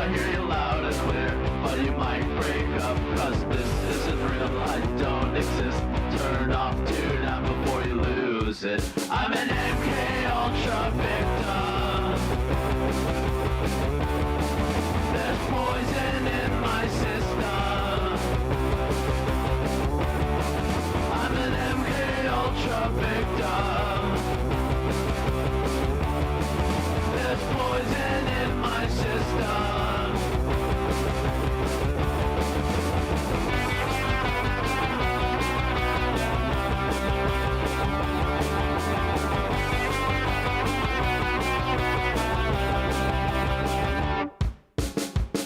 I hear you loud and clear, but you might break up, cause this isn't real, I don't exist. Turn off, tune out before you lose it. I'm an MK Ultra victim. There's poison in my system. I'm an MK Ultra victim. There's poison in my system.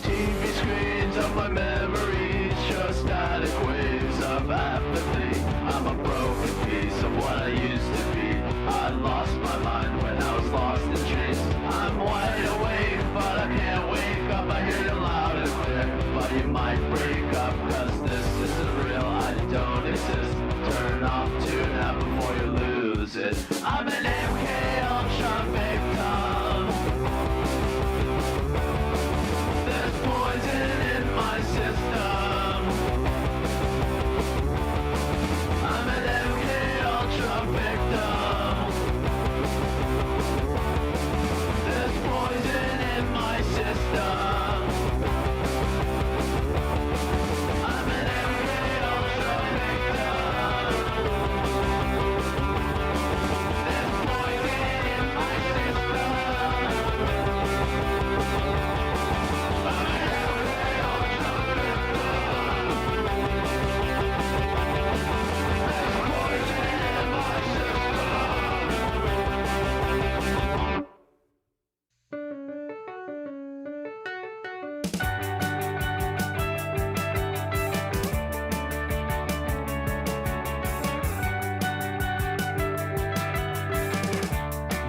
TV screens of my memories show static waves of apathy. I'm a broken piece of what I used to be. I lost my mind when I was lost in dreams. I'm wide awake, but I can't wake up. I hear you loud and clear, but you might break up, cause this isn't real, I don't exist. Turn off, tune out before you lose it. I'm an MK Ultra victim. There's poison in my system. I'm an MK Ultra victim. There's poison in my system. I'm an MK Ultra victim. There's poison in my system. I'm an MK Ultra victim. There's poison in my system.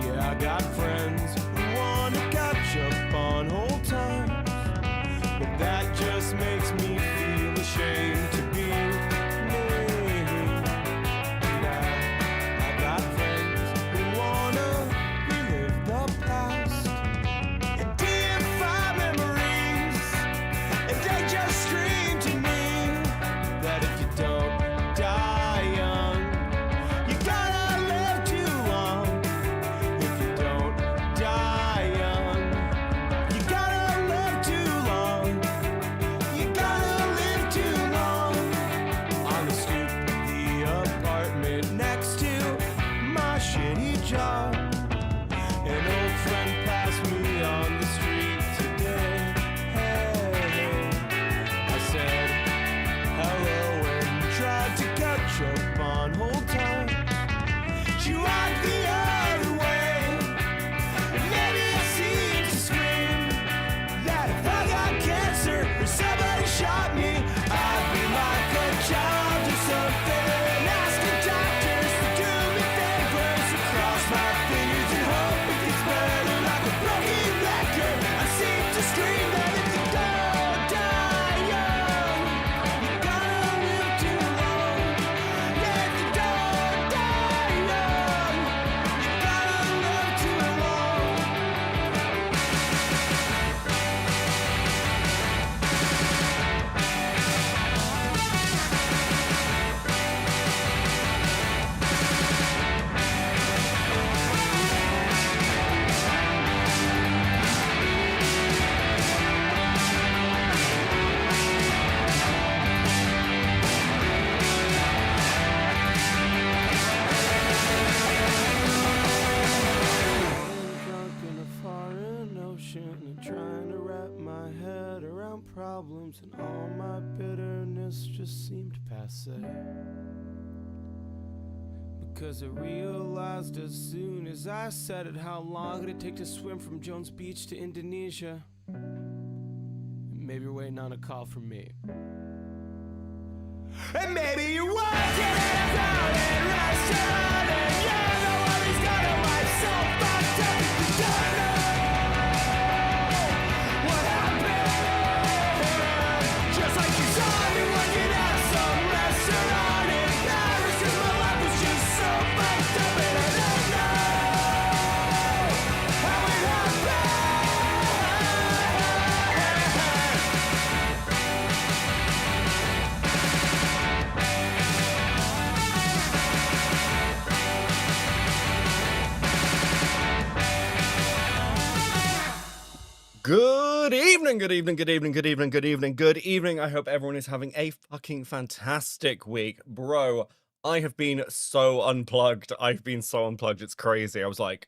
Yeah, I got friends who wanna catch up on old times, but that just makes me feel ashamed to be me. Now, I got friends who wanna relive the past and deify memories, and they just scream to me that if you don't die young, you gotta live too long. If you don't die young, you gotta live too long. You gotta live too long. On the stoop of the apartment next to my shitty job, an old friend passed me on the street today. Hey, I said hello and tried to catch up on old times. She walked the other way, and maybe I seemed to scream that if I got cancer or somebody shot me, I'd be like a child or something, asking doctors to do me favors and cross my fingers and hope it gets better. Like a broken record, I seem to scream that if you don't die young, you gotta live too long. Yeah, if you don't die young, you gotta live too long. Drunk in a foreign ocean and trying to wrap my head around problems, and all my bitterness just seemed passe. Because I realized as soon as I said it how long it'd take to swim from Jones Beach to Indonesia. And maybe you're waiting on a call from me. And maybe you're working at a crowded restaurant, and you know what he's got a life so fucked up you don't know what happened. Just like you saw me working at some restaurant in Paris, 'cause my life was just so fucked up, and I don't know how it happened. Good evening, good evening, good evening, good evening, good evening, good evening. I hope everyone is having a fucking fantastic week. Bro, I have been so unplugged. I've been so unplugged, it's crazy. I was like,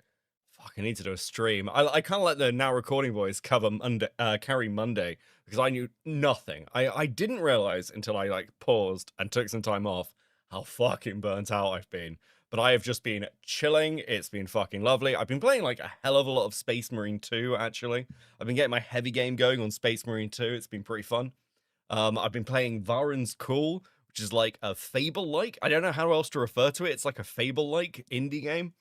fuck, I need to do a stream. I kind of let the now recording boys cover Monday, carry Monday, because I knew nothing. I didn't realize until I like paused and took some time off how fucking burnt out I've been. But I have just been chilling. It's been fucking lovely. I've been playing like a hell of a lot of Space Marine 2, actually. I've been getting my heavy game going on Space Marine 2. It's been pretty fun. I've been playing Varen's Call, which is like a Fable-like. I don't know how else to refer to it. It's like a Fable-like indie game.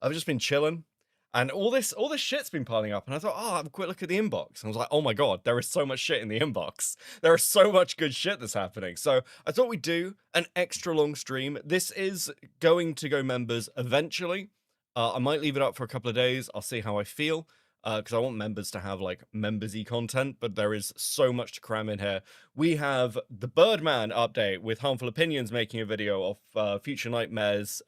I've just been chilling. And all this shit's been piling up, and I thought, oh, have a quick look at the inbox. And I was like, oh my god, there is so much shit in the inbox. There is so much good shit that's happening. So I thought we'd do an extra long stream. This is going to go members eventually. I might leave it up for a couple of days. I'll see how I feel, because I want members to have like members-y content, but there is so much to cram in here. We have the Birdman update with Harmful Opinions making a video of Future Nightmares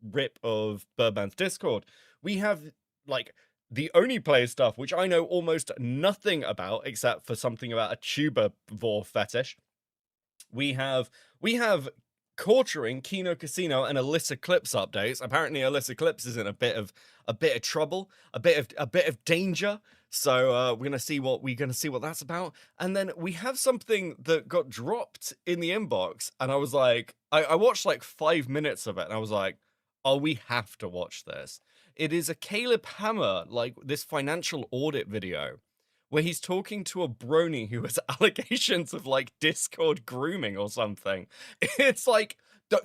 rip of Birdman's Discord. We have like the Oneyplays stuff, which I know almost nothing about except for something about a tubivore fetish. We have Torturing, Kino Casino, and Alyssa Clips updates. Apparently, Alyssa Clips is in a bit of trouble, a bit of danger. So we're gonna see what that's about. And then we have something that got dropped in the inbox, and I was like, I watched like 5 minutes of it, and I was like, oh, we have to watch this. It is a Caleb Hammer, like this financial audit video, where he's talking to a brony who has allegations of like Discord grooming or something. It's like,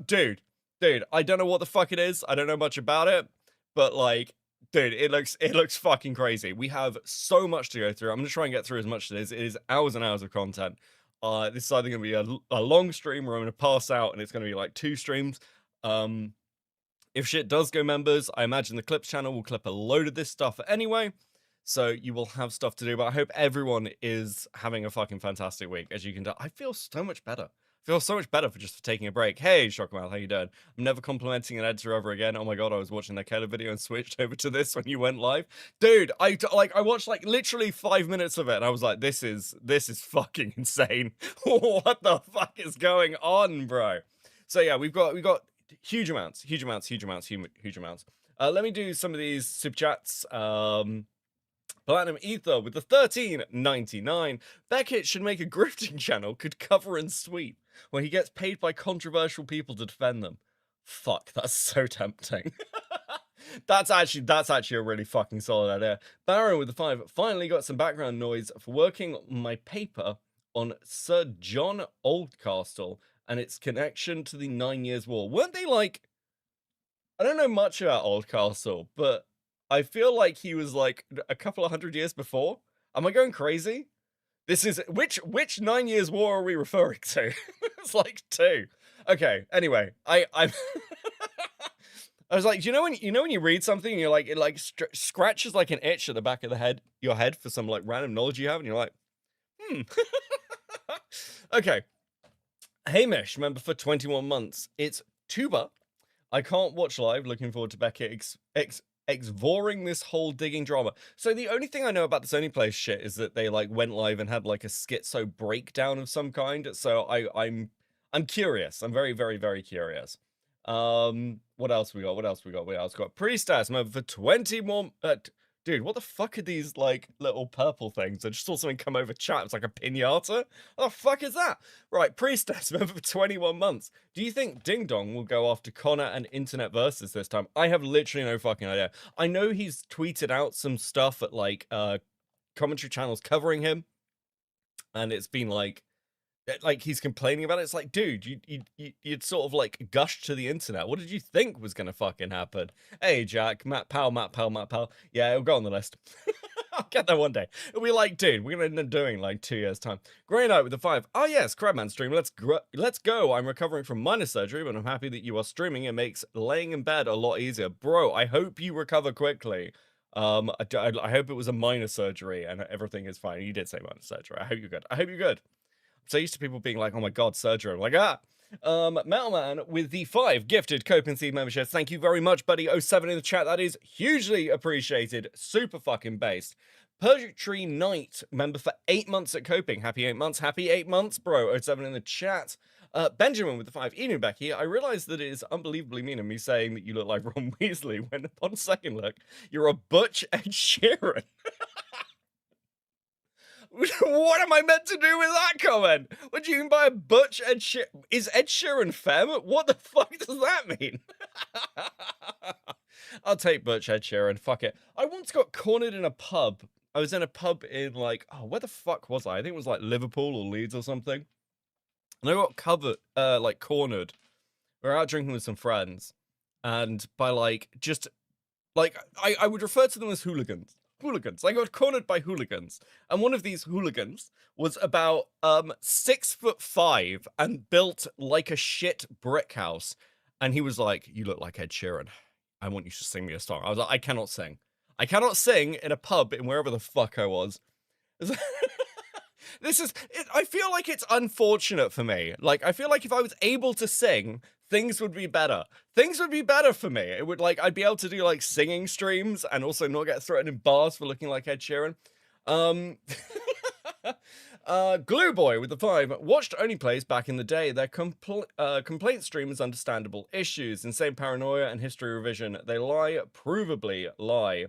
dude, I don't know what the fuck it is. I don't know much about it, but like, dude, it looks fucking crazy. We have so much to go through. I'm gonna try and get through as much as it is. It is hours and hours of content. This is either gonna be a long stream or I'm gonna pass out and it's gonna be like 2 streams. If shit does go members, I imagine the Clips channel will clip a load of this stuff anyway, so you will have stuff to do, but I hope everyone is having a fucking fantastic week. As you can tell, I feel so much better. I feel so much better for just taking a break. Hey, Shockmouth, how you doing? I'm never complimenting an editor ever again. Oh my god, I was watching that Keller video and switched over to this when you went live. Dude, I watched like literally 5 minutes of it, and I was like, this is fucking insane. What the fuck is going on, bro? So yeah, we've got huge amounts. Let me do some of these super chats. Platinum Ether with the 13.99. Beckett should make a grifting channel, could cover and sweep, where he gets paid by controversial people to defend them. Fuck, that's so tempting. That's actually a really fucking solid idea. Baron with the 5 finally got some background noise for working my paper on Sir John Oldcastle and its connection to the 9 Years' War. Weren't they like... I don't know much about Oldcastle, but I feel like he was like a couple of 100 years before. Am I going crazy? This is... Which 9 Years' War are we referring to? It's like 2. Okay, anyway, I was like, you know when you read something and you're like, it like scratches like an itch at the back of your head for some like random knowledge you have, and you're like, Okay. Hamish, member for 21 months. It's Tuba. I can't watch live. Looking forward to Beckett exvoring this whole digging drama. So the only thing I know about this Oneyplays shit is that they like went live and had like a schizo breakdown of some kind. So I'm curious. I'm very, very, very curious. What else we got? What else we got? Priestess, member for 20 more. Dude, what the fuck are these, like, little purple things? I just saw something come over chat. It's like a piñata. What the fuck is that? Right, Priestess, member for 21 months. Do you think Ding Dong will go after Connor and Internet Versus this time? I have literally no fucking idea. I know he's tweeted out some stuff at, like, commentary channels covering him. And it's been, like he's complaining about it. It's like, dude, you'd sort of like gushed to the internet. What did you think was gonna fucking happen? Hey, Jack, Matt Powell. Yeah, it'll go on the list. I'll get there one day. It'll be like, dude, we're gonna end up doing like 2 years time. Grey Knight with the 5. Oh yes, Crabman stream. Let's go. I'm recovering from minor surgery, but I'm happy that you are streaming. It makes laying in bed a lot easier, bro. I hope you recover quickly. I hope it was a minor surgery and everything is fine. You did say minor surgery. I hope you're good. I'm so used to people being like, oh my god, surgery. I'm like, Metalman with the 5 gifted Cope Seed memberships. Thank you very much, buddy. 07 in the chat. That is hugely appreciated. Super fucking based. Purgatory Knight, member for 8 months at Coping. Happy 8 months. Happy 8 months, bro. 07 in the chat. Benjamin with the 5. Evening, Becky. I realize that it is unbelievably mean of me saying that you look like Ron Weasley when upon second look, you're a butch Ed Sheeran. What am I meant to do with that comment? What do you mean by a butch Ed Sheeran? Is Ed Sheeran femme? What the fuck does that mean? I'll take butch Ed Sheeran. Fuck it. I once got cornered in a pub. I was in a pub in like, oh, where the fuck was I? I think it was like Liverpool or Leeds or something. And I got cornered. We were out drinking with some friends. And by like, just, like, I would refer to them as hooligans. Hooligans. I got cornered by hooligans. And one of these hooligans was about 6'5" and built like a shit brick house. And he was like, you look like Ed Sheeran. I want you to sing me a song. I was like, I cannot sing. I cannot sing in a pub in wherever the fuck I was. This is, I feel like it's unfortunate for me. Like, I feel like if I was able to sing, things would be better. Things would be better for me. It would, like, I'd be able to do, like, singing streams and also not get thrown in bars for looking like Ed Sheeran. Glue Boy with the 5. Watched Oneyplays back in the day. Their complaint stream is understandable. Issues, insane paranoia, and history revision. They lie, provably lie.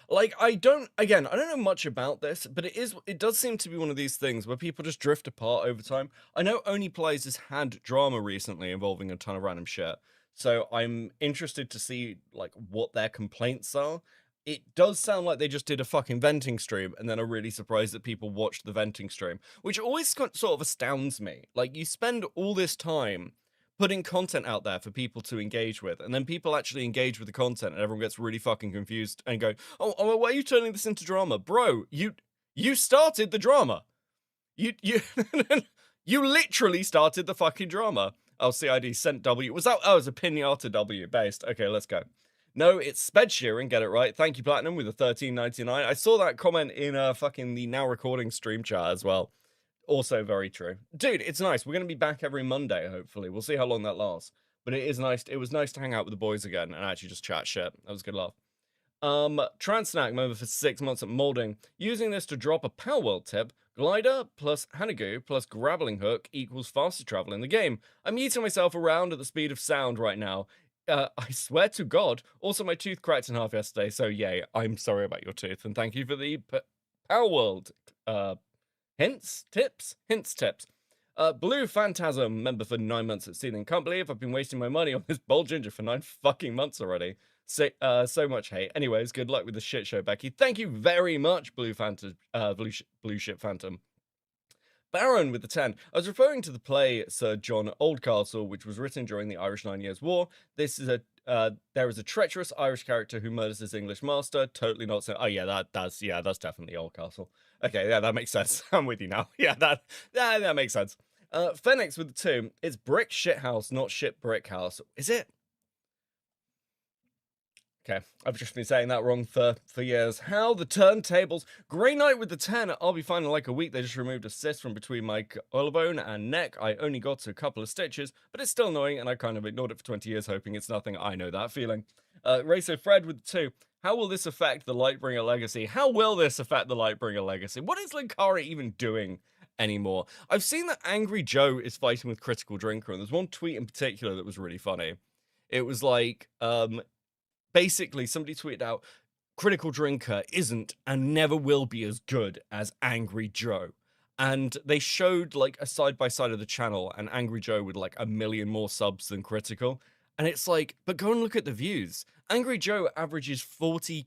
Like, I don't know much about this, but it does seem to be one of these things where people just drift apart over time. I know Oneyplays has had drama recently involving a ton of random shit, so I'm interested to see, like, what their complaints are. It does sound like they just did a fucking venting stream and then are really surprised that people watched the venting stream, which always sort of astounds me. Like, you spend all this time putting content out there for people to engage with, and then people actually engage with the content and everyone gets really fucking confused and go, oh, why are you turning this into drama? Bro, you started the drama. You you literally started the fucking drama. Oh, CID sent W. Was that, oh, it was a Pinata W based. Okay, let's go. No, it's Sped Shearing, get it right. Thank you, Platinum, with the 13.99. I saw that comment in fucking the now recording stream chat as well. Also very true. Dude, it's nice. We're going to be back every Monday, hopefully. We'll see how long that lasts. But it is nice. It was nice to hang out with the boys again and actually just chat shit. That was a good laugh. Transnack member for 6 months at Molding. Using this to drop a Palworld tip. Glider plus Hanagu plus grappling hook equals faster travel in the game. I'm eating myself around at the speed of sound right now. I swear to God. Also, my tooth cracked in half yesterday, so yay. I'm sorry about your tooth, and thank you for the Palworld hints, tips. Blue Phantasm, member for 9 months at Seething. Can't believe I've been wasting my money on this bold ginger for 9 fucking months already. So much hate. Anyways, good luck with the shit show, Becky. Thank you very much, Blue Ship Phantom. Baron with the 10. I was referring to the play Sir John Oldcastle, which was written during the Irish 9 Years' War. This is there is a treacherous Irish character who murders his English master. Totally not so. Oh yeah, that's definitely Oldcastle. Okay, yeah, that makes sense. I'm with you now. Yeah, that makes sense. Phoenix with the 2. It's brick shit house, not shit brick house. Is it? Okay, I've just been saying that wrong for years. How the turntables. Grey Knight with the 10. I'll be fine in like a week. They just removed a cyst from between my collarbone and neck. I only got a couple of stitches, but it's still annoying, and I kind of ignored it for 20 years, hoping it's nothing. I know that feeling. Racer Fred with the 2. How will this affect the Lightbringer legacy? How will this affect the Lightbringer legacy? What is Linkara even doing anymore? I've seen that Angry Joe is fighting with Critical Drinker, and there's one tweet in particular that was really funny. It was like, basically, somebody tweeted out, Critical Drinker isn't and never will be as good as Angry Joe. And they showed, like, a side-by-side of the channel, and Angry Joe with, like, 1 million more subs than Critical. And it's like, but go and look at the views. Angry Joe averages 40k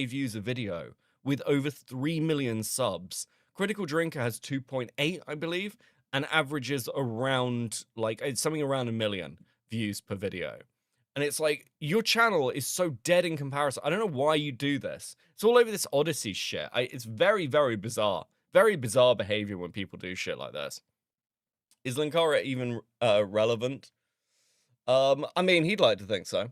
views a video with over 3 million subs. Critical Drinker has 2.8, I believe, and averages around, like, it's something around 1 million views per video. And it's like, your channel is so dead in comparison. I don't know why you do this. It's all over this Odyssey shit. It's very, very bizarre. Very bizarre behavior when people do shit like this. Is Linkara even relevant? I mean, he'd like to think so.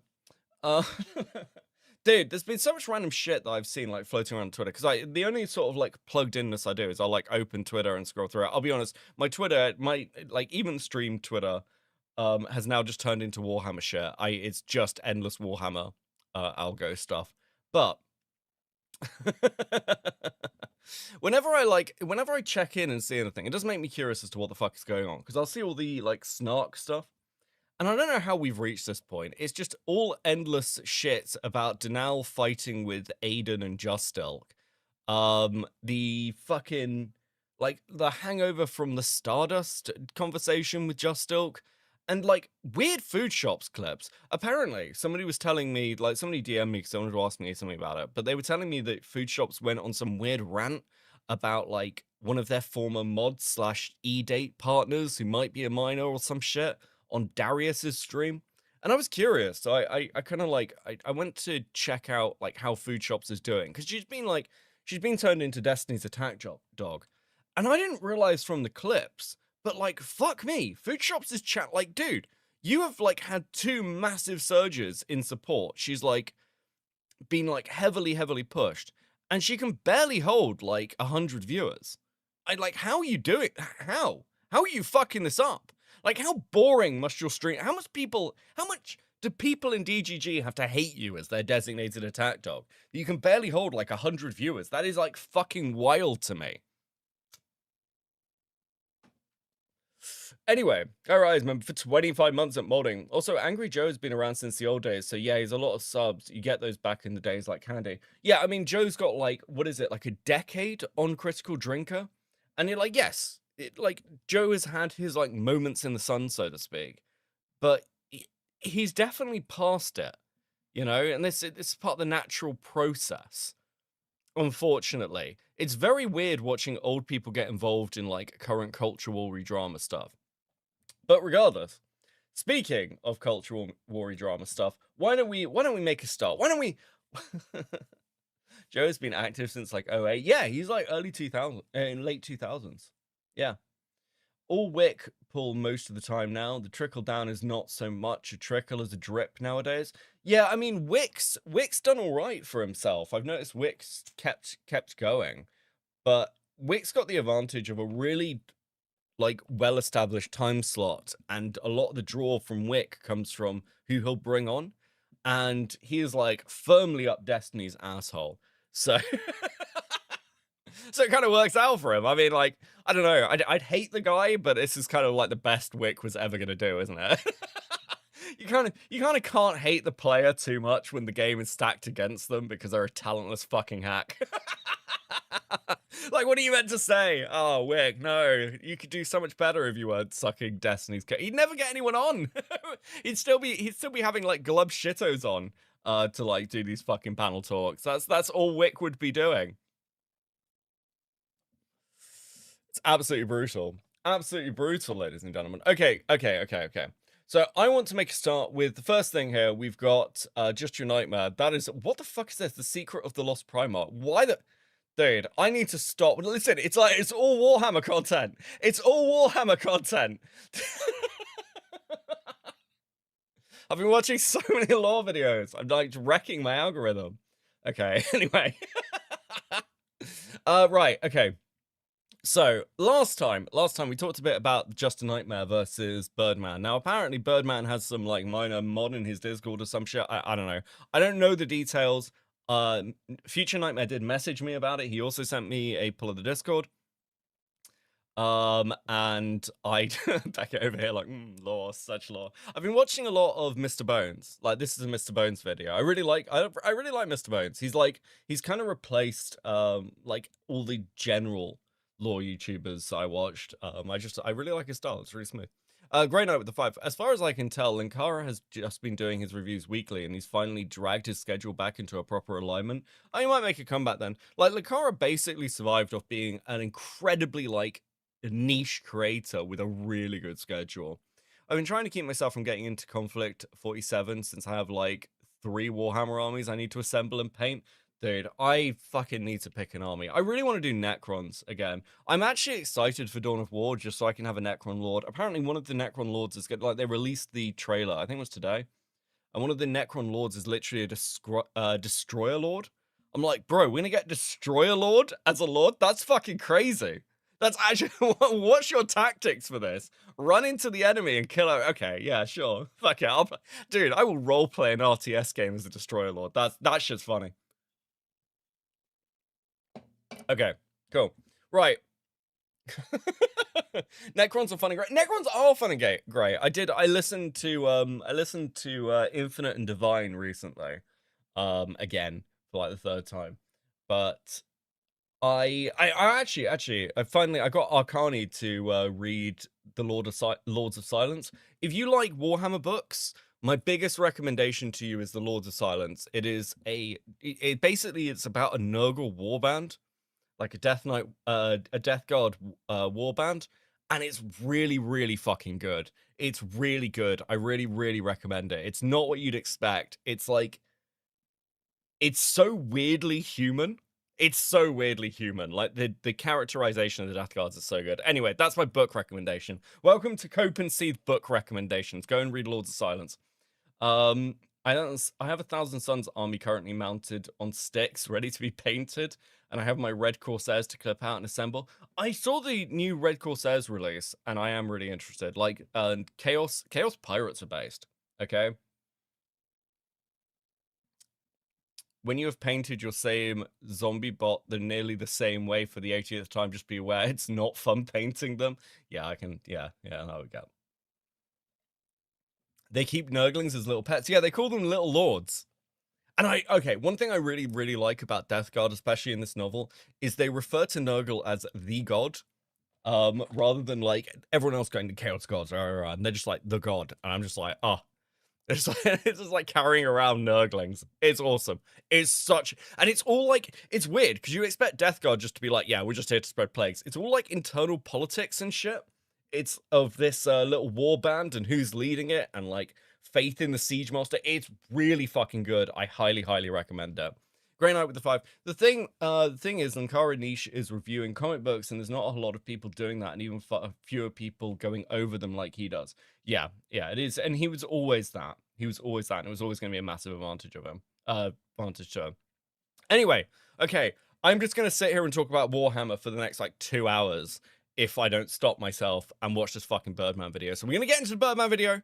Dude, there's been so much random shit that I've seen, like, floating around Twitter. Because the only sort of, like, plugged-inness I do is I'll, like, open Twitter and scroll through it. I'll be honest, my Twitter, like, even stream Twitter has now just turned into Warhammer shit. It's just endless Warhammer algo stuff. But Whenever I check in and see anything, it does make me curious as to what the fuck is going on. Because I'll see all the like snark stuff. And I don't know how we've reached this point. It's just all endless shit about Denal fighting with Aiden and Justilk. The fucking like the hangover from the Stardust conversation with Justilk. And like weird food shops clips. Apparently, somebody was telling me, like somebody DM'd me because they wanted to ask me something about it, but they were telling me that food shops went on some weird rant about like one of their former mod slash e-date partners who might be a minor or some shit on Darius's stream. And I was curious. So I kind of like I went to check out like how food shops is doing because she's been turned into Destiny's attack dog. And I didn't realize from the clips, but like fuck me, food shops is chat like dude, you have like had 2 massive surges in support. She's like been like heavily pushed and she can barely hold like 100 viewers. I like, how are you doing? How are you fucking this up? Like, how boring must your stream? How much do people in DGG have to hate you as their designated attack dog? You can barely hold like 100 viewers. That is like fucking wild to me. Anyway, alright, member for 25 months at modding. Also, Angry Joe's been around since the old days, so yeah, he's a lot of subs. You get those back in the days like candy. Yeah, I mean, Joe's got like, what is it, like a decade on Critical Drinker? And you're like, yes, like, Joe has had his like moments in the sun, so to speak, but he's definitely past it, you know, and this is part of the natural process. Unfortunately, it's very weird watching old people get involved in like current cultural drama stuff. But regardless, speaking of cultural war drama stuff, why don't we make a start? Why don't we? Joe's been active since like 08. Yeah, he's like early 2000s, in late 2000s. Yeah. All Wick pull most of the time now. The trickle down is not so much a trickle as a drip nowadays. Yeah, I mean, Wick's done all right for himself. I've noticed Wick's kept going, but Wick's got the advantage of a really like well-established time slot, and a lot of the draw from Wick comes from who he'll bring on, and he is like firmly up Destiny's asshole. So so it kind of works out for him. I mean, like, I don't know. I'd hate the guy, but this is kind of like the best Wick was ever gonna do, isn't it? You kind of can't hate the player too much when the game is stacked against them because they're a talentless fucking hack. Like, what are you meant to say? Oh, Wick, no, you could do so much better if you weren't sucking Destiny's cat. He'd never get anyone on. he'd still be having like glub shittos on to like do these fucking panel talks. That's all Wick would be doing. It's absolutely brutal. Absolutely brutal, ladies and gentlemen. Okay. So I want to make a start with the first thing here. We've got Just Your Nightmare. That is, what the fuck is this? The Secret of the Lost Primarch. Why the... Dude, I need to stop. Listen, it's like, it's all Warhammer content. It's all Warhammer content. I've been watching so many lore videos. I'm like wrecking my algorithm. Okay, anyway. Right, okay. So, last time we talked a bit about Just a Nightmare versus Birdman. Now, apparently Birdman has some, like, minor mod in his Discord or some shit. I don't know. I don't know the details. Future Nightmare did message me about it. He also sent me a pull of the Discord. And I back it over here like, lore, such lore. I've been watching a lot of Mr. Bones. Like, this is a Mr. Bones video. I really like Mr. Bones. He's kind of replaced, like, all the general lore YouTubers I watched. I really like his style. It's really smooth. Great Night with the 5. As far as I can tell, Linkara has just been doing his reviews weekly, and he's finally dragged his schedule back into a proper alignment. He might make a comeback then. Like, Linkara basically survived off being an incredibly, like, niche creator with a really good schedule. I've been trying to keep myself from getting into Conflict 47 since I have, like, 3 Warhammer armies I need to assemble and paint. Dude, I fucking need to pick an army. I really want to do Necrons again. I'm actually excited for Dawn of War just so I can have a Necron Lord. Apparently one of the Necron Lords is good. Like, they released the trailer, I think it was today. And one of the Necron Lords is literally a Destroyer Lord. I'm like, bro, we're gonna get Destroyer Lord as a Lord? That's fucking crazy. That's actually, what's your tactics for this? Run into the enemy and kill her. Okay, yeah, sure. Fuck it. Dude, I will roleplay an RTS game as a Destroyer Lord. That shit's funny. Okay, cool. Right. Necrons are fun and great. Necrons are fun and great. I listened to Infinite and Divine recently. Again for like the third time. But I finally I got Arcani to read the Lords of Silence. If you like Warhammer books, my biggest recommendation to you is the Lords of Silence. It is it basically it's about a Nurgle warband, like a Death Knight, a Death Guard warband, and it's really, really fucking good. It's really good. I really, really recommend it. It's not what you'd expect. It's like, it's so weirdly human. It's so weirdly human. Like the characterization of the Death Guards is so good. Anyway, that's my book recommendation. Welcome to Cope and Seed book recommendations. Go and read Lords of Silence. I have 1,000 Suns army currently mounted on sticks, ready to be painted, and I have my Red Corsairs to clip out and assemble. I saw the new Red Corsairs release, and I am really interested. Like, Chaos Pirates are based. Okay. When you have painted your same zombie bot the nearly the same way for the 80th time, just be aware it's not fun painting them. Yeah, I can. Yeah, there we go. They keep Nurglings as little pets. Yeah, they call them little lords. And okay, one thing I really, really like about Death Guard, especially in this novel, is they refer to Nurgle as the god, rather than like everyone else going to Chaos Gods, and they're just like the god, and I'm just like, oh, it's just like carrying around Nurglings. It's awesome. It's such, and it's all like, it's weird because you expect Death Guard just to be like, yeah, we're just here to spread plagues. It's all like internal politics and shit. It's of this little war band and who's leading it, and like faith in the siege master. It's really fucking good. I highly, highly recommend it. Grey Knight with the 5. The thing is, Ankara Niche is reviewing comic books, and there's not a lot of people doing that, and even fewer people going over them like he does. Yeah, it is, and he was always that. He was always that, and it was always going to be a massive advantage of him. Advantage to him. Anyway, okay, I'm just going to sit here and talk about Warhammer for the next like 2 hours if I don't stop myself and watch this fucking Birdman video. So we're going to get into the Birdman video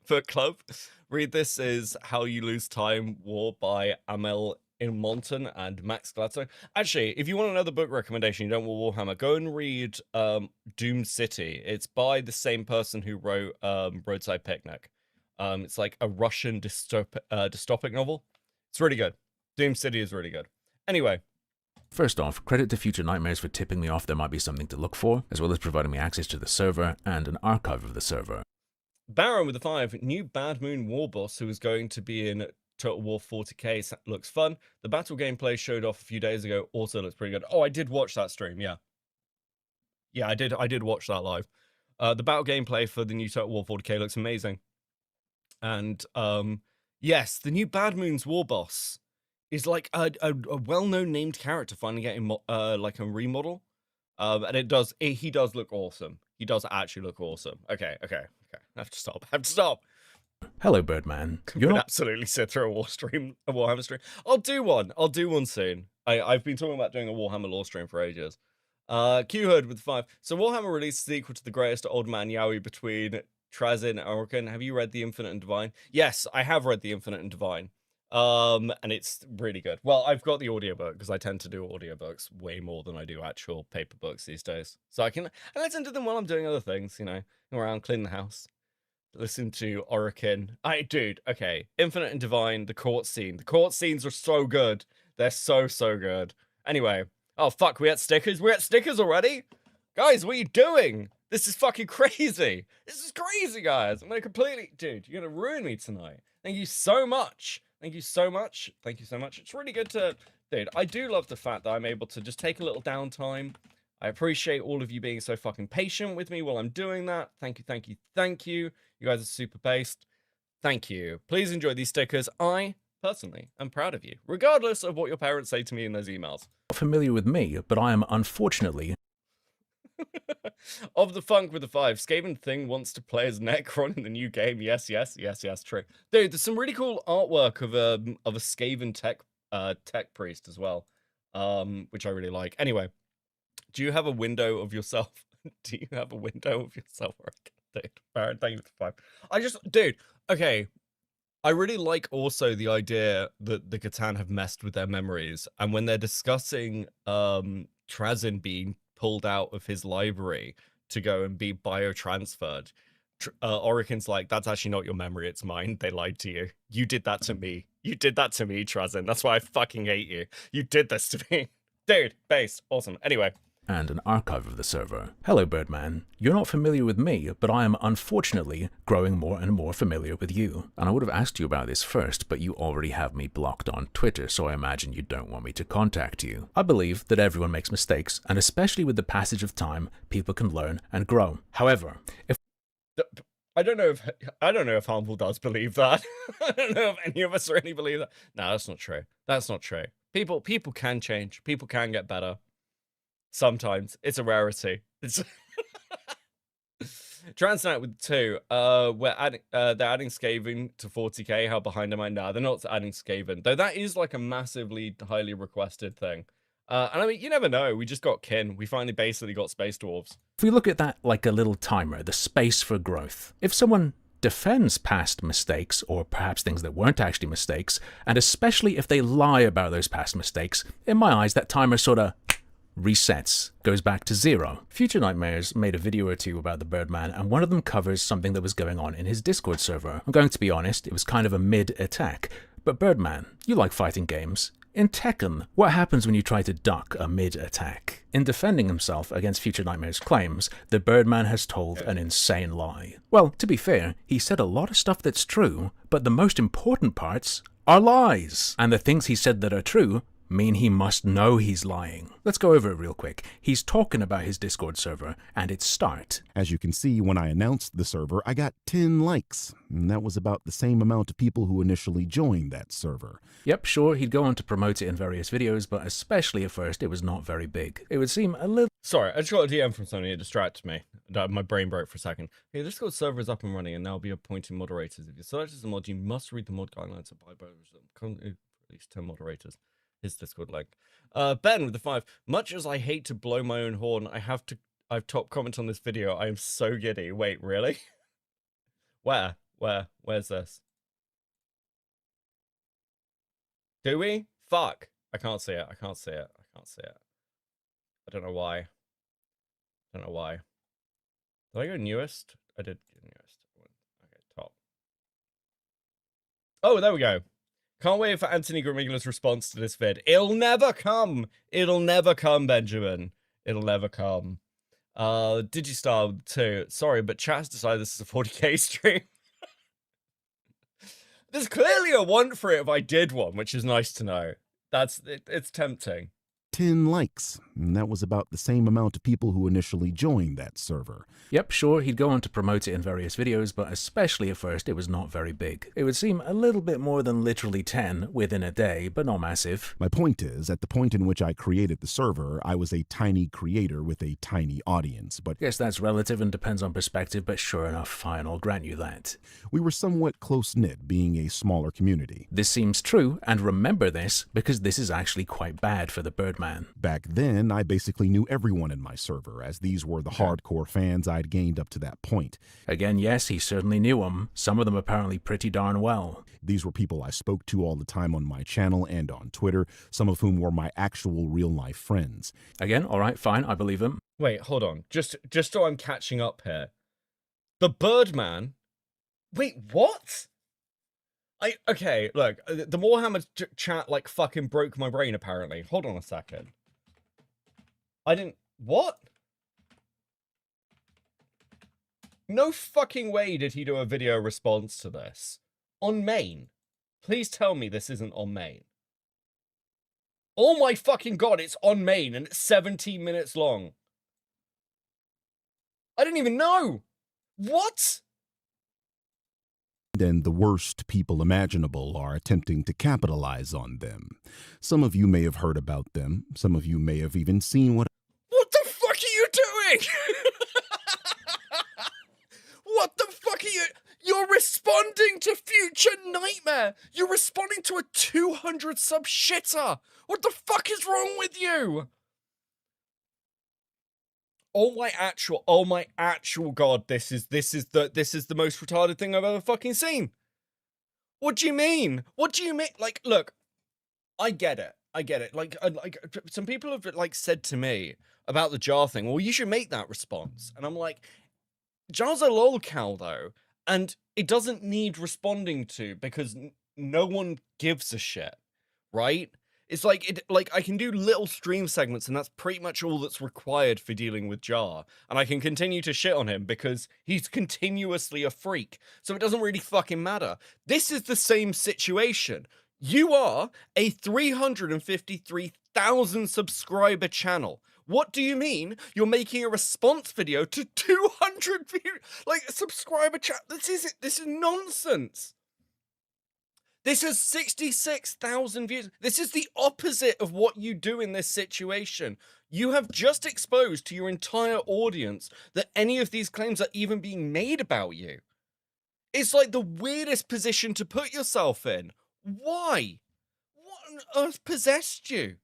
for Club. Read This Is How You Lose Time War by Amel Monton and Max Gladstone. Actually, if you want another book recommendation, you don't want Warhammer, go and read Doom City. It's by the same person who wrote Roadside Picnic. It's like a Russian dystopic novel. It's really good. Doom City is really good. Anyway. First off, credit to Future Nightmares for tipping me off there might be something to look for, as well as providing me access to the server and an archive of the server. Baron with the 5, new Bad Moon War boss who is going to be in Total War 40k looks fun. The battle gameplay showed off a few days ago, also looks pretty good. Oh, I did watch that stream, yeah. Yeah, I did watch that live. The battle gameplay for the new Total War 40k looks amazing. And yes, the new Bad Moon's War boss is like a well-known named character finally getting like a remodel. And he does look awesome. He does actually look awesome. Okay. I have to stop. Hello, Birdman. You can absolutely sit through a Warhammer stream. I'll do one soon. I've been talking about doing a Warhammer lore stream for ages. Q-Hood with 5. So Warhammer released a sequel to the greatest old man yaoi between Trazyn and Orokin. Have you read The Infinite and Divine? Yes, I have read The Infinite and Divine. And it's really good. Well, I've got the audiobook because I tend to do audiobooks way more than I do actual paper books these days. So I listen to them while I'm doing other things, you know, around cleaning the house. Listen to Orokin. Dude, okay. Infinite and Divine, the court scene. The court scenes are so good. They're so good. Anyway. Oh, fuck, we had stickers? We're at stickers already? Guys, what are you doing? This is fucking crazy. This is crazy, guys. I'm gonna completely... Dude, you're gonna ruin me tonight. Thank you so much. Thank you so much. It's really good to... Dude, I do love the fact that I'm able to just take a little downtime. I appreciate all of you being so fucking patient with me while I'm doing that. Thank you. You guys are super based. Thank you. Please enjoy these stickers. I, personally, am proud of you, regardless of what your parents say to me in those emails. Not familiar with me, but I am unfortunately... Of the Funk with the 5. Skaven Thing wants to play as Necron in the new game. Yes, true. Dude, there's some really cool artwork of a Skaven tech priest as well, which I really like. Anyway, do you have a window of yourself? Do you have a window of yourself? Dude, Baron, thank you for the 5. Dude, okay. I really like also the idea that the Catan have messed with their memories, and when they're discussing Trazyn being pulled out of his library to go and be biotransferred, Oricon's like, that's actually not your memory, it's mine. They lied to you. You did that to me. You did that to me, Trazyn. That's why I fucking hate you. You did this to me. Dude, base. Awesome. Anyway. And an archive of the server. Hello, Birdman. You're not familiar with me, but I am unfortunately growing more and more familiar with you. And I would have asked you about this first, but you already have me blocked on Twitter, so I imagine you don't want me to contact you. I believe that everyone makes mistakes, and especially with the passage of time, people can learn and grow. However, if I don't know if Harmful does believe that. I don't know if any of us really believe that. No, that's not true. That's not true. People can change. People can get better. Sometimes it's a rarity. It's Transnight with 2. They're adding Skaven to 40k. How behind am I now? They're not adding Skaven, though. That is like a massively highly requested thing. And I mean, you never know. We just got Kin. We finally basically got Space Dwarves. we look at that like a little timer, the space for growth. If someone defends past mistakes, or perhaps things that weren't actually mistakes, and especially if they lie about those past mistakes, in my eyes, that timer sort of resets, goes back to 0. Future Nightmares made a video or 2 about the Birdman, and one of them covers something that was going on in his Discord server. I'm going to be honest, it was kind of a mid-attack. But Birdman, you like fighting games. In Tekken, what happens when you try to duck a mid-attack? In defending himself against Future Nightmares' claims, the Birdman has told an insane lie. Well, to be fair, he said a lot of stuff that's true, but the most important parts are lies. And the things he said that are true mean he must know he's lying. Let's go over it real quick. He's talking about his Discord server and its start. As you can see, when I announced the server, I got 10 likes, and that was about the same amount of people who initially joined that server. Yep, sure, he'd go on to promote it in various videos, but especially at first, it was not very big. It would seem a little... Sorry, I just got a DM from somebody. It distracted me. My brain broke for a second. Hey, this Discord server is up and running, and now be appointing moderators. If you select as a mod, you must read the mod guidelines and abide by at least 10 moderators. His Discord link. Ben with the 5. Much as I hate to blow my own horn, I've top comment on this video. I am so giddy. Wait, really? Where's this? Do we? Fuck. I can't see it. I can't see it. I don't know why. Did I go newest? I did get newest. Okay, top. Oh, there we go. Can't wait for Anthony Gramigula's response to this vid. It'll never come. It'll never come, Benjamin. It'll never come. Digistar 2. Sorry, but chat has decided this is a 40k stream. There's clearly a want for it if I did one, which is nice to know. It's tempting. 10 likes, and that was about the same amount of people who initially joined that server. Yep, sure, he'd go on to promote it in various videos, but especially at first, it was not very big. It would seem a little bit more than literally 10 within a day, but not massive. My point is, at the point in which I created the server, I was a tiny creator with a tiny audience, but... Guess that's relative and depends on perspective, but sure enough, fine, I'll grant you that. We were somewhat close-knit, being a smaller community. This seems true, and remember this, because this is actually quite bad for the Birdman. Back then, I basically knew everyone in my server, as these were the hardcore fans I'd gained up to that point. Again, yes, he certainly knew them. Some of them apparently pretty darn well. These were people I spoke to all the time on my channel and on Twitter, some of whom were my actual real-life friends. Again, alright, fine, I believe him. Wait, hold on. Just so I'm catching up here. The Birdman... Wait, what? Okay, look, the Warhammer chat, like, fucking broke my brain, apparently. Hold on a second. What? No fucking way did he do a video response to this. On main. Please tell me this isn't on main. Oh my fucking god, it's on main, and it's 17 minutes long. I didn't even know! What? And the worst people imaginable are attempting to capitalize on them. Some of you may have heard about them. Some of you may have even seen what... What the fuck are you doing? What the fuck are you... You're responding to Future Nightmare! You're responding to a 200 sub shitter! What the fuck is wrong with you? Oh my actual god, this is the most retarded thing I've ever fucking seen. What do you mean? What do you mean? Like, look, I get it. Like some people have like said to me about the jar thing, well, you should make that response. And I'm like, jar's a lolcow though, and it doesn't need responding to because no one gives a shit, right? It's like I can do little stream segments, and that's pretty much all that's required for dealing with Jar. And I can continue to shit on him because he's continuously a freak. So it doesn't really fucking matter. This is the same situation. You are a 353,000 subscriber channel. What do you mean you're making a response video to 200 view like subscriber chat? This is nonsense. This has 66,000 views. This is the opposite of what you do in this situation. You have just exposed to your entire audience that any of these claims are even being made about you. It's like the weirdest position to put yourself in. Why? What on earth possessed you?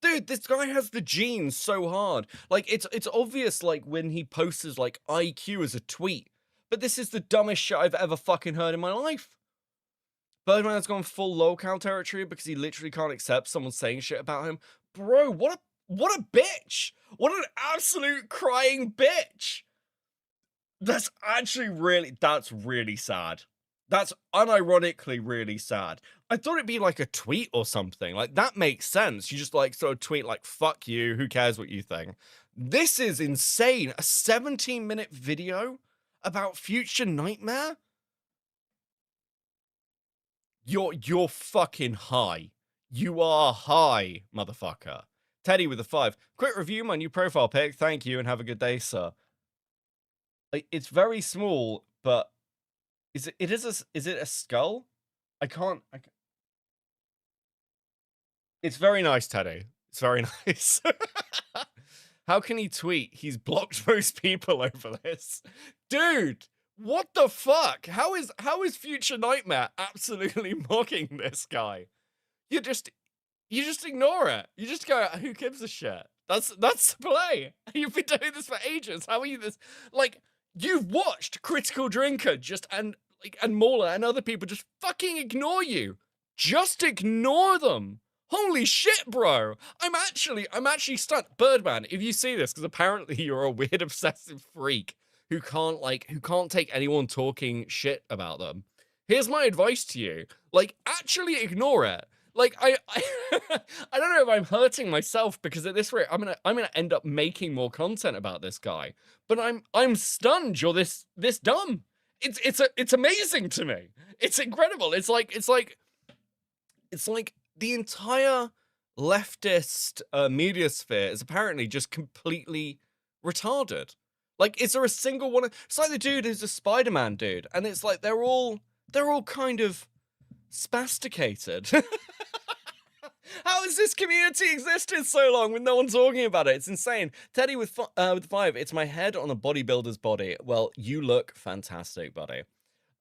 Dude, this guy has the genes so hard. Like, it's obvious, like, when he posts like IQ as a tweet. But this is the dumbest shit I've ever fucking heard in my life. Birdman's gone full lolcow territory because he literally can't accept someone saying shit about him. Bro, what a bitch! What an absolute crying bitch! That's really sad. That's unironically really sad. I thought it'd be like a tweet or something. Like, that makes sense. You just like sort of tweet like, fuck you, who cares what you think? This is insane. A 17-minute video about Future Nightmare? You're fucking high. You are high, motherfucker. Teddy with a 5. Quick review my new profile pic. Thank you and have a good day, sir. Like, it's very small, but is it a skull? I can't. It's very nice, Teddy. It's very nice. How can he tweet? He's blocked most people over this. Dude, what the fuck? How is Future Nightmare absolutely mocking this guy? You just ignore it. You just go, who gives a shit? That's play. You've been doing this for ages. How are you this? Like, you've watched Critical Drinker and Mauler and other people just fucking ignore you. Just ignore them. Holy shit, bro. I'm actually stunned. Birdman, if you see this, because apparently you're a weird obsessive freak who can't take anyone talking shit about them. Here's my advice to you. Like, actually ignore it. Like, I don't know if I'm hurting myself because at this rate I'm gonna end up making more content about this guy. But I'm stunned you're this dumb. It's amazing to me. It's incredible. It's like the entire leftist media sphere is apparently just completely retarded. Like, is there a single one? It's like the dude who's a Spider-Man dude, and it's like they're all kind of spasticated. How has this community existed so long with no one talking about it? It's insane. Teddy with 5. It's my head on a bodybuilder's body. Well, you look fantastic, buddy.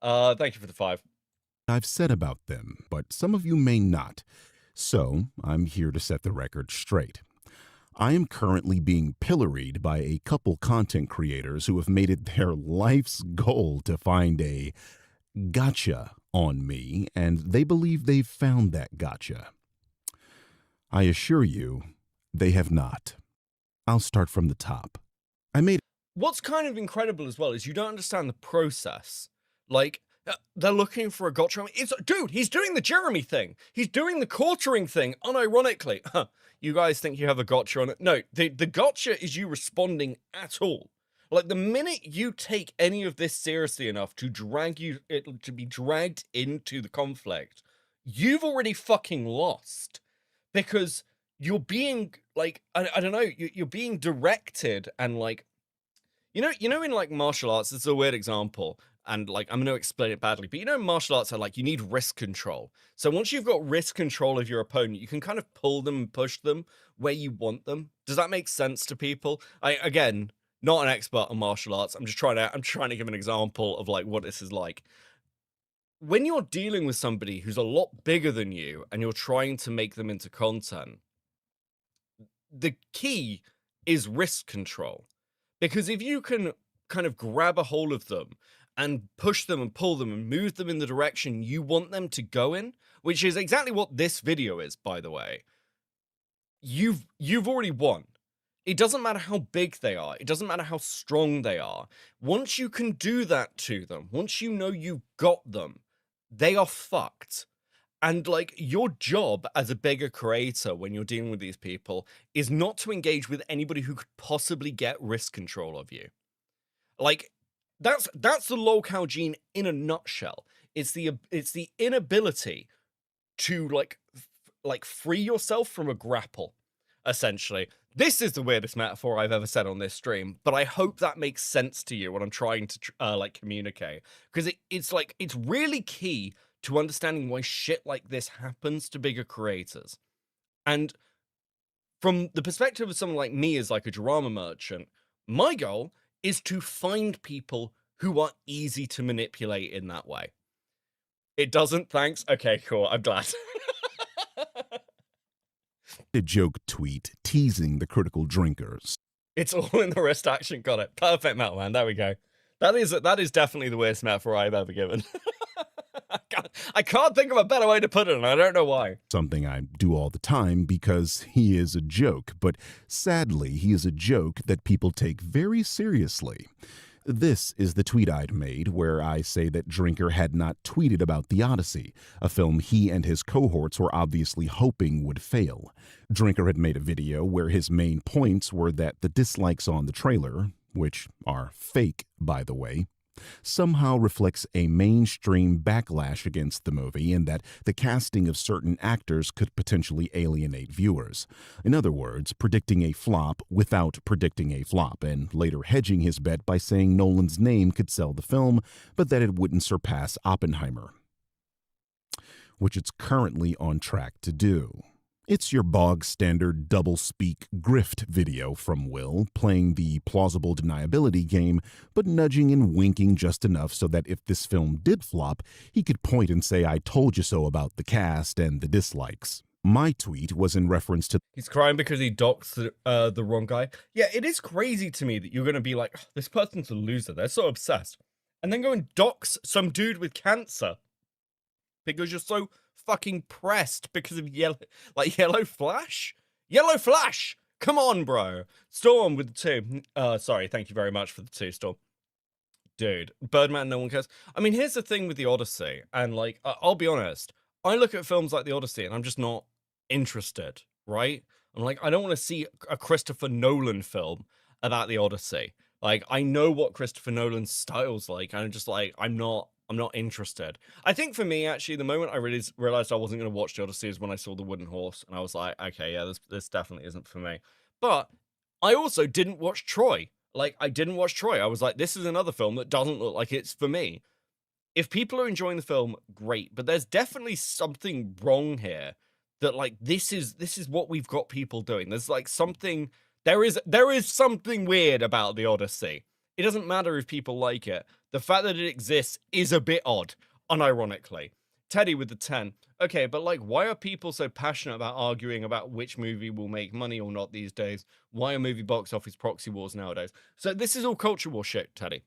Thank you for the 5. I've said about them, but some of you may not. So I'm here to set the record straight. I am currently being pilloried by a couple content creators who have made it their life's goal to find a gotcha on me, and they believe they've found that gotcha. I assure you, they have not. I'll start from the top. What's kind of incredible as well is you don't understand the process. Like, they're looking for a gotcha. Dude, he's doing the Jeremy thing. He's doing the quartering thing, unironically. You guys think you have a gotcha on it? No, the gotcha is you responding at all. Like, the minute you take any of this seriously enough to be dragged into the conflict, you've already fucking lost. Because you're being, like, I don't know, you're being directed and, like, you know in, like, martial arts, this is a weird example, and, like, I'm going to explain it badly, but you know martial arts are, like, you need wrist control. So once you've got wrist control of your opponent, you can kind of pull them and push them where you want them. Does that make sense to people? Again, not an expert on martial arts. I'm trying to give an example of, like, what this is like. When you're dealing with somebody who's a lot bigger than you and you're trying to make them into content, the key is wrist control. Because if you can kind of grab a hold of them and push them and pull them and move them in the direction you want them to go in, which is exactly what this video is, by the way, you've already won. It doesn't matter how big they are. It doesn't matter how strong they are. Once you can do that to them, once you know you've got them, they are fucked. And like, your job as a bigger creator when you're dealing with these people is not to engage with anybody who could possibly get risk control of you. Like, that's the lolcow gene in a nutshell. It's the inability to like free yourself from a grapple, essentially. This is the weirdest metaphor I've ever said on this stream, but I hope that makes sense to you when I'm trying to like communicate, because it's really key to understanding why shit like this happens to bigger creators. And from the perspective of someone like me as like a drama merchant, my goal is to find people who are easy to manipulate in that way. It doesn't, thanks. Okay, cool. I'm glad. A joke tweet teasing the critical drinkers. It's all in the wrist action. Got it. Perfect, Metal Man. There we go. That is definitely the worst metaphor I've ever given. I can't think of a better way to put it, and I don't know why. Something I do all the time because he is a joke, but sadly, he is a joke that people take very seriously. This is the tweet I'd made where I say that Drinker had not tweeted about The Odyssey, a film he and his cohorts were obviously hoping would fail. Drinker had made a video where his main points were that the dislikes on the trailer, which are fake, by the way, somehow reflects a mainstream backlash against the movie and that the casting of certain actors could potentially alienate viewers. In other words, predicting a flop without predicting a flop, and later hedging his bet by saying Nolan's name could sell the film, but that it wouldn't surpass Oppenheimer, which it's currently on track to do. It's your bog standard double-speak grift video from Will, playing the plausible deniability game, but nudging and winking just enough so that if this film did flop, he could point and say, "I told you so" about the cast and the dislikes. My tweet was in reference to... He's crying because he doxed the wrong guy. Yeah, it is crazy to me that you're going to be like, "Oh, this person's a loser, they're so obsessed," and then go and dox some dude with cancer because you're so fucking pressed because of Yellow Flash? Yellow Flash! Come on, bro. Storm with the 2. Sorry, thank you very much for the 2, Storm. Dude, Birdman, no one cares. I mean, here's the thing with the Odyssey, and like, I'll be honest, I look at films like the Odyssey and I'm just not interested, right? I'm like, I don't want to see a Christopher Nolan film about the Odyssey. Like, I know what Christopher Nolan's style's like, and I'm just like, I'm not interested. I think for me, actually, the moment I realized I wasn't going to watch the Odyssey is when I saw The Wooden Horse, and I was like, okay, yeah, this definitely isn't for me. But I also didn't watch Troy. Like, I didn't watch Troy. I was like, this is another film that doesn't look like it's for me. If people are enjoying the film, great, but there's definitely something wrong here. That like, this is what we've got people doing. There's like something, there is something weird about the Odyssey. It doesn't matter if people like it. The fact that it exists is a bit odd, unironically. Teddy with the 10. Okay, but like, why are people so passionate about arguing about which movie will make money or not these days? Why are movie box office proxy wars nowadays? So this is all culture war shit, Teddy.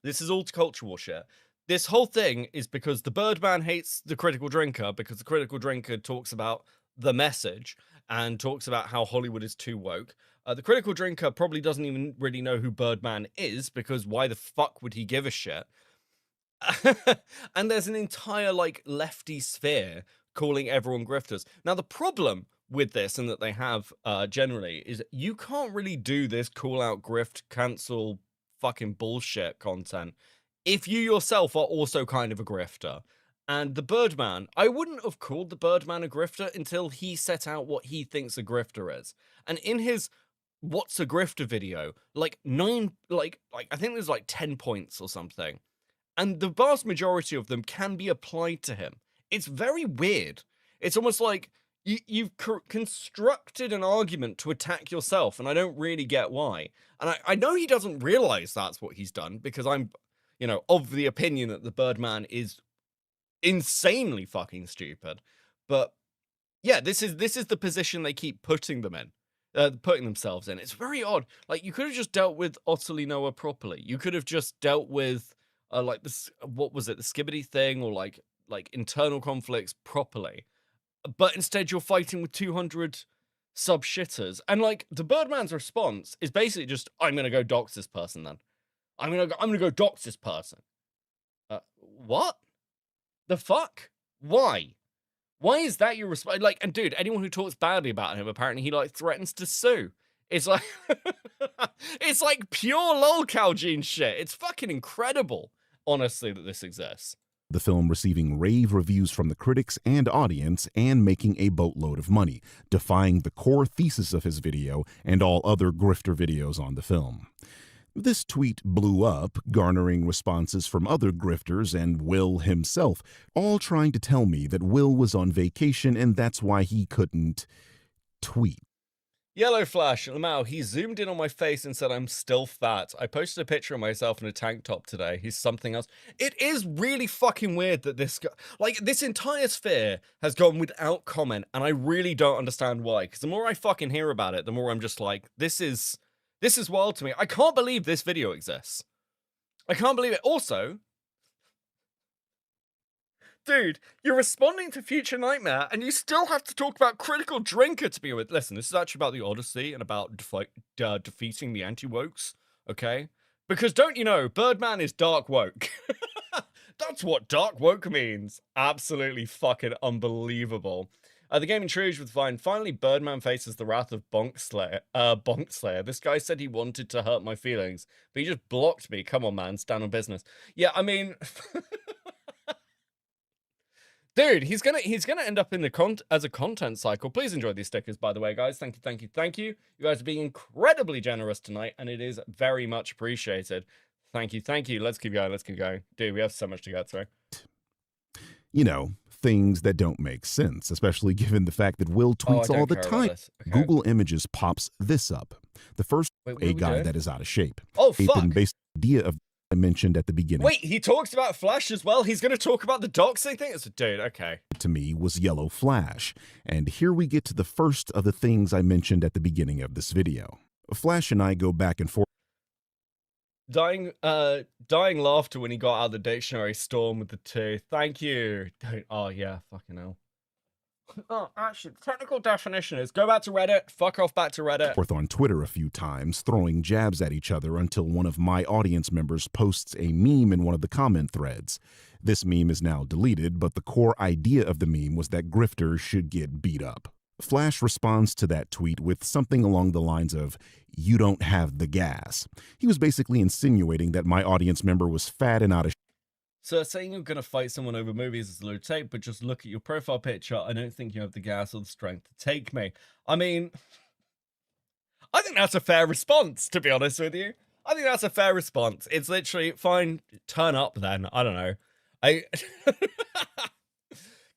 This is all culture war shit. This whole thing is because the Birdman hates the critical drinker, because the critical drinker talks about the message and talks about how Hollywood is too woke. The critical drinker probably doesn't even really know who Birdman is, because why the fuck would he give a shit? And there's an entire like lefty sphere calling everyone grifters. Now the problem with this, and that they have generally, is you can't really do this call out grift cancel fucking bullshit content if you yourself are also kind of a grifter. And the Birdman, I wouldn't have called the Birdman a grifter until he set out what he thinks a grifter is. And in his what's a grifter video, like I think there's like 10 points or something, and the vast majority of them can be applied to him. It's very weird. It's almost like you've constructed an argument to attack yourself, and I don't really get why. And I know he doesn't realize that's what he's done, because I'm, you know, of the opinion that the Birdman is insanely fucking stupid. But yeah, this is the position they keep putting them in. Putting themselves in. It's very odd. Like, you could have just dealt with Otterly Noah properly. You could have just dealt with like this, what was it, the skibbity thing, or like internal conflicts properly. But instead you're fighting with 200 sub shitters. And like the Birdman's response is basically just, I'm gonna go dox this person then. I'm gonna go dox this person. What? The fuck? Why? Why is that your response? Like, and dude, anyone who talks badly about him, apparently he like threatens to sue. It's like, it's like pure lolcow gene shit. It's fucking incredible, honestly, that this exists. The film receiving rave reviews from the critics and audience and making a boatload of money, defying the core thesis of his video and all other grifter videos on the film. This tweet blew up, garnering responses from other grifters and Will himself, all trying to tell me that Will was on vacation and that's why he couldn't tweet. Yellow Flash, Lamau, he zoomed in on my face and said I'm still fat. I posted a picture of myself in a tank top today. He's something else. It is really fucking weird that this this entire sphere has gone without comment, and I really don't understand why. Because the more I fucking hear about it, the more I'm just like, this is wild to me. I can't believe this video exists. I can't believe it. Also, dude, you're responding to Future Nightmare, and you still have to talk about Critical Drinker to be with. Listen, this is actually about the Odyssey and about defeating the anti-wokes, okay? Because don't you know, Birdman is dark woke. That's what dark woke means. Absolutely fucking unbelievable. The Gaming Truge with Vine. Finally, Birdman faces the wrath of Bonk Slayer. This guy said he wanted to hurt my feelings, but he just blocked me. Come on, man, stand on business. Yeah, I mean... Dude, he's gonna end up in the as a content cycle. Please enjoy these stickers, by the way, guys. Thank you. You guys are being incredibly generous tonight, and it is very much appreciated. Thank you. Let's keep going. Dude, we have so much to get through. You know, things that don't make sense, especially given the fact that Will tweets all the time. Okay. Google Images pops this up. The first, a guy that is out of shape. Oh, fuck. Based idea of I mentioned at the beginning. Wait, he talks about Flash as well? He's going to talk about the doxing thing? Dude, okay. To me was Yellow Flash. And here we get to the first of the things I mentioned at the beginning of this video. Flash and I go back and forth. Dying laughter when he got out of the dictionary storm with the two. Thank you. Oh, yeah, fucking hell. Oh, actually, the technical definition is go back to Reddit, fuck off back to Reddit. Forth on Twitter a few times, throwing jabs at each other until one of my audience members posts a meme in one of the comment threads. This meme is now deleted, but the core idea of the meme was that grifters should get beat up. Flash responds to that tweet with something along the lines of, "You don't have the gas." He was basically insinuating that my audience member was fat and out of So saying you're going to fight someone over movies is a low tape, but just look at your profile picture. I don't think you have the gas or the strength to take me. I mean, I think that's a fair response, to be honest with you. I think that's a fair response. It's literally, fine, turn up then. I don't know.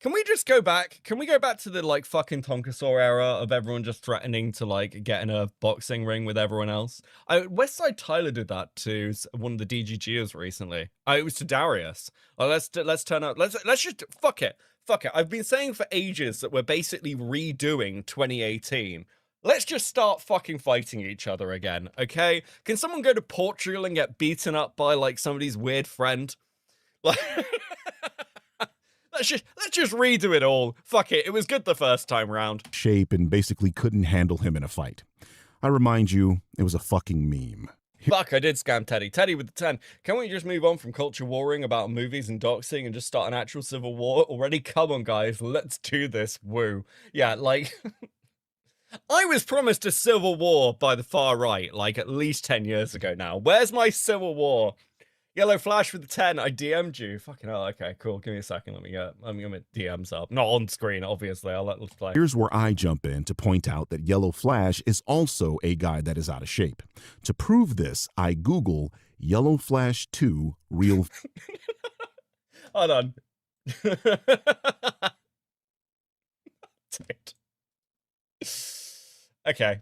Can we just go back? Can we go back to the, like, fucking Tonkasaur era of everyone just threatening to, like, get in a boxing ring with everyone else? Westside Tyler did that to one of the DGGers recently. It was to Darius. Let's turn up. Let's just, fuck it. I've been saying for ages that we're basically redoing 2018. Let's just start fucking fighting each other again, okay? Can someone go to Portugal and get beaten up by, like, somebody's weird friend? Like... Let's just redo it all. Fuck it. It was good the first time round. Shape and basically couldn't handle him in a fight. I remind you, it was a fucking meme. Fuck, I did scam Teddy. Teddy with the 10. Can we just move on from culture warring about movies and doxing and just start an actual civil war already? Come on, guys. Let's do this. Woo. Yeah, like... I was promised a civil war by the far right, like at least 10 years ago now. Where's my civil war? Yellow Flash with the 10. I DM'd you. Fucking hell. Okay, cool. Give me a second. Let me get DMs up. Not on screen, obviously. Let's play. Here's where I jump in to point out that Yellow Flash is also a guy that is out of shape. To prove this, I Google Yellow Flash 2 real. Hold on. Okay.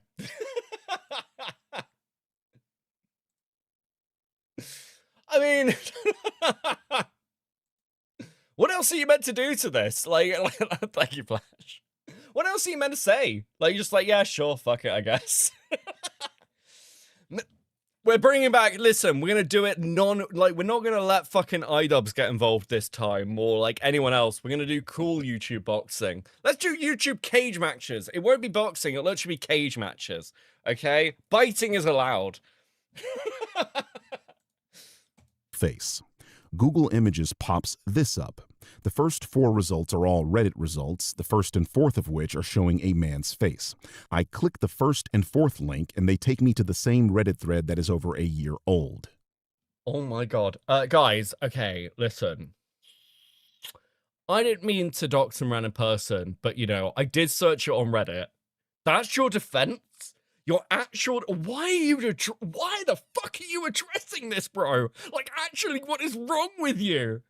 I mean, what else are you meant to do to this? Like, thank you, Flash. What else are you meant to say? Like, you're just like, yeah, sure, fuck it, I guess. We're bringing back, listen, we're going to do it we're not going to let fucking iDubbbz get involved this time, or like anyone else. We're going to do cool YouTube boxing. Let's do YouTube cage matches. It won't be boxing, it'll literally be cage matches, okay? Biting is allowed. Face. Google Images pops this up. The first 4 results are all Reddit results, the first and fourth of which are showing a man's face. I click the first and fourth link, and they take me to the same Reddit thread that is over a year old. Oh my god. Guys, okay, listen. I didn't mean to dox some random person, but, you know, I did search it on Reddit. That's your defense? Your actual... Why the fuck are you addressing this, bro? Like, actually, what is wrong with you?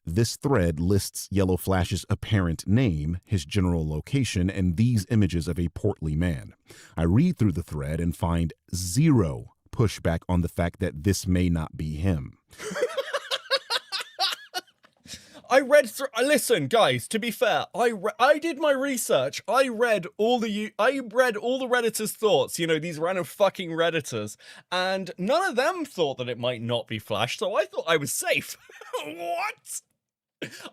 This thread lists Yellow Flash's apparent name, his general location, and these images of a portly man. I read through the thread and find 0 pushback on the fact that this may not be him. I read through... Listen, guys, to be fair, I did my research. I read all the Redditors' thoughts, you know, these random fucking Redditors, and none of them thought that it might not be Flash, so I thought I was safe. What?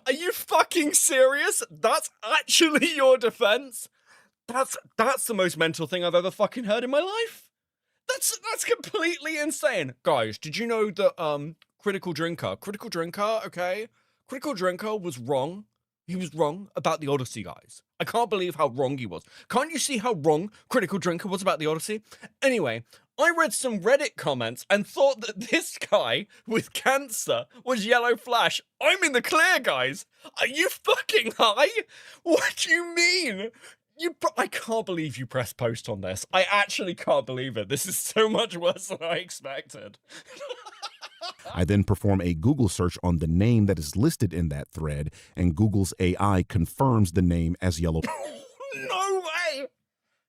Are you fucking serious? That's actually your defense? That's the most mental thing I've ever fucking heard in my life. That's completely insane. Guys, did you know that Critical Drinker, okay? Critical Drinker was wrong. He was wrong about the Odyssey, guys. I can't believe how wrong he was. Can't you see how wrong Critical Drinker was about the Odyssey? Anyway, I read some Reddit comments and thought that this guy with cancer was Yellow Flash. I'm in the clear, guys. Are you fucking high? What do you mean? I can't believe you pressed post on this. I actually can't believe it. This is so much worse than I expected. I then perform a Google search on the name that is listed in that thread, and Google's AI confirms the name as Yellow. No way!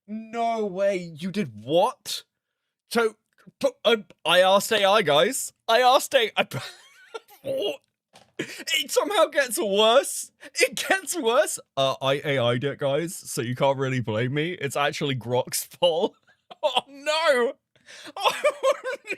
No way. You did what? So, I asked AI, guys. I asked AI. It somehow gets worse. It gets worse. I AI'd it, guys, so you can't really blame me. It's actually Grok's fault. Oh, no. Oh,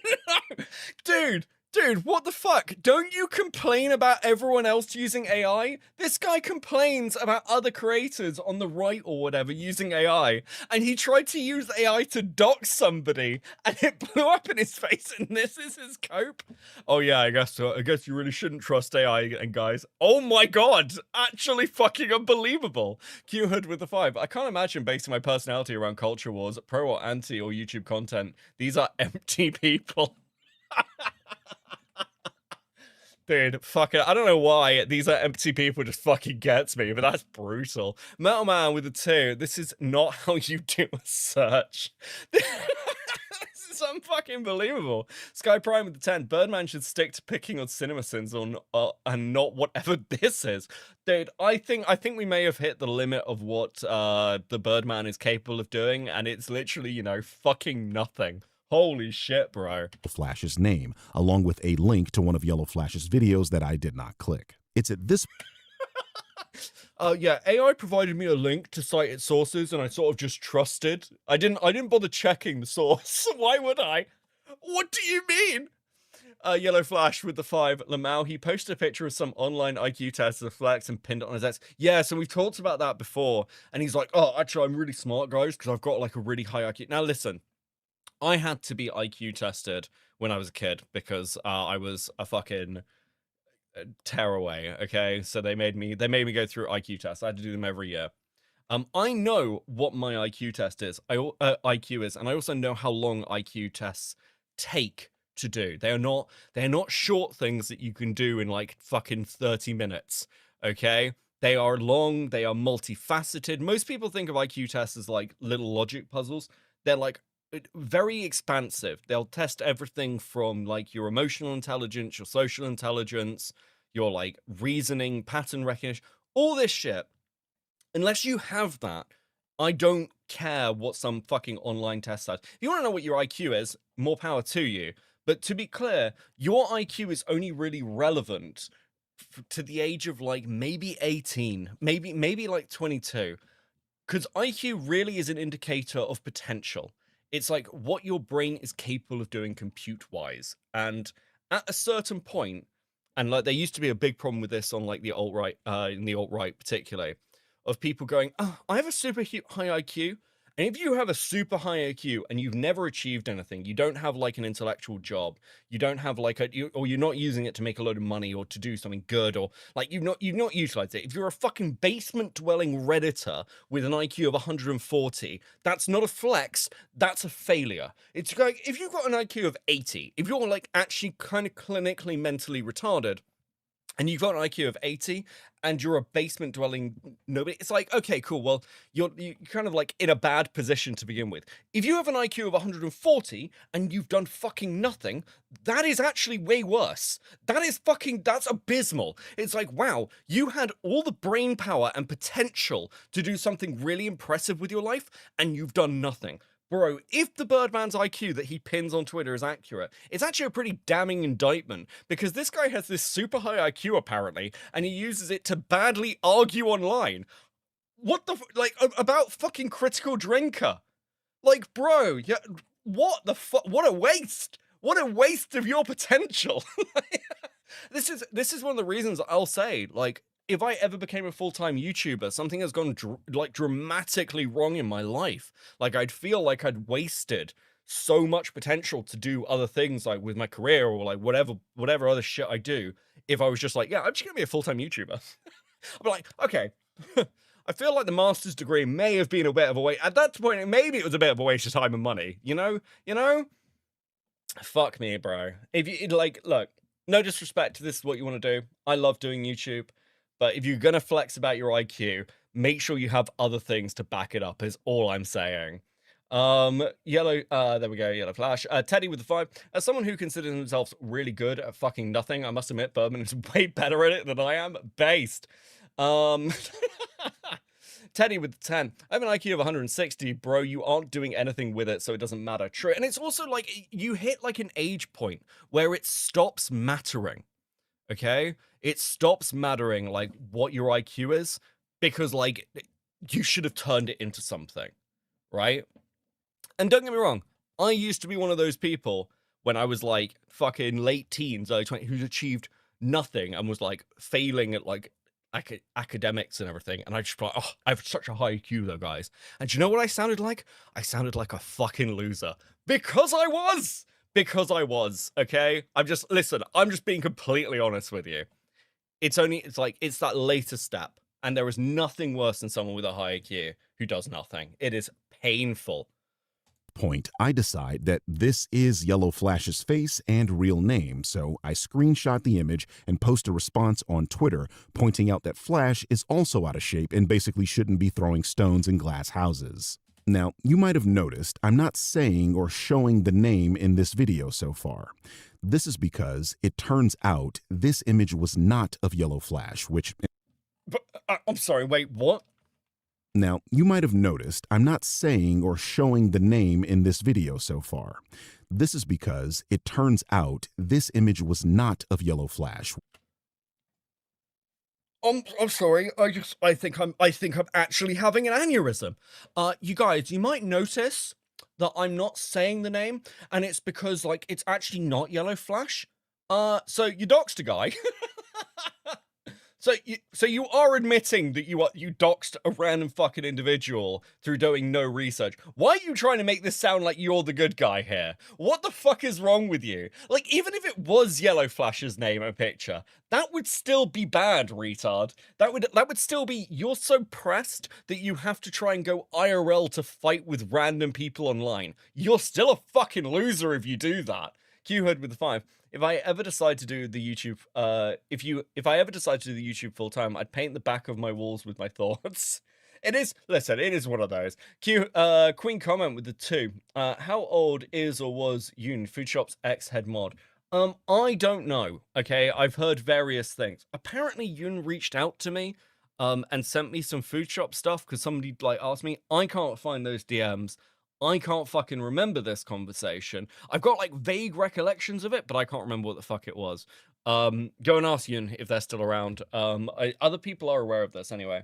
no. Dude, what the fuck? Don't you complain about everyone else using AI? This guy complains about other creators on the right or whatever using AI, and he tried to use AI to dox somebody, and it blew up in his face, and this is his cope? Oh yeah, I guess you really shouldn't trust AI, and guys. Oh my god, actually fucking unbelievable. Q-Hood with the 5. I can't imagine basing my personality around culture wars, pro or anti or YouTube content. These are empty people. Dude, fuck it. I don't know why these are empty people just fucking gets me, but that's brutal. Metal Man with a 2. This is not how you do a search. This is unfucking believable. Sky Prime with the 10. Birdman should stick to picking on cinema sins and not whatever this is. Dude, I think we may have hit the limit of what the Birdman is capable of doing, and it's literally, you know, fucking nothing. Holy shit, bro. Flash's name, along with a link to one of Yellow Flash's videos that I did not click. It's at this... Yeah, AI provided me a link to cite its sources, and I sort of just trusted. I didn't bother checking the source. Why would I? What do you mean? Yellow Flash with the 5. Lamau, he posted a picture of some online IQ test of Flex and pinned it on his ex. Yeah, so we've talked about that before, and he's like, oh, actually, I'm really smart, guys, because I've got, like, a really high IQ. Now, listen. I had to be IQ tested when I was a kid because I was a fucking tearaway, okay? So they made me go through IQ tests. I had to do them every year. I know what my IQ test is. IQ is, and I also know how long IQ tests take to do. They are not short things that you can do in like fucking 30 minutes, okay? They are long, they are multifaceted. Most people think of IQ tests as like little logic puzzles. They're like very expansive. They'll test everything from like your emotional intelligence, your social intelligence, your like reasoning, pattern recognition, all this shit. Unless you have that, I don't care what some fucking online test says. If you want to know what your IQ is, more power to you. But to be clear, your IQ is only really relevant to the age of like maybe 18, maybe like 22. Because IQ really is an indicator of potential. It's like what your brain is capable of doing compute-wise. And at a certain point, and like there used to be a big problem with this on like the alt-right, in the alt-right particularly, of people going, oh, I have a super high IQ. And if you have a super high IQ and you've never achieved anything, you don't have like an intellectual job, you don't have like or you're not using it to make a load of money or to do something good, or like you've not utilized it. If you're a fucking basement dwelling Redditor with an IQ of 140, that's not a flex, that's a failure. It's like if you've got an IQ of 80, if you're like actually kind of clinically mentally retarded, and you've got an IQ of 80 and you're a basement dwelling nobody, it's like, okay, cool. Well, you're kind of like in a bad position to begin with. If you have an IQ of 140 and you've done fucking nothing, that is actually way worse. That's abysmal. It's like, wow, you had all the brain power and potential to do something really impressive with your life and you've done nothing. Bro, if the Birdman's IQ that he pins on Twitter is accurate, it's actually a pretty damning indictment, because this guy has this super high IQ apparently, and he uses it to badly argue online. What the like about fucking Critical Drinker? Like, bro, yeah, what the fuck? What a waste! What a waste of your potential! This is one of the reasons I'll say, like, if I ever became a full-time YouTuber, something has gone dramatically wrong in my life. Like, I'd feel like I'd wasted so much potential to do other things, like with my career or like whatever other shit I do. If I was just like, yeah, I'm just gonna be a full-time YouTuber. I'd be like, okay, I feel like the master's degree may have been a bit of a waste. At that point, maybe it was a bit of a waste of time and money. You know? Fuck me, bro. If you like, look, no disrespect to this is what you want to do. I love doing YouTube. But if you're going to flex about your IQ, make sure you have other things to back it up, is all I'm saying. Yellow, there we go, Yellow Flash. Teddy with the 5. As someone who considers themselves really good at fucking nothing, I must admit Birdman is way better at it than I am. Based. Teddy with the 10. I have an IQ of 160, bro. You aren't doing anything with it, so it doesn't matter. True. And it's also like, you hit like an age point where it stops mattering. Okay? It stops mattering, like, what your IQ is, because, like, you should have turned it into something, right? And don't get me wrong, I used to be one of those people when I was, like, fucking late teens, early 20s, who's achieved nothing and was, like, failing at, like, academics and everything, and I just thought, oh, I have such a high IQ, though, guys. And do you know what I sounded like? I sounded like a fucking loser. Because I was! Because I was, okay? I'm just being completely honest with you. It's that later step, and there is nothing worse than someone with a high IQ who does nothing. It is painful. Point, I decide that this is Yellow Flash's face and real name, so I screenshot the image and post a response on Twitter pointing out that Flash is also out of shape and basically shouldn't be throwing stones in glass houses. Now, you might have noticed I'm not saying or showing the name in this video so far. This is because it turns out this image was not of Yellow Flash, which... But, I'm sorry, wait, what? Now, you might have noticed I'm not saying or showing the name in this video so far. This is because it turns out this image was not of Yellow Flash. I'm sorry. I think I'm actually having an aneurysm. You guys, you might notice that I'm not saying the name, and it's because like it's actually not Yellow Flash. So you doxed a guy. So you are admitting that you doxed a random fucking individual through doing no research. Why are you trying to make this sound like you're the good guy here? What the fuck is wrong with you? Like, even if it was Yellow Flash's name and picture, that would still be bad, retard. That would still be, you're so pressed that you have to try and go IRL to fight with random people online. You're still a fucking loser if you do that. Q-Hood with the 5. If I ever decide to do the YouTube, if I ever decide to do the YouTube full time, I'd paint the back of my walls with my thoughts. It is one of those. Queen comment with the 2. How old is or was Yoon, Food Shop's ex-head mod? I don't know. Okay, I've heard various things. Apparently Yoon reached out to me, and sent me some Food Shop stuff because somebody like asked me. I can't find those DMs. I can't fucking remember this conversation. I've got like vague recollections of it, but I can't remember what the fuck it was. Go and ask Yoon if they're still around. Other people are aware of this anyway.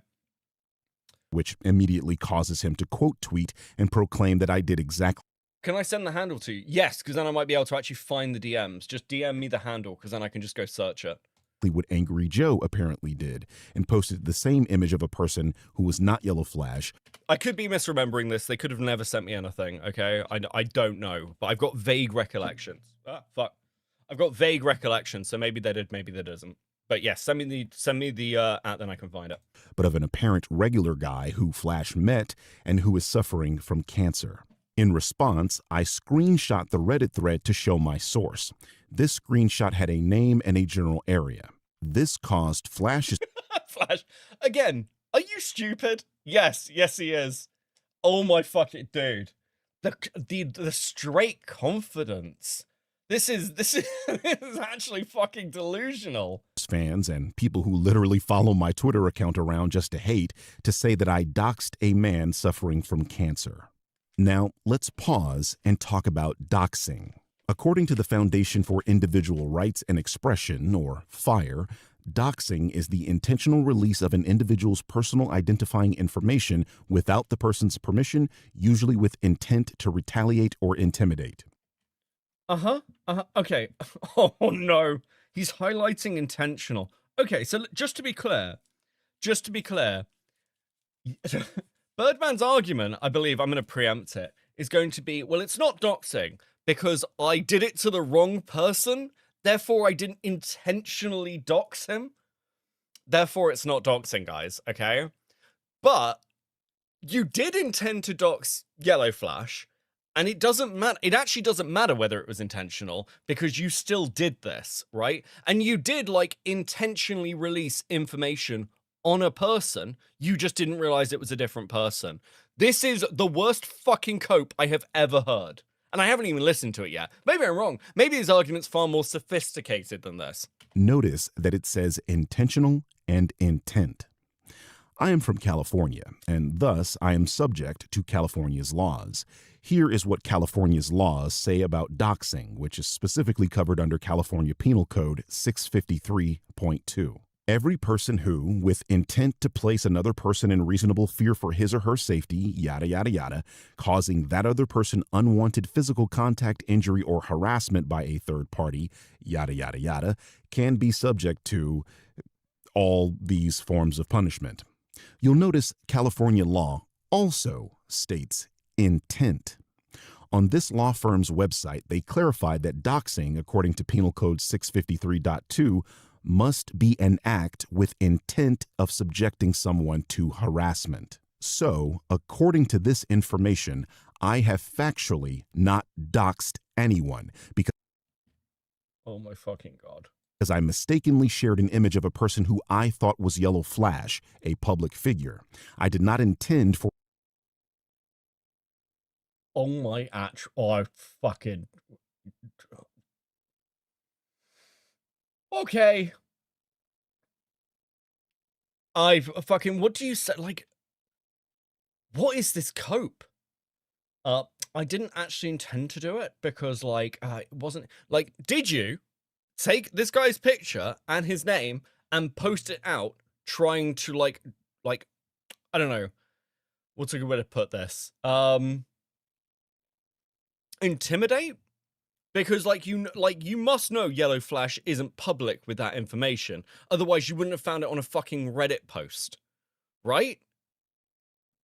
Which immediately causes him to quote tweet and proclaim that I did exactly Can I send the handle to you? Yes, because then I might be able to actually find the DMs. Just DM me the handle, because then I can just go search it. What Angry Joe apparently did, and posted the same image of a person who was not Yellow Flash. I could be misremembering this. They could have never sent me anything, okay? I don't know, but I've got vague recollections. Ah, fuck. I've got vague recollections, so maybe they did, maybe they didn't. But yes, send me the at, then I can find it. But of an apparent regular guy who Flash met and who is suffering from cancer. In response, I screenshot the Reddit thread to show my source. This screenshot had a name and a general area. This caused Flash's Flash. Again, are you stupid? Yes, he is. Oh my fucking dude. The straight confidence. This is this is actually fucking delusional. Fans and people who literally follow my Twitter account around just to hate to say that I doxed a man suffering from cancer. Now, let's pause and talk about doxing. According to the Foundation for Individual Rights and Expression, or FIRE, doxing is the intentional release of an individual's personal identifying information without the person's permission, usually with intent to retaliate or intimidate. Okay. Oh no. He's highlighting intentional. Okay, so just to be clear, Birdman's argument, I believe, I'm going to preempt it, is going to be, well, it's not doxing because I did it to the wrong person, therefore I didn't intentionally dox him. Therefore, it's not doxing, guys, okay? But you did intend to dox Yellow Flash, and it doesn't matter. It actually doesn't matter whether it was intentional because you still did this, right? And you did, like, intentionally release information on a person. You just didn't realize it was a different person. This is the worst fucking cope I have ever heard. And I haven't even listened to it yet. Maybe I'm wrong. Maybe his argument's far more sophisticated than this. Notice that it says intentional and intent. I am from California, and thus I am subject to California's laws. Here is what California's laws say about doxing, which is specifically covered under California Penal Code 653.2. Every person who, with intent to place another person in reasonable fear for his or her safety, yada, yada, yada, causing that other person unwanted physical contact, injury, or harassment by a third party, yada, yada, yada, can be subject to all these forms of punishment. You'll notice California law also states intent. On this law firm's website, they clarified that doxing, according to Penal Code 653.2, must be an act with intent of subjecting someone to harassment. So, according to this information, I have factually not doxed anyone because Oh my fucking God. I mistakenly shared an image of a person who I thought was Yellow Flash, a public figure. I did not intend for fucking... Okay. What do you say? Like, what is this cope? I didn't actually intend to do it because, like, it wasn't, like, did you take this guy's picture and his name and post it out trying to, like, I don't know, what's a good way to put this? Intimidate? Because, like, you must know Yellow Flash isn't public with that information. Otherwise, you wouldn't have found it on a fucking Reddit post. Right?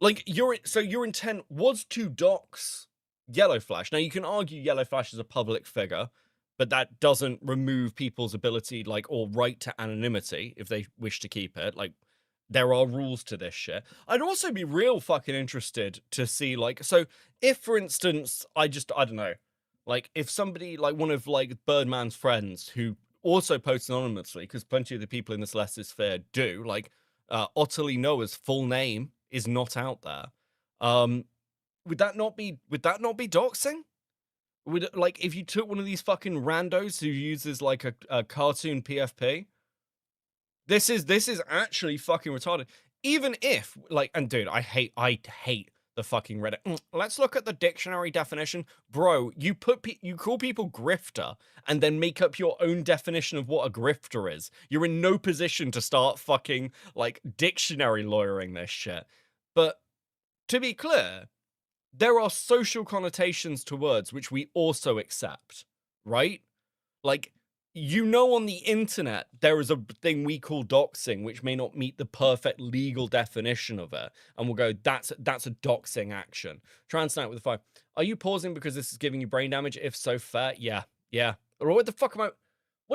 Like, your intent was to dox Yellow Flash. Now, you can argue Yellow Flash is a public figure, but that doesn't remove people's ability, like, or right to anonymity if they wish to keep it. Like, there are rules to this shit. I'd also be real fucking interested to see, like, so if, for instance, I don't know, like, if somebody, like, one of, like, Birdman's friends who also posts anonymously, because plenty of the people in this Leicester do, like, Ottilie Noah's full name is not out there. Would that not be doxing? Would, like, if you took one of these fucking randos who uses, like, a cartoon PFP? This is actually fucking retarded. Even if, like, and dude, I hate the fucking Reddit. Let's look at the dictionary definition. Bro, you call people grifter and then make up your own definition of what a grifter is. You're in no position to start fucking, like, dictionary lawyering this shit. But to be clear, there are social connotations to words which we also accept, right? Like, on the internet, there is a thing we call doxing, which may not meet the perfect legal definition of it. And we'll go, that's a doxing action. Translate with the 5. Are you pausing because this is giving you brain damage? If so, fair. Yeah. Or what the fuck what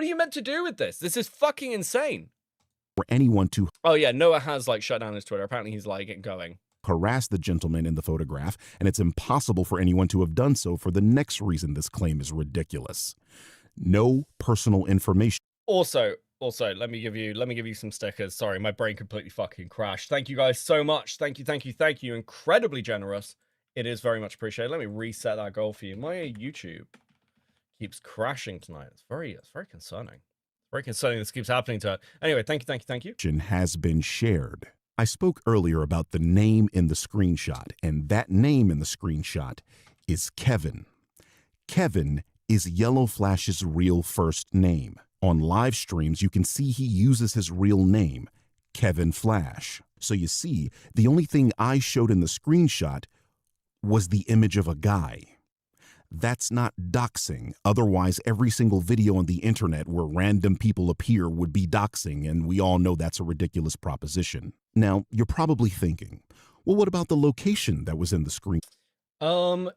are you meant to do with this? This is fucking insane. For anyone to Oh yeah, Noah has like shut down his Twitter. Apparently he's like going. harass the gentleman in the photograph, and it's impossible for anyone to have done so for the next reason this claim is ridiculous. No personal information. Also, let me give you some stickers. Sorry, my brain completely fucking crashed. Thank you guys so much. Thank you. Incredibly generous. It is very much appreciated. Let me reset that goal for you. My YouTube keeps crashing tonight. It's very concerning. Very concerning this keeps happening to it. Anyway, thank you. Has been shared. I spoke earlier about the name in the screenshot, and that name in the screenshot is Kevin. Kevin is Yellow Flash's real first name. On live streams, you can see he uses his real name, Kevin Flash. So you see, the only thing I showed in the screenshot was the image of a guy. That's not doxing. Otherwise, every single video on the internet where random people appear would be doxing, and we all know that's a ridiculous proposition. Now, you're probably thinking, well, what about the location that was in the screen? Hold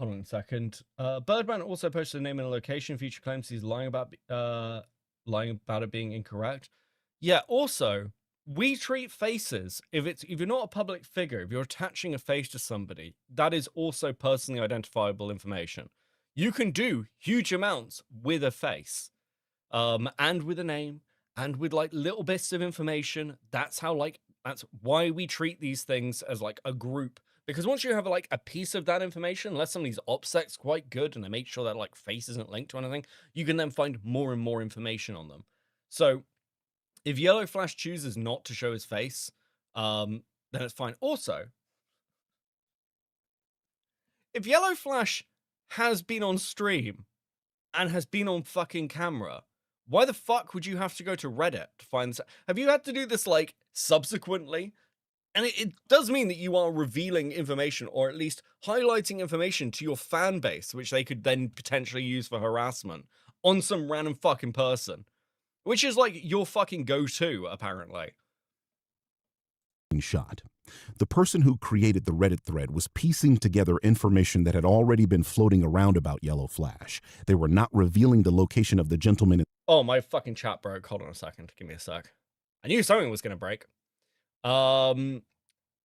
on a second. Birdman also posted a name and a location. Future claims he's lying about it being incorrect. Yeah, also, we treat faces, if you're not a public figure, if you're attaching a face to somebody, that is also personally identifiable information. You can do huge amounts with a face, and with a name, and with like little bits of information. That's why we treat these things as like a group. Because once you have like a piece of that information, unless somebody's OPSEC's quite good and they make sure that like face isn't linked to anything, you can then find more and more information on them. So if Yellow Flash chooses not to show his face, then it's fine. Also, if Yellow Flash has been on stream and has been on fucking camera, why the fuck would you have to go to Reddit to find this? Have you had to do this like subsequently? And it does mean that you are revealing information, or at least highlighting information to your fan base, which they could then potentially use for harassment on some random fucking person. Which is like your fucking go-to, apparently. Shot. The person who created the Reddit thread was piecing together information that had already been floating around about Yellow Flash. They were not revealing the location of the gentleman. Oh, my fucking chat broke. Hold on a second. Give me a sec. I knew something was going to break.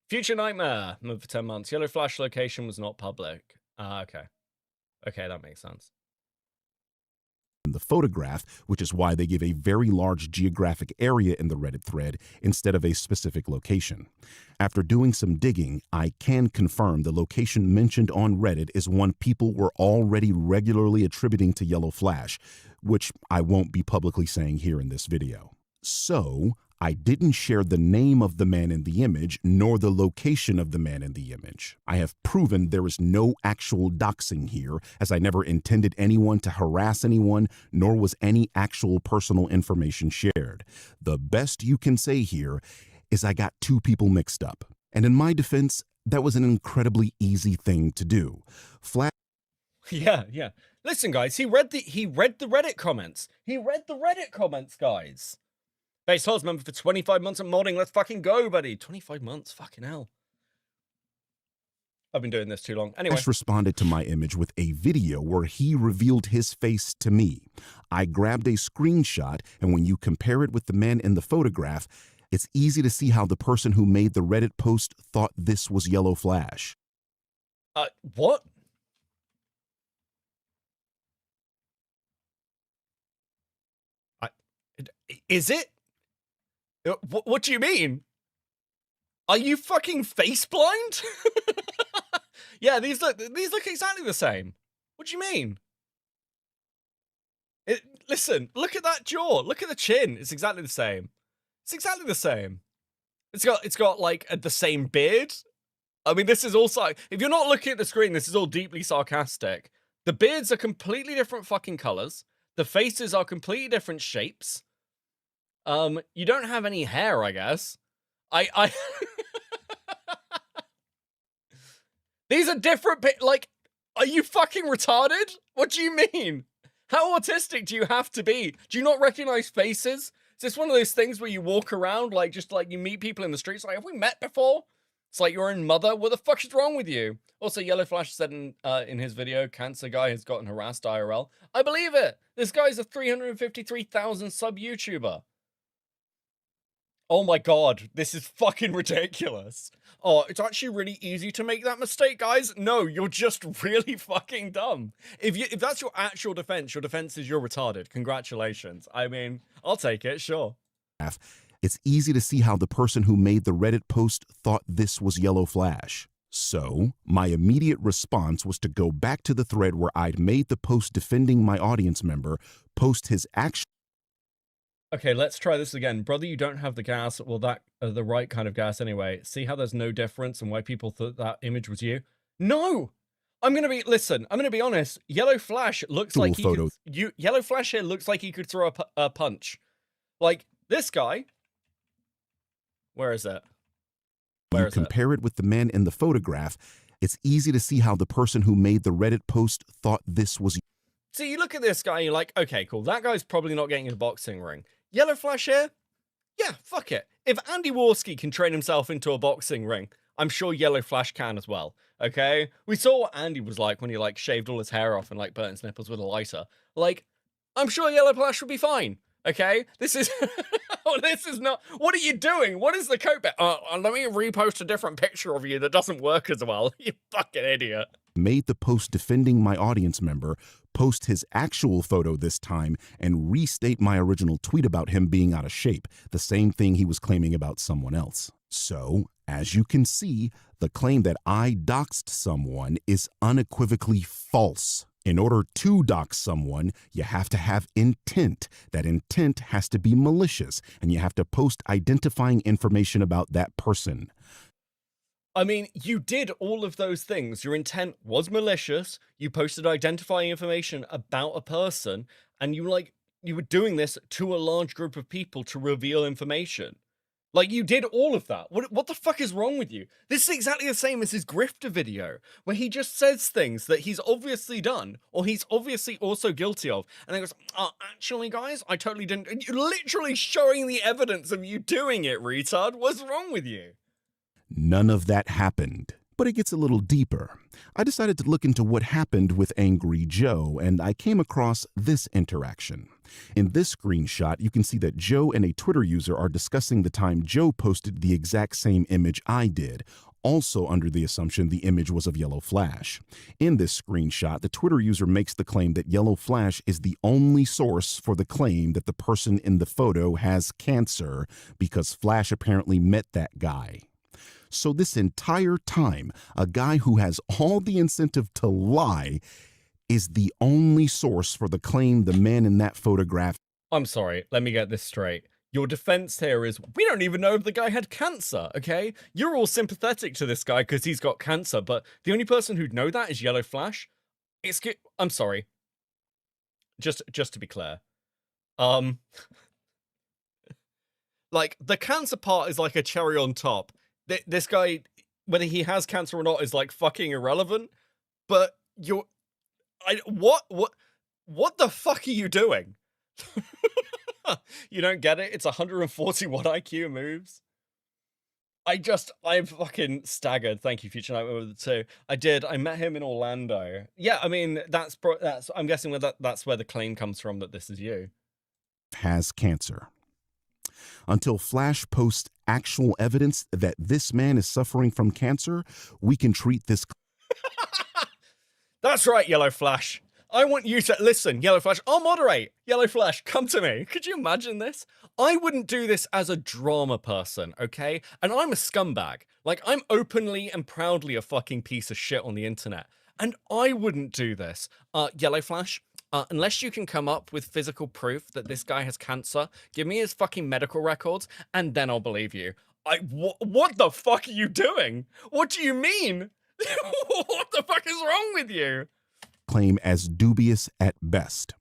Future Nightmare. Moved for 10 months. Yellow Flash location was not public. Okay. Okay, that makes sense. The photograph, which is why they give a very large geographic area in the Reddit thread instead of a specific location. After doing some digging, I can confirm the location mentioned on Reddit is one people were already regularly attributing to Yellow Flash, which I won't be publicly saying here in this video. So, I didn't share the name of the man in the image, nor the location of the man in the image. I have proven there is no actual doxing here, as I never intended anyone to harass anyone, nor was any actual personal information shared. The best you can say here is I got two people mixed up. And in my defense, that was an incredibly easy thing to do. Yeah. Listen, guys, he read the Reddit comments. He read the Reddit comments, guys. Base Holds member for 25 months of modding. Let's fucking go, buddy. 25 months. Fucking hell. I've been doing this too long. Anyway. Flash responded to my image with a video where he revealed his face to me. I grabbed a screenshot, and when you compare it with the man in the photograph, it's easy to see how the person who made the Reddit post thought this was Yellow Flash. What? Is it? What do you mean? Are you fucking face blind? Yeah, these look exactly the same. What do you mean? Listen, look at that jaw. Look at the chin. It's exactly the same. It's exactly the same. It's got like the same beard. I mean, this is also, if you're not looking at the screen, this is all deeply sarcastic. The beards are completely different fucking colors. The faces are completely different shapes. You don't have any hair, I guess. I These are different, like, are you fucking retarded? What do you mean? How autistic do you have to be? Do you not recognize faces? Is this one of those things where you walk around, like, just like you meet people in the streets, like, have we met before? It's like your own mother. What the fuck is wrong with you? Also, Yellow Flash said in his video, cancer guy has gotten harassed IRL. I believe it. This guy's a 353,000 sub YouTuber. Oh my god, this is fucking ridiculous. Oh, it's actually really easy to make that mistake, guys. No, you're just really fucking dumb. If that's your actual defense, your defense is you're retarded. Congratulations. I mean, I'll take it, sure. It's easy to see how the person who made the Reddit post thought this was Yellow Flash. So, my immediate response was to go back to the thread where I'd made the post defending my audience member, post his actual... Okay, let's try this again. Brother, you don't have the gas. Well, that the right kind of gas anyway. See how there's no difference and why people thought that image was you? No! I'm gonna be honest. Yellow Flash looks like he could, Yellow Flash here looks like he could throw a punch. Like, this guy... Where is it? You compare it with the man in the photograph, it's easy to see how the person who made the Reddit post thought this was... So you look at this guy and you're like, okay, cool. That guy's probably not getting in a boxing ring. Yellow Flash here? Yeah, fuck it. If Andy Warski can train himself into a boxing ring, I'm sure Yellow Flash can as well, okay? We saw what Andy was like when he, like, shaved all his hair off and, like, burnt his nipples with a lighter. Like, I'm sure Yellow Flash would be fine, okay? This is... this is not... What are you doing? What is the code? Let me repost a different picture of you that doesn't work as well. You fucking idiot. Made the post defending my audience member, post his actual photo this time, and restate my original tweet about him being out of shape, the same thing he was claiming about someone else. So, as you can see, the claim that I doxed someone is unequivocally false. In order to dox someone, you have to have intent. That intent has to be malicious, and you have to post identifying information about that person. I mean, you did all of those things. Your intent was malicious. You posted identifying information about a person, and you were doing this to a large group of people to reveal information. Like, you did all of that. What the fuck is wrong with you? This is exactly the same as his grifter video, where he just says things that he's obviously done, or he's obviously also guilty of, and then goes, actually, guys, I totally didn't. And you're literally showing the evidence of you doing it, retard. What's wrong with you? None of that happened. But it gets a little deeper. I decided to look into what happened with Angry Joe, and I came across this interaction. In this screenshot, you can see that Joe and a Twitter user are discussing the time Joe posted the exact same image I did, also under the assumption the image was of Yellow Flash. In this screenshot, the Twitter user makes the claim that Yellow Flash is the only source for the claim that the person in the photo has cancer, because Flash apparently met that guy. So this entire time, a guy who has all the incentive to lie is the only source for the claim the man in that photograph... I'm sorry, let me get this straight. Your defense here is, we don't even know if the guy had cancer, okay? You're all sympathetic to this guy because he's got cancer, but the only person who'd know that is Yellow Flash? I'm sorry. Just to be clear. Like, the cancer part is like a cherry on top. This guy, whether he has cancer or not, is like fucking irrelevant. But what the fuck are you doing? You don't get it? It's 141 IQ moves. I'm fucking staggered. Thank you, Future Nightmare 2. I met him in Orlando. Yeah, I mean, I'm guessing that's where the claim comes from that this is you. Has cancer. Until Flash posts actual evidence that this man is suffering from cancer, we can treat this... That's right, Yellow Flash. I want you to... Listen, Yellow Flash, I'll moderate. Yellow Flash, come to me. Could you imagine this? I wouldn't do this as a drama person, okay? And I'm a scumbag. Like, I'm openly and proudly a fucking piece of shit on the internet. And I wouldn't do this. Yellow Flash... unless you can come up with physical proof that this guy has cancer, give me his fucking medical records, and then I'll believe you. What the fuck are you doing? What do you mean? What the fuck is wrong with you? Claim as dubious at best.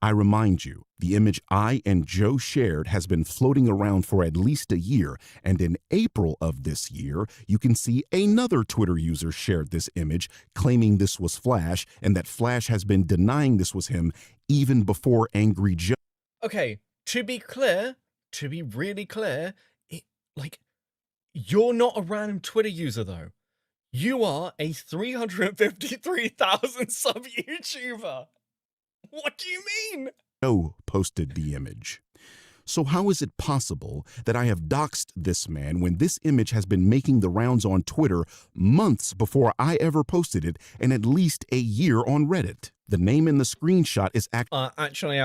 I remind you, the image I and Joe shared has been floating around for at least a year, and in April of this year, you can see another Twitter user shared this image, claiming this was Flash, and that Flash has been denying this was him even before Angry Joe. Okay, to be clear, to be really clear, like, you're not a random Twitter user, though. You are a 353,000 sub YouTuber. What do you mean? Joe posted the image. So how is it possible that I have doxed this man when this image has been making the rounds on Twitter months before I ever posted it and at least a year on Reddit? The name in the screenshot is actually,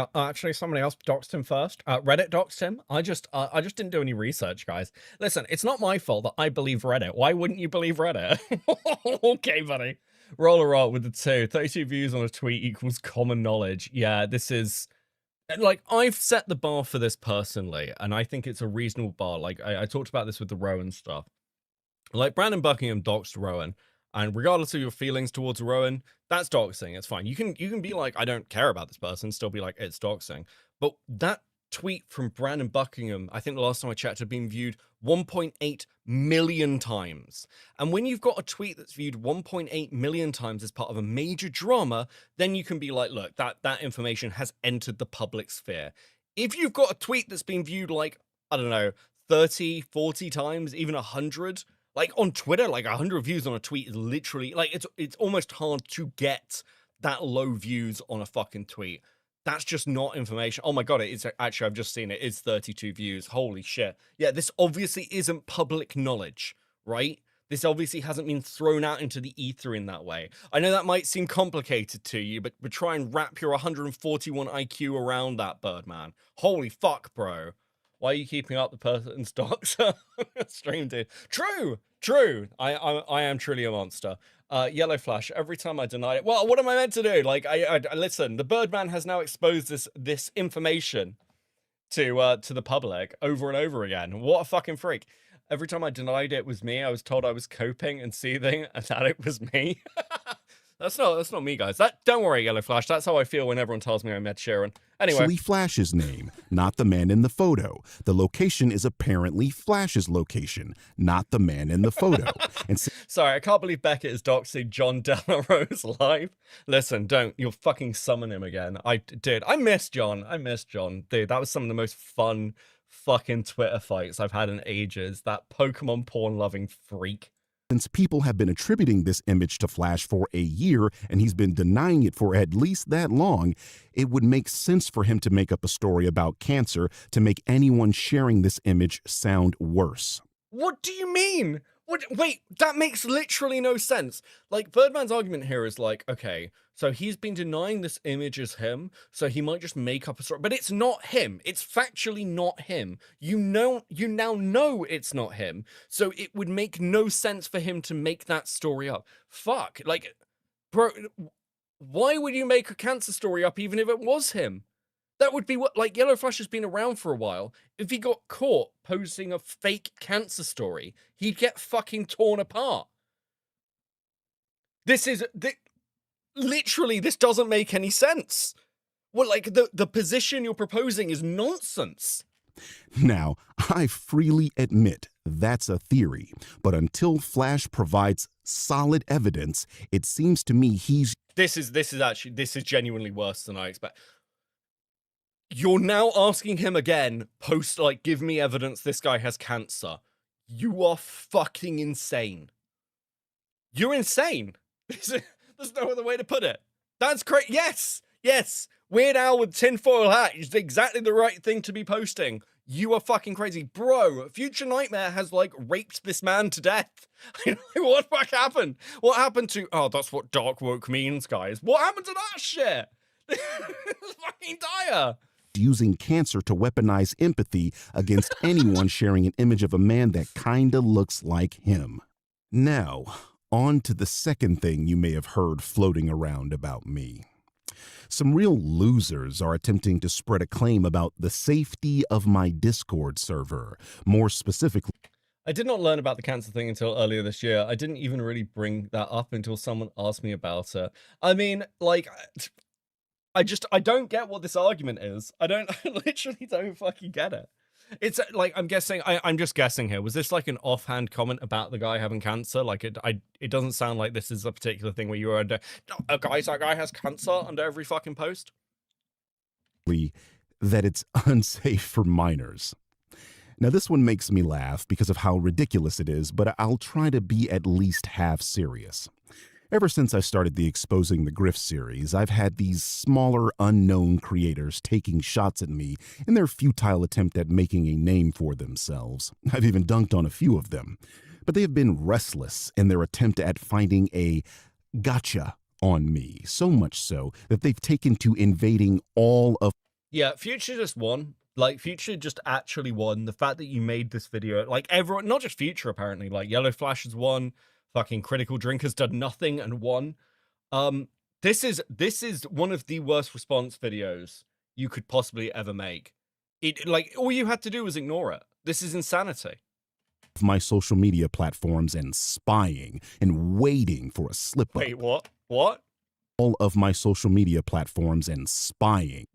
somebody else doxed him first. Reddit doxed him. I just didn't do any research, guys. Listen, it's not my fault that I believe Reddit. Why wouldn't you believe Reddit? Okay, buddy. Roll a roll with the 2. 32 views on a tweet equals common knowledge. Yeah, this is... Like, I've set the bar for this personally, and I think it's a reasonable bar. Like, I talked about this with the Rowan stuff. Like, Brandon Buckingham doxed Rowan, and regardless of your feelings towards Rowan, that's doxing. It's fine. You can be like, I don't care about this person, still be like, it's doxing. But that tweet from Brandon Buckingham, I think the last time I checked, had been viewed 1.8 million times. And when you've got a tweet that's viewed 1.8 million times as part of a major drama, then you can be like, look, that information has entered the public sphere. If you've got a tweet that's been viewed like, I don't know, 30, 40 times, even 100, like on Twitter, like 100 views on a tweet is literally, like, it's almost hard to get that low views on a fucking tweet. That's just not information. Oh my god, it's actually, I've just seen it. It's 32 views. Holy shit. Yeah, this obviously isn't public knowledge, right? This obviously hasn't been thrown out into the ether in that way. I know that might seem complicated to you, but try and wrap your 141 IQ around that, Birdman. Holy fuck, bro. Why are you keeping up the person's docs? Stream, dude. True. I am truly a monster. Yellow Flash, every time I deny it. Well, what am I meant to do? Like, I listen, the Birdman has now exposed this information to the public over and over again. What a fucking freak. Every time I denied it was me, I was told I was coping and seething and that it was me. That's not me, guys. Don't worry, Yellow Flash. That's how I feel when everyone tells me I'm Ed Sheeran. Anyway. Actually Flash's name, not the man in the photo. The location is apparently Flash's location, not the man in the photo. And sorry, I can't believe Beckett is doxing John Delarose live. Listen, don't. You'll fucking summon him again. I did. I miss John. Dude, that was some of the most fun fucking Twitter fights I've had in ages. That Pokemon porn-loving freak. Since people have been attributing this image to Flash for a year and he's been denying it for at least that long, it would make sense for him to make up a story about cancer to make anyone sharing this image sound worse. What do you mean? Wait, that makes literally no sense. Like, Birdman's argument here is like, okay, so he's been denying this image is him, so he might just make up a story. But it's not him. It's factually not him. You now know it's not him, so it would make no sense for him to make that story up. Fuck. Like, bro, why would you make a cancer story up even if it was him? That would be what, like, Yellow Flash has been around for a while. If he got caught posting a fake cancer story, he'd get fucking torn apart. Literally, this doesn't make any sense. Well, like, the position you're proposing is nonsense. Now, I freely admit that's a theory, but until Flash provides solid evidence, it seems to me This is genuinely worse than I expect. You're now asking him again, give me evidence this guy has cancer. You are fucking insane. You're insane. There's no other way to put it. That's great. Yes. Weird Al with tinfoil hat is exactly the right thing to be posting. You are fucking crazy. Bro, Future Nightmare has, like, raped this man to death. What the fuck happened? What happened to... Oh, that's what dark woke means, guys. What happened to that shit? It's fucking dire. Using cancer to weaponize empathy against anyone sharing an image of a man that kinda looks like him. Now, on to the second thing you may have heard floating around about me. Some real losers are attempting to spread a claim about the safety of my Discord server. More specifically, I did not learn about the cancer thing until earlier this year. I didn't even really bring that up until someone asked me about it. I mean, like, I don't get what this argument is. I literally don't fucking get it. It's like, I'm just guessing here. Was this like an offhand comment about the guy having cancer? Like it doesn't sound like this is a particular thing where you were under, oh, guys, that guy has cancer under every fucking post. That it's unsafe for minors. Now, this one makes me laugh because of how ridiculous it is, but I'll try to be at least half serious. Ever since I started the Exposing the Grift series, I've had these smaller, unknown creators taking shots at me in their futile attempt at making a name for themselves. I've even dunked on a few of them. But they have been restless in their attempt at finding a gotcha on me, so much so that they've taken to invading all of... Yeah, Future just won. Like, Future just actually won. The fact that you made this video, like, everyone, not just Future, apparently, like, Yellow Flash has won. Fucking Critical Drink has done nothing and won. This is one of the worst response videos you could possibly ever make. It, like, all you had to do was ignore it. This is insanity. My social media platforms and spying and waiting for a slip up. Wait, what? What? All of my social media platforms and spying.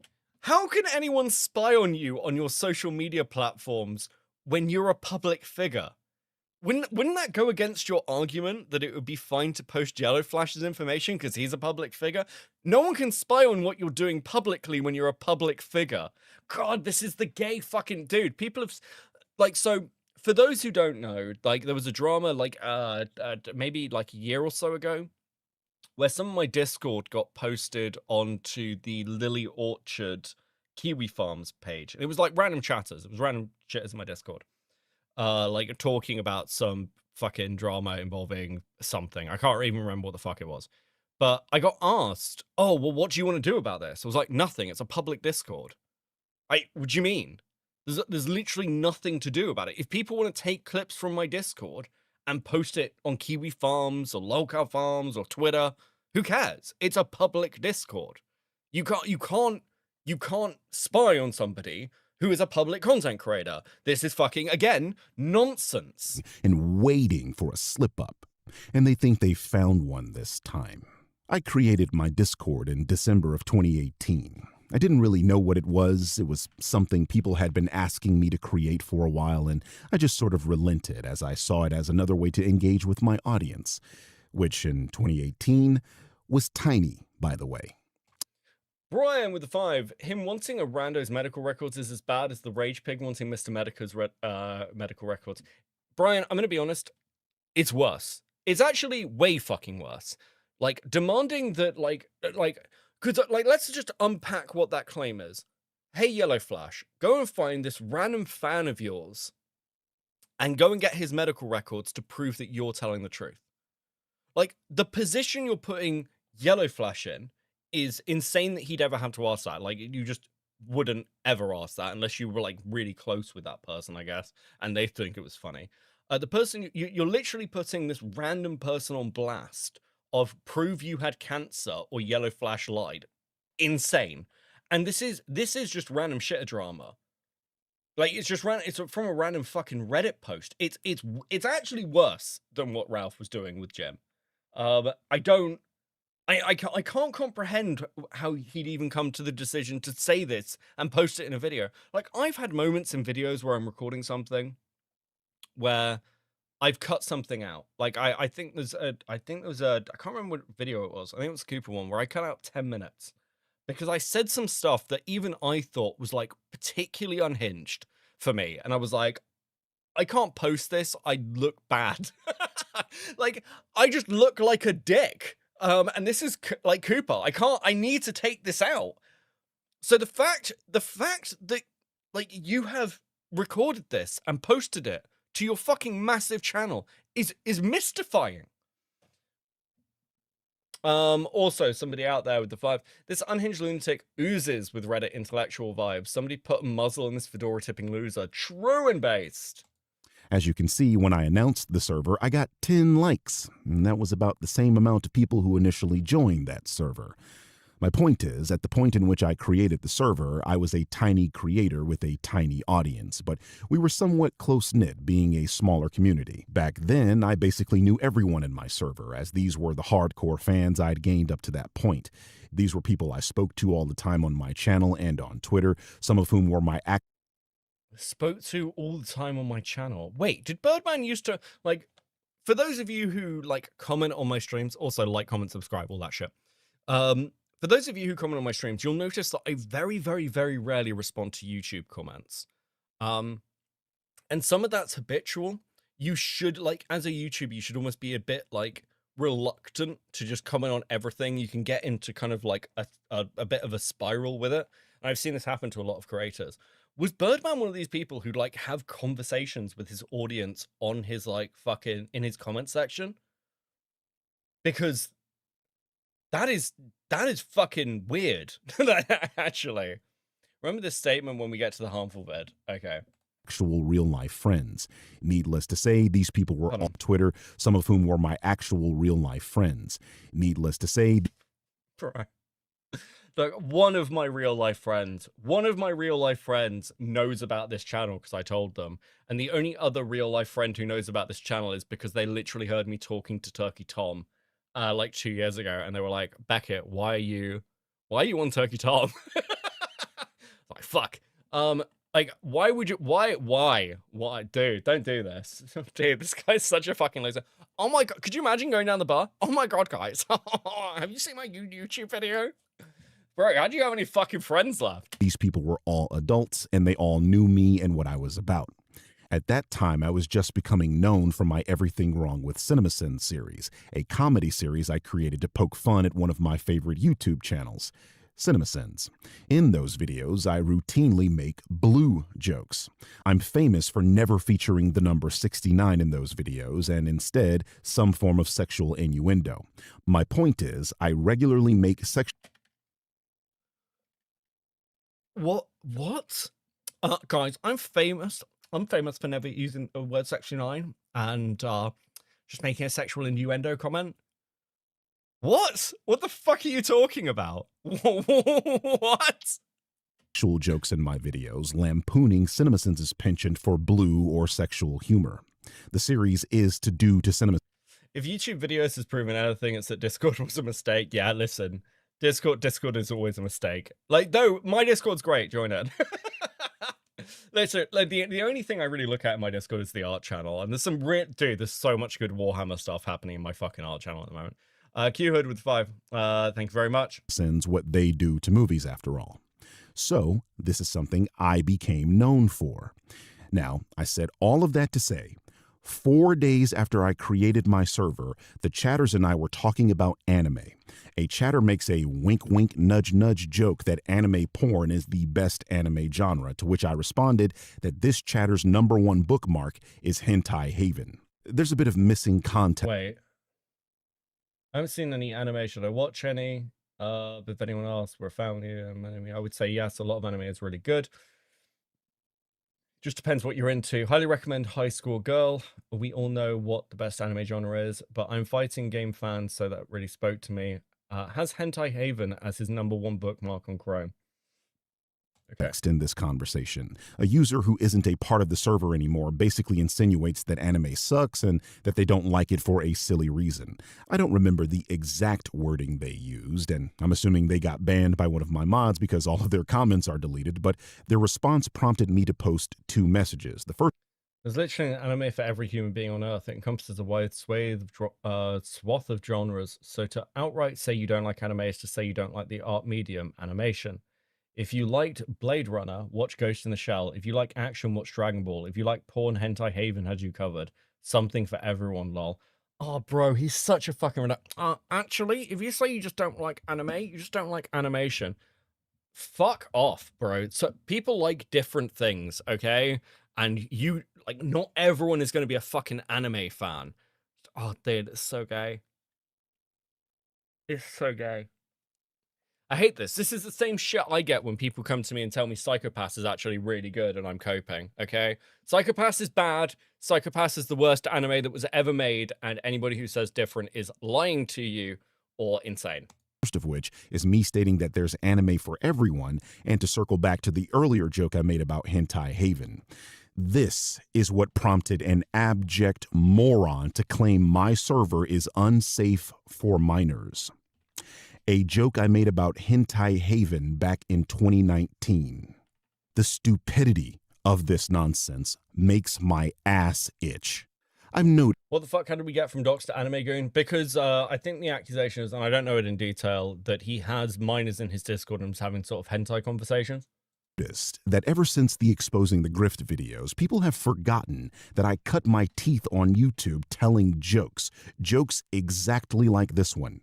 How can anyone spy on you on your social media platforms when you're a public figure? Wouldn't that go against your argument that it would be fine to post Yellow Flash's information because he's a public figure? No one can spy on what you're doing publicly when you're a public figure. God, this is the gay fucking dude. People have, like, so for those who don't know, like, there was a drama like maybe like a year or so ago where some of my Discord got posted onto the Lily Orchard Kiwi Farms page. And it was like random chatters. It was random chatters in my Discord. Like talking about some fucking drama involving something. I can't even remember what the fuck it was. But I got asked, oh, well, what do you want to do about this? I was like, nothing. It's a public Discord. What do you mean? There's literally nothing to do about it. If people want to take clips from my Discord and post it on Kiwi Farms or Local Farms or Twitter, who cares? It's a public Discord. You can't spy on somebody who is a public content creator. This is fucking, again, nonsense. And waiting for a slip up. And they think they found one this time. I created my Discord in December of 2018. I didn't really know what it was. It was something people had been asking me to create for a while, and I just sort of relented as I saw it as another way to engage with my audience, which in 2018 was tiny, by the way. Brian with the 5, him wanting a rando's medical records is as bad as the Rage Pig wanting Mr. Medica's medical records. Brian, I'm going to be honest, it's worse. It's actually way fucking worse. Like, demanding that, because, let's just unpack what that claim is. Hey, Yellow Flash, go and find this random fan of yours and go and get his medical records to prove that you're telling the truth. Like, the position you're putting Yellow Flash in is insane that he'd ever have to ask that. Like, you just wouldn't ever ask that unless you were, like, really close with that person, I guess, and they think it was funny. The person, you're literally putting this random person on blast of prove you had cancer or Yellow Flash lied. Insane. And this is just random shit drama. Like, it's just random. It's from a random fucking Reddit post. It's actually worse than what Ralph was doing with Jim. I can't comprehend how he'd even come to the decision to say this and post it in a video. Like, I've had moments in videos where I'm recording something where I've cut something out. Like, I think there was a, I can't remember what video it was. I think it was a Cooper one where I cut out 10 minutes because I said some stuff that even I thought was, like, particularly unhinged for me. And I was like, I can't post this. I look bad. Like, I just look like a dick. And this is like Cooper. I need to take this out. So the fact that, like, you have recorded this and posted it to your fucking massive channel is mystifying. Also, somebody out there with the 5, this unhinged lunatic oozes with Reddit intellectual vibes. Somebody put a muzzle on this fedora tipping loser. True and based. As you can see, when I announced the server, I got 10 likes, and that was about the same amount of people who initially joined that server. My point is, at the point in which I created the server, I was a tiny creator with a tiny audience, but we were somewhat close-knit, being a smaller community. Back then, I basically knew everyone in my server, as these were the hardcore fans I'd gained up to that point. These were people I spoke to all the time on my channel and on Twitter, some of whom were my Spoke to all the time on my channel. Wait, did Birdman used to, like, for those of you who, like, comment on my streams, also like, comment, subscribe, all that shit. For those of you who comment on my streams, you'll notice that I very, very, very rarely respond to YouTube comments. And some of that's habitual. You should, like, as a YouTuber, you should almost be a bit, like, reluctant to just comment on everything. You can get into kind of, like, a bit of a spiral with it. And I've seen this happen to a lot of creators. Was Birdman one of these people who'd, like, have conversations with his audience on his, like, fucking, in his comment section? Because that is fucking weird, actually. Remember this statement when we get to the harmful bit? Okay. actual real-life friends. Needless to say, these people were on Twitter, some of whom were my actual real-life friends. Needless to say... Right. Look, one of my real-life friends knows about this channel because I told them. And the only other real-life friend who knows about this channel is because they literally heard me talking to Turkey Tom like 2 years ago. And they were like, Beckett, why are you on Turkey Tom? Like, fuck. Like, why would you, why? Dude, don't do this. Dude, this guy's such a fucking loser. Oh my God, could you imagine going down the bar? Oh my God, guys. Have you seen my YouTube video? Bro, how do you have any fucking friends left? These people were all adults, and they all knew me and what I was about. At that time, I was just becoming known for my Everything Wrong with CinemaSins series, a comedy series I created to poke fun at one of my favorite YouTube channels, CinemaSins. In those videos, I routinely make blue jokes. I'm famous for never featuring the number 69 in those videos, and instead, some form of sexual innuendo. My point is, I regularly make What? Guys, I'm famous for never using the word 69 and just making a sexual innuendo comment. What? What the fuck are you talking about? What? Sexual jokes in my videos, lampooning CinemaSins' penchant for blue or sexual humor. The series is to do to cinema. If YouTube videos has proven anything, it's that Discord was a mistake. Yeah, listen. Discord is always a mistake. Like, though, my Discord's great. Join it. Listen, like, the only thing I really look at in my Discord is the art channel. And there's some there's so much good Warhammer stuff happening in my fucking art channel at the moment. Q-Hood with 5. Thank you very much. Sins what they do to movies, after all. So, this is something I became known for. Now, I said all of that to say, 4 days after I created my server, the chatters and I were talking about anime. A chatter makes a wink-wink, nudge-nudge joke that anime porn is the best anime genre, to which I responded that this chatter's #1 bookmark is Hentai Haven. There's a bit of missing context. Wait. I haven't seen any anime. Should I watch any? If anyone else were a family anime, I would say yes, a lot of anime is really good. Just depends what you're into. Highly recommend High School Girl. We all know what the best anime genre is, but I'm fighting game fan, so that really spoke to me. Has Hentai Haven as his #1 bookmark on Chrome. Okay. In this conversation, a user who isn't a part of the server anymore basically insinuates that anime sucks and that they don't like it for a silly reason. I don't remember the exact wording they used, and I'm assuming they got banned by one of my mods because all of their comments are deleted, but their response prompted me to post 2 messages. The first... There's literally an anime for every human being on Earth. It encompasses a wide swath of genres. So to outright say you don't like anime is to say you don't like the art medium, animation. If you liked Blade Runner, watch Ghost in the Shell. If you like action, watch Dragon Ball. If you like porn, Hentai Haven had you covered. Something for everyone, lol. Oh, bro, he's such a fucking... actually, if you say you just don't like anime, you just don't like animation, fuck off, bro. So people like different things, okay? And you, like, not everyone is going to be a fucking anime fan. Oh, dude, it's so gay. It's so gay. I hate this. This is the same shit I get when people come to me and tell me Psycho-Pass is actually really good and I'm coping, okay? Psycho-Pass is bad. Psycho-Pass is the worst anime that was ever made, and anybody who says different is lying to you or insane. First of which is me stating that there's anime for everyone, and to circle back to the earlier joke I made about Hentai Haven. This is what prompted an abject moron to claim my server is unsafe for minors. A joke I made about Hentai Haven back in 2019. The stupidity of this nonsense makes my ass itch. I've noted. What the fuck? How did we get from docs to anime goon? Because I think the accusation is, and I don't know it in detail, that he has minors in his Discord and was having sort of hentai conversations. That ever since the Exposing the Grift videos, people have forgotten that I cut my teeth on YouTube telling jokes exactly like this one.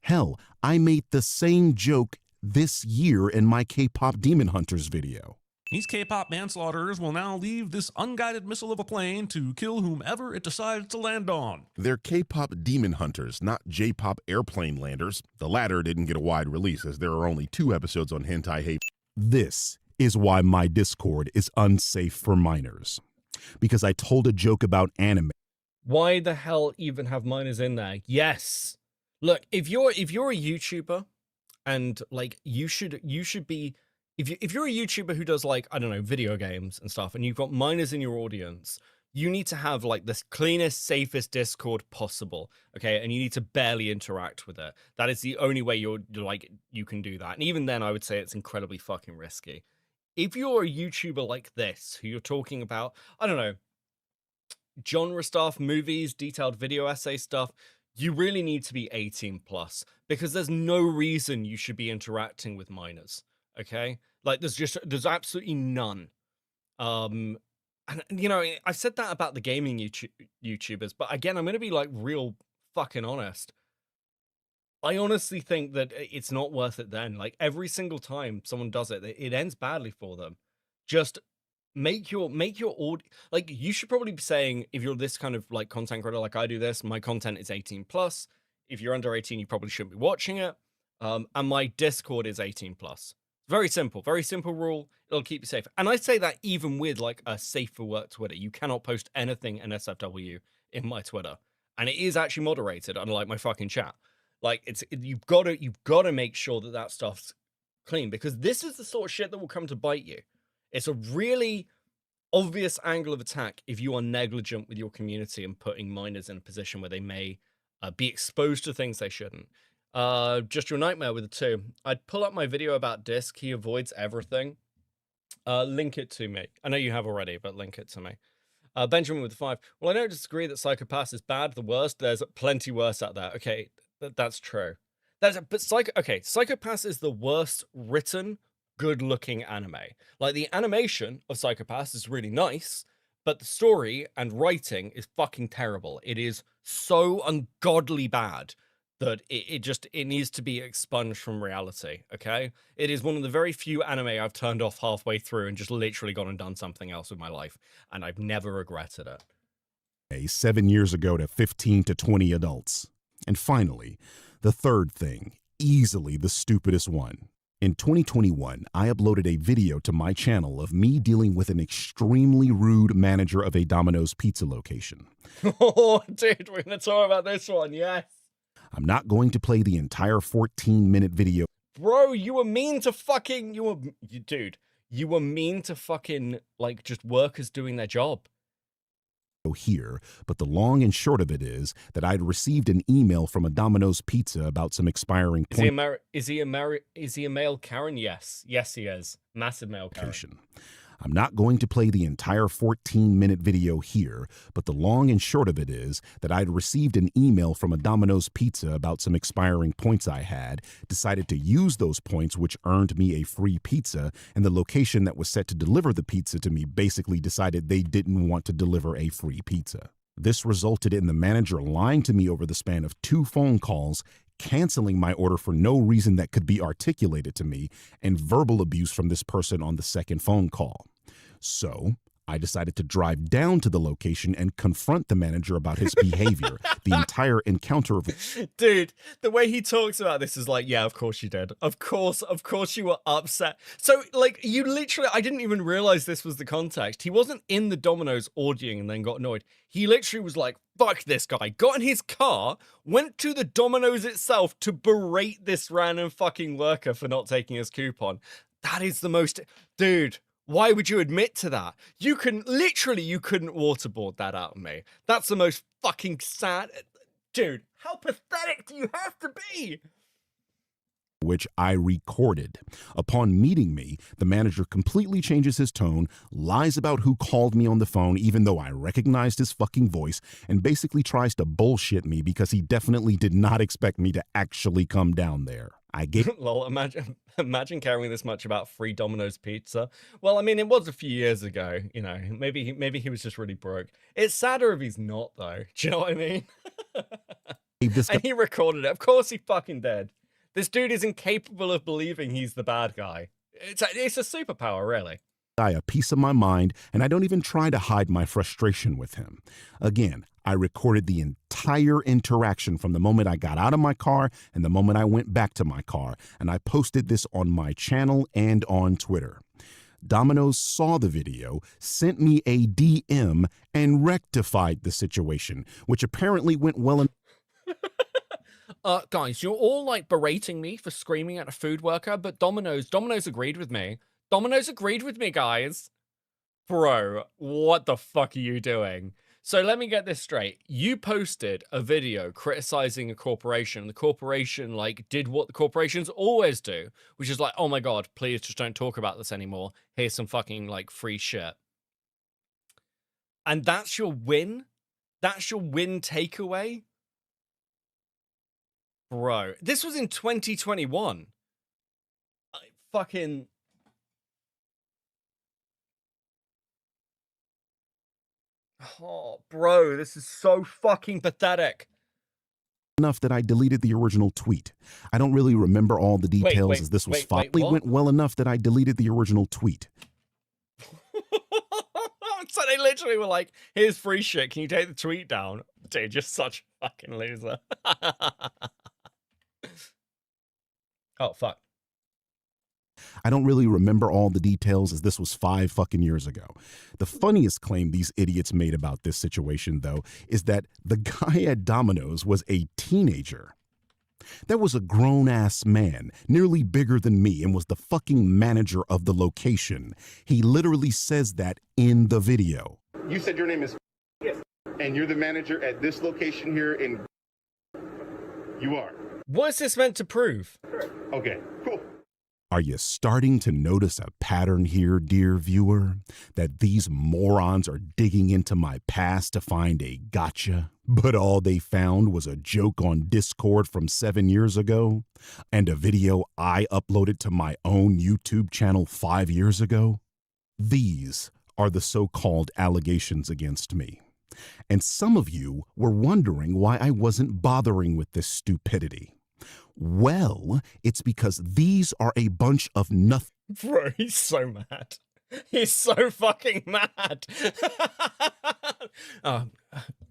Hell, I made the same joke this year in my K-pop Demon Hunters video. These K-pop manslaughterers will now leave this unguided missile of a plane to kill whomever it decides to land on. They're K-pop demon hunters, not J-pop airplane landers. The latter didn't get a wide release, as there are only 2 episodes on Hentai Haven. This is why my Discord is unsafe for minors. Because I told a joke about anime. Why the hell even have minors in there? Yes. Look, if you're a YouTuber, and like you should be. If you're a YouTuber who does, like, I don't know, video games and stuff, and you've got minors in your audience, you need to have, like, the cleanest, safest Discord possible, okay? And you need to barely interact with it. That is the only way you can do that. And even then, I would say it's incredibly fucking risky. If you're a YouTuber like this, who you're talking about, I don't know, genre stuff, movies, detailed video essay stuff, you really need to be 18 plus, because there's no reason you should be interacting with minors. Okay, like there's absolutely none. And you know, I've said that about the gaming YouTubers, but again, I'm going to be like real fucking honest. I honestly think that it's not worth it then. Like every single time someone does it, it ends badly for them. Just make your like, you should probably be saying, if you're this kind of like content creator, like I do this, my content is 18 plus. If you're under 18, you probably shouldn't be watching it. And my Discord is 18 plus. Very simple rule. It'll keep you safe. And I say that even with like a safe for work Twitter. You cannot post anything NSFW in my Twitter. And it is actually moderated, unlike my fucking chat. Like you've got to make sure that stuff's clean, because this is the sort of shit that will come to bite you. It's a really obvious angle of attack if you are negligent with your community and putting minors in a position where they may be exposed to things they shouldn't. Just your nightmare with the 2. I'd pull up my video about Disc. He avoids everything. Link it to me. I know you have already, but link it to me. Benjamin with the 5. Well, I don't disagree that Psychopath is bad, the worst. There's plenty worse out there. Okay, that's true. Psychopath is the worst written, good-looking anime. Like, the animation of Psychopath is really nice, but the story and writing is fucking terrible. It is so ungodly bad that it needs to be expunged from reality, okay? It is one of the very few anime I've turned off halfway through and just literally gone and done something else with my life, and I've never regretted it. 7 years ago to 15 to 20 adults. And finally, the third thing, easily the stupidest one. In 2021, I uploaded a video to my channel of me dealing with an extremely rude manager of a Domino's pizza location. Oh, dude, we're going to talk about this one, yes. I'm not going to play the entire 14-minute video. Bro, you were mean to fucking, you were mean to fucking, like, just workers doing their job. Here, but the long and short of it is that I'd received an email from a Domino's Pizza about some expiring point. Is he a male Karen? Yes, he is. Massive male Karen. I'm not going to play the entire 14-minute video here, but the long and short of it is that I'd received an email from a Domino's Pizza about some expiring points I had, decided to use those points, which earned me a free pizza, and the location that was set to deliver the pizza to me basically decided they didn't want to deliver a free pizza. This resulted in the manager lying to me over the span of 2 phone calls, canceling my order for no reason that could be articulated to me, and verbal abuse from this person on the second phone call. So I decided to drive down to the location and confront the manager about his behavior. The entire encounter of... Dude, the way he talks about this is like, yeah, of course you did. Of course you were upset. So, like, you literally, I didn't even realize this was the context. He wasn't in the Domino's ordering and then got annoyed. He literally was like, fuck this guy. Got in his car, went to the Domino's itself to berate this random fucking worker for not taking his coupon. That is the most... Dude, why would you admit to that? You couldn't waterboard that out of me. That's the most fucking sad... Dude, how pathetic do you have to be? Which I recorded. Upon meeting me, the manager completely changes his tone, lies about who called me on the phone even though I recognized his fucking voice, and basically tries to bullshit me because he definitely did not expect me to actually come down there. I gave... Lol, imagine caring this much about free Domino's pizza. Well, I mean, it was a few years ago, you know. Maybe he was just really broke. It's sadder if he's not, though. Do you know what I mean? And he recorded it. Of course he fucking did. This dude is incapable of believing he's the bad guy. It's a superpower, really. A piece of my mind, and I don't even try to hide my frustration with him. Again, I recorded the entire interaction from the moment I got out of my car and the moment I went back to my car, and I posted this on my channel and on Twitter. Domino's saw the video, sent me a DM, and rectified the situation, which apparently went well enough. Guys, you're all like berating me for screaming at a food worker, but Domino's agreed with me. Domino's agreed with me, guys. Bro, what the fuck are you doing? So let me get this straight. You posted a video criticizing a corporation. The corporation like did what the corporations always do, which is like, oh my God, please just don't talk about this anymore. Here's some fucking like free shit. And that's your win? That's your win takeaway? Bro, this was in 2021. I fucking... Oh, bro, this is so fucking pathetic. Enough that I deleted the original tweet. I don't really remember all the details as this was finally went well enough that I deleted the original tweet. So they literally were like, here's free shit, can you take the tweet down? Dude, you're such a fucking loser. Oh, fuck. I don't really remember all the details as this was 5 fucking years ago. The funniest claim these idiots made about this situation, though, is that the guy at Domino's was a teenager. That was a grown-ass man, nearly bigger than me, and was the fucking manager of the location. He literally says that in the video. You said your name is... Yes. And you're the manager at this location here in... You are. What is this meant to prove? Okay, cool. Are you starting to notice a pattern here, dear viewer? That these morons are digging into my past to find a gotcha, but all they found was a joke on Discord from 7 years ago and a video I uploaded to my own YouTube channel 5 years ago? These are the so-called allegations against me. And some of you were wondering why I wasn't bothering with this stupidity. Well, it's because these are a bunch of nothing. Bro, he's so mad. He's so fucking mad.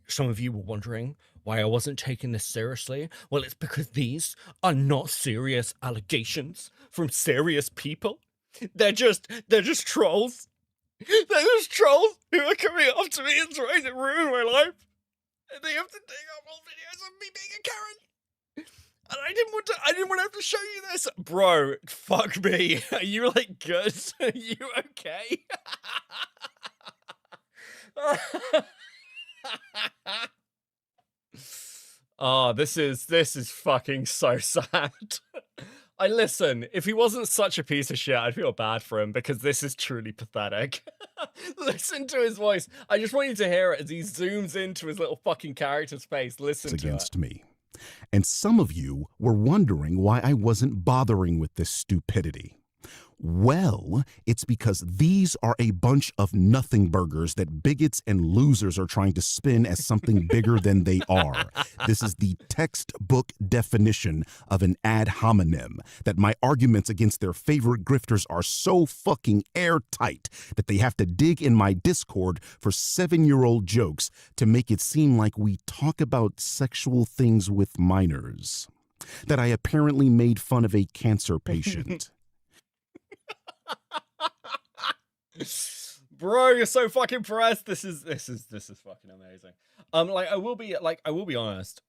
Some of you were wondering why I wasn't taking this seriously. Well, it's because these are not serious allegations from serious people. They're just trolls. They're just trolls who are coming up to me and trying to ruin my life. And they have to dig up all videos of me being a Karen. And I didn't want to have to show you this. Bro, fuck me. Are you like good? Are you okay? Oh, this is fucking so sad. Listen, if he wasn't such a piece of shit, I'd feel bad for him because this is truly pathetic. Listen to his voice. I just want you to hear it as he zooms into his little fucking character's face. Listen to against me. And some of you were wondering why I wasn't bothering with this stupidity. Well, it's because these are a bunch of nothing burgers that bigots and losers are trying to spin as something bigger than they are. This is the textbook definition of an ad hominem, that my arguments against their favorite grifters are so fucking airtight that they have to dig in my Discord for 7-year-old jokes to make it seem like we talk about sexual things with minors. That I apparently made fun of a cancer patient. Bro, you're so fucking pressed. This is fucking amazing. Like I will be honest.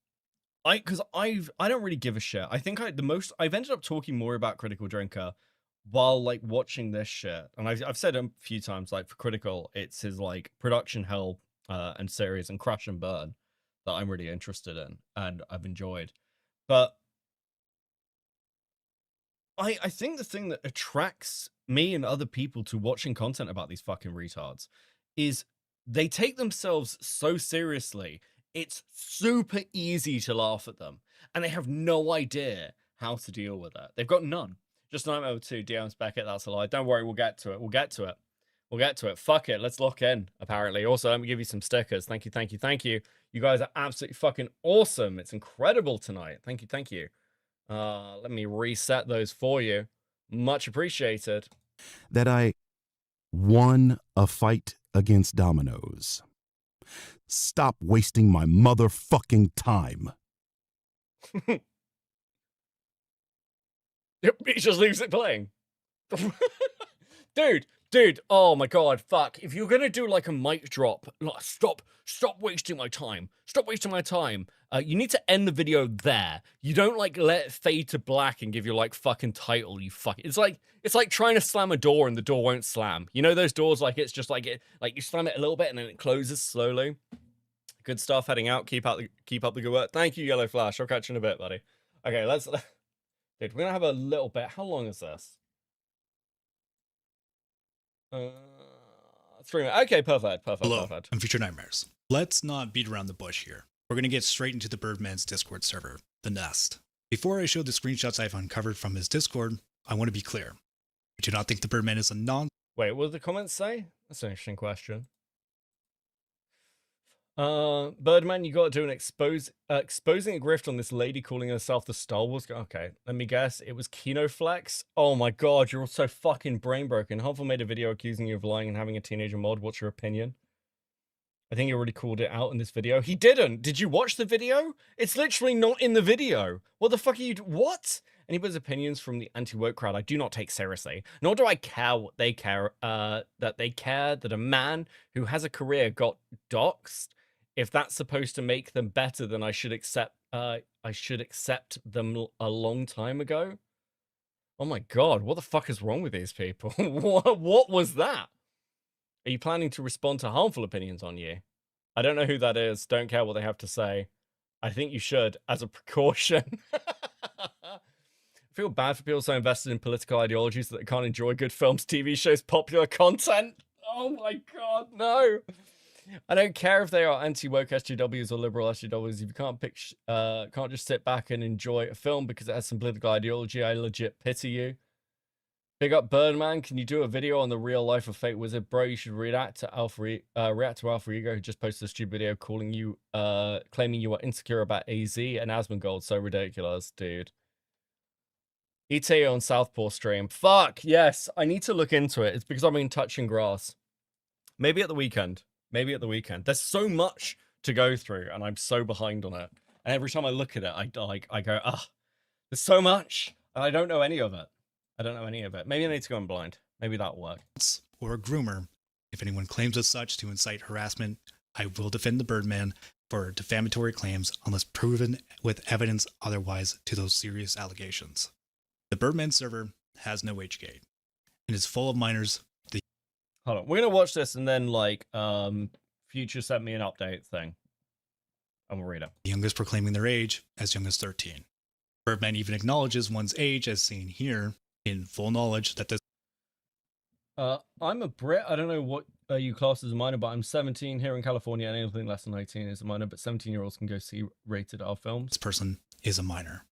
I don't really give a shit. I think I've ended up talking more about Critical Drinker while like watching this shit. And I've said a few times, like for Critical, it's his like production hell and series and Crash and Burn that I'm really interested in and I've enjoyed. But I think the thing that attracts me and other people to watching content about these fucking retards is they take themselves so seriously. It's super easy to laugh at them, and they have no idea how to deal with it. They've got none. Just Nightmare 2, DMs Beckett, that's a lie. Don't worry, we'll get to it. We'll get to it. Fuck it, let's lock in, apparently. Also, let me give you some stickers. Thank you. You guys are absolutely fucking awesome. It's incredible tonight. Thank you. Let me reset those for you. Much appreciated. That I won a fight against dominoes. Stop wasting my motherfucking time. He just leaves it playing. Dude, oh my god, fuck. If you're gonna do like a mic drop, like, stop wasting my time. You need to end the video there. You don't like let it fade to black and give your like fucking title, you fuck. It's like trying to slam a door and the door won't slam. You know those doors, like it's just like you slam it a little bit and then it closes slowly. Good stuff, heading out. Keep up the good work. Thank you, Yellow Flash. I'll catch you in a bit, buddy. Okay, dude, we're gonna have a little bit. How long is this? 3 minutes. Okay, perfect. Hello, and Future Nightmares. Let's not beat around the bush here. We're going to get straight into the Birdman's Discord server, The Nest. Before I show the screenshots I've uncovered from his Discord, I want to be clear. I do not think the Birdman is a Wait, what did the comments say? That's an interesting question. Birdman, you got to do an exposing a grift on this lady calling herself the Star Wars. Okay, let me guess. It was Kinoflex. Oh my god, you're all so fucking brain broken. Harmful made a video accusing you of lying and having a teenager mod. What's your opinion? I think he already called it out in this video. He didn't. Did you watch the video? It's literally not in the video. What the fuck are you? What? Anybody's opinions from the anti-woke crowd I do not take seriously. Nor do I care what they care. That they care that a man who has a career got doxxed. If that's supposed to make them better, then I should accept them a long time ago. Oh my god, what the fuck is wrong with these people? What was that? Are you planning to respond to harmful opinions on you? I don't know who that is. Don't care what they have to say. I think you should, as a precaution. I feel bad for people so invested in political ideologies that they can't enjoy good films, TV shows, popular content. Oh my god, no. I don't care if they are anti-woke SJWs or liberal SJWs. If you can't just sit back and enjoy a film because it has some political ideology, I legit pity you. Big up Birdman. Can you do a video on the real life of Fate Wizard? Bro, you should react to Alpha Ego, who just posted a stupid video calling you, claiming you are insecure about AZ and Asmongold. So ridiculous, dude. ET on Southpaw stream. Fuck, yes. I need to look into it. It's because I've been touching grass. Maybe at the weekend. There's so much to go through, and I'm so behind on it. And every time I look at it, I go, there's so much, and I don't know any of it. Maybe I need to go in blind. Maybe that'll work. Or a groomer. If anyone claims as such to incite harassment, I will defend the Birdman for defamatory claims unless proven with evidence otherwise to those serious allegations. The Birdman server has no age gate and is full of minors. Hold on, we're gonna watch this and then like Future sent me an update thing. I'm gonna read it. The youngest proclaiming their age as young as 13. Birdman even acknowledges one's age as seen here, in full knowledge that this. I'm a Brit. I don't know what you class as a minor, but I'm 17 here in California, and anything less than 18 is a minor. But 17-year-olds can go see rated R films. This person is a minor.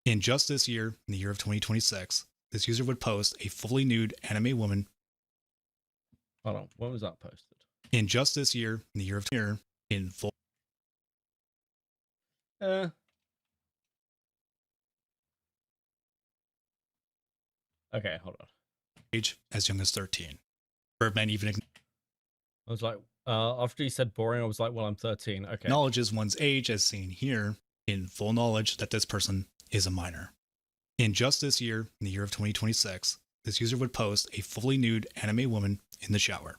In just this year, in the year of 2026, this user would post a fully nude anime woman. Hold on, when was that posted? In just this year, in the year of year, in full Okay, hold on. age as young as 13. Birdman even I was like, after you said boring, I was like, well, I'm 13. Okay. acknowledges one's age as seen here in full knowledge that this person is a minor. In just this year, in the year of 2026, this user would post a fully nude anime woman in the shower,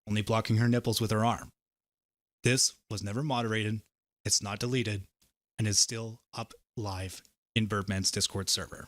only blocking her nipples with her arm. This was never moderated, it's not deleted, and is still up live in Birdman's Discord server.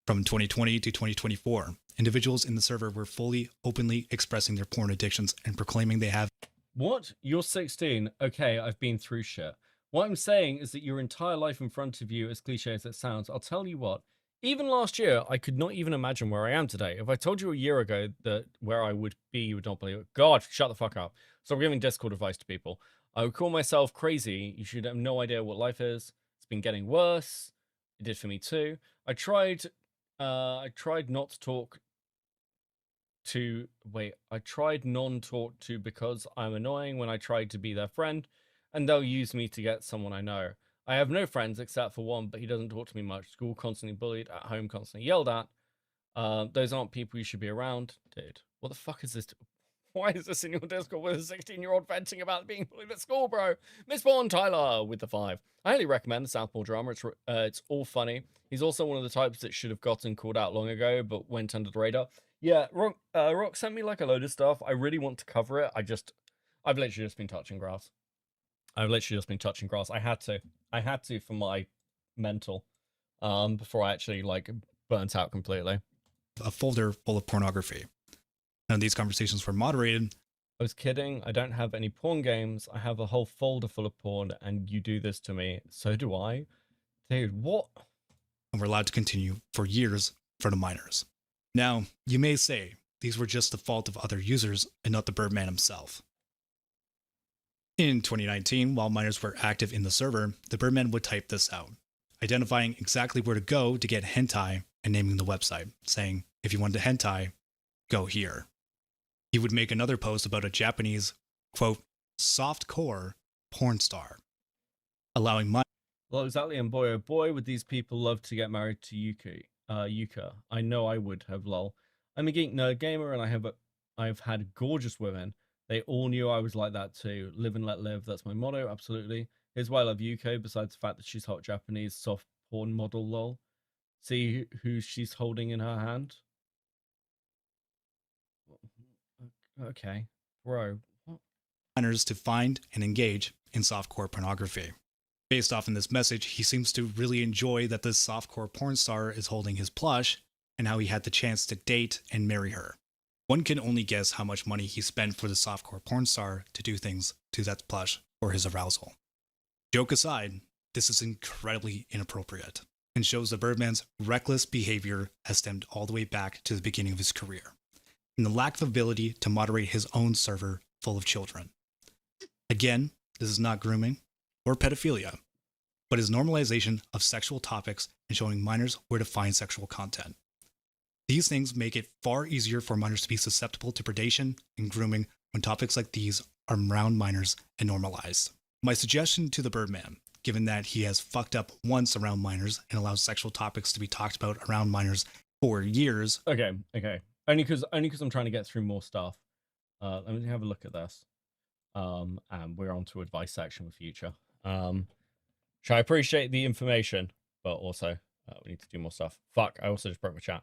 From 2020 to 2024, individuals in the server were fully, openly expressing their porn addictions and proclaiming they have. What? You're 16? Okay, I've been through shit. What I'm saying is that your entire life in front of you, as cliche as it sounds, I'll tell you what, even last year, I could not even imagine where I am today. If I told you a year ago that where I would be, you would not believe it. God, shut the fuck up. Stop giving Discord advice to people. I would call myself crazy. You should have no idea what life is. It's been getting worse. It did for me too. I tried not to talk to, I tried non-talk to because I'm annoying when I tried to be their friend, and they'll use me to get someone I know. I have no friends except for one, but he doesn't talk to me much. School constantly bullied, at home constantly yelled at. Those aren't people you should be around. Dude, what the fuck is this? Why is this in your Discord with a 16-year-old venting about being bullied at school, bro? Miss Bourne Tyler with the 5. I highly recommend the Southpaw drama. It's all funny. He's also one of the types that should have gotten called out long ago, but went under the radar. Yeah, Rock sent me like a load of stuff. I really want to cover it. I've literally just been touching grass. I had to for my mental, before I actually like burnt out completely. A folder full of pornography. None of these conversations were moderated. I was kidding. I don't have any porn games. I have a whole folder full of porn, and you do this to me. So do I. Dude, what? And were allowed to continue for years for the minors. Now, you may say these were just the fault of other users and not the Birdman himself. In 2019, while minors were active in the server, the Birdman would type this out, identifying exactly where to go to get hentai and naming the website, saying, if you want to hentai, go here. He would make another post about a Japanese, quote, softcore porn star, allowing minors. Well, exactly, and boy, oh boy, would these people love to get married to Yuka. I know I would have, lol. I'm a geek nerd gamer, and I've had gorgeous women. They all knew I was like that too. Live and let live, that's my motto, absolutely. Here's why I love Yuko, besides the fact that she's hot Japanese soft porn model, lol. See who she's holding in her hand? Okay, bro. What? Minors to find and engage in softcore pornography. Based off in this message, he seems to really enjoy that this softcore porn star is holding his plush and how he had the chance to date and marry her. One can only guess how much money he spent for the softcore porn star to do things to that plush for his arousal. Joke aside, this is incredibly inappropriate and shows the Birdman's reckless behavior has stemmed all the way back to the beginning of his career, and the lack of ability to moderate his own server full of children. Again, this is not grooming or pedophilia, but is normalization of sexual topics and showing minors where to find sexual content. These things make it far easier for minors to be susceptible to predation and grooming when topics like these are around minors and normalized. My suggestion to the Birdman, given that he has fucked up once around minors and allows sexual topics to be talked about around minors for years. Okay. Only because I'm trying to get through more stuff. Let me have a look at this. And we're on to advice section with future. Which I appreciate the information, but also we need to do more stuff. Fuck, I also just broke my chat.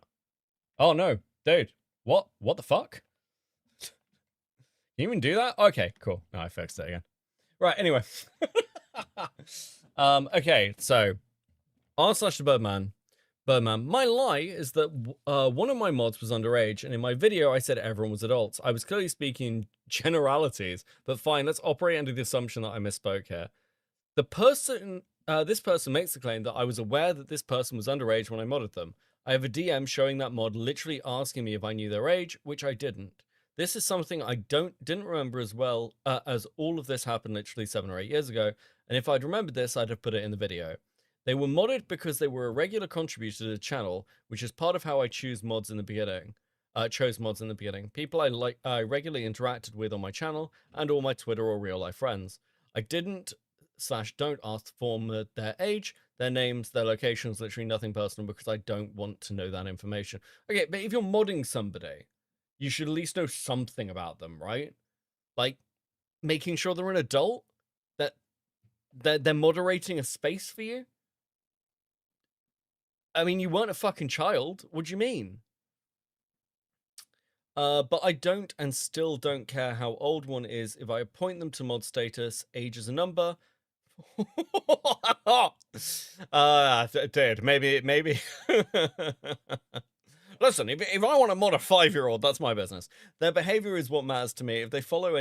Oh no, dude. What the fuck? Can you even do that? Okay, cool. No, I fixed it again. Right, anyway. Okay, so r/the Birdman. Birdman, my lie is that one of my mods was underage, and in my video I said everyone was adults. I was clearly speaking generalities, but fine, let's operate under the assumption that I misspoke here. The person, this person makes the claim that I was aware that this person was underage when I modded them. I have a DM showing that mod literally asking me if I knew their age, which I didn't. This is something I didn't remember as well, as all of this happened literally 7 or 8 years ago, and if I'd remembered this, I'd have put it in the video. They were modded because they were a regular contributor to the channel, which is part of how I chose mods in the beginning. People I regularly interacted with on my channel and all my Twitter or real life friends. I don't ask for their age, their names, their locations, literally nothing personal because I don't want to know that information. Okay, but if you're modding somebody, you should at least know something about them, right? Like making sure they're an adult, that they're moderating a space for you. I mean, you weren't a fucking child. What do you mean? But I don't and still don't care how old one is. If I appoint them to mod status, age is a number. Dude, maybe. Listen, if I want to mod a 5-year-old, that's my business. Their behavior is what matters to me. If they follow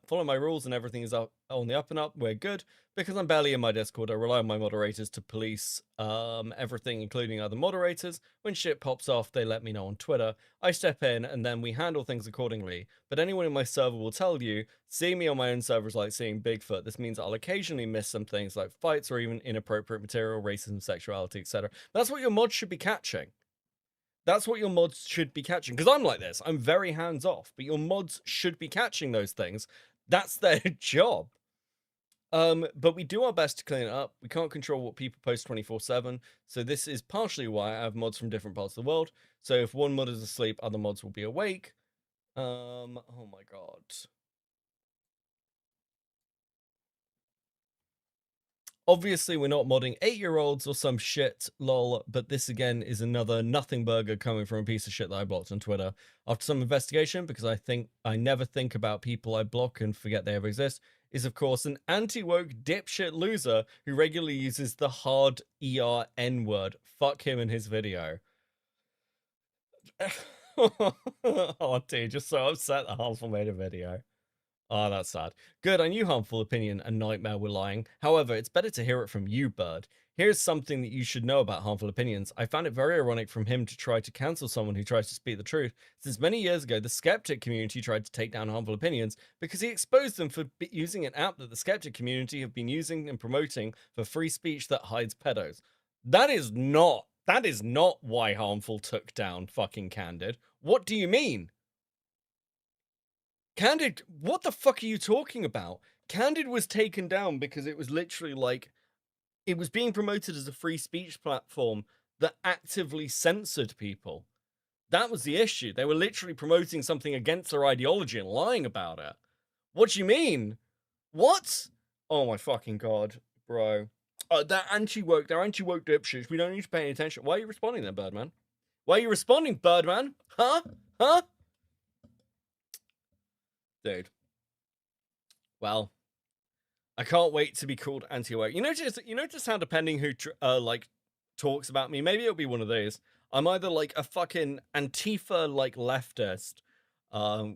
my rules and everything is up on the up and up, we're good. Because I'm barely in my Discord, I rely on my moderators to police everything, including other moderators. When shit pops off, they let me know on Twitter. I step in, and then we handle things accordingly. But anyone in my server will tell you, seeing me on my own server is like seeing Bigfoot. This means I'll occasionally miss some things like fights or even inappropriate material, racism, sexuality, etc. That's what your mods should be catching. That's what your mods should be catching. Because I'm like this. I'm very hands-off. But your mods should be catching those things. That's their job. But we do our best to clean it up. We can't control what people post 24/7. So this is partially why I have mods from different parts of the world. So if one mod is asleep, other mods will be awake. Oh my god. Obviously, we're not modding 8-year-olds or some shit, lol, but this again is another nothing burger coming from a piece of shit that I blocked on Twitter. After some investigation, because I never think about people I block and forget they ever exist, is of course an anti-woke dipshit loser who regularly uses the hard ER N-word. Fuck him in his video. Oh, dude, just so upset that Harmful made a video. Oh, that's sad. Good, I knew Harmful Opinion and Nightmare were lying. However, it's better to hear it from you, Bird. Here's something that you should know about Harmful Opinions. I found it very ironic from him to try to cancel someone who tries to speak the truth. Since many years ago, the skeptic community tried to take down Harmful Opinions because he exposed them for using an app that the skeptic community have been using and promoting for free speech that hides pedos. That is not why Harmful took down fucking Candid. What do you mean? Candid, what the fuck are you talking about? Candid was taken down because it was literally like, it was being promoted as a free speech platform that actively censored people. That was the issue. They were literally promoting something against their ideology and lying about it. What do you mean? What? Oh my fucking god, bro. They're anti-woke dipshits. We don't need to pay any attention. Why are you responding then, Birdman? Why are you responding, Birdman? Huh? Huh? Dude. Well, I can't wait to be called anti-woke. You notice how depending who like talks about me, maybe it'll be one of these. I'm either like a fucking Antifa like leftist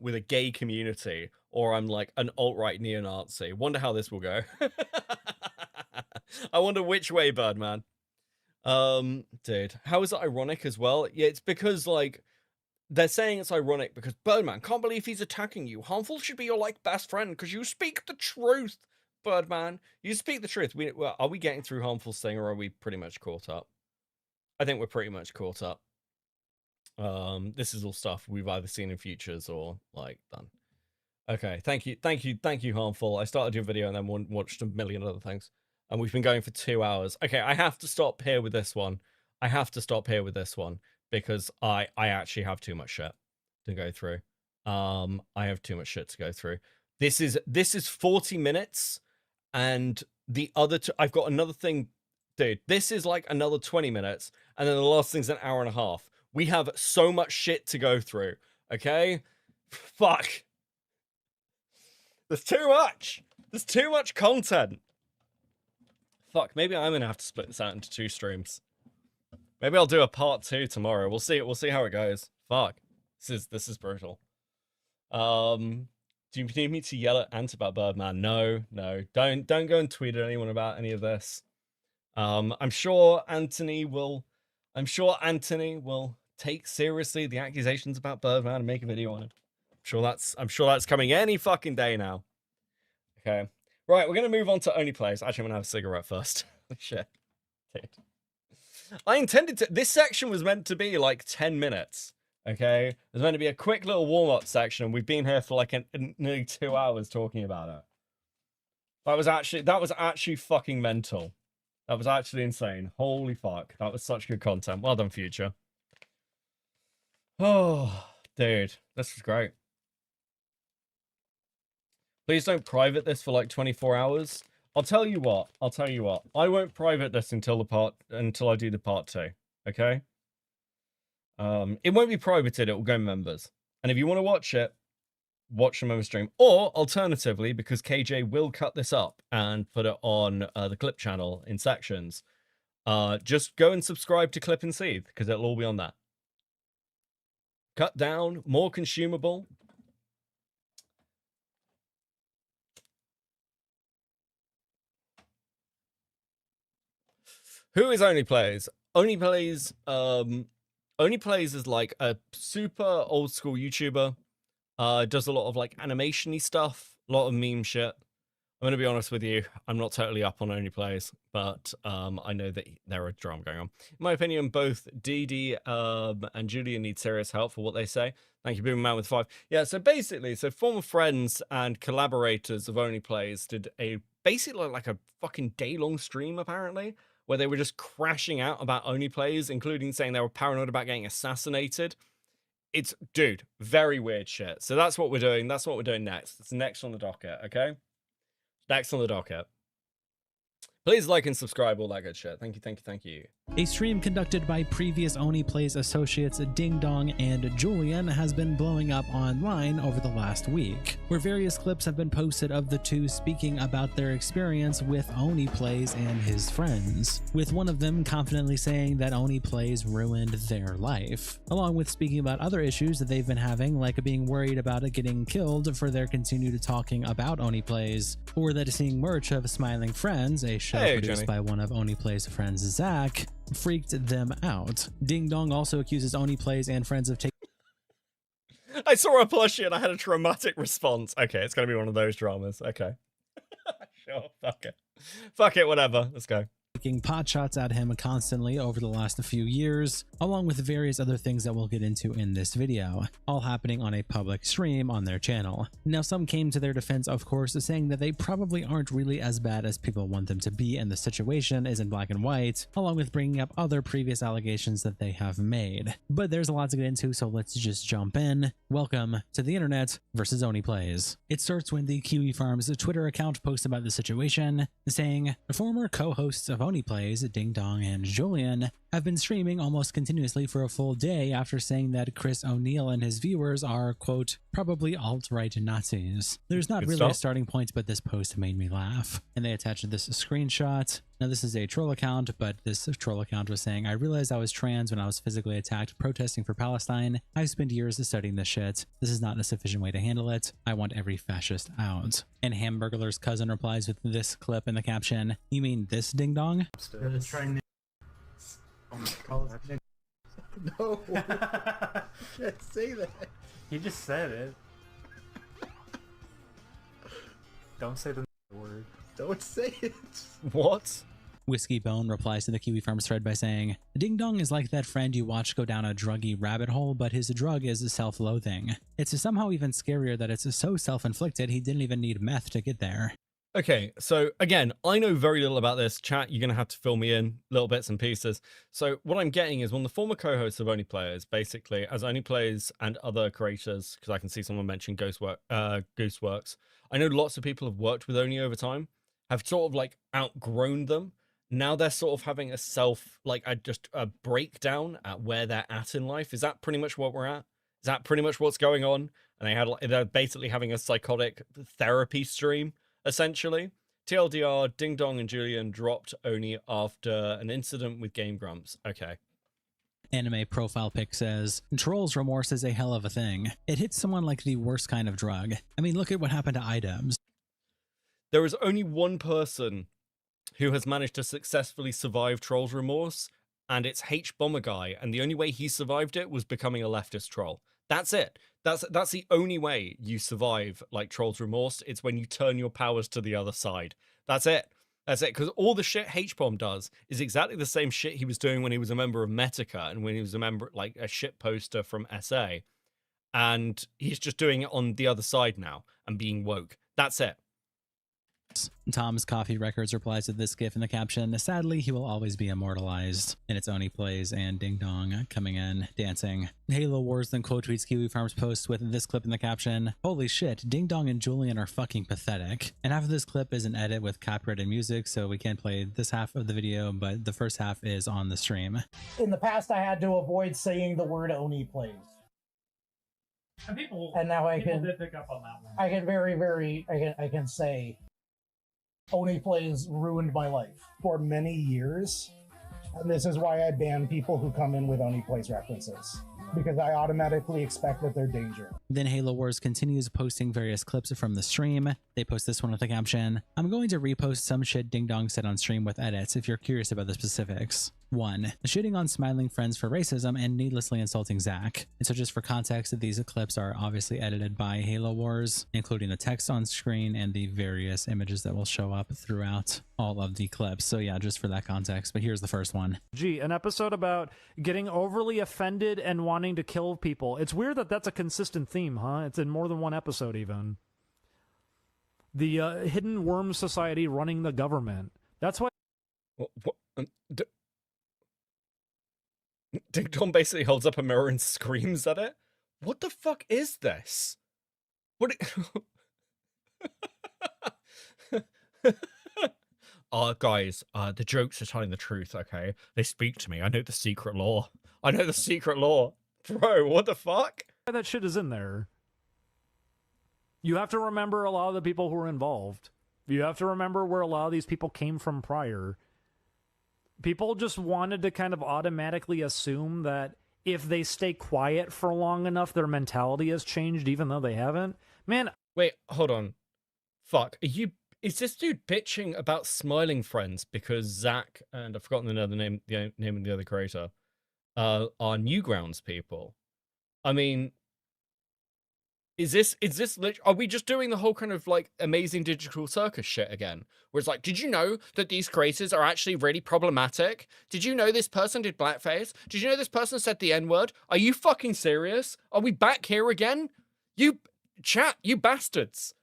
with a gay community, or I'm like an alt-right neo-Nazi. Wonder how this will go. I wonder which way, Birdman. Dude, how is it ironic as well? Yeah, it's because like they're saying it's ironic because Birdman, can't believe he's attacking you. Harmful should be your like best friend because you speak the truth, Birdman. You speak the truth. Are we getting through Harmful's thing, or are we pretty much caught up? I think we're pretty much caught up. This is all stuff we've either seen in futures or like done. Okay, thank you, Harmful. I started your video and then watched a million other things, and we've been going for 2 hours. Okay, I have to stop here with this one. Because I actually have too much shit to go through. I have too much shit to go through. This is 40 minutes, and the other I've got another thing, dude. This is like another 20 minutes, and then the last thing's an hour and a half. We have so much shit to go through. Okay, fuck. There's too much. There's too much content. Fuck. Maybe I'm gonna have to split this out into 2 streams. Maybe I'll do a part 2 tomorrow. We'll see how it goes. Fuck. This is brutal. Do you need me to yell at Ant about Birdman? No. Don't go and tweet at anyone about any of this. I'm sure Anthony will take seriously the accusations about Birdman and make a video on it. I'm sure that's coming any fucking day now. Okay. Right, we're gonna move on to Oneyplays. Actually, I'm gonna have a cigarette first. Shit. Dude. I intended to. This section was meant to be like 10 minutes. Okay, it was meant to be a quick little warm-up section. We've been here for like nearly 2 hours talking about it. That was actually fucking mental. That was actually insane. Holy fuck, that was such good content. Well done, Future. Oh, dude, this was great. Please don't private this for like 24 hours. I'll tell you what. I won't private this until I do the part 2. Okay? It won't be privated, it will go members. And if you want to watch it, watch the member stream. Or alternatively, because KJ will cut this up and put it on the Clip channel in sections, just go and subscribe to Clip and Seethe, because it'll all be on that. Cut down, more consumable. Who is Oneyplays? Oneyplays is like a super old school YouTuber. Does a lot of like animation-y stuff, a lot of meme shit. I'm gonna be honest with you, I'm not totally up on Oneyplays, but I know that there are drama going on. In my opinion, both DD and Julian need serious help for what they say. Thank you, Birdman with 5. Yeah, so basically, former friends and collaborators of Oneyplays did basically like a fucking day-long stream apparently, where they were just crashing out about Oneyplays, including saying they were paranoid about getting assassinated. It's, dude, very weird shit. So that's what we're doing. That's what we're doing next. It's next on the docket, okay? Next on the docket. Please like and subscribe, all that good shit. Thank you, thank you, thank you. A stream conducted by previous Oneyplays associates Ding Dong and Julian has been blowing up online over the last week, where various clips have been posted of the two speaking about their experience with Oneyplays and his friends, with one of them confidently saying that Oneyplays ruined their life, along with speaking about other issues that they've been having, like being worried about getting killed for their continued talking about Oneyplays, or that seeing merch of Smiling Friends, a show produced by one of Oneyplays' friends, Zach, freaked them out. Ding Dong also accuses Oneyplays and friends of taking... I saw a plushie and I had a traumatic response. Okay, it's going to be one of those dramas. Okay. Sure, fuck it. Fuck it, whatever. Let's go. Taking pot shots at him constantly over the last few years, along with various other things that we'll get into in this video, all happening on a public stream on their channel. Now, some came to their defense, of course, saying that they probably aren't really as bad as people want them to be, and the situation is in black and white, along with bringing up other previous allegations that they have made. But there's a lot to get into, so let's just jump in. Welcome to the internet versus Oneyplays. It starts when the Kiwi Farms Twitter account posts about the situation, saying, former co-hosts of Oneyplays, Ding Dong and Julian, have been streaming almost continuously for a full day after saying that Chris O'Neill and his viewers are, quote, probably alt-right Nazis. There's not really a starting point, but this post made me laugh. And they attached this screenshot. Now, this is a troll account, but this troll account was saying, I realized I was trans when I was physically attacked protesting for Palestine. I've spent years studying this shit. This is not a sufficient way to handle it. I want every fascist out. And Hamburglar's cousin replies with this clip in the caption, you mean this, Ding Dong? No, can't say that. He just said it. Don't say the word. Don't say it. What? Whiskey Bone replies to the Kiwi Farms thread by saying, Ding Dong is like that friend you watch go down a druggy rabbit hole, but his drug is self-loathing. It's somehow even scarier that it's so self-inflicted he didn't even need meth to get there. Okay, so again, I know very little about this. Chat, you're going to have to fill me in little bits and pieces. So what I'm getting is one of the former co-hosts of Oneyplays, basically, as Oneyplays and other creators, because I can see someone mention Gooseworks. I know lots of people have worked with Oney over time, have sort of like outgrown them. Now they're sort of having a a breakdown at where they're at in life. Is that pretty much what we're at? Is that pretty much what's going on? And they're basically having a psychotic therapy stream, essentially. TLDR, Ding Dong and Julian dropped Oney after an incident with Game Grumps. Okay. Anime profile pic says, Troll's remorse is a hell of a thing. It hits someone like the worst kind of drug. I mean, look at what happened to items. There is only one person who has managed to successfully survive Troll's remorse, and it's H-Bomber Guy, and the only way he survived it was becoming a leftist troll. That's it. That's the only way you survive like Troll's remorse. It's when you turn your powers to the other side. That's it. That's it, because all the shit H-Bomb does is exactly the same shit he was doing when he was a member of Metica and when he was a member, like a shit poster from SA. And he's just doing it on the other side now and being woke. That's it. Tom's Coffee Records replies to this gif in the caption, sadly, he will always be immortalized. And it's Oneyplays and Ding Dong coming in, dancing. Halo Wars then quote tweets Kiwi Farms post with this clip in the caption, holy shit, Ding Dong and Julian are fucking pathetic. And half of this clip is an edit with copyrighted music, so we can't play this half of the video, but the first half is on the stream. In the past, I had to avoid saying the word Oneyplays. And now I can pick up on that one. I can I can say Oneyplays ruined my life for many years. And this is why I ban people who come in with Oneyplays references, because I automatically expect that they're danger. Then Halo Wars continues posting various clips from the stream. They post this one with the caption, I'm going to repost some shit Ding Dong said on stream with edits if you're curious about the specifics. 1. Shitting on smiling friends for racism and needlessly insulting Zach. And so just for context, these clips are obviously edited by Halo Wars, including the text on screen and the various images that will show up throughout all of the clips. So yeah, just for that context. But here's the first one. Gee, an episode about getting overly offended and wanting to kill people. It's weird that that's a consistent theme, huh? It's in more than one episode even. The Hidden Worm Society running the government. That's why... Ding Dong basically holds up a mirror and screams at it. What the fuck is this? What? Guys, the jokes are telling the truth, okay? They speak to me. I know the secret law. I know the secret law. Bro, what the fuck? That shit is in there. You have to remember a lot of the people who were involved. You have to remember where a lot of these people came from prior. People just wanted to kind of automatically assume that if they stay quiet for long enough, their mentality has changed, even though they haven't. Man, wait, hold on. Fuck, is this dude bitching about smiling friends because Zach and I've forgotten the name of the other creator are Newgrounds people? I mean, is this are we just doing the whole kind of like Amazing Digital Circus shit again? Where it's like, did you know that these creators are actually really problematic? Did you know this person did blackface? Did you know this person said the N-word? Are you fucking serious? Are we back here again? You chat, you bastards.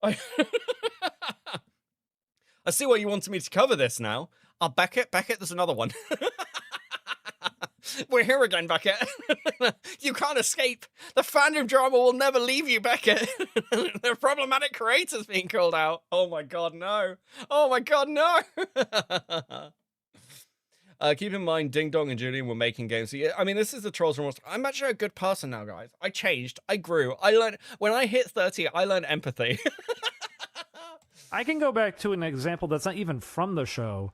I see why you wanted me to cover this now. Beckett, there's another one. We're here again, Beckett. You can't escape. The fandom drama will never leave you, Beckett. The problematic creators being called out. Oh my god, no. Oh my god, no. Keep in mind, Ding Dong and Julian were making games. So yeah, I mean, this is the Trolls Remorse. I'm actually a good person now, guys. I changed. I grew. I learned. When I hit 30, I learned empathy. I can go back to an example that's not even from the show.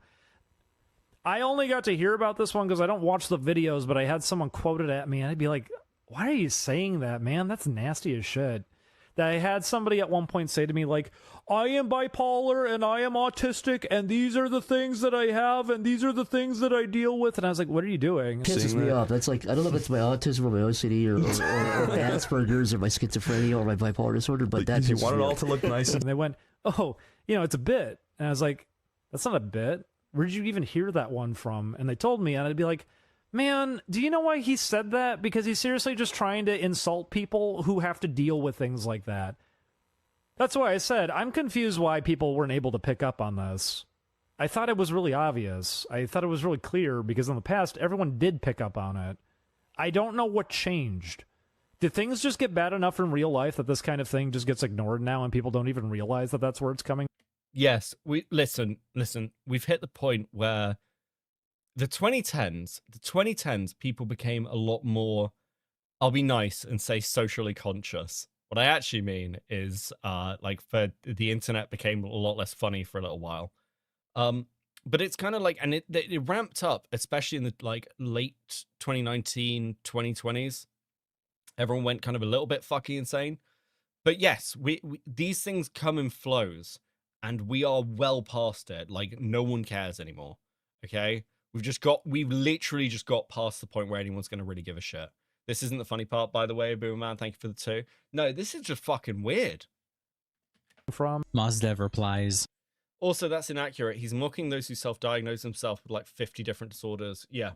I only got to hear about this one because I don't watch the videos, but I had someone quote it at me, and I'd be like, why are you saying that, man? That's nasty as shit. That I had somebody at one point say to me, like, I am bipolar, and I am autistic, and these are the things that I have, and these are the things that I deal with. And I was like, what are you doing? Pisses me off. That's like, I don't know if it's my autism or my OCD or my Asperger's or my schizophrenia or my bipolar disorder, but that you want it all to look nice. And they went, oh, it's a bit. And I was like, that's not a bit. Where did you even hear that one from? And they told me, and I'd be like, man, do you know why he said that? Because he's seriously just trying to insult people who have to deal with things like that. That's why I said, I'm confused why people weren't able to pick up on this. I thought it was really obvious. I thought it was really clear, because in the past, everyone did pick up on it. I don't know what changed. Did things just get bad enough in real life that this kind of thing just gets ignored now and people don't even realize that that's where it's coming? Yes, listen, we've hit the point where the 2010s, people became a lot more, I'll be nice and say socially conscious. What I actually mean is, like, the internet became a lot less funny for a little while. But it's kind of like, and it ramped up, especially in the, like, late 2019, 2020s. Everyone went kind of a little bit fucking insane. But yes, these things come in flows. And we are well past it. Like, no one cares anymore. Okay? We've literally just got past the point where anyone's going to really give a shit. This isn't the funny part, by the way, Boomerman. Thank you for the 2. No, this is just fucking weird. Mozdev replies, Also, that's inaccurate. He's mocking those who self-diagnose themselves with like 50 different disorders. Yeah.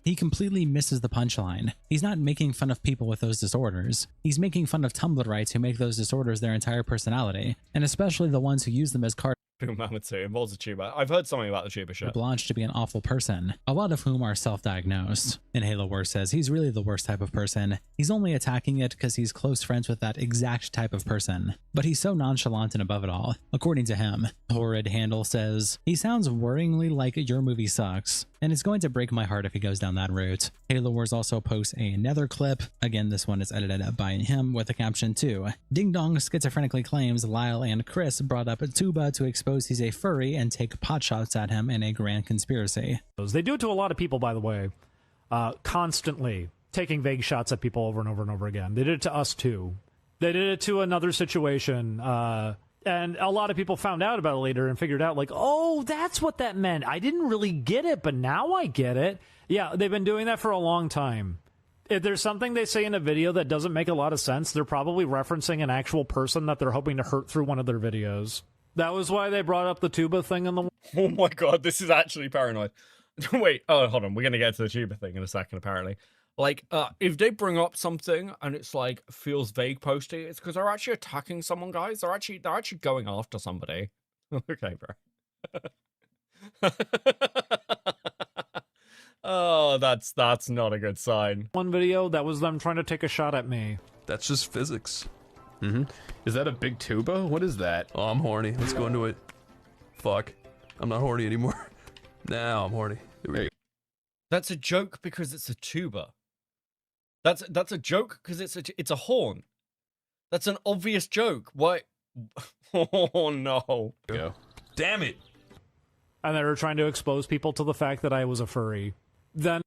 He completely misses the punchline. He's not making fun of people with those disorders. He's making fun of Tumblrites who make those disorders their entire personality, and especially the ones who use them as card Mammoth involves a tuber. I've heard something about the tuber shit. blanche to be an awful person, a lot of whom are self-diagnosed. And Halo Wars says he's really the worst type of person. He's only attacking it because he's close friends with that exact type of person. But he's so nonchalant and above it all. According to him, Horrid Handle says, he sounds worryingly like your movie sucks, and it's going to break my heart if he goes down that route. Halo Wars also posts another clip. Again, this one is edited by him with a caption too. Ding Dong schizophrenically claims Lyle and Chris brought up Tuba to expose he's a furry and take potshots at him in a grand conspiracy. They do it to a lot of people, by the way, constantly taking vague shots at people over and over and over again. They did it to us too. They did it to another situation, and a lot of people found out about it later and figured out like, oh, that's what that meant. I didn't really get it, but now I get it. Yeah, they've been doing that for a long time. If there's something they say in a video that doesn't make a lot of sense, they're probably referencing an actual person that they're hoping to hurt through one of their videos. That was why they brought up the tuba thing in the... Oh my god, this is actually paranoid. Wait, oh, hold on. We're going to get to the tuba thing in a second, apparently. Like, if they bring up something and it's like, feels vague posty, it's because they're actually attacking someone, guys. They're actually going after somebody. Okay, bro. Oh, that's not a good sign. One video, that was them trying to take a shot at me. That's just physics. Is that a big tuba? What is that? Oh, I'm horny. Let's go into it. Fuck. I'm not horny anymore. Now I'm horny. Here we go. That's a joke because it's a tuba. That's a joke because it's a horn. That's an obvious joke. Why? Oh no. Go. Damn it. And they were trying to expose people to the fact that I was a furry. Then...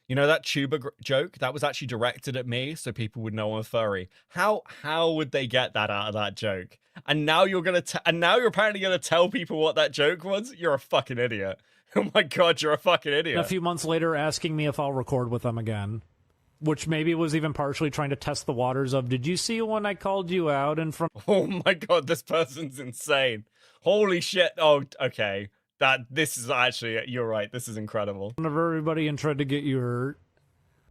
You know that tuba joke? That was actually directed at me so people would know I'm a furry. How would they get that out of that joke? And now you're apparently gonna tell people what that joke was? You're a fucking idiot. Oh my god, you're a fucking idiot. A few months later asking me if I'll record with them again. Which maybe was even partially trying to test the waters of, did you see when I called you out in front... Oh my god, this person's insane. Holy shit. Oh, okay. This is actually, you're right, this is incredible. ...of everybody and tried to get you hurt.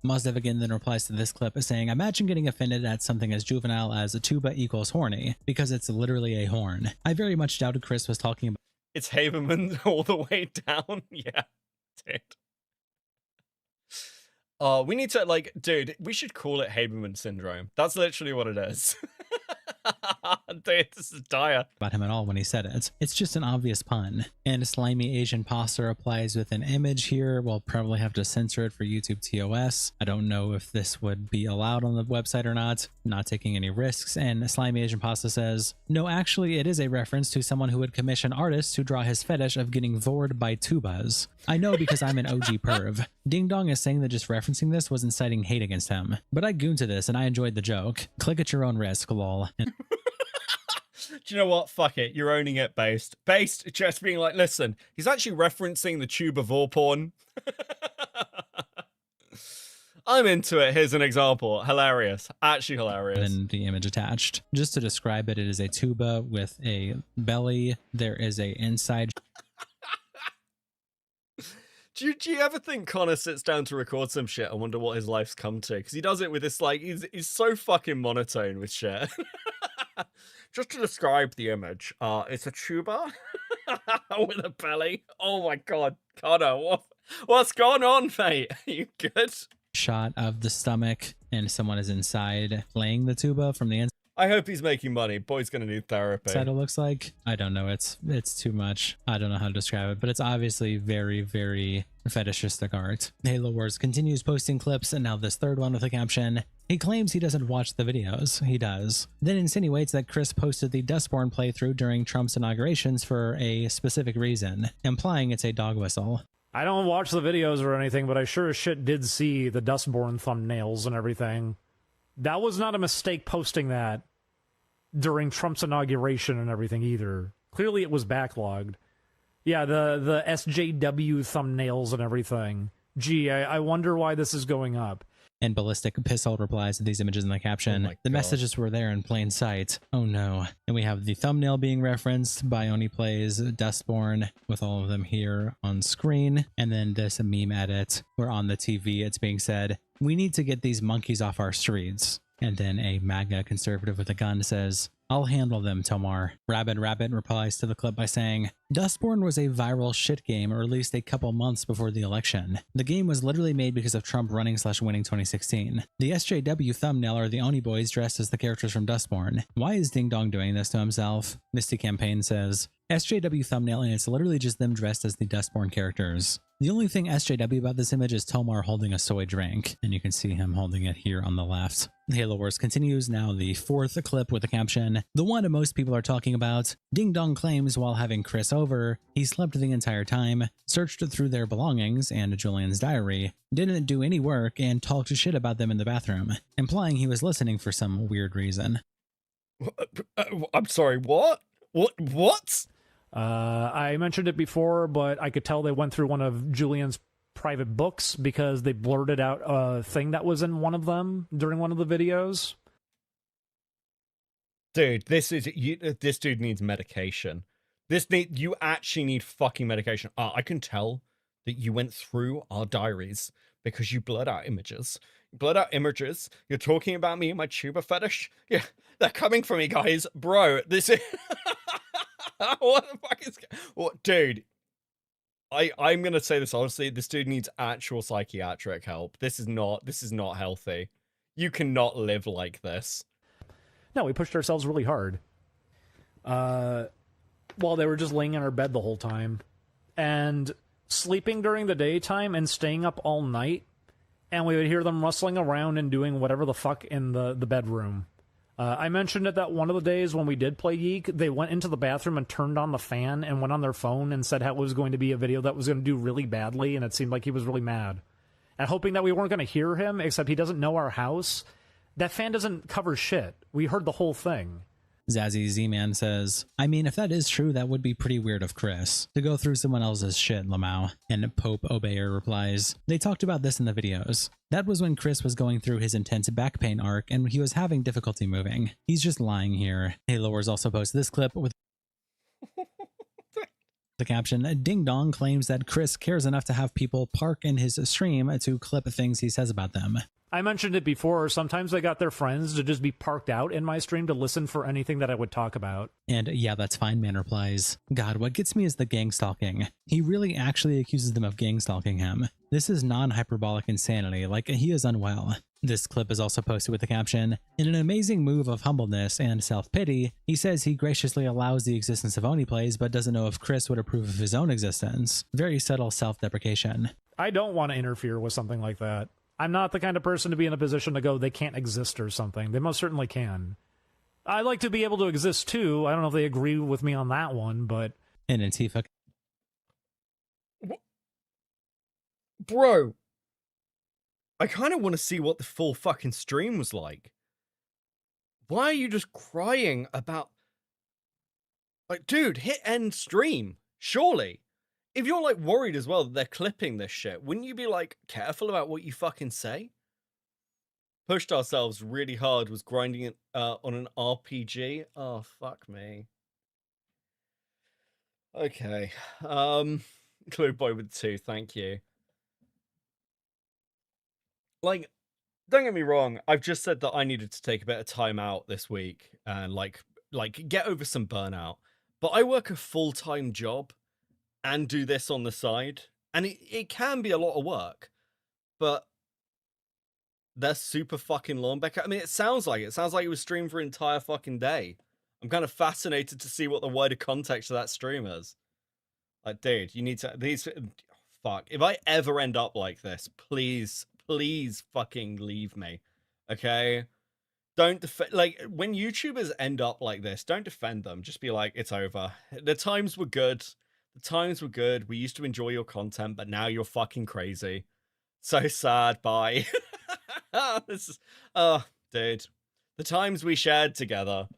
Mozdev again then replies to this clip saying, imagine getting offended at something as juvenile as a tuba equals horny, because it's literally a horn. I very much doubted Chris was talking about... It's Haberman all the way down? Yeah, dude. We need to, like, dude, we should call it Haberman syndrome. That's literally what it is. Dude, this is dire. About him at all when he said it. It's just an obvious pun. And slimy Asian pasta replies with an image here. We'll probably have to censor it for YouTube TOS. I don't know if this would be allowed on the website or not. I'm not taking any risks. And slimy Asian pasta says, no, actually, it is a reference to someone who would commission artists to draw his fetish of getting vored by tubas. I know because I'm an OG perv. Ding Dong is saying that just referencing this was inciting hate against him. But I gooned to this and I enjoyed the joke. Click at your own risk, lol. Do you know what? Fuck it. You're owning it, Based. Based just being like, listen, he's actually referencing the tubivore porn. I'm into it. Here's an example. Hilarious. Actually hilarious. And the image attached. Just to describe it, it is a tuba with a belly. There is a inside... Do you ever think Connor sits down to record some shit and wonder what his life's come to? Because he does it with this, like, he's so fucking monotone with shit. Just to describe the image, it's a tuba with a belly. Oh my god, Connor, what's going on, mate? Are you good? Shot of the stomach, and someone is inside playing the tuba from the inside. I hope he's making money. Boy's gonna need therapy. It looks like, I don't know, it's too much. I don't know how to describe it, but it's obviously very, very fetishistic art. Halo Wars continues posting clips, and now this third one with a caption. He claims he doesn't watch the videos. He does. Then insinuates that Chris posted the Dustborn playthrough during Trump's inaugurations for a specific reason, implying it's a dog whistle. I don't watch the videos or anything, but I sure as shit did see the Dustborn thumbnails and everything. That was not a mistake posting that during Trump's inauguration and everything either. Clearly it was backlogged. Yeah, the SJW thumbnails and everything. Gee, I wonder why this is going up. And Ballistic Pistol replies to these images in the caption. The messages were there in plain sight. Oh no. And we have the thumbnail being referenced by Oneyplays, Dustborn, with all of them here on screen. And then this meme edit where on the TV it's being said, we need to get these monkeys off our streets. And then a MAGA conservative with a gun says, I'll handle them, Tomar. Rabbit replies to the clip by saying, Dustborn was a viral shit game released a couple months before the election. The game was literally made because of Trump running/winning 2016. The SJW thumbnail are the Oni boys dressed as the characters from Dustborn. Why is Ding Dong doing this to himself? Misty Campaign says, SJW thumbnail and it's literally just them dressed as the Dustborn characters. The only thing SJW about this image is Tomar holding a soy drink, and you can see him holding it here on the left. Halo Wars continues, now the fourth clip with the caption, the one most people are talking about. Ding Dong claims while having Chris over, he slept the entire time, searched through their belongings and Julian's diary, didn't do any work, and talked shit about them in the bathroom, implying he was listening for some weird reason. I'm sorry, what? What? I mentioned it before, but I could tell they went through one of Julian's private books because they blurted out a thing that was in one of them during one of the videos. Dude, this dude needs medication. You actually need fucking medication. I can tell that you went through our diaries because you blurred out images. You're talking about me and my tuba fetish. Yeah, they're coming for me, guys. Bro, this is... What the fuck is... What, dude? I'm gonna say this honestly. This dude needs actual psychiatric help. This is not healthy. You cannot live like this. No, we pushed ourselves really hard. While they were just laying in our bed the whole time. And sleeping during the daytime and staying up all night. And we would hear them rustling around and doing whatever the fuck in the bedroom. I mentioned it that one of the days when we did play Yeek, they went into the bathroom and turned on the fan and went on their phone and said how it was going to be a video that was going to do really badly, and it seemed like he was really mad. And hoping that we weren't going to hear him, except he doesn't know our house. That fan doesn't cover shit. We heard the whole thing. Zazzy Z-Man says, I mean, if that is true, that would be pretty weird of Chris to go through someone else's shit, Lamau. And Pope Obeyer replies, they talked about this in the videos. That was when Chris was going through his intense back pain arc and he was having difficulty moving. He's just lying here. Halo Wars also posted this clip with the caption, Ding Dong claims that Chris cares enough to have people park in his stream to clip things he says about them. I mentioned it before, sometimes they got their friends to just be parked out in my stream to listen for anything that I would talk about. And yeah, that's fine, man replies, God, what gets me is the gang stalking. He really actually accuses them of gang stalking him. This is non-hyperbolic insanity, like he is unwell. This clip is also posted with the caption, in an amazing move of humbleness and self-pity, he says he graciously allows the existence of Oneyplays but doesn't know if Chris would approve of his own existence. Very subtle self-deprecation. I don't want to interfere with something like that. I'm not the kind of person to be in a position to go, they can't exist or something. They most certainly can. I like to be able to exist too. I don't know if they agree with me on that one, but... And Antifa... Bro, I kind of want to see what the full fucking stream was like. Why are you just crying about... Like, dude, hit end stream, surely. If you're, like, worried as well that they're clipping this shit, wouldn't you be, like, careful about what you fucking say? Pushed ourselves really hard, was grinding it on an RPG. Oh, fuck me. Okay. Clue Boy with 2, thank you. Like, don't get me wrong, I've just said that I needed to take a bit of time out this week and, like get over some burnout. But I work a full-time job and do this on the side, and it can be a lot of work, but they're super fucking long. I mean, it sounds like it was streamed for an entire fucking day. I'm kind of fascinated to see what the wider context of that stream is. Like, dude, you need to... Fuck. If I ever end up like this, please fucking leave me, okay? Don't defend... Like, when YouTubers end up like this, don't defend them. Just be like, it's over. The times were good. The times were good. We used to enjoy your content, but now you're fucking crazy. So sad. Bye. This is... Oh, dude. The times we shared together.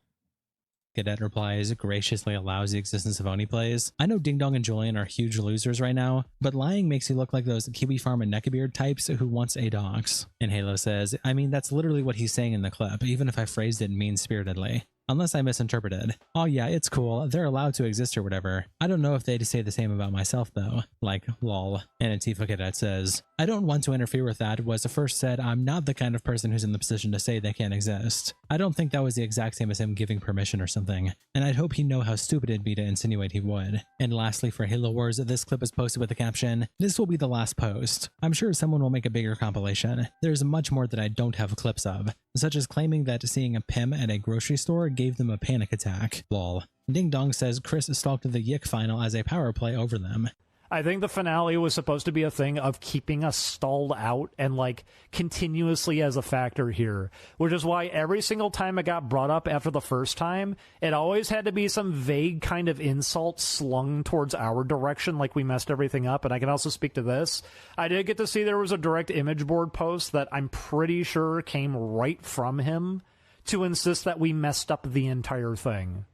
Cadet replies, graciously allows the existence of Oneyplays. I know Ding Dong and Julian are huge losers right now, but lying makes you look like those Kiwi Farm and Neckbeard types who wants a dox. And Halo says, I mean, that's literally what he's saying in the clip, even if I phrased it mean-spiritedly. Unless I misinterpreted. Oh yeah, it's cool. They're allowed to exist or whatever. I don't know if they'd say the same about myself though. Like, lol. And Antifa Cadet says, I don't want to interfere with that. Was first said I'm not the kind of person who's in the position to say they can't exist. I don't think that was the exact same as him giving permission or something. And I'd hope he'd know how stupid it'd be to insinuate he would. And lastly, for Halo Wars, this clip is posted with the caption, this will be the last post. I'm sure someone will make a bigger compilation. There's much more that I don't have clips of, such as claiming that seeing a Pim at a grocery store gave them a panic attack. Lol. Ding Dong says Chris stalked the Yick final as a power play over them. I think the finale was supposed to be a thing of keeping us stalled out and like continuously as a factor here, which is why every single time it got brought up after the first time, it always had to be some vague kind of insult slung towards our direction, like we messed everything up. And I can also speak to this. I did get to see there was a direct image board post that I'm pretty sure came right from him to insist that we messed up the entire thing.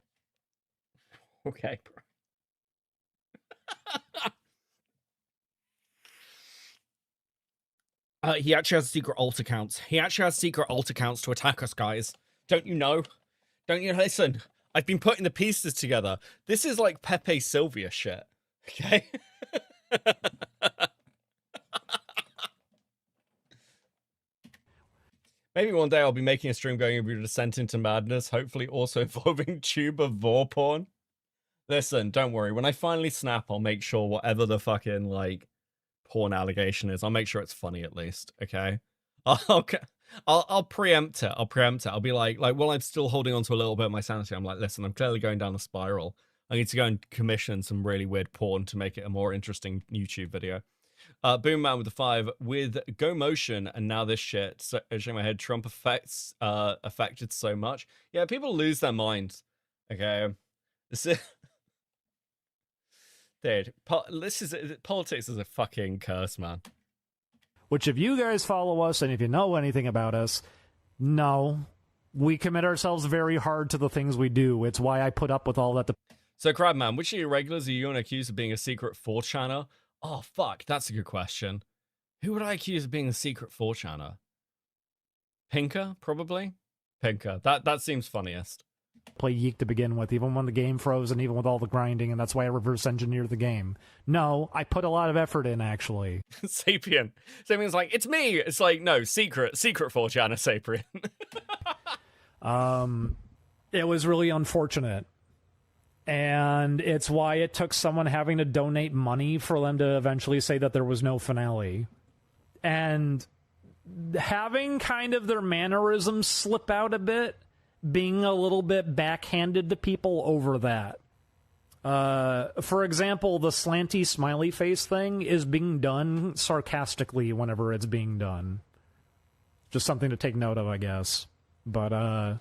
Okay, bro. He actually has secret alt accounts. He actually has secret alt accounts to attack us, guys. Don't you know? Don't you listen? I've been putting the pieces together. This is like Pepe Sylvia shit. Okay? Maybe one day I'll be making a stream going over Descent into Madness, hopefully also involving tube of vor porn. Listen, don't worry. When I finally snap, I'll make sure whatever the fucking, like, porn allegation is, I'll make sure it's funny at least, okay? I'll preempt it. I'll be like, while I'm still holding on to a little bit of my sanity, I'm like, listen, I'm clearly going down a spiral. I need to go and commission some really weird porn to make it a more interesting YouTube video. Boomman with the 5 with Go Motion and now this shit. So, shake my head. Trump affected so much. Yeah, people lose their minds. Okay, this is. Dude, politics is a fucking curse, man. Which, if you guys follow us and if you know anything about us, no, we commit ourselves very hard to the things we do. It's why I put up with all that. So, Crabman, which of your regulars are you accused of being a secret 4chaner? Oh, fuck, that's a good question. Who would I accuse of being a secret 4chaner? Pinker, probably? Pinker. That seems funniest. Play Yeek to begin with, even when the game froze and even with all the grinding, and that's why I reverse engineered the game. No, I put a lot of effort in, actually. Sapien. Sapien's like, it's me! It's like, no, secret 4chaner Sapien. It was really unfortunate. And it's why it took someone having to donate money for them to eventually say that there was no finale. And having kind of their mannerisms slip out a bit, being a little bit backhanded to people over that. For example, the slanty smiley face thing is being done sarcastically whenever it's being done. Just something to take note of, I guess. But,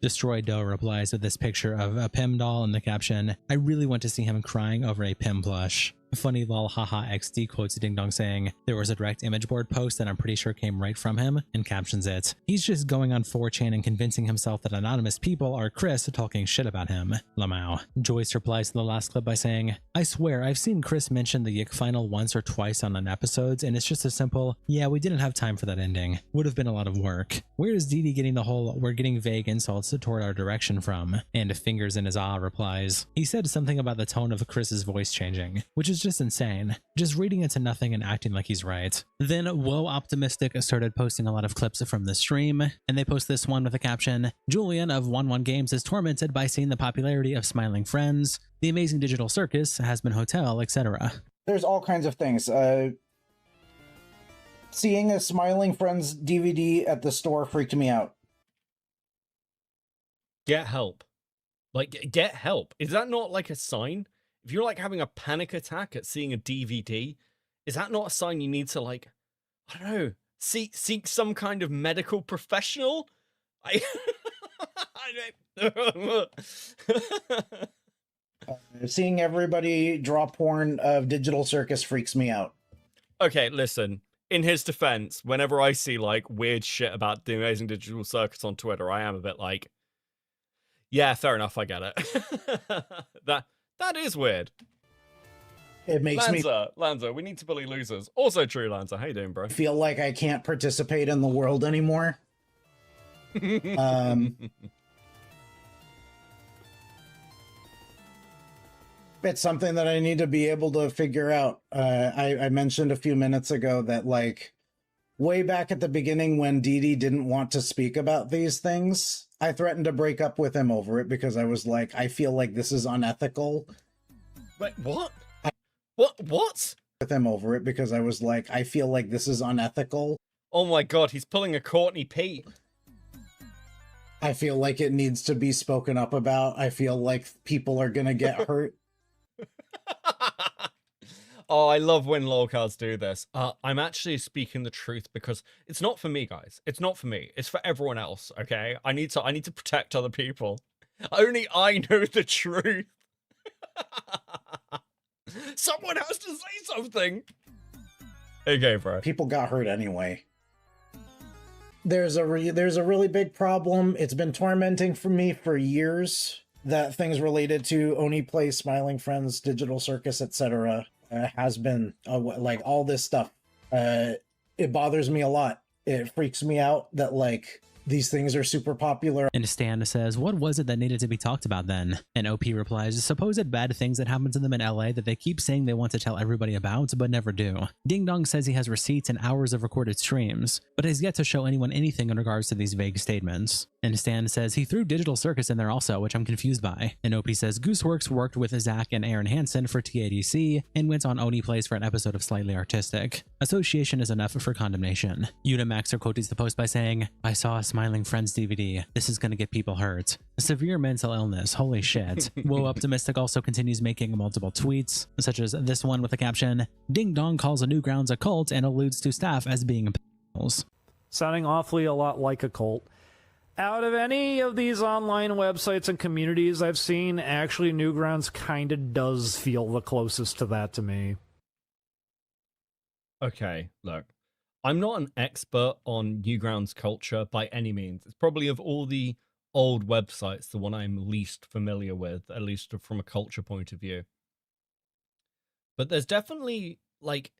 Destroy Doe replies with this picture of a Pim doll in the caption, I really want to see him crying over a Pim plush. Funny lol haha XD quotes Ding Dong saying, there was a direct image board post that I'm pretty sure came right from him, and captions it. He's just going on 4chan and convincing himself that anonymous people are Chris talking shit about him. Lamau. Joyce replies to the last clip by saying, I swear I've seen Chris mention the Yick final once or twice on an episodes, and it's just a simple, yeah, we didn't have time for that ending. Would have been a lot of work. Where is Dee Dee getting the whole we're getting vague insults toward our direction from? And fingers in his replies. He said something about the tone of Chris's voice changing, which is just insane. Just reading into nothing and acting like he's right. Then Whoa Optimistic started posting a lot of clips from the stream, and they post this one with a caption, Julian of 11 Games is tormented by seeing the popularity of Smiling Friends, The Amazing Digital Circus, Has Been Hotel, etc. There's all kinds of things. Seeing a Smiling Friends DVD at the store freaked me out. Get help. Like, get help. Is that not like a sign? If you're like having a panic attack at seeing a DVD, is that not a sign you need to, like, I don't know, seek some kind of medical professional? Seeing everybody draw porn of Digital Circus freaks me out. Okay, listen. In his defense, whenever I see like weird shit about the Amazing Digital Circus on Twitter, I am a bit like, Yeah, fair enough. I get it. that is weird. It makes me Lanza, we need to bully losers. Also true, Lanza. How you doing, bro? feel like I can't participate in the world anymore. It's something that I need to be able to figure out. I mentioned a few minutes ago that, like, way back at the beginning when Didi didn't want to speak about these things, I threatened to break up with him over it because I was like, I feel like this is unethical. Wait, what? What? With him over it because I was like, I feel like this is unethical. Oh my god, he's pulling a Courtney Pete. I feel like it needs to be spoken up about. I feel like people are gonna get hurt. Oh, I love when lolcards do this. I'm actually speaking the truth because it's not for me, guys. It's not for me. It's for everyone else, okay? I need to protect other people. Only I know the truth. Someone has to say something. Okay, bro. People got hurt anyway. There's a really big problem. It's been tormenting for me for years. That things related to Oneyplays, Smiling Friends, Digital Circus, etc. Has been like all this stuff. It bothers me a lot. It freaks me out that, like, these things are super popular. And Stan says, what was it that needed to be talked about then? And OP replies, supposed bad things that happen to them in LA that they keep saying they want to tell everybody about, but never do. Ding Dong says he has receipts and hours of recorded streams, but has yet to show anyone anything in regards to these vague statements. And Stan says he threw Digital Circus in there also, which I'm confused by. And OP says Gooseworks worked with Zach and Aaron Hansen for TADC and went on Oneyplays for an episode of Slightly Artistic. Association is enough for condemnation. Unimaxer quotes the post by saying, I saw a Smiling Friends DVD. This is gonna get people hurt. Severe mental illness. Holy shit. Whoa Optimistic also continues making multiple tweets, such as this one with the caption, Ding Dong calls a Newgrounds a cult and alludes to staff as being p***s. Sounding awfully a lot like a cult. Out of any of these online websites and communities I've seen, actually Newgrounds kinda does feel the closest to that to me. Okay, look. I'm not an expert on Newgrounds culture by any means. It's probably of all the old websites the one I'm least familiar with, at least from a culture point of view. But there's definitely, like,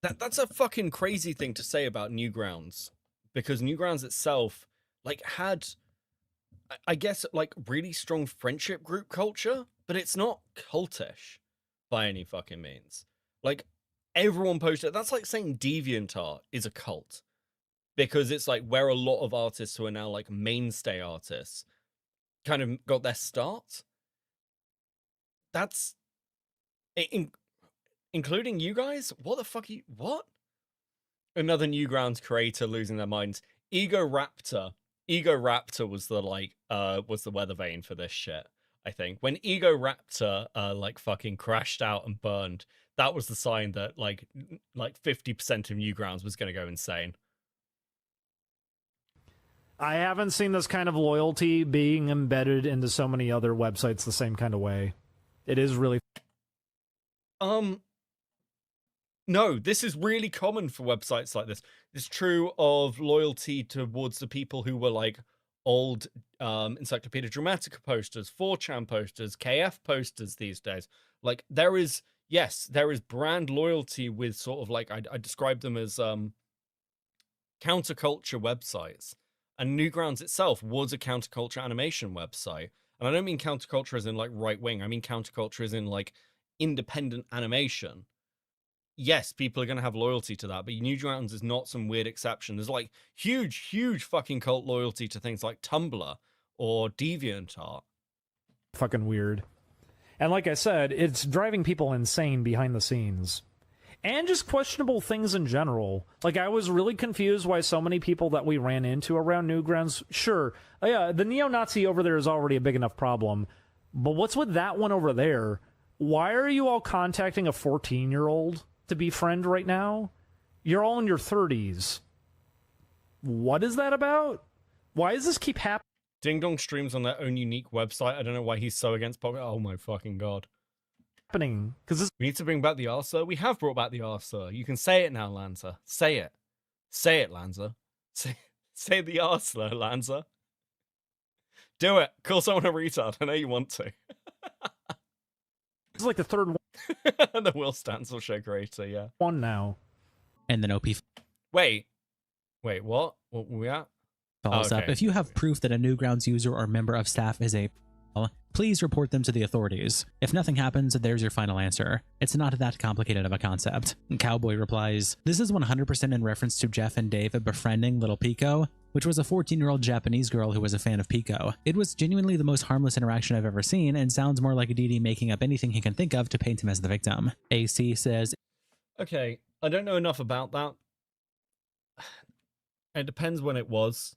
that's a fucking crazy thing to say about Newgrounds, because Newgrounds itself, like, had, I guess, like, really strong friendship group culture, but it's not cultish by any fucking means. Like, everyone posted, that's like saying DeviantArt is a cult, because it's like where a lot of artists who are now like mainstay artists kind of got their start. That's including you guys. What the fuck? What? Another Newgrounds creator losing their minds. Ego Raptor was the weather vane for this shit. I think when Ego Raptor like fucking crashed out and burned, that was the sign that like 50% of Newgrounds was going to go insane. I haven't seen this kind of loyalty being embedded into so many other websites the same kind of way. It is really... No, this is really common for websites like this. It's true of loyalty towards the people who were like old Encyclopedia Dramatica posters, 4chan posters, KF posters these days. Like there is brand loyalty with sort of like, I describe them as counterculture websites. And Newgrounds itself was a counterculture animation website. And I don't mean counterculture as in like right wing. I mean counterculture as in like independent animation. Yes, people are going to have loyalty to that, but Newgrounds is not some weird exception. There's like huge fucking cult loyalty to things like Tumblr or DeviantArt. Fucking weird. And like I said, it's driving people insane behind the scenes. And just questionable things in general. Like, I was really confused why so many people that we ran into around Newgrounds, sure, yeah, the neo-Nazi over there is already a big enough problem, but what's with that one over there? Why are you all contacting a 14-year-old to befriend right now? You're all in your 30s. What is that about? Why does this keep happening? Ding Dong streams on their own unique website. I don't know why he's so against pop. Oh my fucking god. Because we need to bring back the Arthur. We have brought back the Arthur. You can say it now, Lanza. Say it. Say it, Lanza. Say the Arthur, Lanza. Do it. Call someone a retard. I know you want to. It's like the third The Will Stancil show creator, yeah. one now. And then OP Wait, what? What were we at? follows up. If you have proof that a Newgrounds user or member of staff is a please report them to the authorities. If nothing happens, there's your final answer. It's not that complicated of a concept. And Cowboy replies, this is 100% in reference to Jeff and Dave befriending Little Pico, which was a 14-year-old Japanese girl who was a fan of Pico. It was genuinely the most harmless interaction I've ever seen and sounds more like Didi making up anything he can think of to paint him as the victim. AC says, Okay, I don't know enough about that. It depends when it was.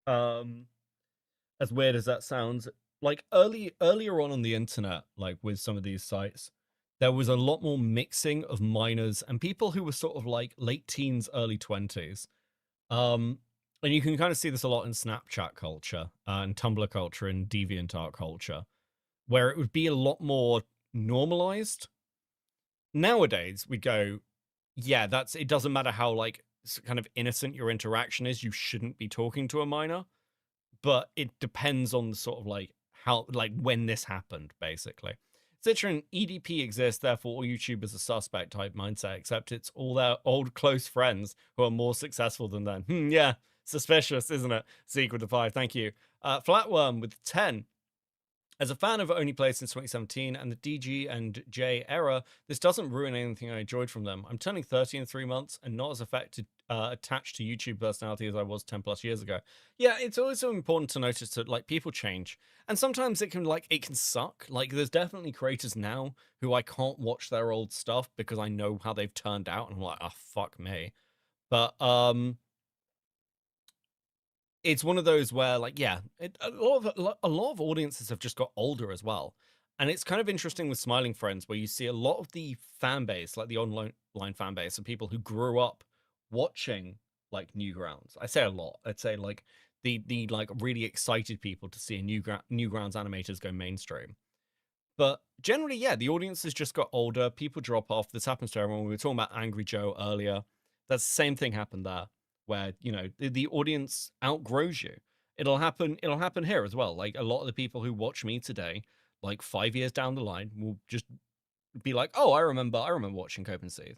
As weird as that sounds, like earlier on the internet, like with some of these sites, there was a lot more mixing of minors and people who were sort of like late teens, early 20s. And you can kind of see this a lot in Snapchat culture and Tumblr culture and DeviantArt culture, where it would be a lot more normalized. Nowadays, we go, yeah, it doesn't matter how like kind of innocent your interaction is, you shouldn't be talking to a minor. But it depends on the sort of like how, like when this happened, basically. Citron, EDP exists, therefore all YouTubers are suspect type mindset, except it's all their old close friends who are more successful than them. Yeah, suspicious, isn't it? Sequel to 5, thank you. Flatworm with 10. As a fan of Oneyplays since 2017 and the DG and J era, this doesn't ruin anything I enjoyed from them. I'm turning 30 in 3 months and not as attached to YouTube personality as I was 10 plus years ago. Yeah, it's also important to notice that like people change, and sometimes it can suck. Like there's definitely creators now who I can't watch their old stuff because I know how they've turned out, and I'm like, oh fuck me. But it's one of those where, like, yeah, a lot of audiences have just got older as well. And it's kind of interesting with Smiling Friends, where you see a lot of the fan base, like the online fan base, of people who grew up watching, like, Newgrounds. I say a lot. I'd say, like, the like, really excited people to see Newgrounds animators go mainstream. But generally, yeah, the audiences just got older. People drop off. This happens to everyone. We were talking about Angry Joe earlier. That same thing happened there, where, you know, the audience outgrows you. It'll happen here as well. Like a lot of the people who watch me today, like 5 years down the line, will just be like, oh, I remember watching Cope and Seethe,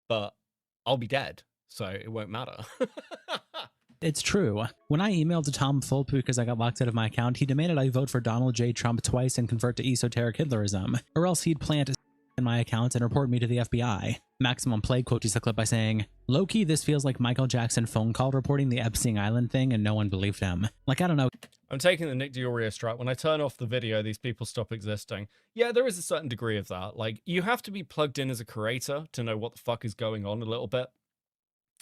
but I'll be dead, so it won't matter. it's true. When I emailed to Tom Fulp because I got locked out of my account, he demanded I vote for Donald J. Trump twice and convert to esoteric Hitlerism, or else he'd plant in my account and report me to the FBI. Maximum Play quotes the clip by saying, low-key, this feels like Michael Jackson phone call reporting the Epstein Island thing and no one believed him. Like, I don't know. I'm taking the Nick Diorio strat. When I turn off the video, these people stop existing. Yeah, there is a certain degree of that. Like, you have to be plugged in as a creator to know what the fuck is going on a little bit.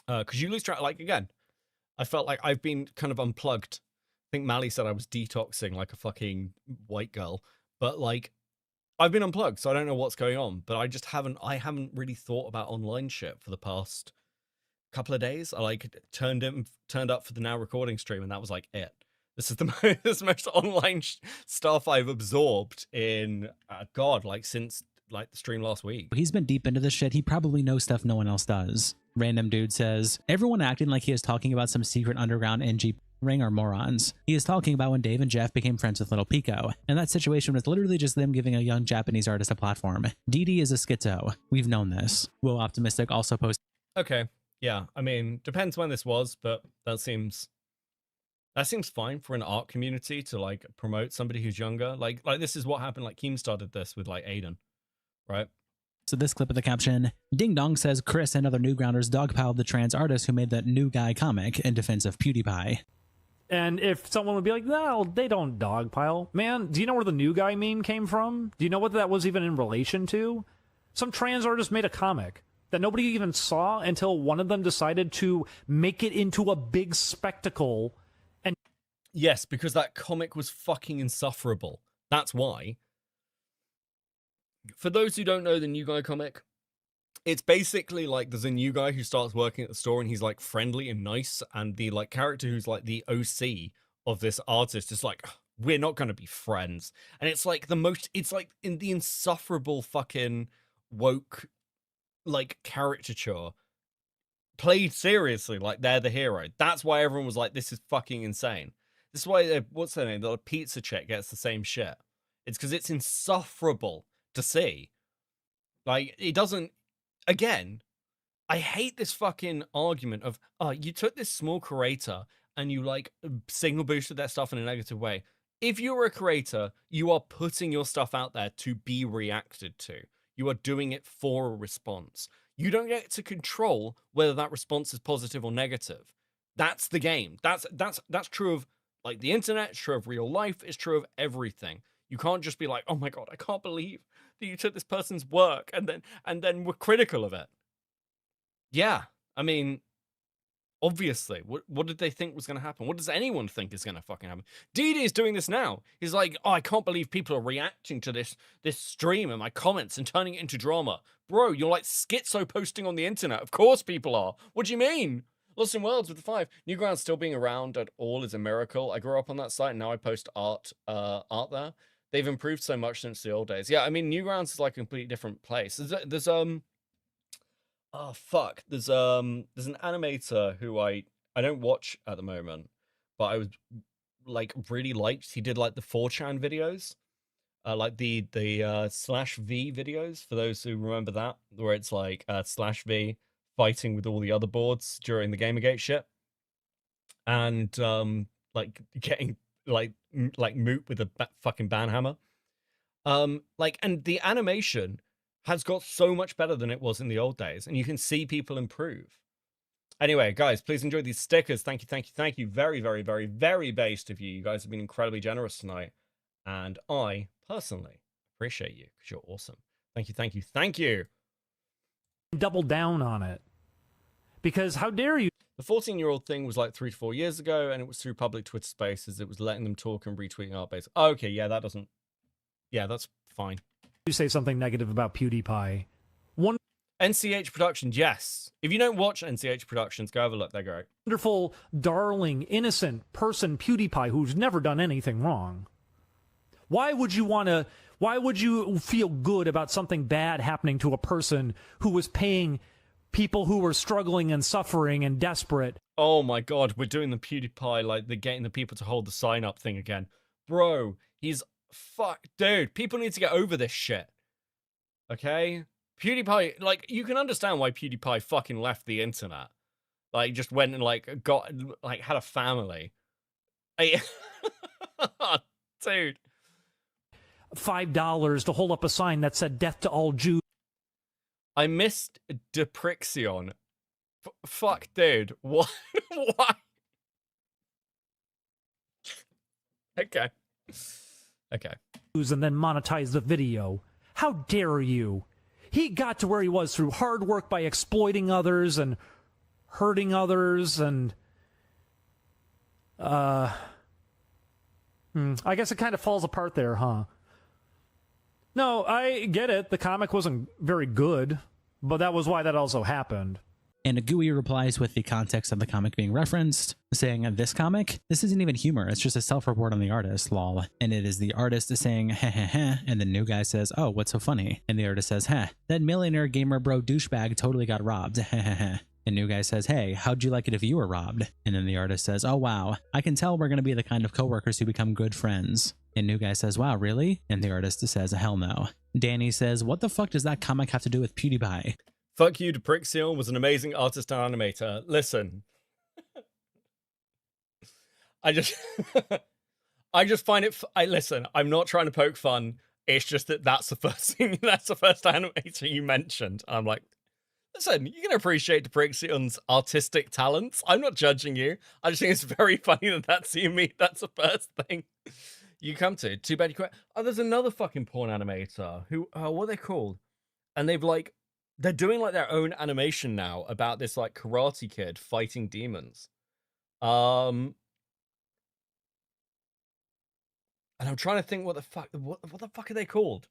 Because you lose track. Like, again, I felt like I've been kind of unplugged. I think Mally said I was detoxing like a fucking white girl. But, like, I've been unplugged, so I don't know what's going on, but I haven't really thought about online shit for the past couple of days. I like turned up for the now recording stream, and that was like it. This is the most online stuff I've absorbed in God, like since like the stream last week. He's been deep into this shit. He probably knows stuff no one else does. Random dude says, everyone acting like he is talking about some secret underground NG ring are morons. He is talking about when Dave and Jeff became friends with Little Pico, and that situation was literally just them giving a young Japanese artist a platform. Didi is a schizo. We've known this. Will Optimistic also posted. Okay, yeah, I mean, depends when this was, but that seems fine for an art community to like promote somebody who's younger. Like this is what happened. Like Keem started this with like Aiden, right? So this clip of the caption, Ding Dong says Chris and other Newgrounders dogpiled the trans artist who made the New Guy comic in defense of PewDiePie. And if someone would be like, no, they don't dogpile. Man, do you know where the New Guy meme came from? Do you know what that was even in relation to? Some trans artist made a comic that nobody even saw until one of them decided to make it into a big spectacle. And yes, because that comic was fucking insufferable. That's why. For those who don't know the New Guy comic, it's basically like there's a new guy who starts working at the store and he's like friendly and nice, and the like character who's like the OC of this artist is like, we're not going to be friends. And it's like it's like in the insufferable fucking woke like caricature played seriously, like they're the hero. That's why everyone was like, this is fucking insane. This is why, what's her name? The pizza chick gets the same shit. It's because it's insufferable to see. Like, it doesn't, again, I hate this fucking argument of, oh, you took this small creator and you like signal boosted their stuff in a negative way. If you're a creator, you are putting your stuff out there to be reacted to. You are doing it for a response. You don't get to control whether that response is positive or negative. That's the game. That's true of like the internet, it's true of real life, it's true of everything. You can't just be like, oh my god, I can't believe that you took this person's work and then were critical of it. Yeah, I mean, obviously, what did they think was going to happen? What does anyone think is going to fucking happen? DD is doing this now. He's like, oh, I can't believe people are reacting to this stream and my comments and turning it into drama. Bro, you're like schizo posting on the internet. Of course people are. What do you mean? Lost in Worlds with the 5. Newgrounds still being around at all is a miracle. I grew up on that site and now I post art there. They've improved so much since the old days. Yeah, I mean, Newgrounds is like a completely different place. There's oh fuck, there's an animator who I don't watch at the moment, but I was like really liked. He did like the 4chan videos, like the /V videos, for those who remember that, where it's like /V fighting with all the other boards during the Gamergate shit, and like getting like moot with a fucking banhammer. Like, and the animation has got so much better than it was in the old days, and you can see people improve. Anyway, guys, please enjoy these stickers. Thank you, thank you, thank you. Very, very, very, very based of you. You guys have been incredibly generous tonight, and I personally appreciate you because you're awesome. Thank you, thank you, thank you. Double down on it, because how dare you? The 14-year-old thing was like 3 to 4 years ago, and it was through public Twitter spaces. It was letting them talk and retweeting art base. Okay, yeah, that doesn't. Yeah, that's fine. You say something negative about PewDiePie. One NCH Productions, yes. If you don't watch NCH Productions, go have a look. They're great. Wonderful, darling, innocent person, PewDiePie, who's never done anything wrong. Why would you feel good about something bad happening to a person who was paying people who were struggling and suffering and desperate? Oh my god, we're doing the PewDiePie, like the getting the people to hold the sign up thing again. Bro, he's fuck, dude, people need to get over this shit. Okay? PewDiePie, like, you can understand why PewDiePie fucking left the internet. Like, just went and, like, got, like, had a family. Dude. $5 to hold up a sign that said death to all Jews. I missed Deprixion. Fuck, dude. What? Why? Okay. Okay. And then monetize the video. How dare you? He got to where he was through hard work by exploiting others and hurting others and I guess it kind of falls apart there, huh? No, I get it. The comic wasn't very good, but that was why that also happened. And Agui replies with the context of the comic being referenced, saying, this comic? This isn't even humor, it's just a self-report on the artist, lol. And it is the artist saying, heh heh heh, and the new guy says, oh, what's so funny? And the artist says, heh, that millionaire gamer bro douchebag totally got robbed, heh heh heh. And new guy says, hey, how'd you like it if you were robbed? And then the artist says, oh wow, I can tell we're gonna be the kind of coworkers who become good friends. And new guy says, wow, really? And the artist says, hell no. Danny says, what the fuck does that comic have to do with PewDiePie? Fuck you, Deprixion was an amazing artist and animator. Listen. I just find it, listen, I'm not trying to poke fun. It's just that that's the first thing, that's the first animator you mentioned. I'm like, listen, you can appreciate Deprixion's artistic talents. I'm not judging you. I just think it's very funny that that's the first thing you come to. Too bad you quit. Oh, there's another fucking porn animator who, what are they called? And they've like, they're doing like their own animation now about this like karate kid fighting demons. And I'm trying to think what the fuck are they called?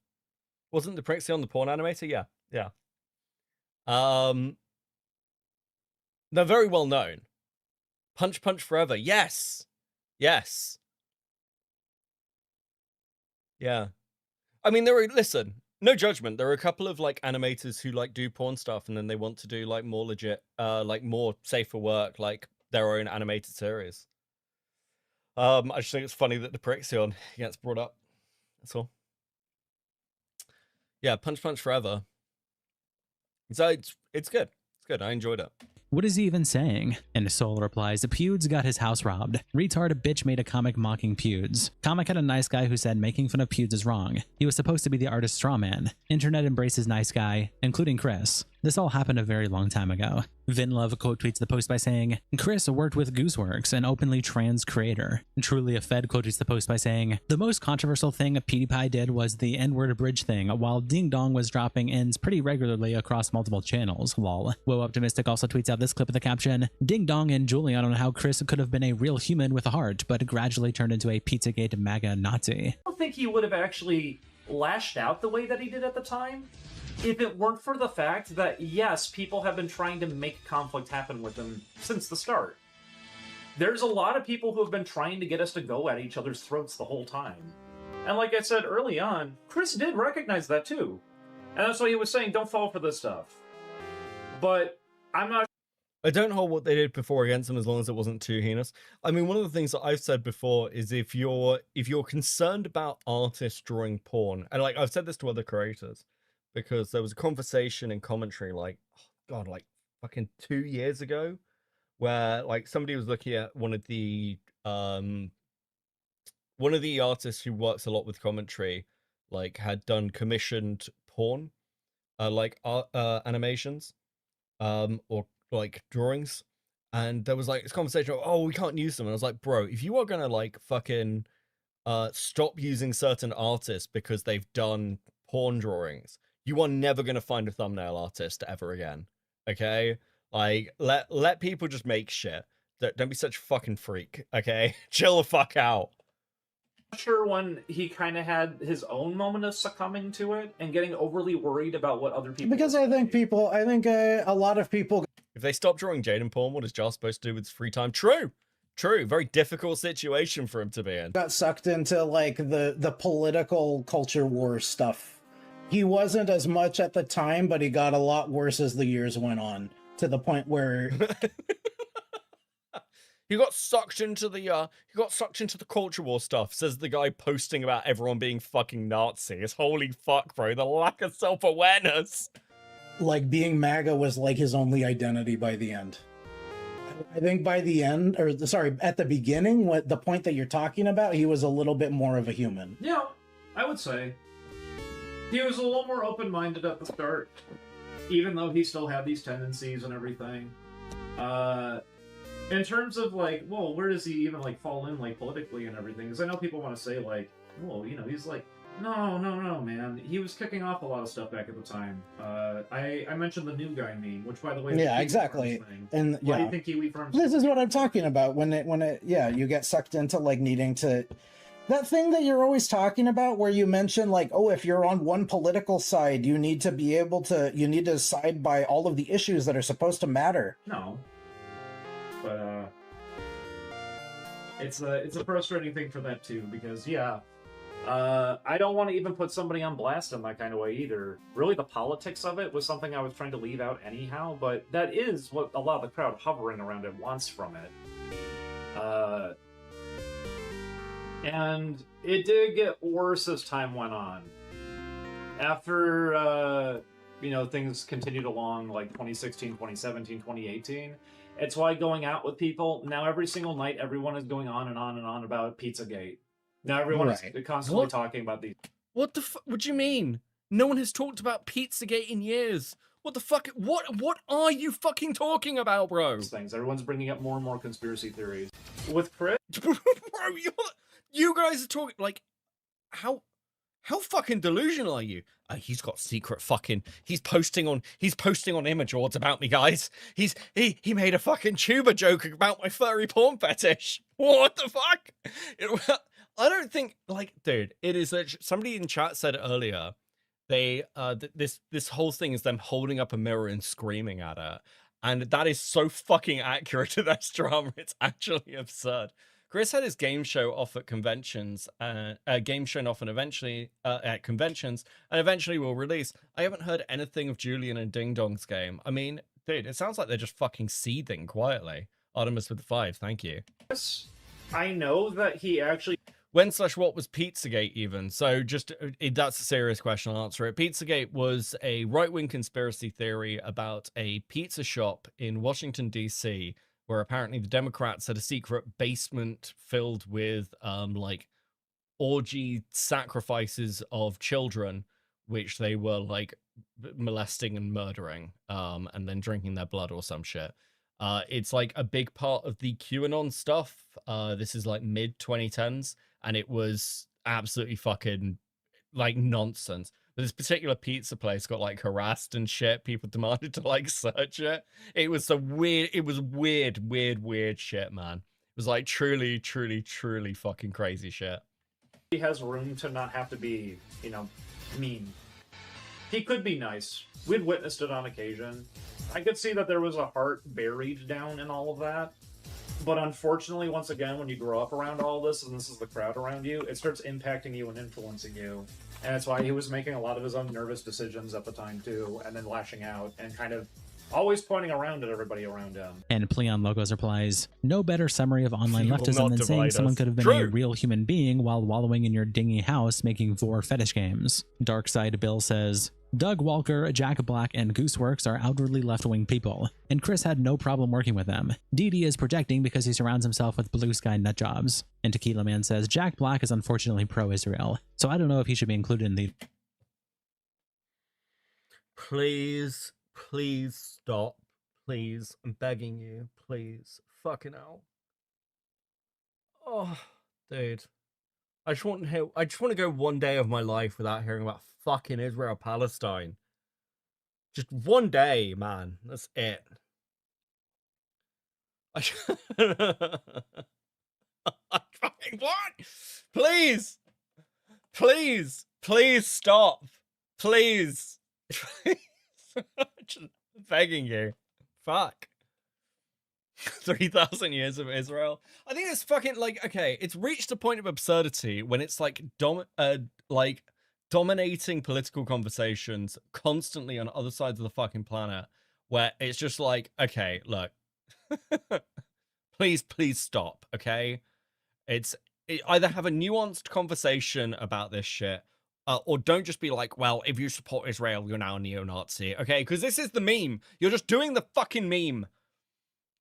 Wasn't Deprixion the porn animator? Yeah, yeah. They're very well known. Punch Punch Forever. Yes. Yes. Yeah. I mean, listen, no judgment. There are a couple of like animators who like do porn stuff and then they want to do like more legit, like more safer work, like their own animated series. I just think it's funny that the Prixion gets brought up. That's all. Yeah, Punch Forever. So it's good. It's good. I enjoyed it. What is he even saying? And Soul replies, Pewds got his house robbed. Retard bitch made a comic mocking Pewds. Comic had a nice guy who said making fun of Pewds is wrong. He was supposed to be the artist's straw man. Internet embraces nice guy, including Chris. This all happened a very long time ago. Vinlove quote tweets the post by saying, Chris worked with Gooseworks, an openly trans creator. Truly a Fed quote tweets the post by saying, the most controversial thing PewDiePie did was the N-word bridge thing, while Ding Dong was dropping ends pretty regularly across multiple channels, lol. Woe Optimistic also tweets out this clip of the caption, Ding Dong and Julian on how Chris could have been a real human with a heart, but gradually turned into a Pizzagate MAGA Nazi. I don't think he would have actually lashed out the way that he did at the time if it weren't for the fact that, yes, people have been trying to make conflict happen with him since the start. There's a lot of people who have been trying to get us to go at each other's throats the whole time. And like I said early on, Chris did recognize that too. And that's why he was saying, don't fall for this stuff. But I'm not... I don't hold what they did before against them as long as it wasn't too heinous. I mean, one of the things that I've said before is if you're concerned about artists drawing porn, and like I've said this to other creators, because there was a conversation in commentary like, oh God, like fucking 2 years ago, where like somebody was looking at one of the artists who works a lot with commentary, like had done commissioned porn, like animations, or like drawings, and there was like this conversation of, oh, we can't use them, and I was like, bro, if you are gonna like fucking stop using certain artists because they've done porn drawings, you are never going to find a thumbnail artist ever again. Okay? Like, let people just make shit. Don't be such a fucking freak. Okay? Chill the fuck out. I'm sure when he kind of had his own moment of succumbing to it and getting overly worried about what other people... Because I think a lot of people... If they stop drawing Jaden porn, what is Jar supposed to do with his free time? True. Very difficult situation for him to be in. Got sucked into, like, the political culture war stuff. He wasn't as much at the time, but he got a lot worse as the years went on, to the point where he got sucked into the culture war stuff, says the guy posting about everyone being fucking Nazis. Holy fuck, bro, the lack of self-awareness. Like, being MAGA was like his only identity by the end. I think by the end, or sorry, at the beginning, what the point that you're talking about, he was a little bit more of a human. Yeah, I would say. He was a little more open-minded at the start, even though he still had these tendencies and everything. In terms of, like, well, where does he even, like, fall in, like, politically and everything? Because I know people want to say, like, well, you know, he's like, no, man. He was kicking off a lot of stuff back at the time. I mentioned the new guy meme, which, by the way, yeah, exactly. And why yeah, do you think Kiwi Farms? This is what I'm talking about. When it, yeah, you get sucked into like needing to. That thing that you're always talking about where you mention like, oh, if you're on one political side, you need to side by all of the issues that are supposed to matter. No. But, it's a frustrating thing for that too, because, yeah, I don't want to even put somebody on blast in that kind of way either. Really, the politics of it was something I was trying to leave out anyhow, but that is what a lot of the crowd hovering around it wants from it. And it did get worse as time went on. After, things continued along, like 2016, 2017, 2018, it's why going out with people, now every single night, everyone is going on and on and on about Pizzagate. Now everyone is constantly talking about these. What do you mean? No one has talked about Pizzagate in years. What the fuck? What are you fucking talking about, bro? Things. Everyone's bringing up more and more conspiracy theories. With Chris? Bro, you guys are talking, like, how fucking delusional are you? He's got secret fucking, he's posting on image boards about me, guys. He made a fucking tuber joke about my furry porn fetish. What the fuck? I don't think, like, dude, it is, somebody in chat said earlier, this whole thing is them holding up a mirror and screaming at it. And that is so fucking accurate to that drama. It's actually absurd. Chris had his game show off at conventions, game shown off and eventually at conventions, and eventually will release. I haven't heard anything of Julian and Ding Dong's game. I mean, dude, it sounds like they're just fucking seething quietly. Artemis with the 5, thank you. Chris I know that he actually. When/what was Pizzagate even? So just that's a serious question. I'll answer it. Pizzagate was a right-wing conspiracy theory about a pizza shop in Washington D.C. where apparently the Democrats had a secret basement filled with like orgy sacrifices of children, which they were like molesting and murdering, and then drinking their blood or some shit. It's like a big part of the QAnon stuff. This is like mid 2010s, and it was absolutely fucking like nonsense. This particular pizza place got like harassed and shit. People demanded to like search it. It was weird shit, man. It was like truly fucking crazy shit. He has room to not have to be, you know, mean. He could be nice. We'd witnessed it on occasion. I could see that there was a heart buried down in all of that. But unfortunately, once again, when you grow up around all this, and this is the crowd around you, it starts impacting you and influencing you. And that's why he was making a lot of his own nervous decisions at the time, too, and then lashing out and kind of always pointing around at everybody around him. And Pleon Logos replies, no better summary of online You will leftism not than saying divide someone us. could have been True. a real human being while wallowing in your dingy house making vor fetish games. Darkside Bill says, Doug Walker, Jack Black, and Gooseworks are outwardly left-wing people, and Chris had no problem working with them. Didi is projecting because he surrounds himself with blue sky nutjobs. And Tequila Man says, Jack Black is unfortunately pro-Israel, so I don't know if he should be included in the... Please stop. Please, I'm begging you. Please. Fucking hell. Oh, dude. I just want to go one day of my life without hearing about fucking Israel Palestine. Just one day, man. That's it. I fucking what? Please stop. Please. Just begging you. Fuck. 3,000 years of Israel. I think it's fucking like, okay, it's reached a point of absurdity when it's like dominating political conversations constantly on other sides of the fucking planet, where it's just like, okay, look, please stop, okay? Either have a nuanced conversation about this shit, or don't just be like, well, if you support Israel, you're now a neo-Nazi, okay? Because this is the meme. You're just doing the fucking meme.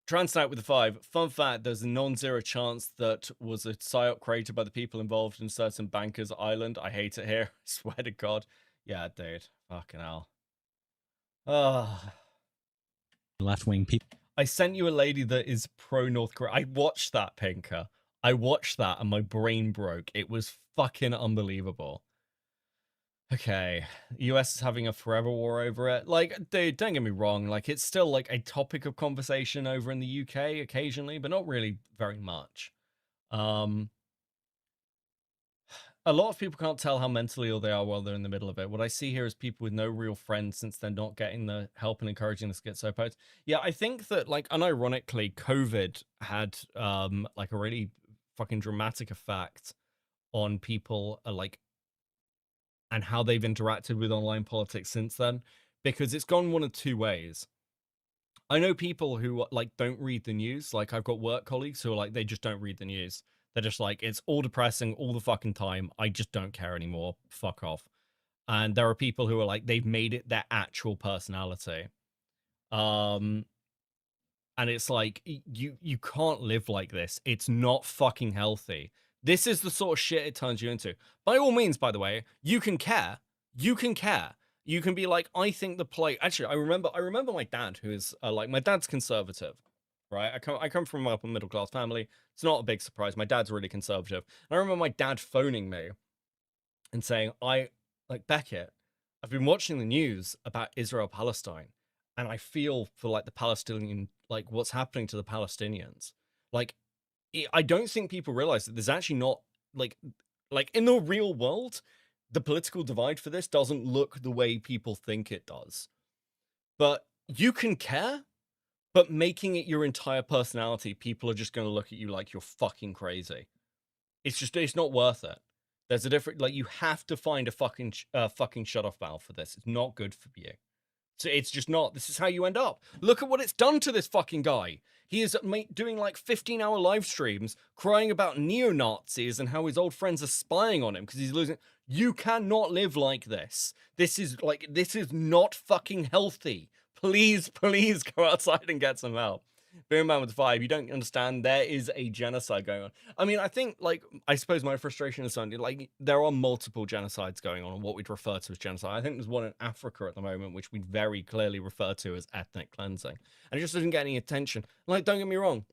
Transnight with the 5. Fun fact, there's a non-zero chance that was a psyop created by the people involved in certain bankers' island. I hate it here. I swear to God. Yeah, dude. Fucking hell. left-wing people. I sent you a lady that is pro-North Korea. I watched that, Pinker. I watched that and my brain broke. It was fucking unbelievable. Okay, US is having a forever war over it. Like, dude, don't get me wrong. Like, it's still like a topic of conversation over in the UK occasionally, but not really very much. A lot of people can't tell how mentally ill they are while they're in the middle of it. What I see here is people with no real friends since they're not getting the help and encouraging the schizopaths. Yeah, I think that, like, unironically, COVID had, like, a really fucking dramatic effect on people, like, and how they've interacted with online politics since then, because it's gone one of two ways. I know people who, like, don't read the news. Like, I've got work colleagues who are like, they just don't read the news. They're just like, it's all depressing all the fucking time. I just don't care anymore. Fuck off. And there are people who are like, they've made it their actual personality. And it's like, you can't live like this. It's not fucking healthy. This is the sort of shit it turns you into. By all means, by the way, you can care. You can care. You can be like, I think the play. Actually, I remember my dad, who is like, my dad's conservative, right? I come from a middle class family. It's not a big surprise. My dad's really conservative. And I remember my dad phoning me and saying, Beckett, I've been watching the news about Israel Palestine, and I feel for like the Palestinian, like what's happening to the Palestinians. Like, I don't think people realize that there's actually not like in the real world, the political divide for this doesn't look the way people think it does. But you can care, but making it your entire personality, people are just going to look at you like you're fucking crazy. It's not worth it. There's a different, like, you have to find a fucking shut off valve for this. It's not good for you. So it's just not. This is how you end up. Look at what it's done to this fucking guy. He is doing like 15-hour live streams crying about neo-Nazis and how his old friends are spying on him because he's losing. You cannot live like this. This is not fucking healthy. Please, please go outside and get some help. Birdman with 5, you don't understand. There is a genocide going on. I mean, I think, like, I suppose my frustration is something like there are multiple genocides going on, what we'd refer to as genocide. I think there's one in Africa at the moment, which we'd very clearly refer to as ethnic cleansing, and it just doesn't get any attention. Like, don't get me wrong.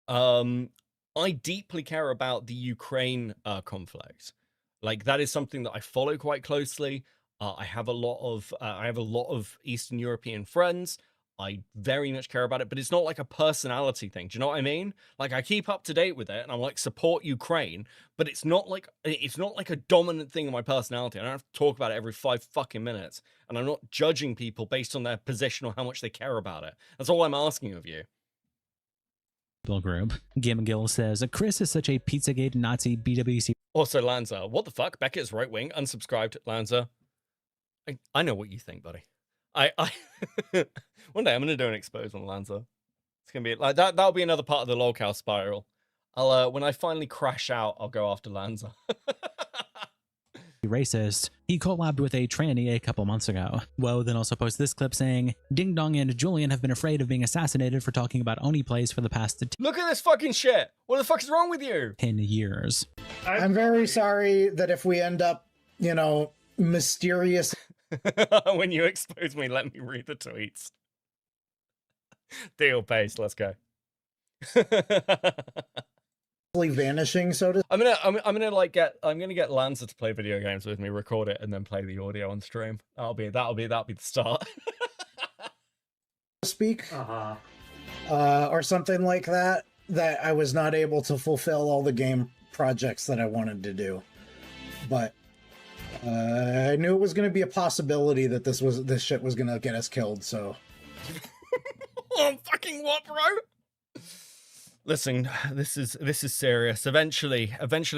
I deeply care about the Ukraine conflict. Like, that is something that I follow quite closely. I have a lot of Eastern European friends. I very much care about it, but it's not like a personality thing. Do you know what I mean? Like, I keep up to date with it, and I'm like, support Ukraine, but it's not like a dominant thing in my personality. I don't have to talk about it every 5 fucking minutes, and I'm not judging people based on their position or how much they care about it. That's all I'm asking of you. Group. Gimgill says, Chris is such a Pizzagate Nazi BWC. Also, Lanza, what the fuck? Beckett's right wing, unsubscribed, Lanza. I know what you think, buddy. I one day I'm gonna do an expose on Lanza. It's gonna be like that. That'll be another part of the lolcow spiral. I'll when I finally crash out, I'll go after Lanza. Racist. He collabed with a tranny a couple months ago. Woe then also posts this clip saying, Ding Dong and Julian have been afraid of being assassinated for talking about Oneyplays for the past Look at this fucking shit. What the fuck is wrong with you? 10 years. I'm very sorry that if we end up, you know, mysterious. When you expose me, let me read the tweets. Deal paste, let's go. Vanishing, so to I'm gonna get Lanza to play video games with me, record it, and then play the audio on stream. That'll be the start. Speak, or something like that. That I was not able to fulfill all the game projects that I wanted to do, but I knew it was going to be a possibility that this shit was going to get us killed. So, oh, fucking what, bro? Listen, this is serious. Eventually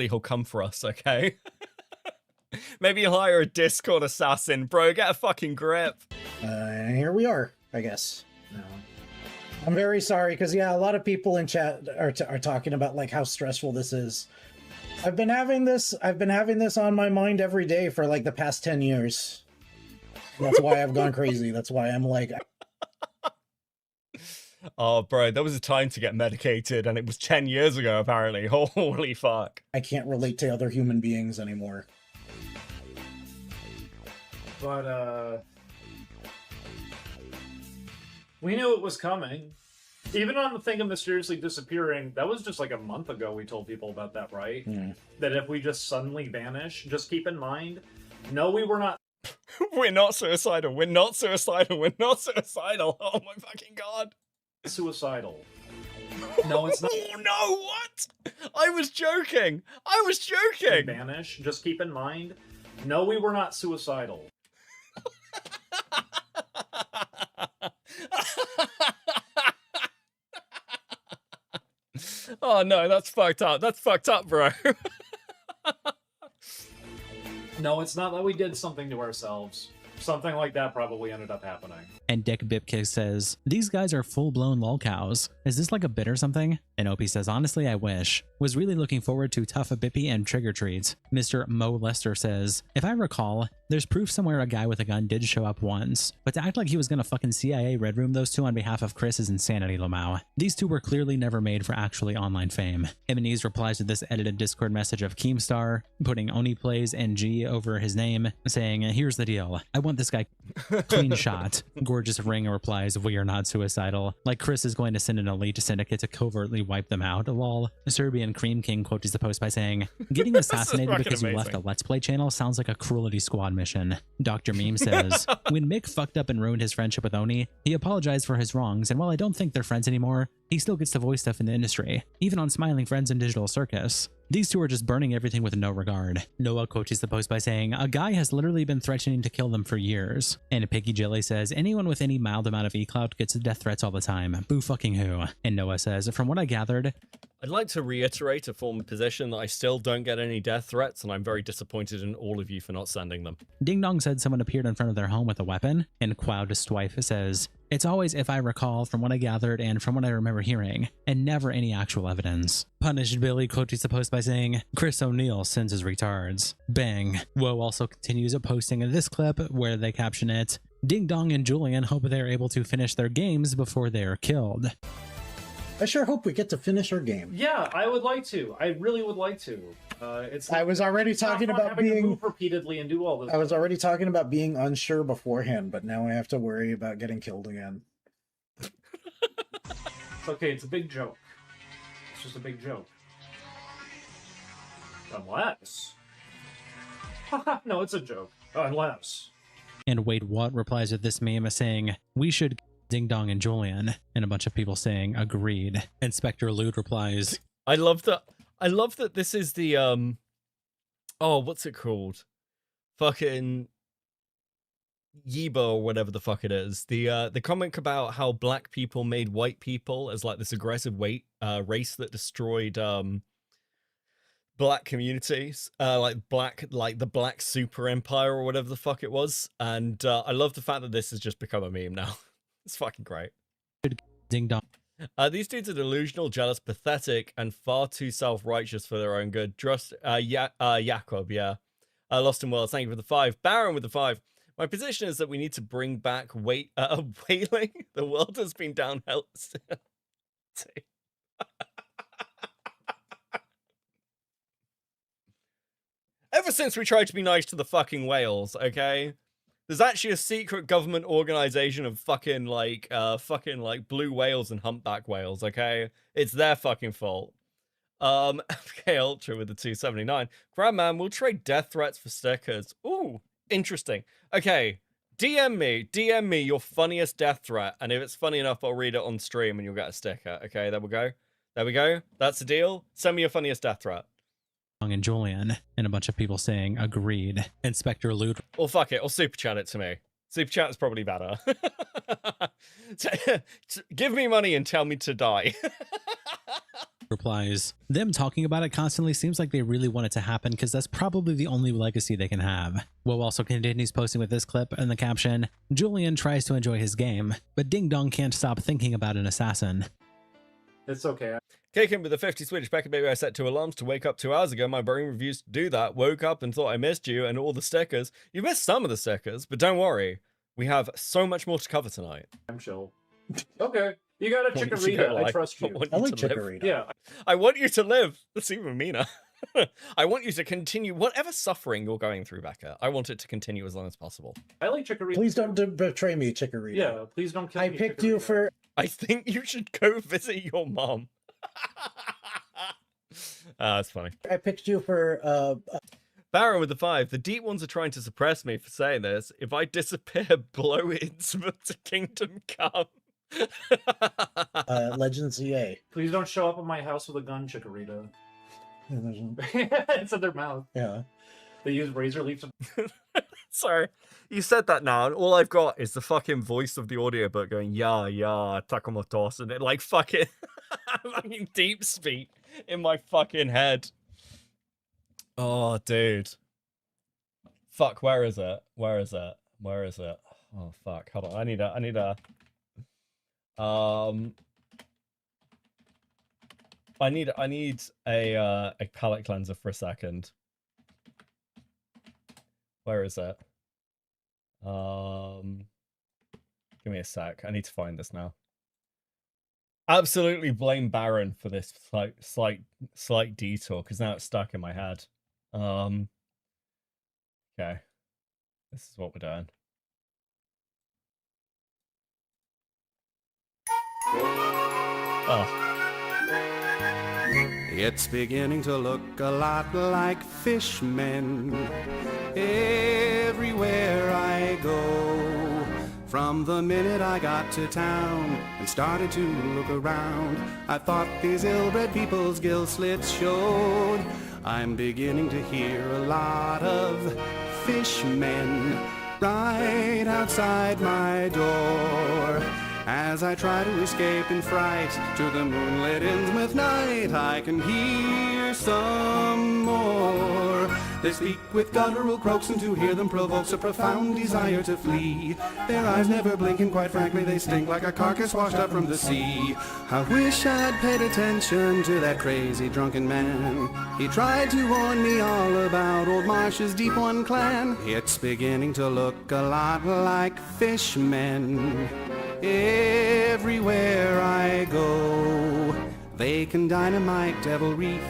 he'll come for us, okay? Maybe he'll hire a Discord assassin, bro. Get a fucking grip. And here we are, I guess. No. I'm very sorry because yeah, a lot of people in chat are talking about like how stressful this is. I've been having this on my mind every day for like the past 10 years. That's why I've gone crazy. That's why I'm like. Oh, bro, there was a time to get medicated, and it was 10 years ago, apparently. Holy fuck. I can't relate to other human beings anymore. But, we knew it was coming. Even on the thing of mysteriously disappearing, that was just like a month ago we told people about that, right? That if we just suddenly vanish, just keep in mind, no, we were not. We're not suicidal. We're not suicidal. We're not suicidal. Oh my fucking god. Suicidal. No, it's not. Oh no, what? I was joking. I was joking. Vanish, just keep in mind, no, we were not suicidal. Oh no, that's fucked up. That's fucked up, bro. No, it's not that we did something to ourselves. Something like that probably ended up happening. And Dick Bipkick says, these guys are full-blown lolcows. Is this like a bit or something? And Opie says, honestly, I wish. Was really looking forward to Tough a Bippy and Trigger Treats. Mr. Mo Lester says, if I recall, there's proof somewhere a guy with a gun did show up once, but to act like he was gonna fucking CIA Red Room those two on behalf of Chris is insanity, Lamau. These two were clearly never made for actually online fame. Ebenezer replies to this edited Discord message of Keemstar, putting Oneyplays and G over his name, saying, here's the deal. I want this guy clean shot. Gorgeous Ring replies, we are not suicidal. Like Chris is going to send an elite syndicate to covertly wipe them out, lol. Serbian Cream King quotes the post by saying, getting assassinated because you left a Let's Play channel sounds like a Cruelty Squad mission. Dr. Meme says, when Mick fucked up and ruined his friendship with Oni, he apologized for his wrongs, and while I don't think they're friends anymore, he still gets to voice stuff in the industry, even on Smiling Friends and Digital Circus. These two are just burning everything with no regard. Noah quotes the post by saying, "A guy has literally been threatening to kill them for years." And Piggy Jelly says, "Anyone with any mild amount of e-clout gets death threats all the time. Boo fucking who?" And Noah says, "From what I gathered..." I'd like to reiterate a former position that I still don't get any death threats, and I'm very disappointed in all of you for not sending them. Ding Dong said someone appeared in front of their home with a weapon, and Quoud Stwife says, "It's always if I recall, from what I gathered, and from what I remember hearing, and never any actual evidence." Punished Billy quotes the post by saying, "Chris O'Neill sends his retards." Bang. Woe also continues posting this clip where they caption it, "Ding Dong and Julian hope they're able to finish their games before they are killed." I sure hope we get to finish our game. Yeah, I would like to. I really would like to. I was already talking about having to being move repeatedly and do all this. I was already talking about being unsure beforehand, but now I have to worry about getting killed again. It's okay. It's a big joke. It's just a big joke. Unless. No, it's a joke. Unless. And Wait What replies with this meme saying, "We should Ding Dong and Julian," and a bunch of people saying agreed. Inspector Lude replies, I love that this is the oh, what's it called? Fucking Yibo or whatever the fuck it is. The comic about how black people made white people as like this aggressive race that destroyed black communities, like the black super empire or whatever the fuck it was. And I love the fact that this has just become a meme now. It's fucking great. Ding Dong. These dudes are delusional, jealous, pathetic, and far too self-righteous for their own good. Jacob, yeah. Lost in Worlds, thank you for the 5. Baron with the 5. My position is that we need to bring back whaling. The world has been downhill. Ever since we tried to be nice to the fucking whales, okay? There's actually a secret government organization of fucking blue whales and humpback whales, okay? It's their fucking fault. FK Ultra with the 279. Grandman, we'll trade death threats for stickers. Ooh, interesting. Okay, DM me your funniest death threat, and if it's funny enough, I'll read it on stream and you'll get a sticker. Okay, there we go. There we go. That's the deal. Send me your funniest death threat. And Julian, and a bunch of people saying agreed. Inspector Lude. Well, fuck it. I'll super chat it to me. Super chat is probably better. Give me money and tell me to die. Replies, "Them talking about it constantly seems like they really want it to happen because that's probably the only legacy they can have." Woe also continues posting with this clip and the caption, "Julian tries to enjoy his game, but Ding Dong can't stop thinking about an assassin." It's okay. Kicking with the 50 Swedish Becker baby, I set 2 alarms to wake up 2 hours ago. My brain refused to do that. Woke up and thought I missed you and all the stickers. You missed some of the stickers, but don't worry. We have so much more to cover tonight. I'm chill. Okay. You got a Chikorita. I trust you. I like Chikorita. Yeah. I want you to live. That's even meaner. I want you to continue whatever suffering you're going through, Becca. I want it to continue as long as possible. I like Chikorita. Please don't betray me, Chikorita. Yeah, please don't kill me. I picked you for... I think you should go visit your mom. That's funny. I picked you for... Baron with the 5. The deep ones are trying to suppress me for saying this. If I disappear, blow into Kingdom Come. Legends EA. Please don't show up at my house with a gun, Chikorita. It's in their mouth. Yeah. They use razor leaf to... Sorry, you said that now, and all I've got is the fucking voice of the audiobook going, yeah, Takamotos, and it like fucking deep speak in my fucking head. Oh, dude. Fuck, where is it? Where is it? Where is it? Oh, fuck, hold on, I need a palette cleanser for a second. Where is it? Give me a sec. I need to find this now. Absolutely blame Baron for this slight detour, because now it's stuck in my head. Okay. This is what we're doing. Oh. It's beginning to look a lot like fishmen everywhere I go. From the minute I got to town and started to look around, I thought these ill-bred people's gill slits showed. I'm beginning to hear a lot of fishmen right outside my door. As I try to escape in fright to the moonlit Innsmouth night, I can hear some more. They speak with guttural croaks, and to hear them provokes a profound desire to flee. Their eyes never blink, and quite frankly they stink like a carcass washed up from the sea. I wish I'd paid attention to that crazy drunken man. He tried to warn me all about old Marsh's Deep One clan. It's beginning to look a lot like fishmen. Everywhere I go, they can dynamite Devil Reef,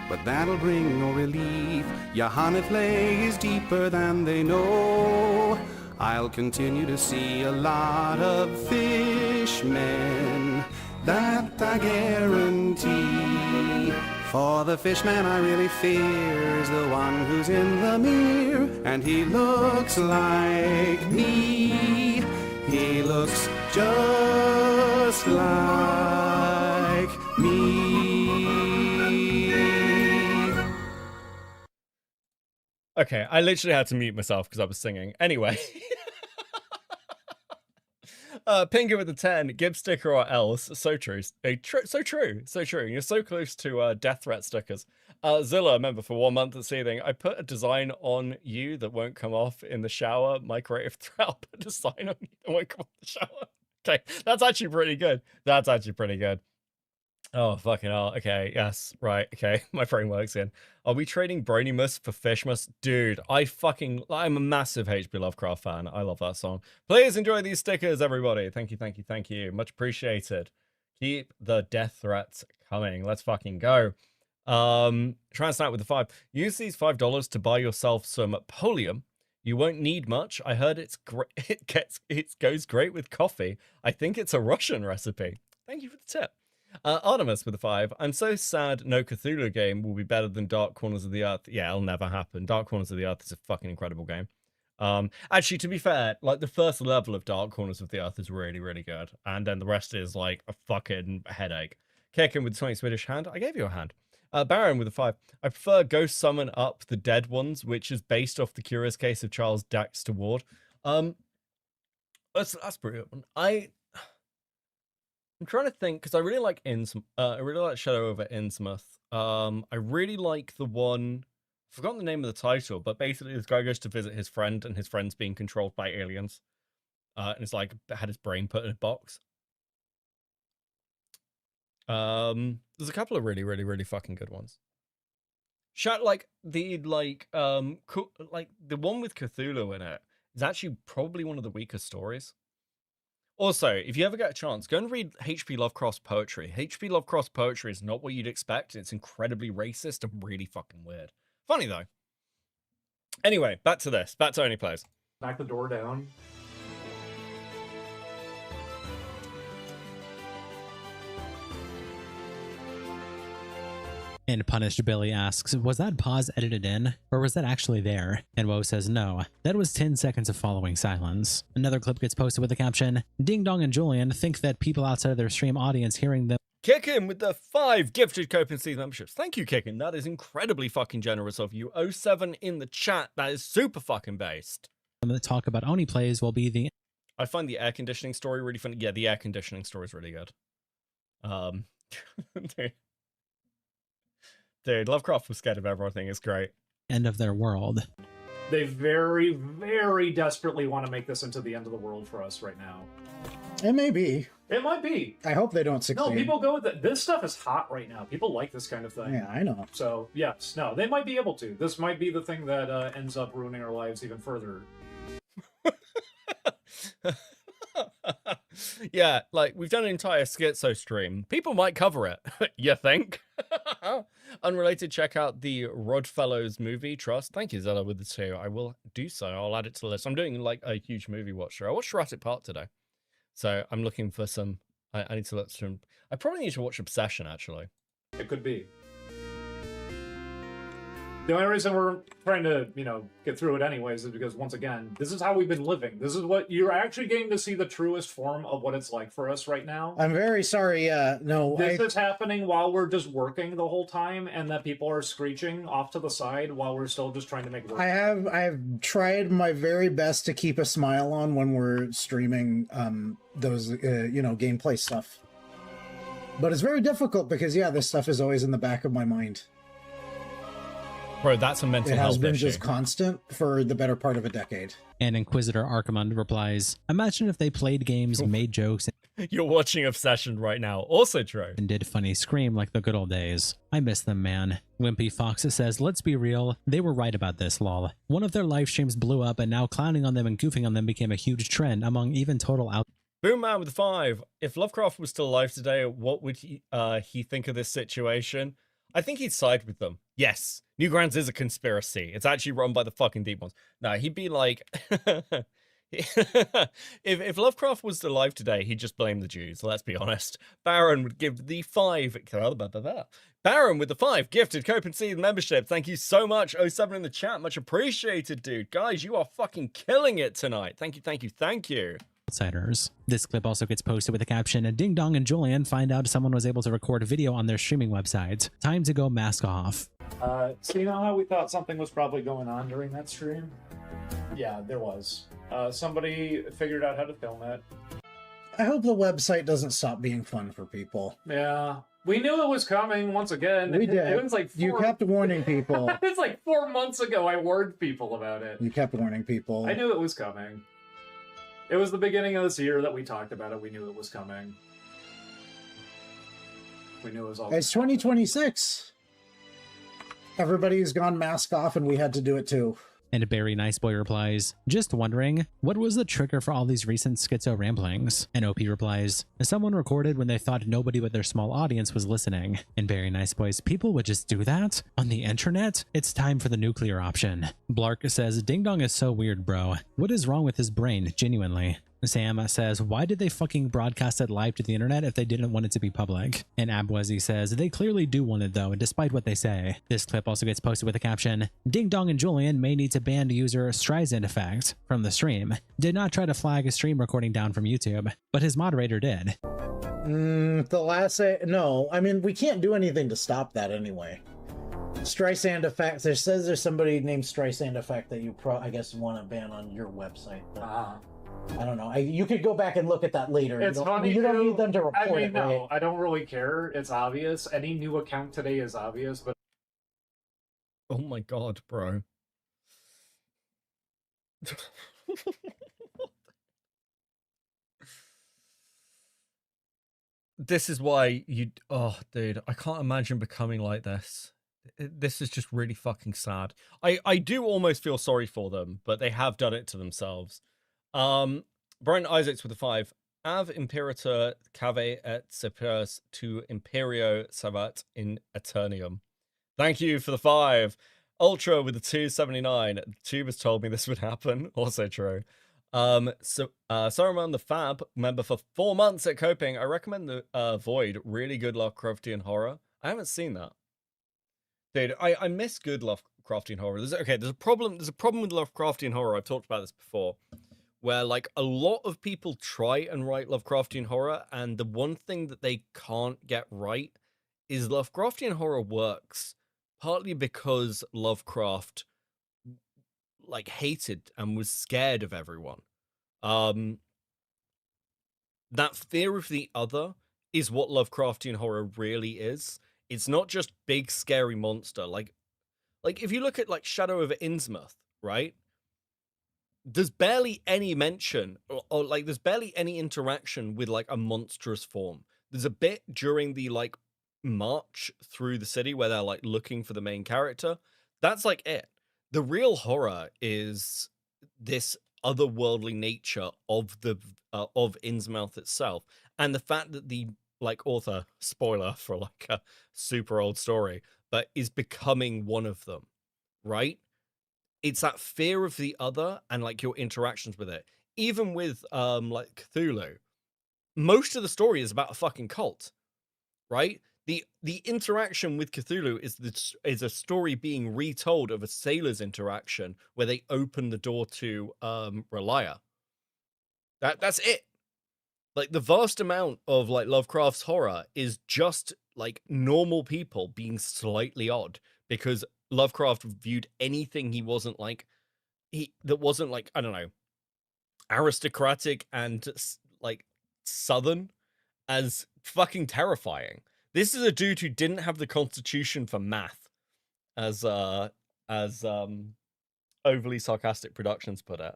but that'll bring no relief. Oneyplays is deeper than they know. I'll continue to see a lot of fishmen, that I guarantee. For the fishman I really fear is the one who's in the mirror, and he looks like me. He looks just like me. Okay, I literally had to mute myself because I was singing. Anyway. Pinker with the 10, Gib sticker or else. So true. So true. So true. You're so close to death threat stickers. Zilla, remember, for 1 month at Seething, I put a design on you that won't come off in the shower. My creative threat, I'll put a design on you that won't come off the shower. Okay, that's actually pretty good. That's actually pretty good. Oh, fucking hell. Okay, yes, right, okay. My brain works in. Are we trading Bronymus for Fishmus? Dude, I'm a massive H.P. Lovecraft fan. I love that song. Please enjoy these stickers, everybody. Thank you, thank you, thank you. Much appreciated. Keep the death threats coming. Let's fucking go. Transnat with the 5. Use these $5 to buy yourself some Polium. You won't need much. I heard it's great. It goes great with coffee. I think it's a Russian recipe. Thank you for the tip. Artemis with a 5. I'm so sad no Cthulhu game will be better than Dark Corners of the Earth. Yeah, it'll never happen. Dark Corners of the Earth is a fucking incredible game. Actually, to be fair, like the first level of Dark Corners of the Earth is really, really good. And then the rest is like a fucking headache. Kicking with 20 Swedish hand. I gave you a hand. Baron with a 5. I prefer Ghost Summon Up the Dead Ones, which is based off the Curious Case of Charles Dexter Ward. That's pretty good one. I'm trying to think because I really like I really like Shadow over Innsmouth. I really like the one. I've forgotten the name of the title, but basically this guy goes to visit his friend, and his friend's being controlled by aliens. And it's like had his brain put in a box. There's a couple of really, really, really fucking good ones. Like the one with Cthulhu in it is actually probably one of the weaker stories. Also, if you ever get a chance, go and read H.P. Lovecraft's poetry. H.P. Lovecraft's poetry is not what you'd expect. It's incredibly racist and really fucking weird. Funny, though. Anyway, back to this. Back to Oneyplays. Knock the door down. And Punished Billy asks, was that pause edited in, or was that actually there? And Woe says no, that was 10 seconds of following silence. Another clip gets posted with the caption, Ding Dong and Julian think that people outside of their stream audience hearing them Kickin with the 5 gifted Cope and Season memberships. Thank you, Kickin. That is incredibly fucking generous of you. 07 in the chat. That is super fucking based. talk about Oneyplays will be the... I find the air conditioning story really funny. Yeah, the air conditioning story is really good. Dude, Lovecraft was scared of everything. It's great. End of their world. They very, very desperately want to make this into the end of the world for us right now. It may be. It might be. I hope they don't succeed. No, people go with it. This stuff is hot right now. People like this kind of thing. Yeah, I know. So, yes, no, they might be able to. This might be the thing that ends up ruining our lives even further. Yeah, like, we've done an entire Schizo stream. People might cover it. You think? Unrelated, check out the Rodfellows movie, Trust. Thank you, Zella, with the 2. I will do so. I'll add it to the list. I'm doing, like, a huge movie watcher. I watched Jurassic Park today. So I'm looking for some... I need to look some... I probably need to watch Obsession, actually. It could be. The only reason we're trying to, get through it anyways is because, once again, this is how we've been living. This is what you're actually getting to see the truest form of what it's like for us right now. I'm very sorry. No, This is happening while we're just working the whole time, and that people are screeching off to the side while we're still just trying to make work. I have tried my very best to keep a smile on when we're streaming those gameplay stuff. But it's very difficult because this stuff is always in the back of my mind. Bro, that's a mental health issue. It has been just constant for the better part of a decade. And Inquisitor Archimond replies, imagine if they played games, made jokes, You're watching Obsession right now. Also true. and did funny scream like the good old days. I miss them, man. Wimpy Fox says, let's be real, they were right about this, lol. One of their live streams blew up, and now clowning on them and goofing on them became a huge trend among even total out. Boomman with 5. If Lovecraft was still alive today, what would he think of this situation? I think he'd side with them. Yes, Newgrounds is a conspiracy. It's actually run by the fucking deep ones. No, he'd be like... if Lovecraft was alive today, he'd just blame the Jews, let's be honest. Baron would give the 5... Baron with the 5 gifted Cope and Seed membership. Thank you so much. 07 in the chat. Much appreciated, dude. Guys, you are fucking killing it tonight. Thank you, thank you, thank you. Outsiders. This clip also gets posted with the caption, Ding Dong and Julian find out someone was able to record video on their streaming website. Time to go mask off. So you know how we thought something was probably going on during that stream? Yeah, there was. Somebody figured out how to film it. I hope the website doesn't stop being fun for people. Yeah. We knew it was coming once again. We did. It was like You kept warning people. It's like 4 months ago I warned people about it. You kept warning people. I knew it was coming. It was the beginning of this year that we talked about it. We knew it was coming. We knew it was all. It's 2026. Everybody's gone mask off, and we had to do it too. And Barry Niceboy replies, just wondering, what was the trigger for all these recent schizo ramblings? And OP replies, someone recorded when they thought nobody but their small audience was listening. And Barry Niceboy's, people would just do that? On the internet? It's time for the nuclear option. Blark says, Ding Dong is so weird, bro. What is wrong with his brain, genuinely? Sam says, why did they fucking broadcast it live to the internet if they didn't want it to be public? And Abwazi says, they clearly do want it though, despite what they say. This clip also gets posted with the caption, Ding Dong and Julian may need to ban user Streisand Effect from the stream. Did not try to flag a stream recording down from YouTube, but his moderator did. No, I mean, we can't do anything to stop that anyway. Streisand Effect, there says there's somebody named Streisand Effect that you I guess want to ban on your website. But... I don't know. You could go back and look at that later. It's funny. You don't need them to report I mean, it, no, right? I don't really care. It's obvious. Any new account today is obvious, but... Oh my god, bro. This is why you... Oh, dude, I can't imagine becoming like this. This is just really fucking sad. I do almost feel sorry for them, but they have done it to themselves. Brian Isaacs with a 5. Av imperator cave et sepers tu imperio savat in eternium. Thank you for the 5. Ultra with the 279. The tube has told me this would happen. Also true. Saruman the Fab, member for 4 months at Coping. I recommend the Void. Really good Lovecraftian horror. I haven't seen that. Dude, I miss good Lovecraftian horror. There's a problem with Lovecraftian horror. I've talked about this before. Where, like, a lot of people try and write Lovecraftian horror, and the one thing that they can't get right is Lovecraftian horror works partly because Lovecraft, like, hated and was scared of everyone. That fear of the other is what Lovecraftian horror really is. It's not just big, scary monster. Like if you look at, like, Shadow of Innsmouth, right? There's barely any mention or like there's barely any interaction with like a monstrous form. There's a bit during the like march through the city where they're like looking for the main character. That's like it. The real horror is this otherworldly nature of the of Innsmouth itself, and the fact that the like author, spoiler for like a super old story, but is becoming one of them, right? It's that fear of the other and like your interactions with it. Even with like Cthulhu, most of the story is about a fucking cult, right? The interaction with Cthulhu is a story being retold of a sailor's interaction where they open the door to Relia. That's it. Like, the vast amount of like Lovecraft's horror is just like normal people being slightly odd, because Lovecraft viewed anything that wasn't like, I don't know, aristocratic and like southern as fucking terrifying. This is a dude who didn't have the constitution for math, as overly sarcastic productions put it.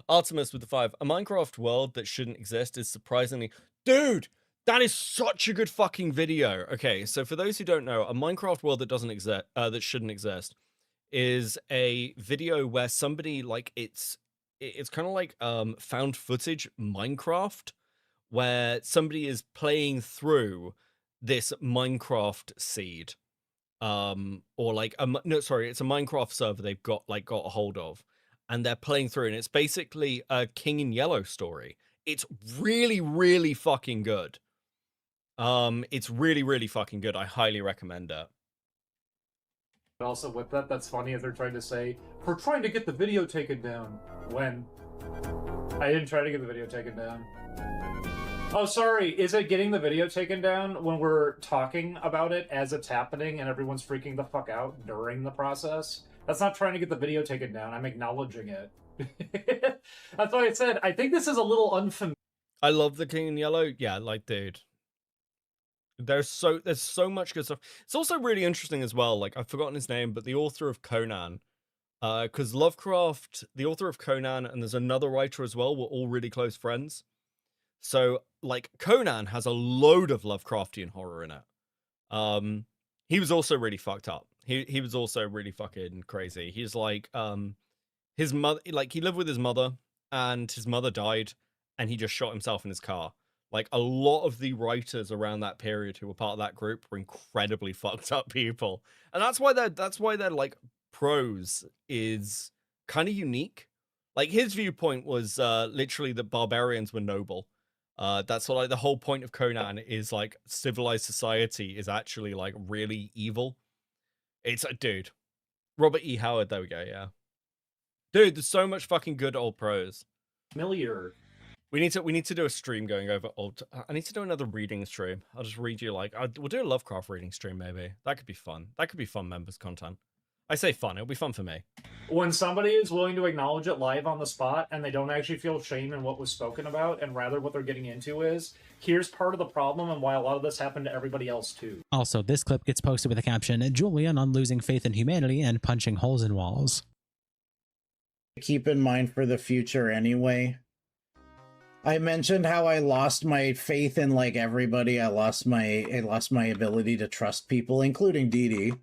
Artemis with the 5. A Minecraft world that shouldn't exist is surprisingly... Dude, that is such a good fucking video. Okay, so for those who don't know, a Minecraft world that doesn't exist, that shouldn't exist, is a video where somebody, like, it's kind of like found footage Minecraft, where somebody is playing through this Minecraft seed, or like it's a Minecraft server they've got a hold of, and they're playing through, and it's basically a King in Yellow story. It's really, really fucking good. It's really, really fucking good. I highly recommend it. But also with that's funny if they're trying to say, we're trying to get the video taken down, when I didn't try to get the video taken down. Oh, sorry, is it getting the video taken down when we're talking about it as it's happening and everyone's freaking the fuck out during the process? That's not trying to get the video taken down, I'm acknowledging it. That's why I said, I think this is a little unfamiliar. I love the King in Yellow. Yeah, like, dude. There's so much good stuff. It's also really interesting as well, like, I've forgotten his name, but the author of Conan, because Lovecraft, the author of Conan, and there's another writer as well, were all really close friends. So, like, Conan has a load of Lovecraftian horror in it. He was also really fucked up. He was also really fucking crazy. He's like, his mother, like, he lived with his mother, and his mother died, and he just shot himself in his car. Like, a lot of the writers around that period who were part of that group were incredibly fucked up people, and that's why their like prose is kind of unique. Like, his viewpoint was literally that barbarians were noble. That's what, like, the whole point of Conan is, like, civilized society is actually like really evil. It's a dude, Robert E. Howard. There we go. Yeah, dude, there's so much fucking good old prose. Familiar. We need to do a stream going over old. I need to do another reading stream. I'll just read you, like, we'll do a Lovecraft reading stream maybe. That could be fun. That could be fun members content. I say fun. It'll be fun for me. When somebody is willing to acknowledge it live on the spot and they don't actually feel shame in what was spoken about, and rather what they're getting into is, here's part of the problem and why a lot of this happened to everybody else too. Also, this clip gets posted with a caption, Julian on losing faith in humanity and punching holes in walls. Keep in mind for the future anyway. I mentioned how I lost my faith in, like, everybody. I lost my ability to trust people, including Dee Dee.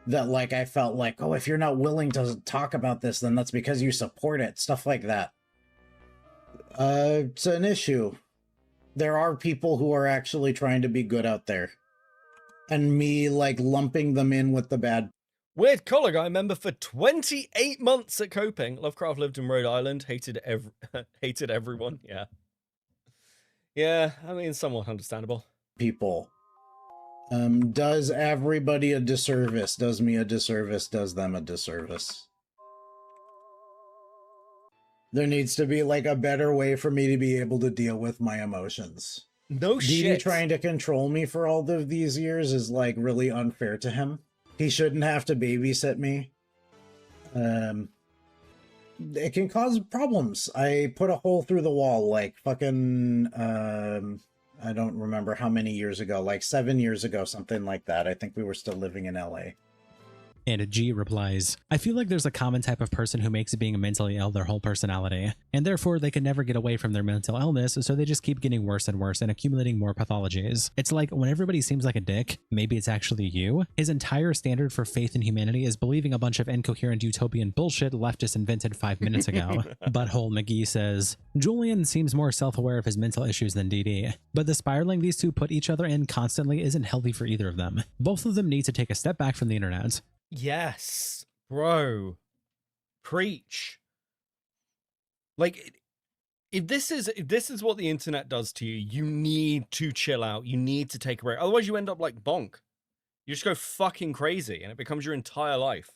That, like, I felt like, oh, if you're not willing to talk about this, then that's because you support it. Stuff like that. It's an issue. There are people who are actually trying to be good out there. And me, like, lumping them in with the bad. Weird collar guy member for 28 months at Coping. Lovecraft lived in Rhode Island, hated everyone. Yeah. Yeah, I mean, somewhat understandable. People. Does everybody a disservice, does me a disservice, does them a disservice. There needs to be, like, a better way for me to be able to deal with my emotions. No shit. Dee Dee trying to control me for all of these years is, like, really unfair to him. He shouldn't have to babysit me. It can cause problems. I put a hole through the wall, like, fucking, I don't remember how many years ago, like 7 years ago, something like that. I think we were still living in LA. And G replies, I feel like there's a common type of person who makes being mentally ill their whole personality, and therefore they can never get away from their mental illness, so they just keep getting worse and worse and accumulating more pathologies. It's like when everybody seems like a dick, maybe it's actually you. His entire standard for faith in humanity is believing a bunch of incoherent utopian bullshit leftists invented 5 minutes ago. Butthole McGee says, Julian seems more self-aware of his mental issues than DD, but the spiraling these two put each other in constantly isn't healthy for either of them. Both of them need to take a step back from the internet. Yes, bro. Preach. Like, if this is what the internet does to you, you need to chill out. You need to take a break. Otherwise, you end up like Bonk. You just go fucking crazy, and it becomes your entire life.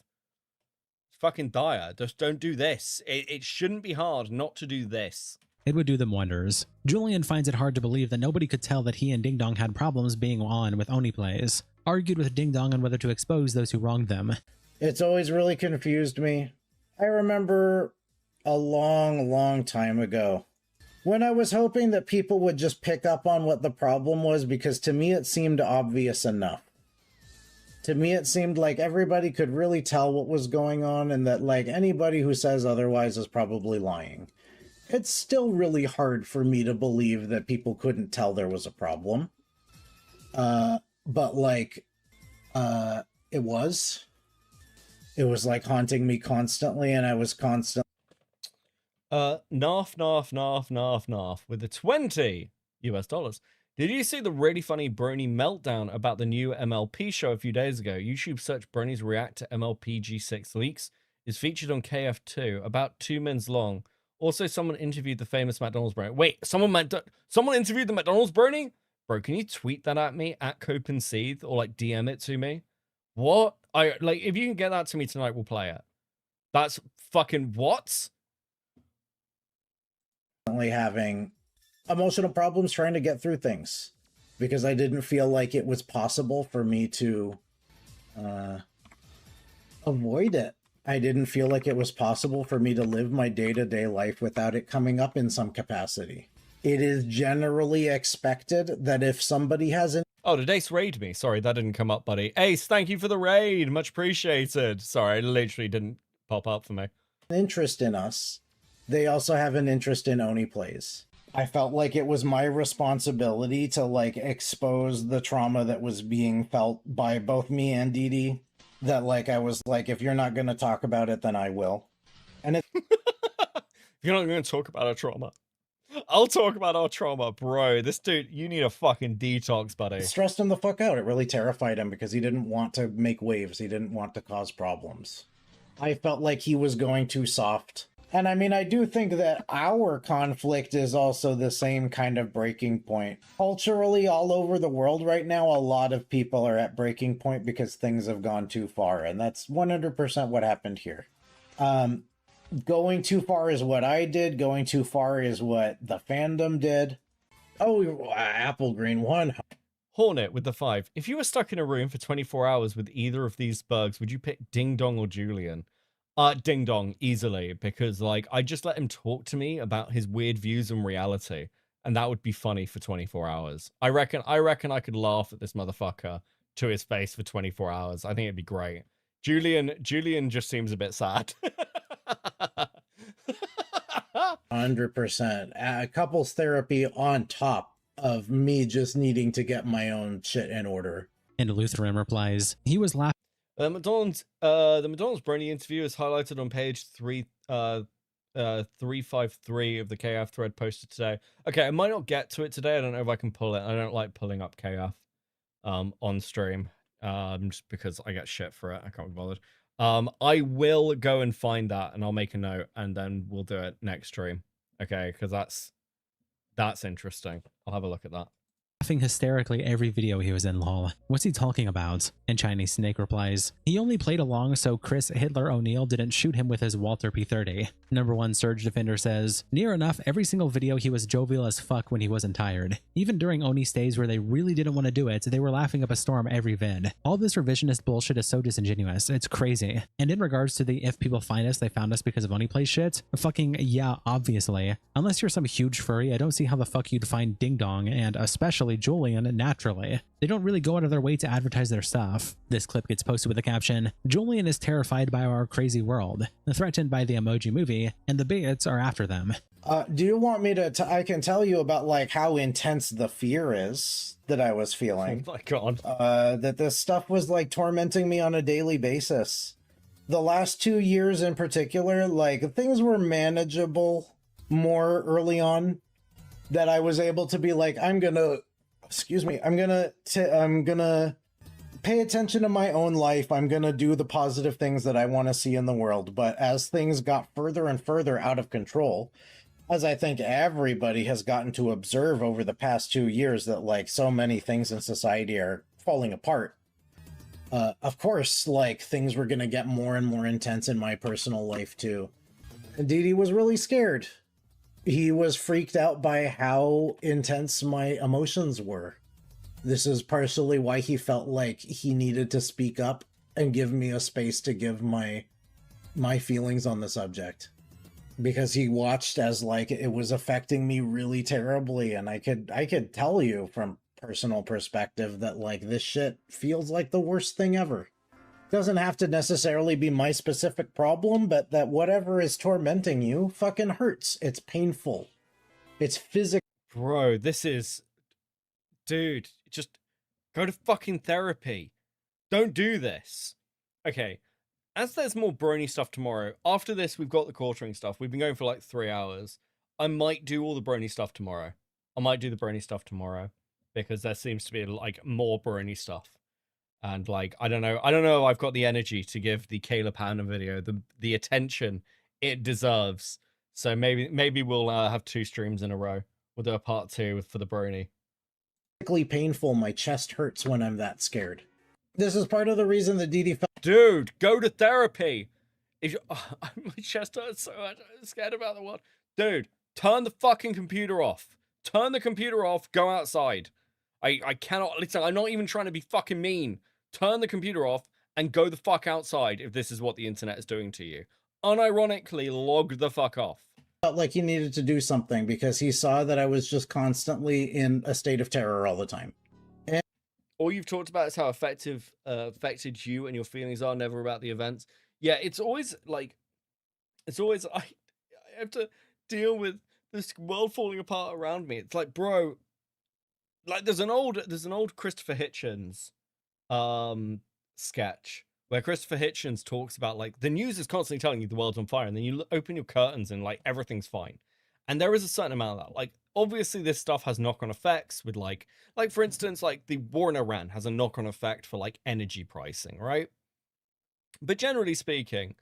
It's fucking dire. Just don't do this. It shouldn't be hard not to do this. It would do them wonders. Julian finds it hard to believe that nobody could tell that he and Ding Dong had problems being on with Oneyplays. Argued with Ding Dong on whether to expose those who wronged them. It's always really confused me. I remember a long time ago when I was hoping that people would just pick up on what the problem was, because to me it seemed obvious enough. To me it seemed like everybody could really tell what was going on, and that like anybody who says otherwise is probably lying. It's still really hard for me to believe that people couldn't tell there was a problem. But like, it was like haunting me constantly, and I was constantly. Narf with the $20 US. Did you see the really funny Brony meltdown about the new MLP show a few days ago? YouTube search Brony's react to MLP G6 leaks is featured on KF2, about 2 minutes long. Also, someone interviewed the famous McDonald's Brony. Wait, someone interviewed the McDonald's Brony? Bro, can you tweet that at me at Copenseed, or like DM it to me? What? If you can get that to me tonight, we'll play it. That's fucking what? Having emotional problems trying to get through things, because I didn't feel like it was possible for me to avoid it. I didn't feel like it was possible for me to live my day-to-day life without it coming up in some capacity. It is generally expected that if somebody has an... Oh, did Ace raid me? Sorry, that didn't come up, buddy. Ace, thank you for the raid. Much appreciated. Sorry, it literally didn't pop up for me. Interest in us, they also have an interest in Oneyplays. I felt like it was my responsibility to like expose the trauma that was being felt by both me and Dee Dee. That like I was like, if you're not going to talk about it, then I will. And it You're not going to talk about our trauma. I'll talk about our trauma, bro. This dude, you need a fucking detox, buddy. stressed him the fuck out. It really terrified him because he didn't want to make waves. He didn't want to cause problems. I felt like he was going too soft. And I mean, I do think that our conflict is also the same kind of breaking point. Culturally, all over the world right now, a lot of people are at breaking point because things have gone too far. And that's 100% what happened here. Going too far is what I did. Going too far is what the fandom did. Oh, Apple Green 1. Hornet with the 5. If you were stuck in a room for 24 hours with either of these bugs, would you pick Ding Dong or Julian? Ding Dong, easily, because like I just let him talk to me about his weird views on reality, and that would be funny for 24 hours. I reckon I could laugh at this motherfucker to his face for 24 hours. I think it'd be great. Julian just seems a bit sad. 100%. Couples therapy on top of me just needing to get my own shit in order. And Lutheran replies, he was laughing. The McDonald's Brony interview is highlighted on page 353 of the KF thread posted today. Okay, I might not get to it today. I don't know if I can pull it. I don't like pulling up KF on stream just because I get shit for it. I can't be bothered. I will go and find that, and I'll make a note, and then we'll do it next stream. Okay, because that's interesting. I'll have a look at that. Laughing hysterically every video he was in, lol. What's he talking about? And Chinese Snake replies, he only played along so Chris Hitler O'Neill didn't shoot him with his Walter P30. Number 1 Surge Defender says, near enough, every single video he was jovial as fuck when he wasn't tired. Even during Oni stays where they really didn't want to do it, they were laughing up a storm every vid. All this revisionist bullshit is so disingenuous, it's crazy. And in regards to the if people find us, they found us because of Oneyplays shit, fucking yeah, obviously. Unless you're some huge furry, I don't see how the fuck you'd find Ding Dong, and especially Julian, naturally. They don't really go out of their way to advertise their stuff. This clip gets posted with the caption, Julian is terrified by our crazy world, threatened by the Emoji Movie, and the bigots are after them. Do you want me to I can tell you about like how intense the fear is that I was feeling. Oh my god. That this stuff was like tormenting me on a daily basis. The last 2 years in particular, like things were manageable more early on, that I was able to be like, I'm gonna pay attention to my own life. I'm gonna do the positive things that I want to see in the world. But as things got further and further out of control, As I think everybody has gotten to observe over the past 2 years that, like, so many things in society are falling apart. Of course, like, things were going to get more and more intense in my personal life, too. And Didi was really scared. He was freaked out by how intense my emotions were. This is partially why he felt like he needed to speak up and give me a space to give my feelings on the subject. Because he watched as, like, it was affecting me really terribly, and I could tell you from personal perspective that, like, this shit feels like the worst thing ever. Doesn't have to necessarily be my specific problem, but that whatever is tormenting you fucking hurts. It's painful. It's physical. Bro, this is... Dude, just go to fucking therapy. Don't do this. Okay, as there's more brony stuff tomorrow, after this we've got the quartering stuff. We've been going for like 3 hours. I might do all the brony stuff tomorrow. I might do the brony stuff tomorrow. Because there seems to be, like, more brony stuff. And, like, I don't know if I've got the energy to give the Caleb Hanna video the attention it deserves. So maybe we'll have 2 streams in a row. We'll do a part 2 for the brony. Painful. My chest hurts when I'm that scared. This is part of the reason that Didi felt... Dude, go to therapy. If you... my chest hurts so much. I'm scared about the world. Dude, turn the fucking computer off. Turn the computer off. Go outside. I cannot... Listen, I'm not even trying to be fucking mean. Turn the computer off and go the fuck outside if this is what the internet is doing to you. Unironically, log the fuck off. Felt like he needed to do something because he saw that I was just constantly in a state of terror all the time. And all you've talked about is how affected you and your feelings are, never about the events. Yeah, it's always like... I have to deal with this world falling apart around me. It's like, bro... Like, there's an old Christopher Hitchens sketch where Christopher Hitchens talks about, like, the news is constantly telling you the world's on fire, and then you open your curtains and, like, everything's fine. And there is a certain amount of that. Like, obviously this stuff has knock-on effects with, like for instance, like, the war in Iran has a knock-on effect for, like, energy pricing, right? But generally speaking,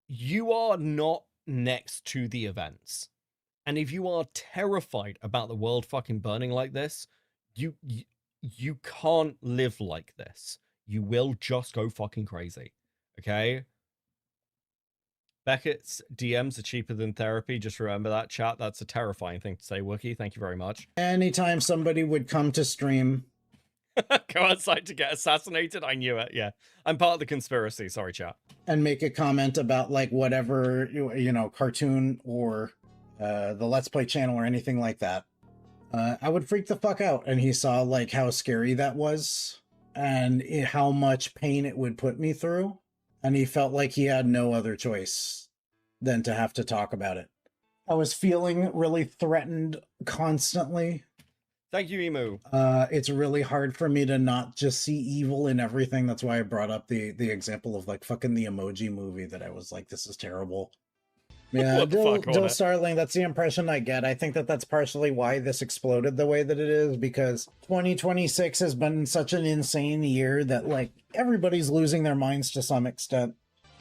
you are not next to the events. And if you are terrified about the world fucking burning like this, you can't live like this. You will just go fucking crazy. Okay? Beckett's DMs are cheaper than therapy. Just remember that, chat. That's a terrifying thing to say, Wookie. Thank you very much. anytime somebody would come to stream... Go outside to get assassinated? I knew it, yeah. I'm part of the conspiracy. Sorry, chat. And make a comment about, like, whatever, you know, cartoon or... the Let's Play channel or anything like that, I would freak the fuck out. And he saw, like, how scary that was and how much pain it would put me through. And he felt like he had no other choice than to have to talk about it. I was feeling really threatened constantly. Thank you, Emu. It's really hard for me to not just see evil in everything. That's why I brought up the example of, like, fucking the Emoji Movie, that I was like, this is terrible. Yeah, Dill Starling, that's the impression I get. I think that that's partially why this exploded the way that it is, because 2026 has been such an insane year that, like, everybody's losing their minds to some extent.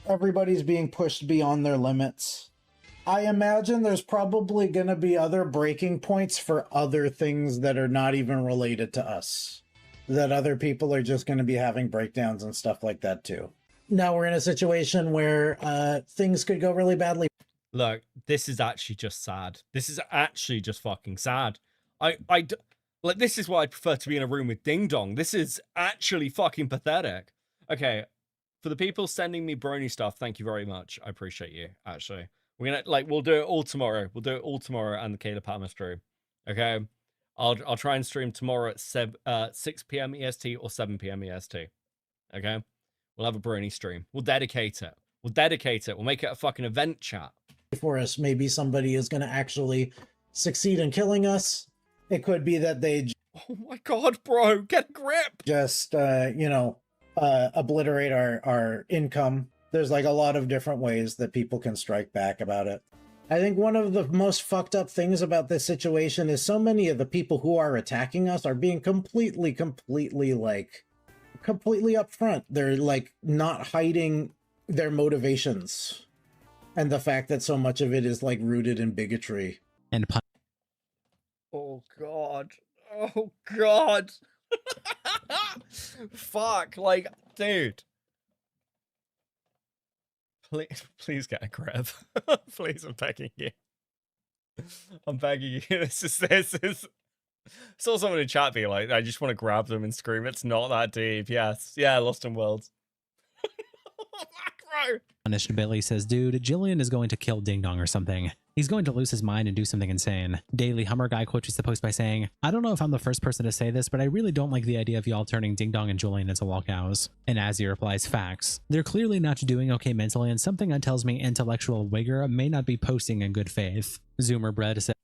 Everybody's being pushed beyond their limits. I imagine there's probably going to be other breaking points for other things that are not even related to us. That other people are just going to be having breakdowns and stuff like that too. Now we're in a situation where things could go really badly. Look, this is actually just sad. This is actually just fucking sad. Like, this is why I prefer to be in a room with Ding Dong. This is actually fucking pathetic. Okay, for the people sending me brony stuff, thank you very much. I appreciate you, actually. We're gonna, like, we'll do it all tomorrow. We'll do it all tomorrow and the Caleb Hanna stream. Okay? I'll try and stream tomorrow at 6 p.m. EST or 7 p.m. EST. Okay? We'll have a brony stream. We'll dedicate it. We'll make it a fucking event, chat. For us, maybe somebody is going to actually succeed in killing us. It could be that they... Oh my god, bro, get a grip! Just, you know, obliterate our income. There's, like, a lot of different ways that people can strike back about it. I think one of the most fucked up things about this situation is so many of the people who are attacking us are being completely upfront. They're, like, not hiding their motivations. And the fact that so much of it is like rooted in bigotry. And Oh god. Oh god. Fuck, like, dude. Please get a grab. Please, I'm begging you. I'm begging you. This is. Saw someone in chat be like, I just want to grab them and scream. It's not that deep. Yes. Yeah, Lost in Worlds. Punished Billy says, dude, Jillian is going to kill Ding Dong or something. He's going to lose his mind and do something insane. Daily Hummer Guy quotes the post by saying, I don't know if I'm the first person to say this, but I really don't like the idea of y'all turning Ding Dong and Julian into lol cows. And Azzy replies, facts. They're clearly not doing okay mentally, and something that tells me intellectual Wigger may not be posting in good faith. Zoomer Bread says,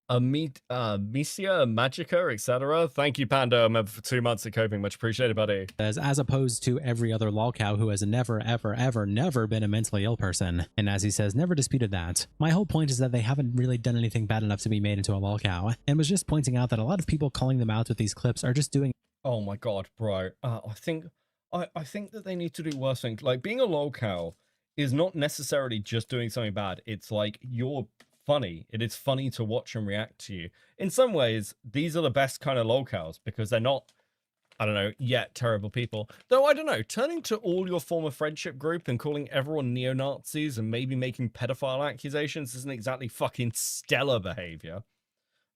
Misia, Magica, etc. Thank you, Panda, for 2 months of coping. Much appreciated, buddy. as opposed to every other lolcow who has never, ever, ever, never been a mentally ill person. And as he says, never disputed that. My whole point is that they haven't really done anything bad enough to be made into a lolcow, and was just pointing out that a lot of people calling them out with these clips are just doing. Oh my god, bro. I think that they need to do worse things. Like, being a lolcow is not necessarily just doing something bad. It's like, you're funny. It is funny to watch and react to you. In some ways, these are the best kind of lolcows because they're not, I don't know, yet terrible people. Though, I don't know, turning to all your former friendship group and calling everyone neo-Nazis and maybe making pedophile accusations isn't exactly fucking stellar behavior.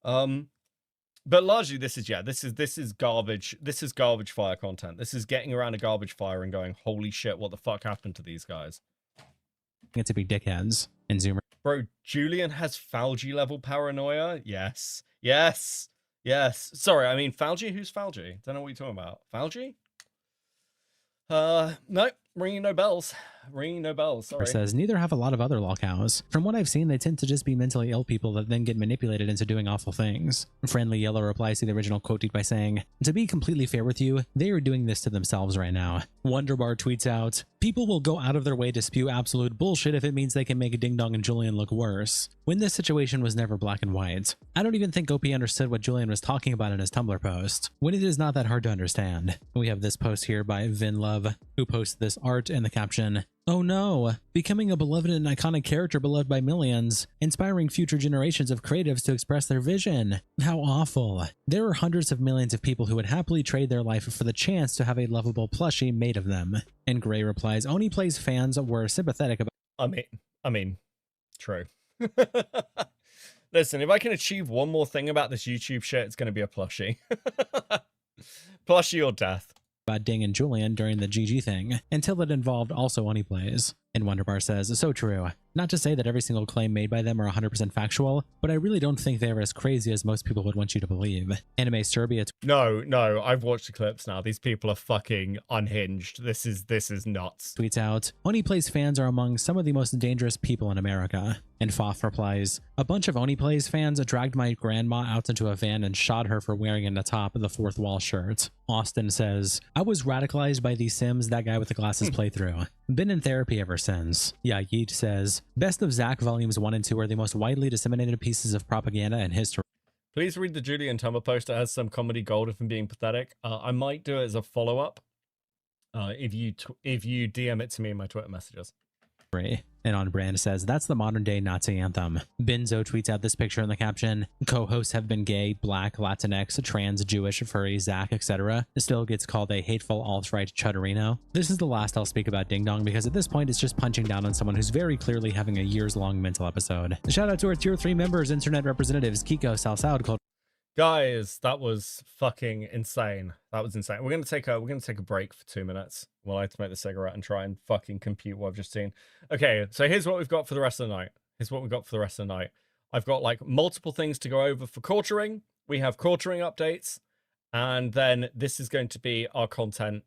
But largely this is garbage. This is garbage fire content. This is getting around a garbage fire and going, holy shit, what the fuck happened to these guys? It to be dickheads. And Zoomer. Bro, Julian has Falgi level paranoia? Yes. Yes. Yes. Sorry, I mean Falgi? Who's Falgi? Don't know what you're talking about. Falgi? No, ringing no bells. Ringing no bells, sorry. Says, neither have a lot of other lolcows. From what I've seen, they tend to just be mentally ill people that then get manipulated into doing awful things. Friendly Yellow replies to the original quote tweet by saying, to be completely fair with you, they are doing this to themselves right now. Wonderbar tweets out, people will go out of their way to spew absolute bullshit if it means they can make Ding Dong and Julian look worse, when this situation was never black and white. I don't even think OP understood what Julian was talking about in his Tumblr post, when it is not that hard to understand. We have this post here by Vin Love, who posts this art and the caption, oh no, becoming a beloved and iconic character beloved by millions, inspiring future generations of creatives to express their vision. How awful. There are hundreds of millions of people who would happily trade their life for the chance to have a lovable plushie made of them. And Gray replies, Oneyplays fans were sympathetic about— I mean, true. Listen, if I can achieve one more thing about this YouTube shit, it's going to be a plushie. Plushie or death. About Ding and Julian during the GG thing, until it involved also Oneyplays. And Wonderbar says, so true. Not to say that every single claim made by them are 100% factual, but I really don't think they are as crazy as most people would want you to believe. Anime Serbia. No, I've watched the clips now. These people are fucking unhinged. This is nuts. Tweets out, Oneyplays fans are among some of the most dangerous people in America. And Foff replies, a bunch of Oneyplays fans dragged my grandma out into a van and shot her for wearing in the top of the fourth wall shirt. Austin says, I was radicalized by the Sims that guy with the glasses playthrough. Been in therapy ever since. Yeah, Yeet says, Best of Zack Volumes 1 and 2 are the most widely disseminated pieces of propaganda in history. Please read the Julian Tumblr post. It has some comedy gold from being pathetic. I might do it as a follow-up if you DM it to me in my Twitter messages. And On Brand says, that's the modern day Nazi anthem. Benzo tweets out this picture in the caption, co-hosts have been gay, black, Latinx, trans, Jewish, furry, Zach, etc. Still gets called a hateful alt-right chudderino. This is the last I'll speak about Ding Dong because at this point it's just punching down on someone who's very clearly having a years-long mental episode. Shout out to our tier 3 members, internet representatives, Kiko, Salsaud, Cold. Guys, that was fucking insane. That was insane. We're gonna take a break for 2 minutes while I smoke the cigarette and try and fucking compute what I've just seen. Okay, so here's what we've got for the rest of the night. I've got like multiple things to go over for quartering. We have quartering updates, and then this is going to be our content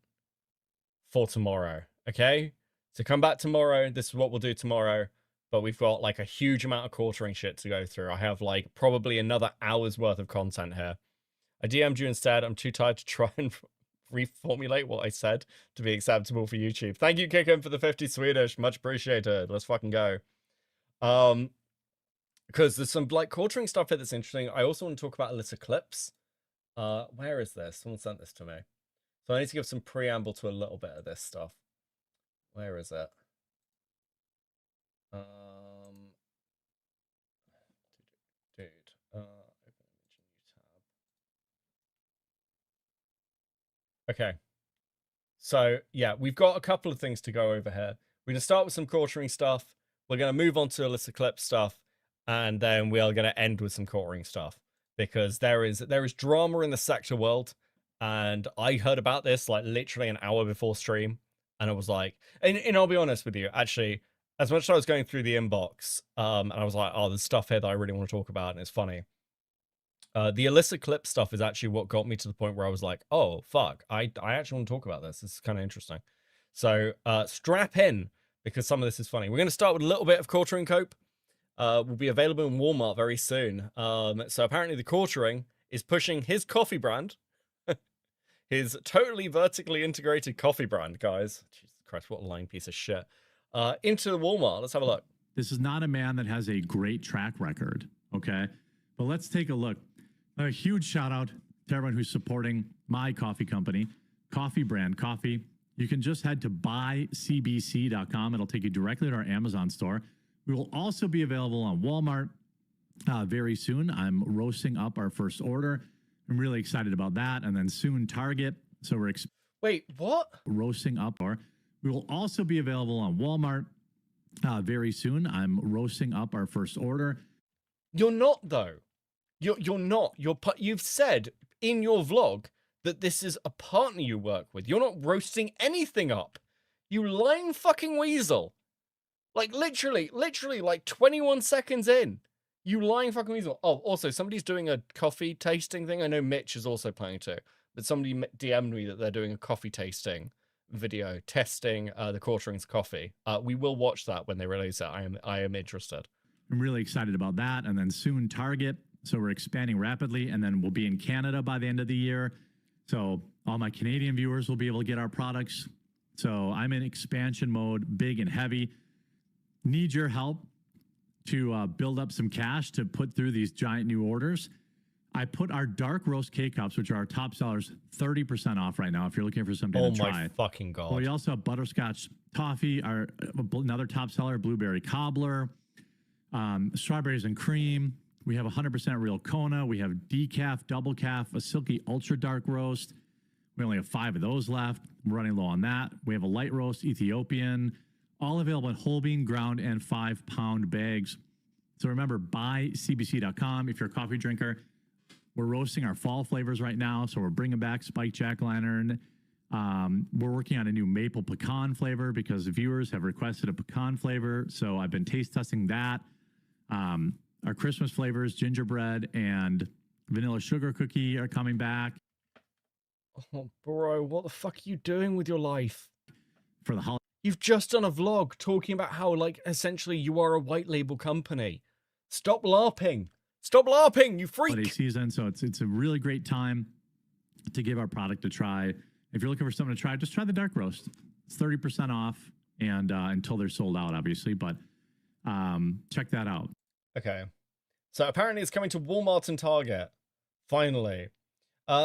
for tomorrow. Okay, so come back tomorrow. This is what we'll do tomorrow. But we've got like a huge amount of quartering shit to go through. I have like probably another hour's worth of content here. I DM'd you instead. I'm too tired to try and reformulate what I said to be acceptable for YouTube. Thank you, Kickin, for the 50 Swedish. Much appreciated. Let's fucking go. Because there's some like quartering stuff here that's interesting. I also want to talk about illicit clips. Where is this? Someone sent this to me. So I need to give some preamble to a little bit of this stuff. Where is it? Dude, open image, new tab. Okay. So, yeah, we've got a couple of things to go over here. We're going to start with some quartering stuff. We're going to move on to illicit clip stuff. And then we are going to end with some quartering stuff. Because there is drama in the sector world. And I heard about this, like, literally an hour before stream. And I was like... And I'll be honest with you, actually, as much as I was going through the inbox, and I was like, oh, there's stuff here that I really want to talk about, and it's funny. The illicit clip stuff is actually what got me to the point where I was like, oh, fuck, I actually want to talk about this. This is kind of interesting. So strap in, because some of this is funny. We're going to start with a little bit of quartering cope. Will be available in Walmart very soon. So apparently the quartering is pushing his coffee brand, his totally vertically integrated coffee brand, guys. Jesus Christ, what a lying piece of shit. Into Walmart. Let's have a look. This is not a man that has a great track record, okay? But let's take a look. A huge shout out to everyone who's supporting my coffee company, Coffee Brand Coffee. You can just head to buycbc.com. It'll take you directly to our Amazon store. We will also be available on Walmart very soon. I'm roasting up our first order. I'm really excited about that. And then soon Target. So we're wait, what? Roasting up our. We will also be available on Walmart very soon. I'm roasting up our first order. You're not, though. You're not. You've said in your vlog that this is a partner you work with. You're not roasting anything up. You lying fucking weasel. Like, literally, like 21 seconds in. You lying fucking weasel. Oh, also, somebody's doing a coffee tasting thing. I know Mitch is also planning to. But somebody DM'd me that they're doing a coffee tasting video testing the quartering's coffee. We will watch that when they release it. I am interested. I'm really excited about that. And then soon Target. So we're expanding rapidly, and then we'll be in Canada by the end of the year. So all my Canadian viewers will be able to get our products. So I'm in expansion mode, big and heavy. Need your help to build up some cash to put through these giant new orders. I put our dark roast K-Cups, which are our top sellers, 30% off right now if you're looking for something to try. Oh my fucking God. Well, we also have butterscotch toffee, another top seller, blueberry cobbler, strawberries and cream. We have 100% real Kona. We have decaf, double calf, a silky ultra dark roast. We only have 5 of those left. We're running low on that. We have a light roast, Ethiopian, all available in whole bean, ground, and 5-pound bags. So remember, buycbc.com if you're a coffee drinker. We're roasting our fall flavors right now. So we're bringing back Spike Jack-O-Lantern. We're working on a new maple pecan flavor because viewers have requested a pecan flavor. So I've been taste testing that. Our Christmas flavors, gingerbread and vanilla sugar cookie, are coming back. Oh, bro, what the fuck are you doing with your life? For the holiday. You've just done a vlog talking about how, like, essentially you are a white label company. Stop LARPing. Stop LARPing, you freak. Holiday season, so it's a really great time to give our product a try. If you're looking for something to try, just try the dark roast. It's 30% off, and until they're sold out, obviously, but check that out. Okay. So apparently it's coming to Walmart and Target. Finally.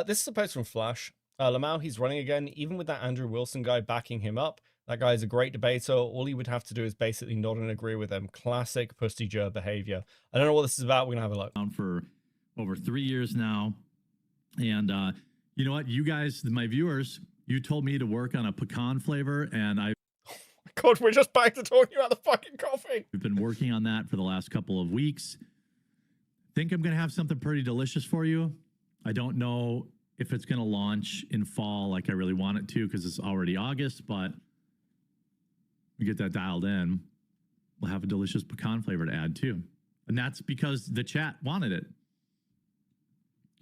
This is a post from Flash. Lamau, he's running again, even with that Andrew Wilson guy backing him up. That guy is a great debater. All he would have to do is basically nod and agree with him. Classic pussy jerk behavior. I don't know what this is about. We're going to have a look. For over 3 years now. And you know what? You guys, my viewers, you told me to work on a pecan flavor, and I... God, we're just back to talking about the fucking coffee. We've been working on that for the last couple of weeks. Think I'm going to have something pretty delicious for you. I don't know if it's going to launch in fall like I really want it to because it's already August, but we get that dialed in. We'll have a delicious pecan flavor to add too. And that's because the chat wanted it.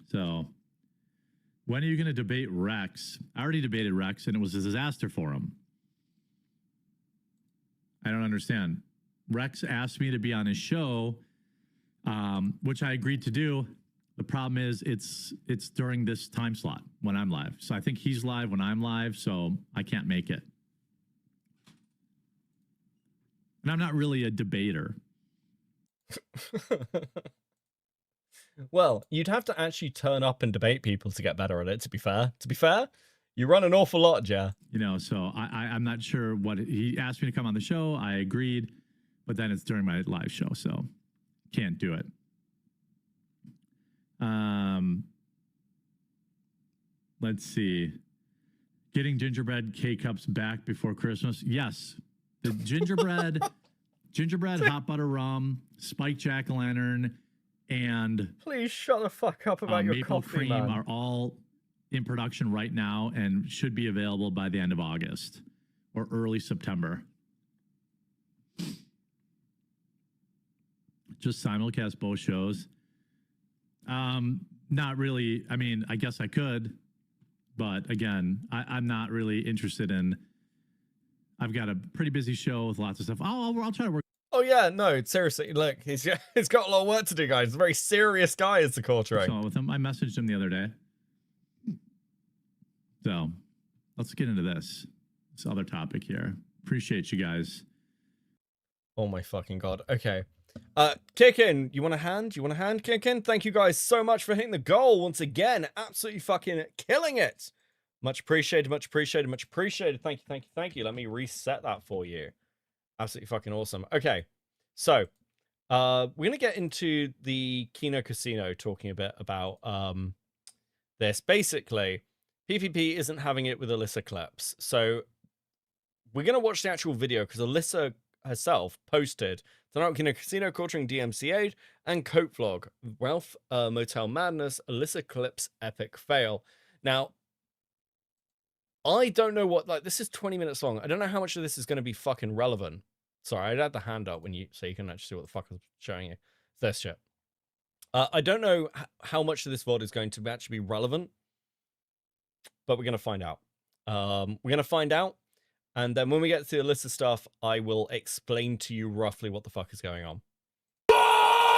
So when are you going to debate Rex? I already debated Rex and it was a disaster for him. I don't understand. Rex asked me to be on his show, which I agreed to do. The problem is it's during this time slot when I'm live. So I think he's live when I'm live, so I can't make it. And I'm not really a debater. Well, you'd have to actually turn up and debate people to get better at it, to be fair. To be fair, you run an awful lot, Jer. You know, so I'm not sure what... He asked me to come on the show. I agreed. but then it's during my live show, so can't do it. Let's see. Getting gingerbread K-cups back before Christmas. Yes. The gingerbread, hot butter rum, spiked jack-o'-lantern, and please shut the fuck up about your maple coffee, cream man. are all in production right now and should be available by the end of August or early September. Just simulcast both shows. Not really. I mean, I guess I could, but again, I'm not really interested in. I've got a pretty busy show with lots of stuff. I'll try to work. Oh yeah, no, seriously. Look, he's got a lot of work to do, guys. He's a very serious guy, is the Quartering. With him, I messaged him the other day. So, let's get into this other topic here. Appreciate you guys. Oh my fucking god. Okay. Kickin, you want a hand? You want a hand, Kickin? Thank you guys so much for hitting the goal once again. Absolutely fucking killing it. Much appreciated, much appreciated, much appreciated. Thank you, thank you, thank you. Let me reset that for you. Absolutely fucking awesome. Okay, so we're gonna get into the Kino Casino, talking a bit about this. Basically, PvP isn't having it with Alyssa Clips, so we're gonna watch the actual video because Alyssa herself posted tonight Kino Casino Quartering DMCA'd and Cope Vlog, Ralph Motel Madness, Alyssa Clips epic fail. Now, I don't know what, like, this is 20 minutes long. I don't know how much of this is going to be fucking relevant. Sorry, I'd had the hand up so you can actually see what the fuck I'm showing you. It's this shit. I don't know how much of this VOD is going to actually be relevant, but we're going to find out. And then when we get to the Alyssa stuff, I will explain to you roughly what the fuck is going on. Celebrate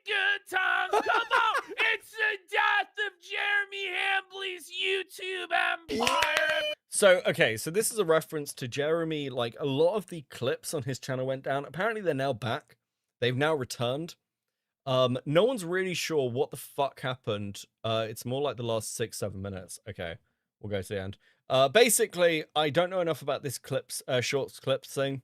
good times. Come on. It's the death of Jeremy Hambley's YouTube empire. So, okay, so this is a reference to Jeremy. Like, a lot of the clips on his channel went down. Apparently, they're now back. They've now returned. No one's really sure what the fuck happened. It's more like the last 6-7 minutes. Okay, we'll go to the end. Basically, I don't know enough about this shorts clips thing.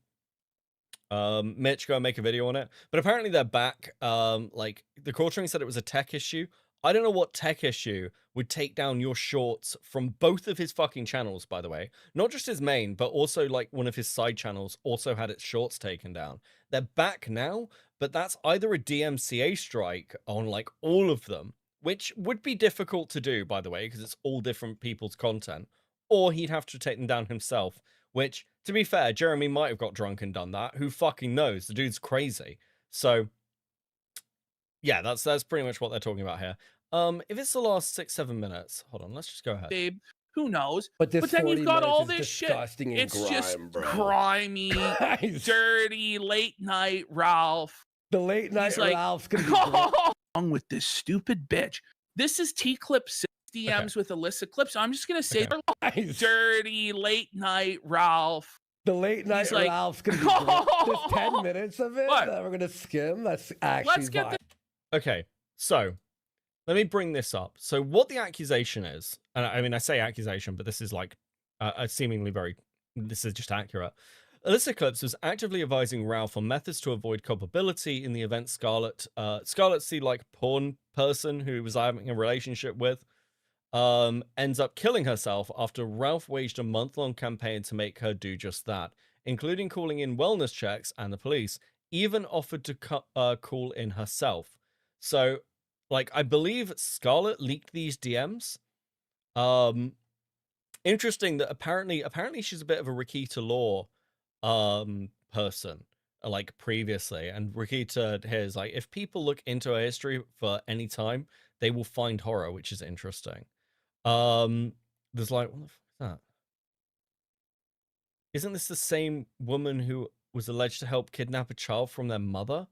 Mitch, go and make a video on it. But apparently they're back. Like, the Quartering said it was a tech issue. I don't know what tech issue would take down your shorts from both of his fucking channels, by the way. Not just his main, but also, like, one of his side channels also had its shorts taken down. They're back now, but that's either a DMCA strike on, like, all of them, which would be difficult to do, by the way, because it's all different people's content, or he'd have to take them down himself, which, to be fair, Jeremy might have got drunk and done that. Who fucking knows? The dude's crazy. So, yeah, that's pretty much what they're talking about here. If it's the last 6-7 minutes, hold on, let's just go ahead. Babe, who knows? But this then you've 40 got all minutes is this shit. disgusting and It's grime, just bro. grimy, dirty, late night Ralph. The late night He's like, Ralph's gonna be wrong with this stupid bitch. This is T-Clip 6 DMs with Alyssa Clips. I'm just gonna say dirty late night Ralph. The late night He's like, Ralph's gonna be great. Just 10 minutes of it that we're gonna skim. That's actually Let's get fine. Okay, so let me bring this up. So what the accusation is, and I mean, I say accusation, but this is like seemingly this is just accurate. Alyssa Clips was actively advising Ralph on methods to avoid culpability in the event Scarlett's the like porn person who was having a relationship with, ends up killing herself after Ralph waged a month-long campaign to make her do just that, including calling in wellness checks and the police, even offered to call in herself. So, like, I believe Scarlett leaked these DMs. Interesting that apparently she's a bit of a Rakita Law person, like, previously, and Rakita here is like, if people look into her history for any time, they will find horror, which is interesting. There's like, what the fuck is that? Isn't this the same woman who was alleged to help kidnap a child from their mother?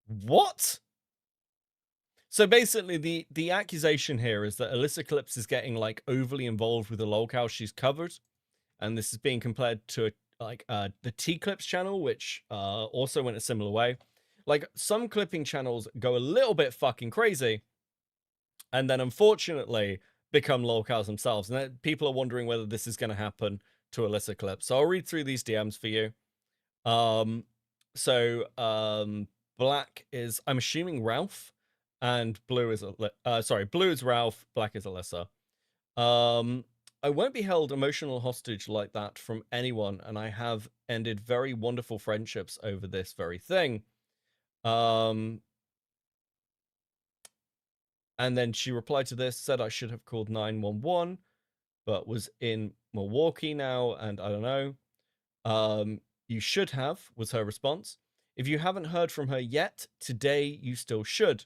What? So basically, the accusation here is that Alyssa Clips is getting, like, overly involved with the lolcows she's covered, and this is being compared to the T-Clips channel, which also went a similar way. Like, some clipping channels go a little bit fucking crazy, and then unfortunately become lolcows themselves. And then people are wondering whether this is going to happen to Alyssa clip. So I'll read through these DMs for you. Black is, I'm assuming, Ralph, and blue is blue is Ralph, black is Alyssa. I won't be held emotional hostage like that from anyone, and I have ended very wonderful friendships over this very thing. And then she replied to this, said I should have called 911, but was in Milwaukee now, and I don't know. You should have, was her response. If you haven't heard from her yet, today you still should.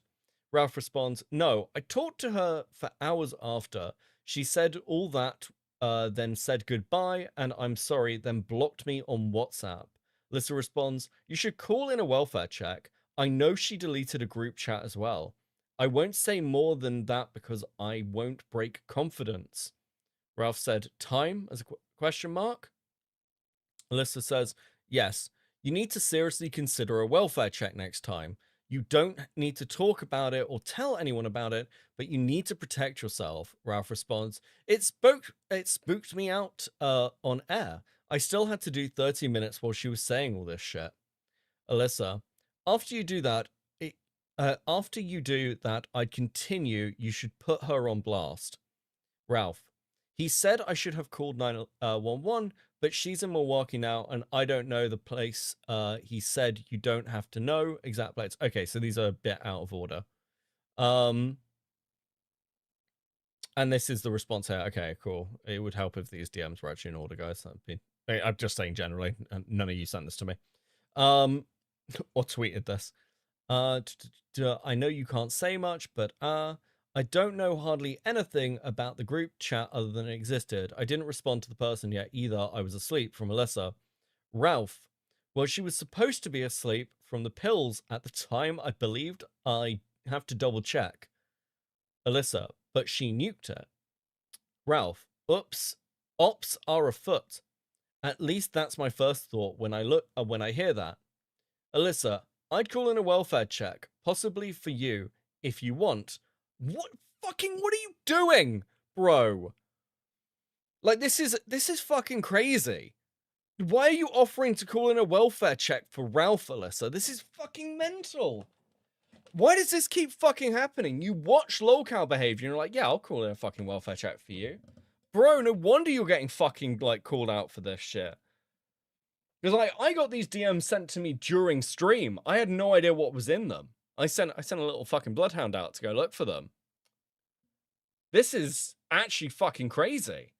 Ralph responds, no, I talked to her for hours after. She said all that, then said goodbye, and I'm sorry, then blocked me on WhatsApp. Alyssa responds, you should call in a welfare check. I know she deleted a group chat as well. I won't say more than that because I won't break confidence. Ralph said, time, as a question mark? Alyssa says, yes, you need to seriously consider a welfare check next time. You don't need to talk about it or tell anyone about it, but you need to protect yourself. Ralph responds, it spooked me out on air. I still had to do 30 minutes while she was saying all this shit. Alyssa, after you do that, I'd continue. You should put her on blast. Ralph, he said I should have called 911, but she's in Milwaukee now, and I don't know the place. He said you don't have to know exact place. Okay, so these are a bit out of order. And this is the response here. Okay, cool. It would help if these DMs were actually in order, guys. I'm just saying generally, and none of you sent this to me. Or tweeted this. I know you can't say much, but I don't know hardly anything about the group chat other than it existed. I didn't respond to the person yet either. I was asleep. From Alyssa. Ralph, well, she was supposed to be asleep from the pills at the time. I believed. I have to double check. Alyssa, but she nuked it. Ralph, oops, ops are afoot. At least that's my first thought when I hear that. Alyssa, I'd call in a welfare check, possibly for you, if you want. What are you doing, bro? Like, this is fucking crazy. Why are you offering to call in a welfare check for Ralph, Alyssa? This is fucking mental. Why does this keep fucking happening? You watch lolcow behavior and you're like, yeah, I'll call in a fucking welfare check for you. Bro, no wonder you're getting fucking, like, called out for this shit. Because, like, I got these DMs sent to me during stream. I had no idea what was in them. I sent a little fucking bloodhound out to go look for them. This is actually fucking crazy.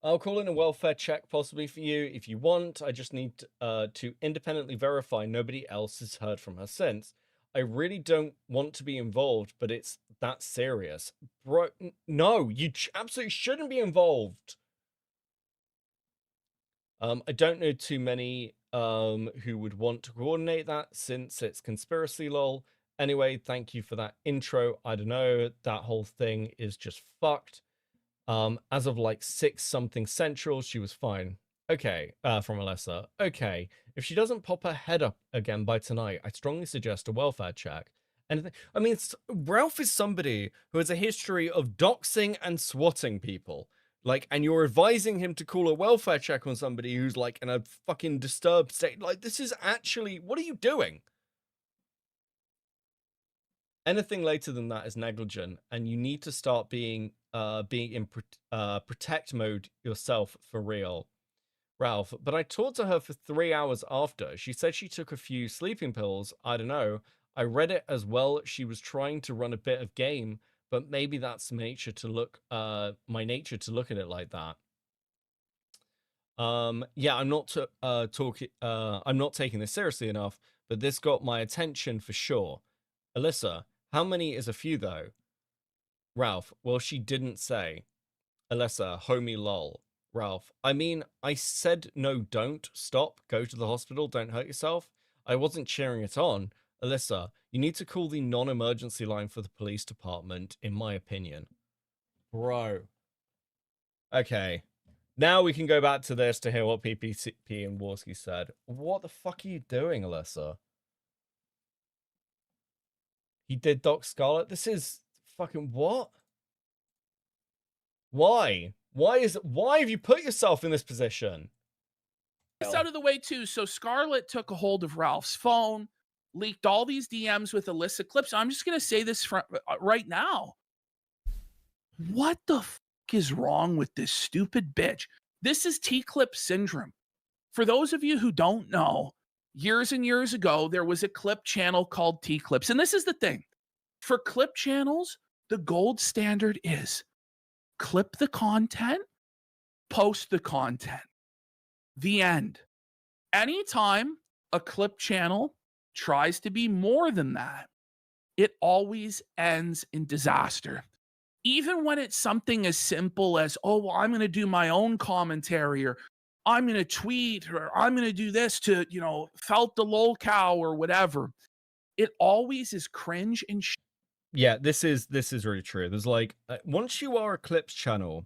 I'll call in a welfare check possibly for you if you want. I just need to independently verify nobody else has heard from her since. I really don't want to be involved, but it's that serious. Bro, no, you absolutely shouldn't be involved. I don't know too many who would want to coordinate that since it's conspiracy lol. Anyway, thank you for that intro. I don't know, that whole thing is just fucked. As of like 6 something central, she was fine. Okay, from Alyssa. Okay, if she doesn't pop her head up again by tonight, I strongly suggest a welfare check. And I mean, Ralph is somebody who has a history of doxing and swatting people. Like, and you're advising him to call a welfare check on somebody who's like in a fucking disturbed state. Like, this is actually, what are you doing? Anything later than that is negligent, and you need to start being in protect mode yourself for real. Ralph, but I talked to her for 3 hours after. She said she took a few sleeping pills. I don't know. I read it as well. She was trying to run a bit of game, but maybe that's my nature to look at it like that. Yeah, I'm not I'm not taking this seriously enough, but this got my attention for sure. Alyssa, how many is a few though? Ralph, well, she didn't say. Alyssa, homie lol. Ralph, I mean, I said no, don't stop, go to the hospital, don't hurt yourself. I wasn't cheering it on. Alyssa, you need to call the non-emergency line for the police department, in my opinion. Bro. Okay. Now we can go back to this to hear what PPP and Warski said. What the fuck are you doing, Alyssa? He did Doc Scarlet? This is fucking what? Why? Why have you put yourself in this position? This out of the way too. So Scarlett took a hold of Ralph's phone, leaked all these DMs with illicit clips. I'm just going to say this right now. What the fuck is wrong with this stupid bitch? This is T-clip syndrome. For those of you who don't know, years and years ago, there was a clip channel called T-clips. And this is the thing. For clip channels, the gold standard is clip the content, post the content. The end. Anytime a clip channel tries to be more than that, it always ends in disaster. Even when it's something as simple as, oh, well, I'm going to do my own commentary, or I'm going to tweet, or I'm going to do this to, felt the lolcow or whatever. It always is cringe and Yeah, this is really true. There's like, once you are a clips channel,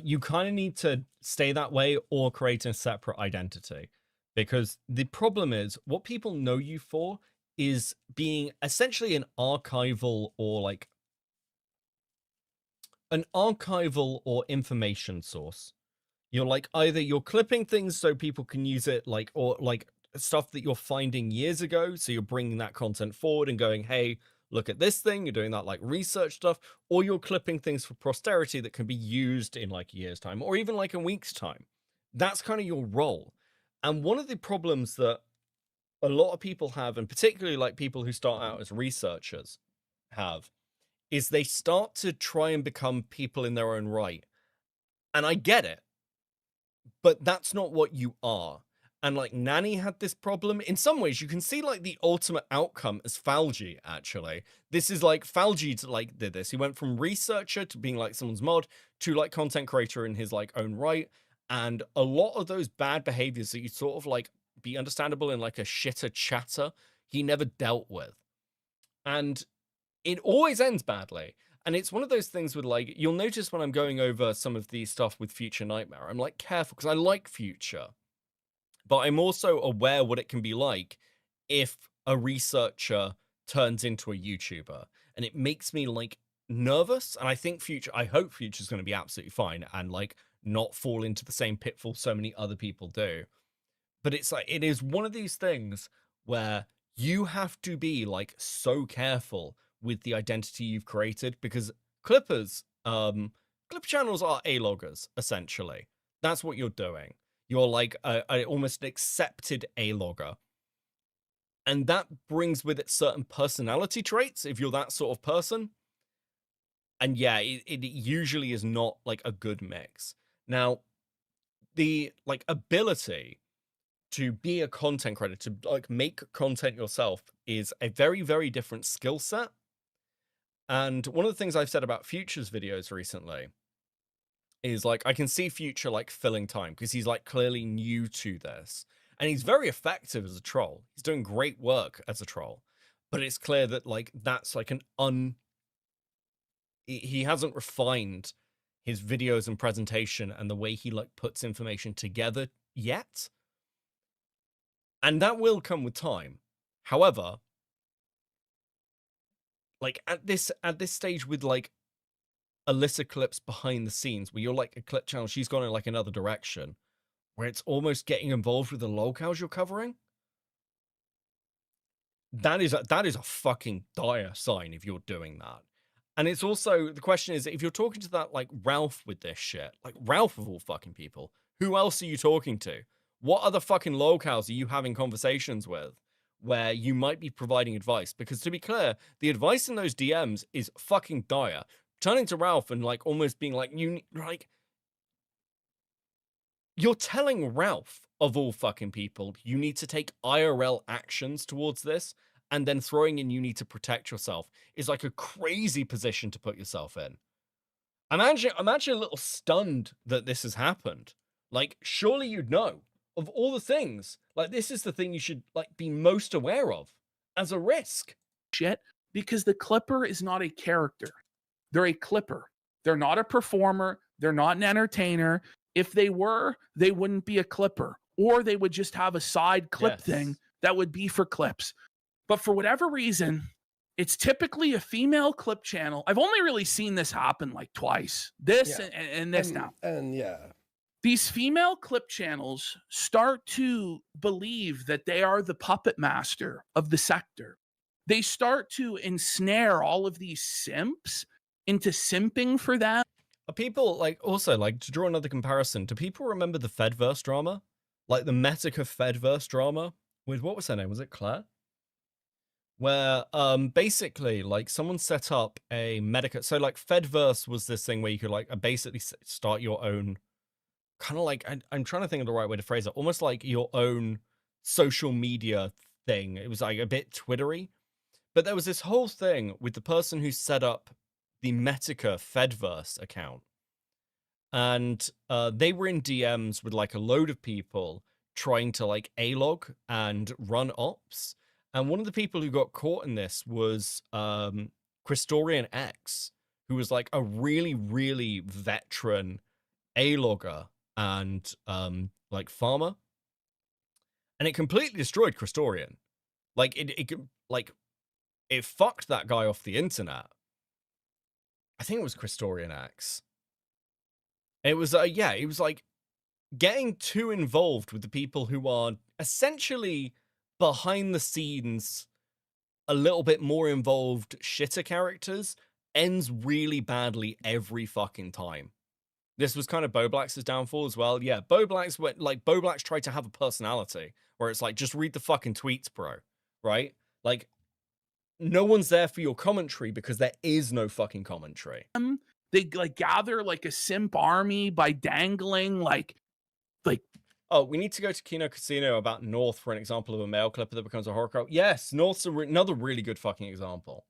you kind of need to stay that way or create a separate identity, because the problem is what people know you for is being essentially an archival or information source. You're like, either you're clipping things so people can use it, or stuff that you're finding years ago. So you're bringing that content forward and going, hey, look at this thing. You're doing that like research stuff, or you're clipping things for posterity that can be used in like a year's time, or even like a week's time. That's kind of your role. And one of the problems that a lot of people have, and particularly like people who start out as researchers have, is they start to try and become people in their own right. And I get it, but that's not what you are. And like Nanny had this problem. In some ways, you can see like the ultimate outcome as Falgi, actually. This is like Falgi did this. He went from researcher to being like someone's mod to like content creator in his like own right. And a lot of those bad behaviors that you sort of like be understandable in like a shitter chatter, he never dealt with. And it always ends badly. And it's one of those things with like, you'll notice when I'm going over some of the stuff with Future Nightmare, I'm like careful because I like Future. But I'm also aware what it can be like if a researcher turns into a YouTuber. And it makes me like nervous. And I hope Future's going to be absolutely fine and like not fall into the same pitfall so many other people do. But it's like, it is one of these things where you have to be like so careful with the identity you've created, because clip channels are A-loggers, essentially. That's what you're doing. You're like a almost accepted A-logger. And that brings with it certain personality traits if you're that sort of person. And yeah, it usually is not like a good mix. Now, the like ability to be a content creator, to like make content yourself, is a very, very different skill set. And one of the things I've said about Future's videos recently is like, I can see Future like filling time because he's like clearly new to this, and he's very effective as a troll. He's doing great work as a troll, but it's clear that like that's like he hasn't refined his videos and presentation and the way he like puts information together yet. And that will come with time. However, like at this stage with like Alyssa clips behind the scenes, where you're like a clip channel, she's gone in like another direction, where it's almost getting involved with the locales you're covering. That is a fucking dire sign if you're doing that. And it's also, the question is, if you're talking to that like Ralph with this shit, like Ralph of all fucking people, who else are you talking to? What other fucking locales are you having conversations with where you might be providing advice? Because to be clear, the advice in those DMs is fucking dire. Turning to Ralph and like almost being like, you're telling Ralph of all fucking people, you need to take IRL actions towards this, and then throwing in you need to protect yourself is like a crazy position to put yourself in. I'm actually a little stunned that this has happened. Like, surely you'd know. Of all the things, like this is the thing you should like be most aware of as a risk. Shit, because the clipper is not a character. They're a clipper. They're not a performer. They're not an entertainer. If they were, they wouldn't be a clipper, or they would just have a side clip thing that would be for clips. But for whatever reason, It's typically a female clip channel. I've only really seen this happen like twice. This and this now. And yeah. These female clip channels start to believe that they are the puppet master of the sector. They start to ensnare all of these simps into simping for them. Are people, like, also, like, to draw another comparison, do people remember the Fedverse drama? Like, the Metica Fedverse drama with, what was her name? Was it Claire? Where, basically, like, someone set up a Medica... So, like, Fedverse was this thing where you could, like, basically start your own... Kind of like, I'm trying to think of the right way to phrase it. Almost like your own social media thing. It was, like, a bit Twittery. But there was this whole thing with the person who set up the Metica Fedverse account. And they were in DMs with like a load of people trying to like A-log and run ops. And one of the people who got caught in this was Christorian X, who was like a really, really veteran A-logger and like farmer. And it completely destroyed Christorian. Like it fucked that guy off the internet. I think it was Christorian X. It was, yeah, it was like getting too involved with the people who are essentially behind the scenes, a little bit more involved shitter characters, ends really badly every fucking time. This was kind of Boblax's downfall as well. Yeah, Boblax went, like, Boblax tried to have a personality where it's like, just read the fucking tweets, bro. Right? Like, no one's there for your commentary because there is no fucking commentary. They like gather like a simp army by dangling like. Oh, we need to go to Kino Casino about North for an example of a male clipper that becomes a horror cult. Yes, North's another really good fucking example.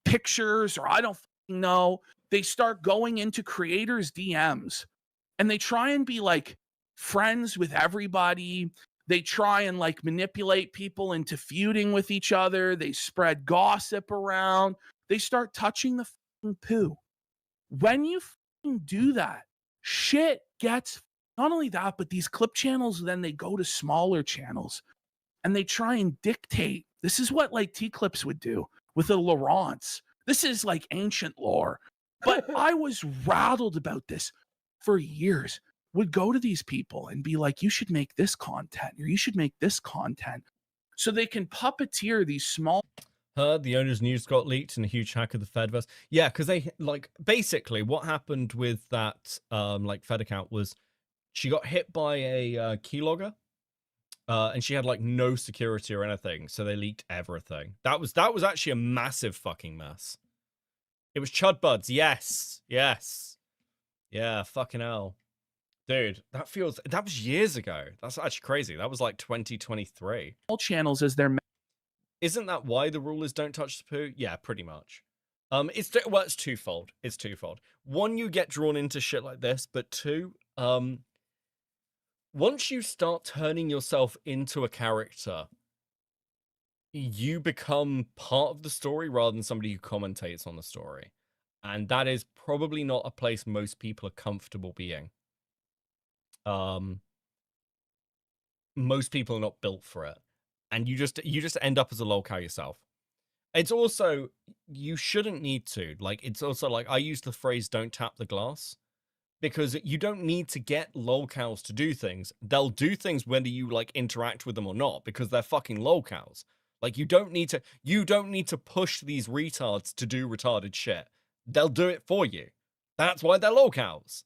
Pictures, or I don't know. They start going into creators' DMs and they try and be like friends with everybody. They try and like manipulate people into feuding with each other. They spread gossip around. They start touching the fucking poo. When you fucking do that, shit gets, not only that, but these clip channels, then they go to smaller channels and they try and dictate. This is what like T-Clips would do with a Laurence. This is like ancient lore. But I was rattled about this for years. Would go to these people and be like, you should make this content or you should make this content. So they can puppeteer these small. Heard the owner's news got leaked in a huge hack of the Fedverse. Yeah, because they, like, basically what happened with that, like, Fed account was she got hit by a keylogger and she had, like, no security or anything. So they leaked everything. That was actually a massive fucking mess. It was Chud Buds. Yes. Yes. Yeah, fucking hell. Dude, that was years ago. That's actually crazy. That was like 2023. All channels as their. Isn't that why the rule is don't touch the poo? Yeah, pretty much. It's twofold. It's twofold. One, you get drawn into shit like this, but two, once you start turning yourself into a character, you become part of the story rather than somebody who commentates on the story. And that is probably not a place most people are comfortable being. Most people are not built for it. And you just end up as a lolcow yourself. It's also, you shouldn't need to. Like, it's also like, I use the phrase don't tap the glass. Because you don't need to get lolcows to do things. They'll do things whether you, like, interact with them or not. Because they're fucking lolcows. Like, you don't need to push these retards to do retarded shit. They'll do it for you. That's why they're lolcows.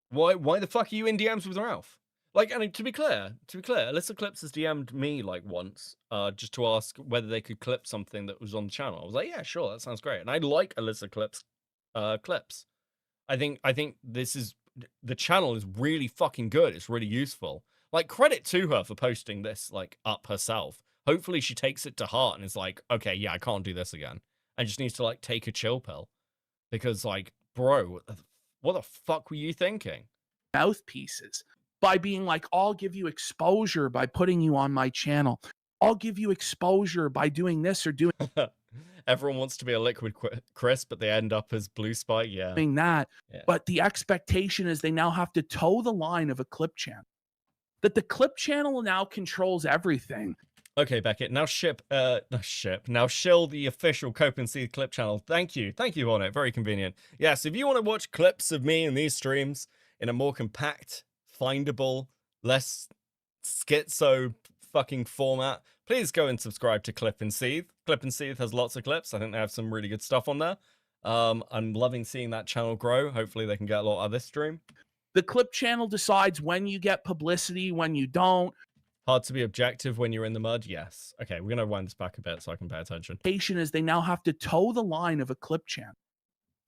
Why the fuck are you in DMs with Ralph? Like, and to be clear, Alyssa Clips has DM'd me like once, just to ask whether they could clip something that was on the channel. I was like, yeah, sure, that sounds great. And I like Alyssa Clips clips. I think the channel is really fucking good. It's really useful. Like, credit to her for posting this like up herself. Hopefully she takes it to heart and is like, okay, yeah, I can't do this again. I just need to like take a chill pill. Because like, bro, what the fuck were you thinking? Mouthpieces by being like, I'll give you exposure by putting you on my channel. I'll give you exposure by doing this or doing. Everyone wants to be a Liquid Chris, but they end up as Blue Spike. Yeah. Doing that. Yeah. But the expectation is they now have to toe the line of a clip channel. That the clip channel now controls everything. Okay, Beckett. Now Now shill the official Cope and See clip channel. Thank you on it. Very convenient. Yes, if you want to watch clips of me in these streams in a more compact, findable, less schizo fucking format, please go and subscribe to Clip and Seethe. Clip and Seethe has lots of clips. I think they have some really good stuff on there. I'm loving seeing that channel grow. Hopefully they can get a lot out of this stream. The clip channel decides when you get publicity, when you don't. Hard to be objective when you're in the mud? Yes. Okay, we're going to wind this back a bit so I can pay attention. Is they now have to toe the line of a clip channel.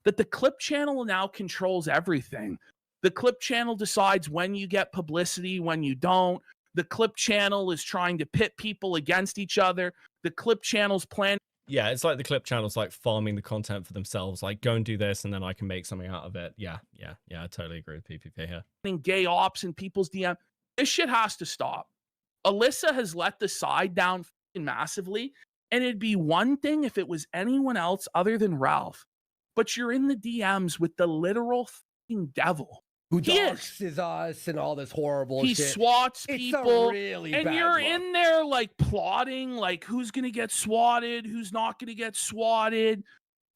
That the clip channel now controls everything. The clip channel decides when you get publicity, when you don't. The clip channel is trying to pit people against each other. The clip channel's plan. Yeah, it's like the clip channel's like farming the content for themselves. Like, go and do this and then I can make something out of it. Yeah, I totally agree with PPP here. Gay ops in people's DM. This shit has to stop. Alyssa has let the side down massively, and it'd be one thing if it was anyone else other than Ralph. But you're in the DMs with the literal devil. Who doxes us and all this horrible he shit. He swats people, really and you're in there like plotting, like who's going to get swatted, who's not going to get swatted.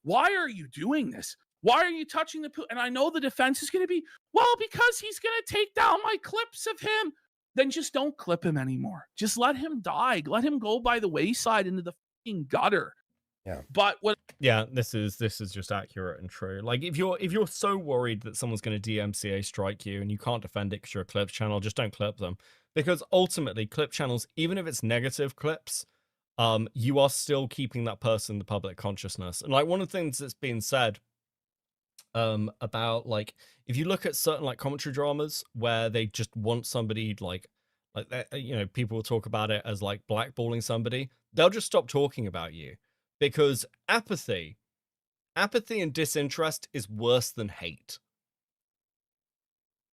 Why are you doing this? Why are you touching the And I know the defense is going to be, well, because he's going to take down my clips of him. Then just don't clip him anymore. Just let him die. Let him go by the wayside into the fucking gutter. Yeah. But what? Yeah, this is just accurate and true. Like if you're so worried that someone's going to DMCA strike you and you can't defend it because you're a clips channel, just don't clip them. Because ultimately, clip channels, even if it's negative clips, you are still keeping that person in the public consciousness. And like one of the things that's been said about like if you look at certain like commentary dramas where they just want somebody like you know, people will talk about it as like blackballing somebody, they'll just stop talking about you because apathy and disinterest is worse than hate.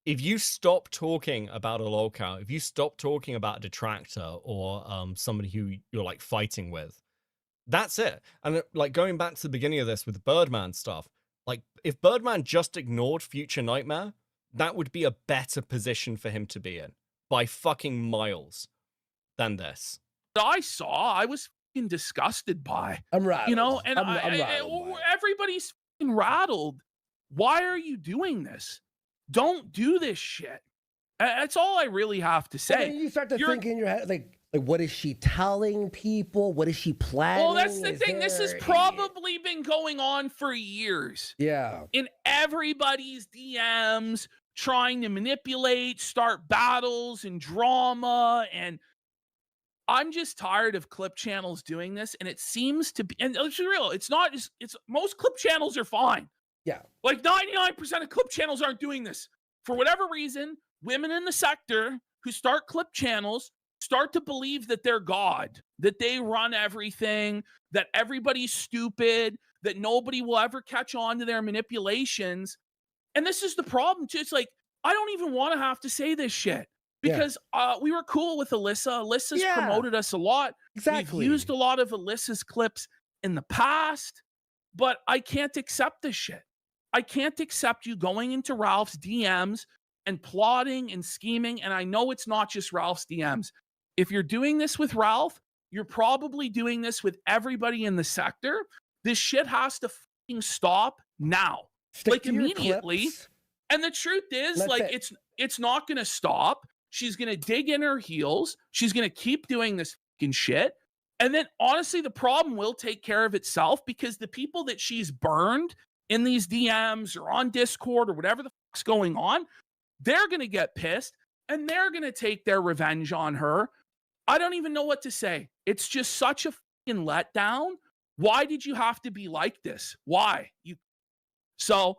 If you stop talking about a lolcow, if you stop talking about a detractor or somebody who you're like fighting with, that's it. And like going back to the beginning of this with the Birdman stuff, like, if Birdman just ignored Future Nightmare, that would be a better position for him to be in by fucking miles than this. I saw, I was fucking disgusted by. I'm rattled. You know, and I'm everybody's fucking rattled. Why are you doing this? Don't do this shit. That's all I really have to say. And then you start to think in your head, like, what is she telling people? What is she planning? Well, that's the thing. This has probably been going on for years. Yeah. In everybody's DMs, trying to manipulate, start battles and drama. And I'm just tired of clip channels doing this. And it seems to be, and it's real. It's not just, it's most clip channels are fine. Yeah. Like 99% of clip channels aren't doing this. For whatever reason, women in the sector who start clip channels start to believe that they're God, that they run everything, that everybody's stupid, that nobody will ever catch on to their manipulations. And this is the problem too. It's like, I don't even want to have to say this shit because we were cool with Alyssa. Alyssa's promoted us a lot. Exactly. We've used a lot of Alyssa's clips in the past, but I can't accept this shit. I can't accept you going into Ralph's DMs and plotting and scheming. And I know it's not just Ralph's DMs. If you're doing this with Ralph, you're probably doing this with everybody in the sector. This shit has to fucking stop now. Like immediately. And the truth is, it's not going to stop. She's going to dig in her heels. She's going to keep doing this fucking shit. And then honestly, the problem will take care of itself because the people that she's burned in these DMs or on Discord or whatever the fuck's going on, they're going to get pissed and they're going to take their revenge on her. I don't even know what to say. It's just such a fucking letdown. Why did you have to be like this? Why? So,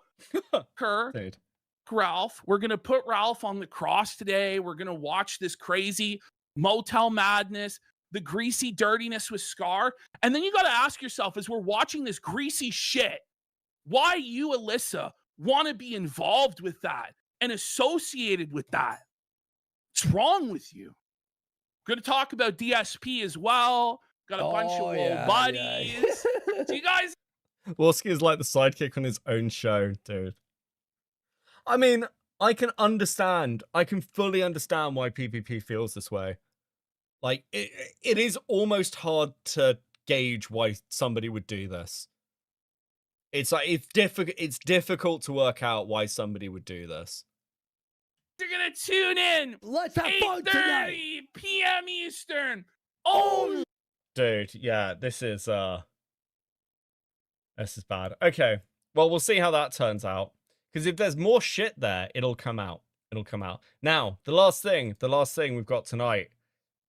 Ralph, we're going to put Ralph on the cross today. We're going to watch this crazy motel madness, the greasy dirtiness with Scar. And then you got to ask yourself, as we're watching this greasy shit, why you, Alyssa, want to be involved with that and associated with that? What's wrong with you? We're going to talk about DSP as well. Got a bunch of old buddies. So you guys... Wolski is like the sidekick on his own show, dude. I mean, I can fully understand why PPP feels this way. Like, it is almost hard to gauge why somebody would do this. It's like, it's difficult to work out why somebody would do this. You're gonna tune in. Let's have fun tonight. 8:30 p.m. Eastern. Oh, Dude, yeah, this is bad. Okay, well, we'll see how that turns out. Because if there's more shit there, it'll come out. It'll come out. Now, the last thing we've got tonight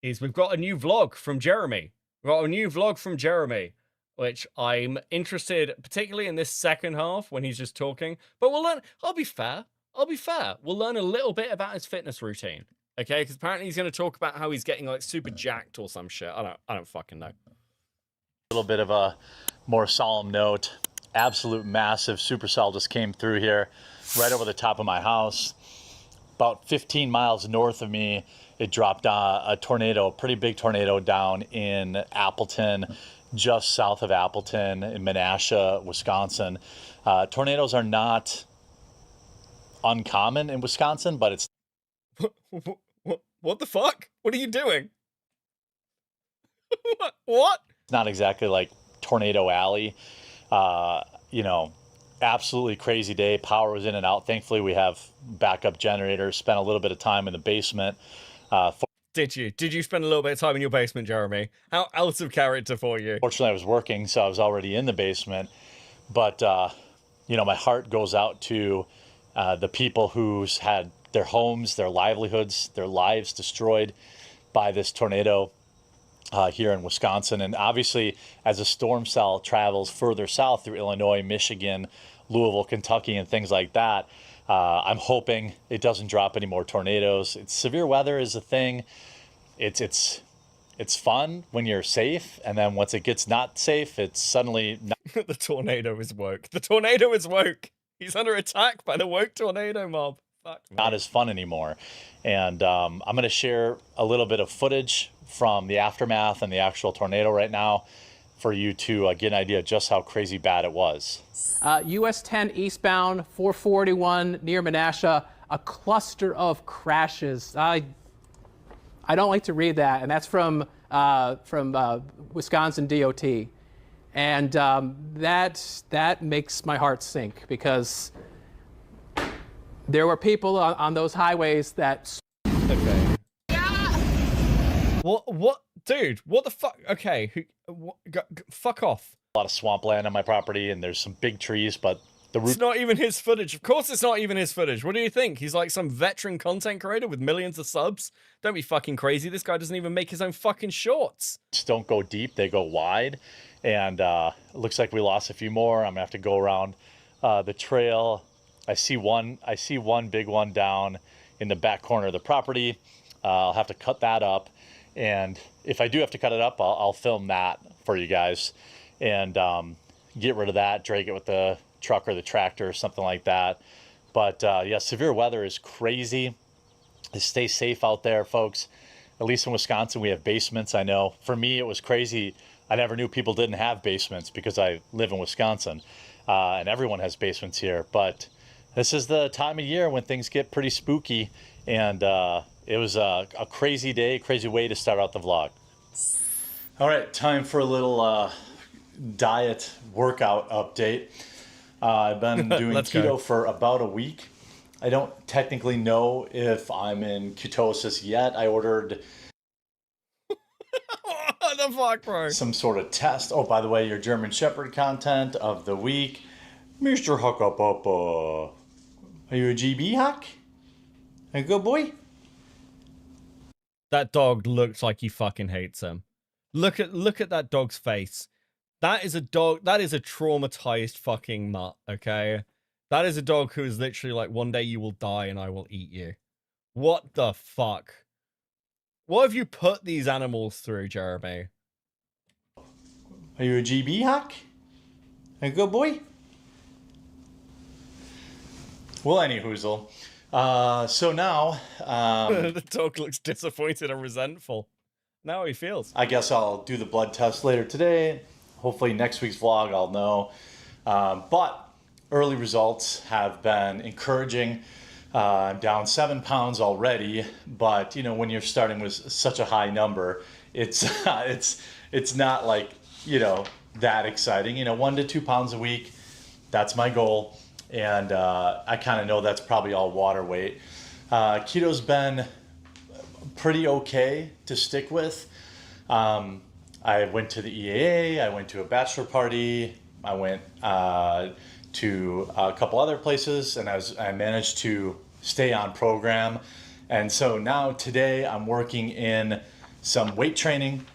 is we've got a new vlog from Jeremy. We've got a new vlog from Jeremy, which I'm interested, particularly in this second half when he's just talking. But we'll learn. I'll be fair. We'll learn a little bit about his fitness routine. Okay, because apparently he's going to talk about how he's getting like super jacked or some shit. I don't fucking know. A little bit of a more solemn note. Absolute massive supercell just came through here, right over the top of my house. About 15 miles north of me, it dropped a tornado, a pretty big tornado down in Appleton, just south of Appleton in Menasha, Wisconsin. Tornadoes are not uncommon in Wisconsin, but it's... What the fuck? What are you doing? What? It's not exactly like Tornado Alley. You know, absolutely crazy day. Power was in and out. Thankfully, we have backup generators. Spent a little bit of time in the basement. Did you spend a little bit of time in your basement, Jeremy? How out of character for you? Fortunately, I was working, so I was already in the basement. But, you know, my heart goes out to the people who's had their homes, their livelihoods, their lives destroyed by this tornado here in Wisconsin. And obviously, as a storm cell travels further south through Illinois, Michigan, Louisville, Kentucky, and things like that, I'm hoping it doesn't drop any more tornadoes. Severe weather is a thing. It's fun when you're safe, and then once it gets not safe, it's suddenly not. The tornado is woke. The tornado is woke. He's under attack by the woke tornado mob. Fuck, not as fun anymore. And I'm going to share a little bit of footage from the aftermath and the actual tornado right now for you to get an idea of just how crazy bad it was. US 10 eastbound, 441 near Menasha, a cluster of crashes. I don't like to read that, and that's from Wisconsin DOT. And that makes my heart sink, because there were people on those highways that... Okay. What? Dude, what the fuck? Okay, fuck off. A lot of swampland on my property, and there's some big trees, but the root... It's not even his footage. Of course it's not even his footage. What do you think? He's like some veteran content creator with millions of subs? Don't be fucking crazy. This guy doesn't even make his own fucking shorts. Don't go deep, they go wide. And it looks like we lost a few more. I'm gonna have to go around the trail. I see one big one down in the back corner of the property. I'll have to cut that up. And if I do have to cut it up, I'll film that for you guys and get rid of that, drag it with the truck or the tractor or something like that. But yeah, severe weather is crazy. Stay safe out there, folks. At least in Wisconsin, we have basements. I know for me, it was crazy. I never knew people didn't have basements because I live in Wisconsin, and everyone has basements here. But this is the time of year when things get pretty spooky, and it was a crazy day, crazy way to start out the vlog. All right, time for a little diet workout update. I've been doing keto for about a week. I don't technically know if I'm in ketosis yet. I ordered what the fuck, bro? Some sort of test. Oh, by the way, your German Shepherd content of the week. Mr. Huckapapa. Are you a GB Huck? A good boy? That dog looks like he fucking hates him. Look at that dog's face. That is a dog. That is a traumatized fucking mutt, okay? That is a dog who is literally like, one day you will die and I will eat you. What the fuck? What have you put these animals through, Jeremy? Are you a GB Huck? A good boy? Well, anyhoozle. So now... the dog looks disappointed and resentful. Now how he feels. I guess I'll do the blood test later today. Hopefully next week's vlog I'll know. But early results have been encouraging. I'm down 7 pounds already, but you know, when you're starting with such a high number, it's it's not like, you know, that exciting. You know, 1 to 2 pounds a week, that's my goal, and I kind of know that's probably all water weight. Keto's been pretty okay to stick with. I went to the EAA, I went to a bachelor party, I went to a couple other places, and I managed to stay on program. And so now today I'm working in some weight training,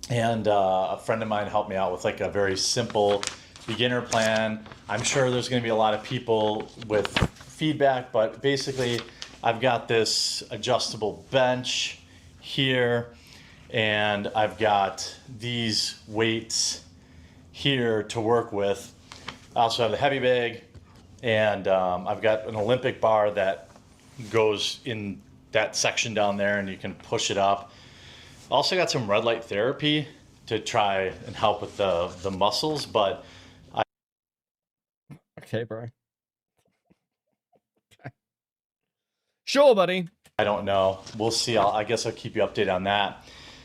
and a friend of mine helped me out with like a very simple beginner plan. I'm sure there's going to be a lot of people with feedback, but basically I've got this adjustable bench here, and I've got these weights here to work with. I also have the heavy bag, and I've got an Olympic bar that goes in that section down there, and you can push it up. Also got some red light therapy to try and help with the muscles, but okay, bro. Okay. Sure, buddy. I don't know. We'll see. I guess I'll keep you updated on that.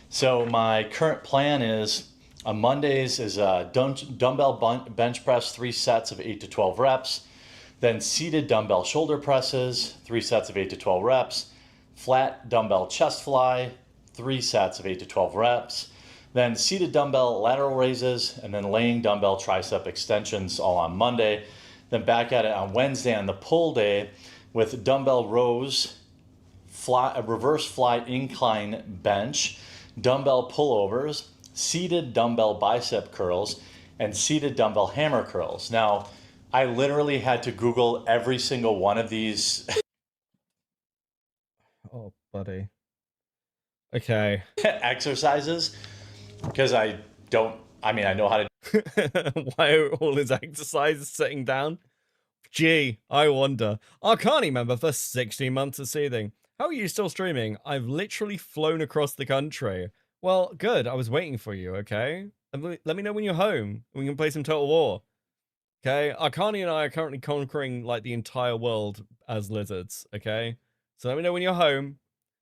So my current plan is on Mondays is a dumbbell bench press, 3 sets of 8 to 12 reps. Then seated dumbbell shoulder presses, 3 sets of 8 to 12 reps. Flat dumbbell chest fly, 3 sets of 8 to 12 reps. Then seated dumbbell lateral raises, and then laying dumbbell tricep extensions all on Monday. Then back at it on Wednesday on the pull day with dumbbell rows, a reverse fly incline bench, dumbbell pullovers, seated dumbbell bicep curls, and seated dumbbell hammer curls. Now, I literally had to Google every single one of these Oh, buddy. Okay. exercises because I know how to. Why are all his exercises sitting down? Gee, I wonder. Arcani member for 16 months of seething. How are you still streaming? I've literally flown across the country. Well, good. I was waiting for you, okay? Let me know when you're home. We can play some Total War. Okay? Arcani and I are currently conquering, like, the entire world as lizards, okay? So let me know when you're home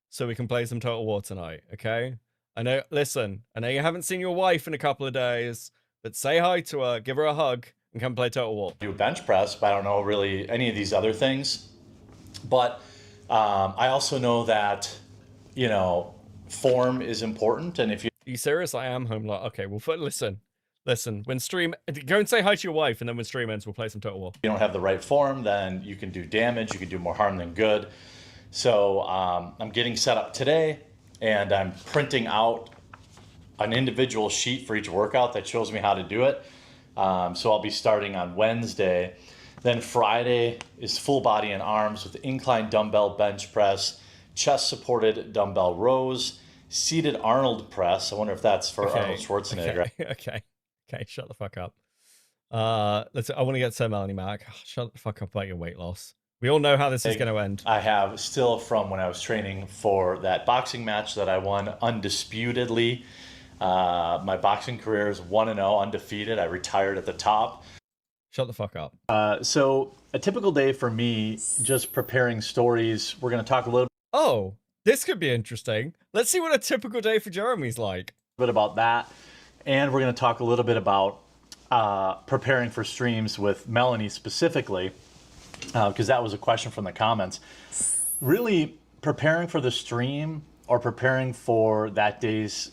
so we can play some Total War tonight, okay? I know, listen, I know you haven't seen your wife in a couple of days, but say hi to her, give her a hug, and come play Total War. Do a bench press, but I don't know really any of these other things. But I also know that, you know, form is important, and if you... Are you serious? I am home. Like, okay, well, listen, when stream... Go and say hi to your wife, and then when stream ends, we'll play some Total War. If you don't have the right form, then you can do damage, you can do more harm than good. So I'm getting set up today, and I'm printing out an individual sheet for each workout that shows me how to do it. So I'll be starting on Wednesday. Then Friday is full body and arms with incline dumbbell bench press, chest supported dumbbell rows, seated Arnold press. I wonder if that's for Arnold Schwarzenegger. Okay, shut the fuck up. I want to get to Melanie Mac. Shut the fuck up about your weight loss. We all know how this is going to end. I have still from when I was training for that boxing match that I won undisputedly. My boxing career is 1-0, undefeated. I retired at the top. Shut the fuck up. So a typical day for me, just preparing stories. We're going to talk a little Oh, this could be interesting. Let's see what a typical day for Jeremy's like. bit about that. And we're going to talk a little bit about preparing for streams with Melanie specifically, because that was a question from the comments. Really preparing for the stream or preparing for that day's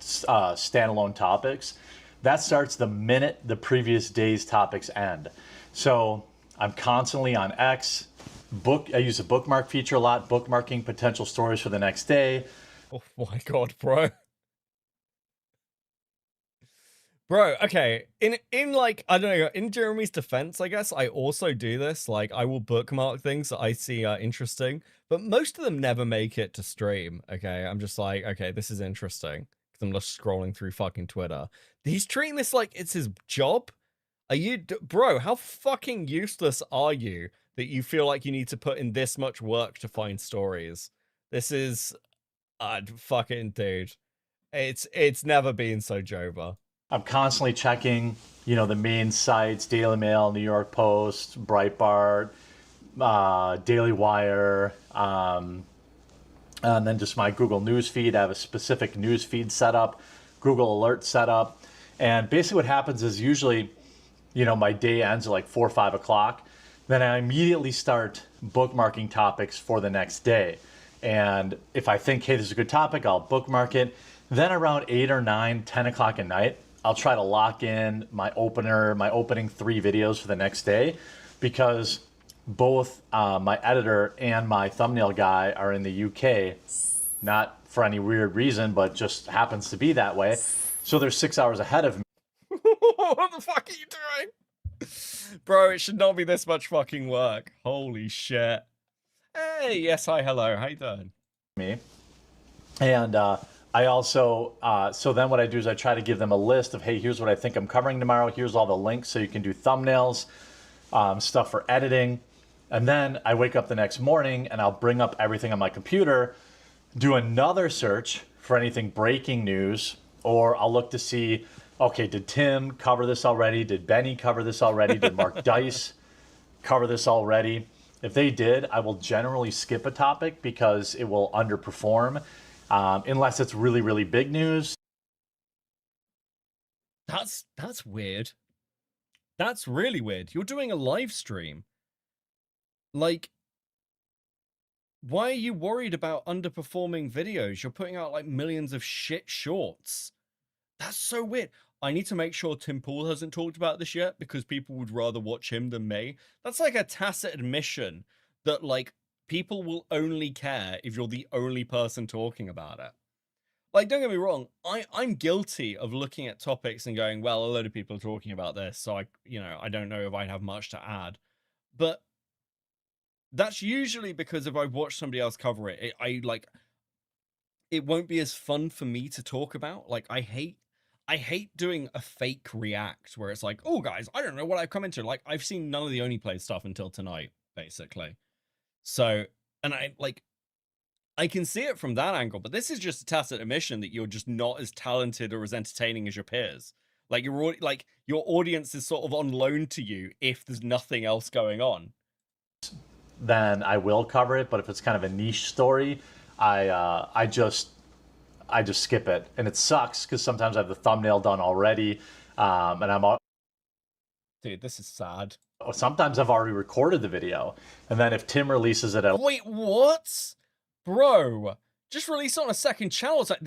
standalone topics, that starts the minute the previous day's topics end. So I'm constantly on X. I use a bookmark feature a lot, bookmarking potential stories for the next day. Oh my god, bro. Bro, okay, in like, I don't know, in Jeremy's defense, I guess, I also do this. Like, I will bookmark things that I see interesting, but most of them never make it to stream, okay? I'm just like, okay, this is interesting, because I'm just scrolling through fucking Twitter. He's treating this like it's his job? Are you, bro, how fucking useless are you that you feel like you need to put in this much work to find stories? This is, fucking dude. It's never been so Jova. I'm constantly checking, you know, the main sites, Daily Mail, New York Post, Breitbart, Daily Wire, and then just my Google News feed. I have a specific news feed set up, Google Alert set up. And basically what happens is usually, you know, my day ends at like 4 or 5 o'clock. Then I immediately start bookmarking topics for the next day. And if I think, hey, this is a good topic, I'll bookmark it. Then around 8 or 9, 10 o'clock at night, I'll try to lock in my opening 3 videos for the next day, because both my editor and my thumbnail guy are in the UK, not for any weird reason, but just happens to be that way. So they're 6 hours ahead of me. What the fuck are you doing? Bro, it should not be this much fucking work. Holy shit. Hey, yes, hi, hello. How you doing? Me. And I also, so then what I do is I try to give them a list of, hey, here's what I think I'm covering tomorrow. Here's all the links so you can do thumbnails, stuff for editing. And then I wake up the next morning and I'll bring up everything on my computer, do another search for anything breaking news, or I'll look to see, okay, did Tim cover this already? Did Benny cover this already? Did Mark Dice cover this already? If they did, I will generally skip a topic because it will underperform, unless it's really, really big news. That's weird. That's really weird. You're doing a live stream. Like, why are you worried about underperforming videos? You're putting out like millions of shit shorts. That's so weird. I need to make sure Tim Pool hasn't talked about this yet, because people would rather watch him than me. That's like a tacit admission that like people will only care if you're the only person talking about it. Like, don't get me wrong, I'm guilty of looking at topics and going, well, a load of people are talking about this, so I don't know if I'd have much to add. But that's usually because if I watch somebody else cover it, it won't be as fun for me to talk about. Like, I hate doing a fake react where it's like, oh guys, I don't know what I've come into. Like, I've seen none of the Oneyplays stuff until tonight, basically. So, and I can see it from that angle, but this is just a tacit admission that you're just not as talented or as entertaining as your peers. Like, your audience is sort of on loan to you if there's nothing else going on. Then I will cover it. But if it's kind of a niche story, I just skip it. And it sucks because sometimes I have the thumbnail done already. And I'm Dude, this is sad. Sometimes I've already recorded the video. And then if Tim releases it at... Wait, what? Bro, just release it on a second channel. It's like,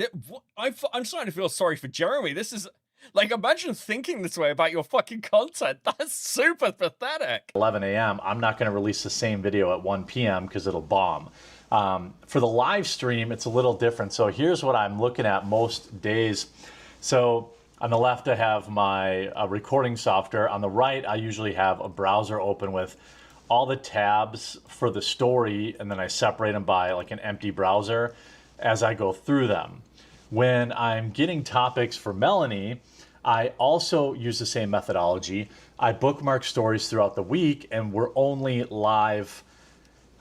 I'm starting to feel sorry for Jeremy. This is... Like, imagine thinking this way about your fucking content. That's super pathetic. 11 a.m., I'm not going to release the same video at 1 p.m. because it'll bomb. For the live stream, it's a little different. So here's what I'm looking at most days. So on the left, I have my recording software. On the right, I usually have a browser open with all the tabs for the story, and then I separate them by like an empty browser as I go through them. When I'm getting topics for Melanie, I also use the same methodology. I bookmark stories throughout the week, and we're only live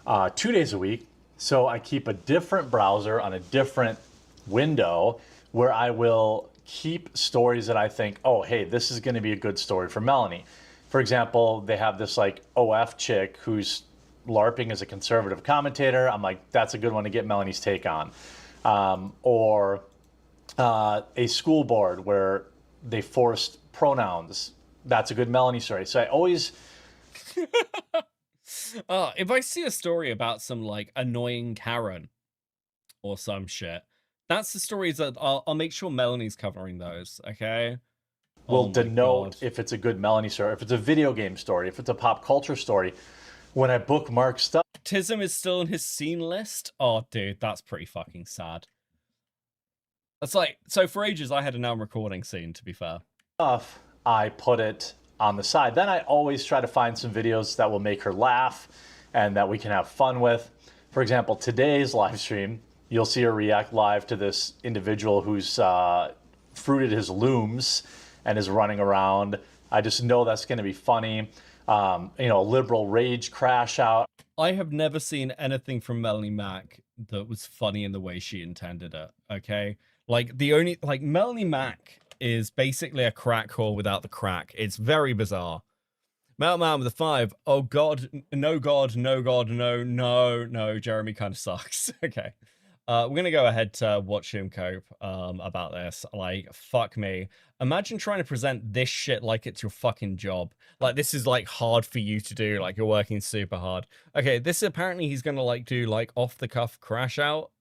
2 days a week. So I keep a different browser on a different window where I will keep stories that I think, oh, hey, this is going to be a good story for Melanie. For example, they have this like OF chick who's LARPing as a conservative commentator. I'm like, that's a good one to get Melanie's take on. Or a school board where they forced pronouns. That's a good Melanie story. So I always... If I see a story about some like annoying Karen or some shit, that's the stories that I'll make sure Melanie's covering those, okay? Will denote if it's a good Melanie story, if it's a video game story, if it's a pop culture story. When I bookmark stuff... Tism is still in his scene list? Oh, dude, that's pretty fucking sad. That's like, so for ages I had a now recording scene, to be fair. I put it on the side. Then I always try to find some videos that will make her laugh and that we can have fun with. For example, today's live stream, you'll see her react live to this individual who's fruited his looms and is running around. I just know that's going to be funny. Liberal rage crash out. I have never seen anything from Melanie Mac that was funny in the way she intended it, okay? Like, Melanie Mac is basically a crack whore without the crack. It's very bizarre. Mountain Man with a 5. Oh God, no God, no God, no. Jeremy kind of sucks. Okay. We're gonna go ahead to watch him cope about this. Like, fuck me. Imagine trying to present this shit like it's your fucking job. Like, this is like hard for you to do. Like, you're working super hard. Okay, this apparently he's gonna like do like off the cuff crash out.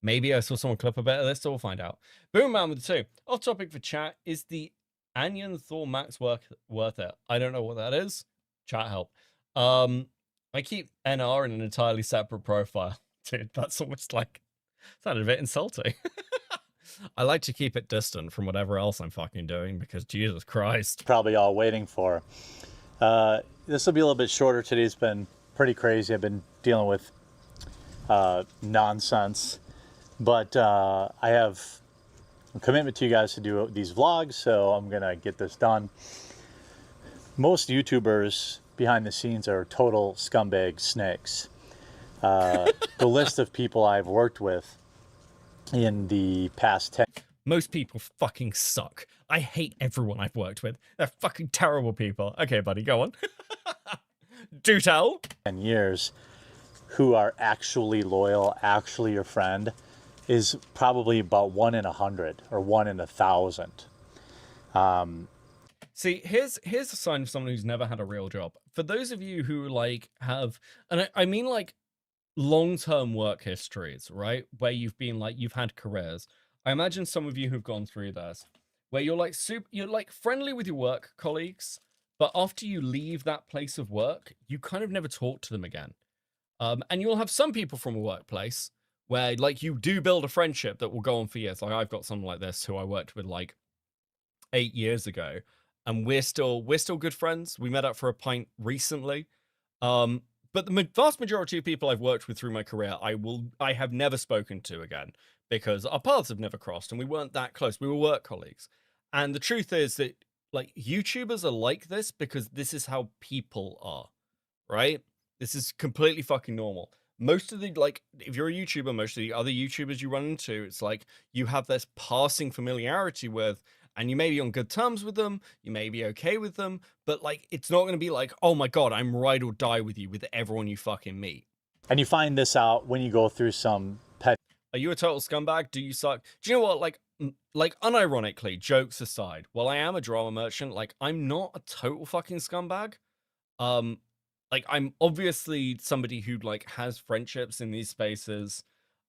Maybe I saw someone clip a bit of this, so we'll find out. Boom Man with the 2. Off topic for chat, is the Anion Thor Max worth it? I don't know what that is. Chat help. I keep NR in an entirely separate profile. Dude, that's almost like, sounded a bit insulting. I like to keep it distant from whatever else I'm fucking doing because Jesus Christ. Probably all waiting for. This will be a little bit shorter. Today's been pretty crazy. I've been dealing with nonsense, but I have a commitment to you guys to do these vlogs, so I'm gonna get this done. Most YouTubers behind the scenes are total scumbag snakes. The list of people I've worked with in the past 10. Most people fucking suck. I hate everyone I've worked with. They're fucking terrible people. Okay, buddy, go on. Do tell. 10 years who are actually loyal, actually your friend, is probably about 1 in 100 or 1 in 1,000. See, here's a sign of someone who's never had a real job. For those of you who like have, and I mean like long-term work histories, right? Where you've been like, you've had careers. I imagine some of you who've gone through this, where you're like friendly with your work colleagues, but after you leave that place of work, you kind of never talk to them again. And you'll have some people from a workplace where like you do build a friendship that will go on for years. Like I've got someone like this who I worked with like 8 years ago, and we're still good friends. We met up for a pint recently. But the vast majority of people I've worked with through my career, I have never spoken to again because our paths have never crossed and we weren't that close. We were work colleagues. And the truth is that like YouTubers are like this because this is how people are, right? This is completely fucking normal. Most of the, like, if you're a YouTuber, most of the other YouTubers you run into, it's like you have this passing familiarity with, and you may be on good terms with them, you may be okay with them, but like it's not going to be like, oh my God, I'm ride or die with you with everyone you fucking meet. And you find this out when you go through some pet. Are you a total scumbag? Do you suck? Do you know what? Like unironically, jokes aside, while I am a drama merchant, like I'm not a total fucking scumbag. Like I'm obviously somebody who like has friendships in these spaces.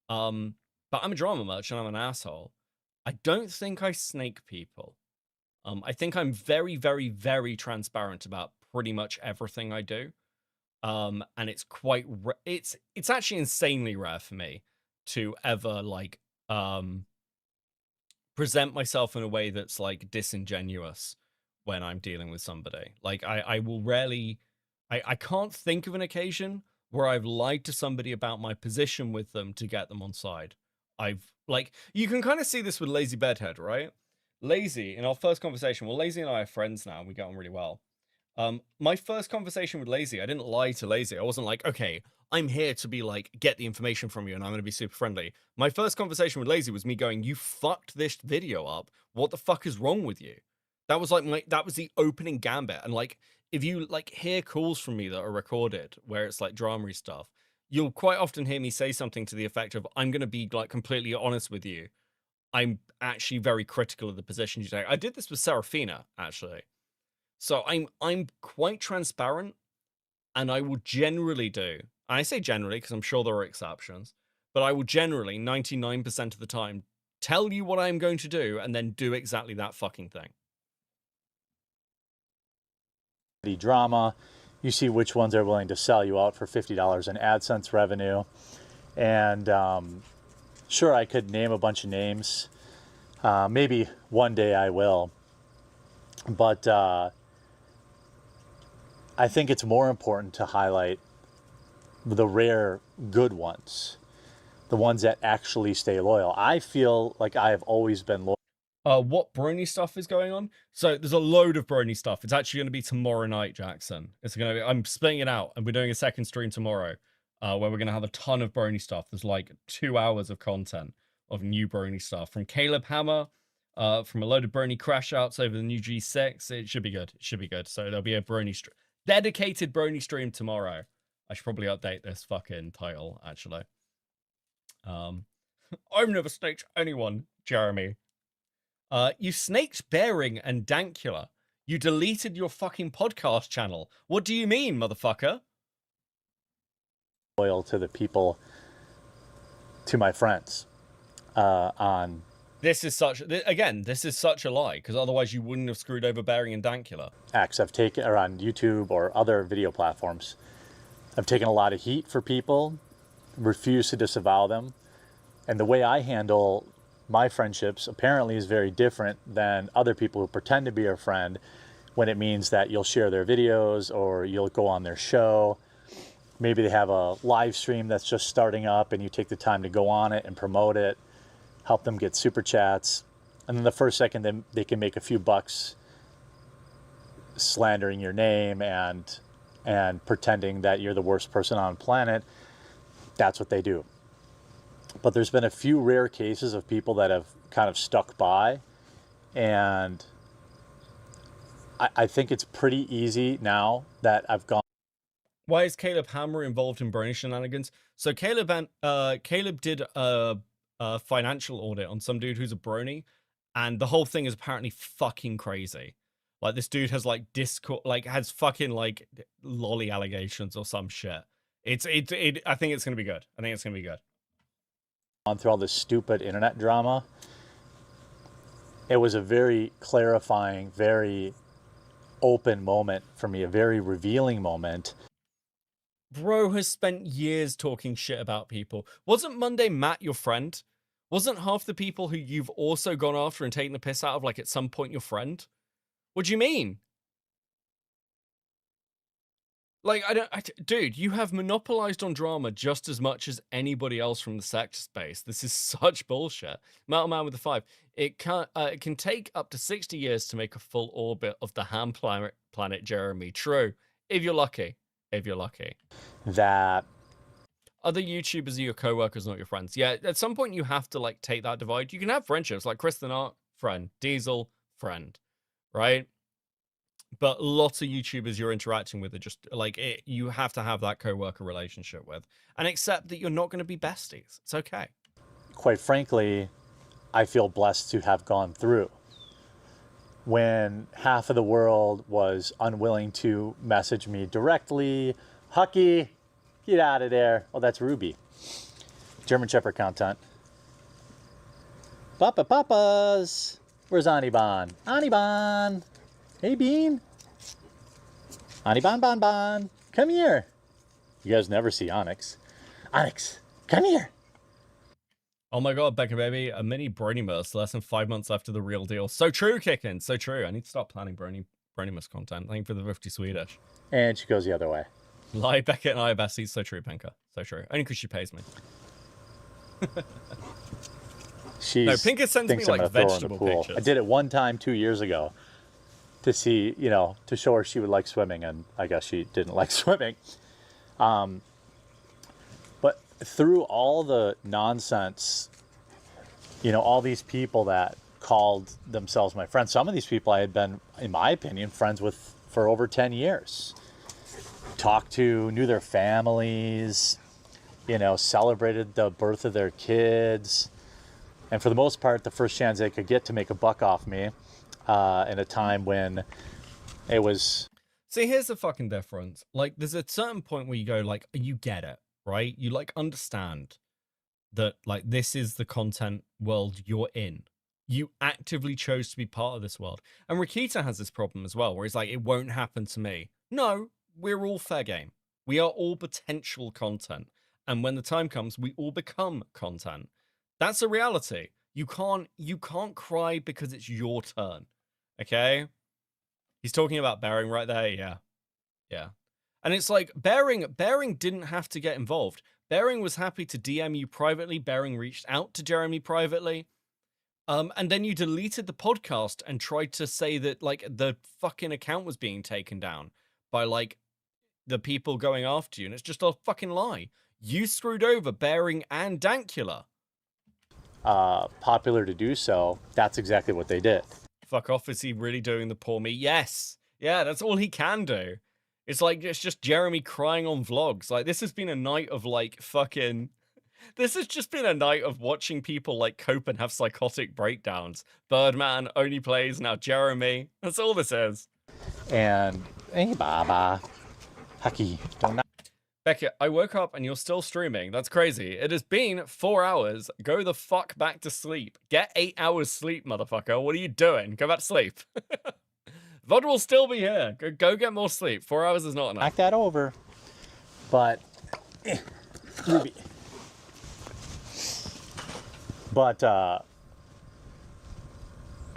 But I'm a drama merchant. I'm an asshole. I don't think I snake people. I think I'm very, very, very transparent about pretty much everything I do. And it's quite, it's actually insanely rare for me to ever like, present myself in a way that's like disingenuous when I'm dealing with somebody. Like I will rarely, I can't think of an occasion where I've lied to somebody about my position with them to get them on side. Like, you can kind of see this with Lazy Bedhead, right? Lazy, in our first conversation, well, Lazy and I are friends now, and we get on really well. My first conversation with Lazy, I didn't lie to Lazy. I wasn't like, okay, I'm here to be like, get the information from you, and I'm going to be super friendly. My first conversation with Lazy was me going, you fucked this video up. What the fuck is wrong with you? That was like that was the opening gambit. And like, if you like hear calls from me that are recorded, where it's like drama-y stuff, you'll quite often hear me say something to the effect of, I'm going to be like completely honest with you. I'm actually very critical of the position you take. I did this with Serafina, actually. So I'm quite transparent, and I will generally do, and I say generally because I'm sure there are exceptions, but I will generally, 99% of the time, tell you what I'm going to do and then do exactly that fucking thing. The drama. You see which ones are willing to sell you out for $50 in AdSense revenue. And sure, I could name a bunch of names. Maybe one day I will. But I think it's more important to highlight the rare good ones, the ones that actually stay loyal. I feel like I have always been loyal. What brony stuff is going on? So there's a load of brony stuff. It's actually going to be tomorrow night, Jackson. It's going to be, I'm splitting it out, and we're doing a second stream tomorrow, where we're going to have a ton of brony stuff. There's like 2 hours of content of new brony stuff from Caleb Hammer, from a load of brony crash outs over the new G6. It should be good. It should be good. So there'll be a brony dedicated brony stream tomorrow. I should probably update this fucking title, actually. I've never snaked anyone, Jeremy. You snaked Bearing and Dankula. You deleted your fucking podcast channel. What do you mean, motherfucker? Loyal to the people, to my friends, on... This is such a lie, because otherwise you wouldn't have screwed over Bearing and Dankula. Acts I've taken, or on YouTube or other video platforms. I've taken a lot of heat for people, refused to disavow them. And the way I handle my friendships apparently is very different than other people who pretend to be your friend, when it means that you'll share their videos or you'll go on their show. Maybe they have a live stream that's just starting up and you take the time to go on it and promote it, help them get super chats. And then the first second they can make a few bucks slandering your name and pretending that you're the worst person on the planet. That's what they do. But there's been a few rare cases of people that have kind of stuck by, and I think it's pretty easy now that I've gone. Why is Caleb Hammer involved in brony shenanigans? So Caleb did a financial audit on some dude who's a brony, and the whole thing is apparently fucking crazy. Like, this dude has like Discord, like has fucking like lolly allegations or some shit. I think it's gonna be good. I think it's gonna be good. On through all this stupid internet drama, it was a very clarifying, very open moment for me, a very revealing moment. Bro has spent years talking shit about people. Wasn't Monday Matt your friend? Wasn't half the people who you've also gone after and taken the piss out of, like, at some point your friend? What do you mean? Like, dude, you have monopolized on drama just as much as anybody else from the sector space. This is such bullshit. Metal Man with the 5. It can take up to 60 years to make a full orbit of the ham planet, Jeremy. True. If you're lucky. If you're lucky. That other YouTubers are your co-workers, not your friends. Yeah, at some point you have to, like, take that divide. You can have friendships, like Chris the Art, friend. Diesel, friend. Right? But lots of YouTubers you're interacting with are just like you have to have that co-worker relationship with, and accept that you're not going to be besties. It's okay. Quite frankly, I feel blessed to have gone through. When half of the world was unwilling to message me directly, Hucky, get out of there. Oh, that's Ruby. German Shepherd content. Papas. Where's Aniban? Aniban. Hey, Bean. Bon. Come here. You guys never see Onyx. Onyx, come here. Oh my god, Becca baby, a mini Bronymus, less than 5 months after the real deal. So true, Kickin', so true. I need to start planning Bronymus content. Thank you for the 50 Swedish. And she goes the other way. Lie, Beckett and I are besties. So true, Penka. So true. Only because she pays me. She Pinka sends me like vegetable pictures. I did it one time 2 years ago to see, to show her she would like swimming, and I guess she didn't like swimming. But through all the nonsense, all these people that called themselves my friends, some of these people I had been, in my opinion, friends with for over 10 years. Talked to, knew their families, celebrated the birth of their kids. And for the most part, the first chance they could get to make a buck off me in a time when it was... See, here's the fucking difference. Like, there's a certain point where you go, like, you get it, right? You, like, understand that, like, this is the content world you're in. You actively chose to be part of this world. And Rikita has this problem as well, where he's like, it won't happen to me. No, we're all fair game. We are all potential content. And when the time comes, we all become content. That's a reality. You can't cry because it's your turn. Okay? He's talking about Bearing right there. Yeah. Yeah. And it's like, Bearing didn't have to get involved. Bearing was happy to DM you privately. Bearing reached out to Jeremy privately. And then you deleted the podcast and tried to say that, like, the fucking account was being taken down by, like, the people going after you. And it's just a fucking lie. You screwed over Bearing and Dankula. popular to do so, that's exactly what they did. Fuck off, is he really doing the poor me? Yes. Yeah, that's all he can do. It's like, it's just Jeremy crying on vlogs. Like, this has been a night of like fucking... This has just been a night of watching people like cope and have psychotic breakdowns. Birdman, Oneyplays, now Jeremy. That's all this is. And, hey, Baba. Haki, don't... Beckett, I woke up and you're still streaming. That's crazy. It has been 4 hours. Go the fuck back to sleep. Get 8 hours sleep, motherfucker. What are you doing? Go back to sleep. VOD will still be here. Go get more sleep. 4 hours is not enough. Knock that over. But, Ruby. But, I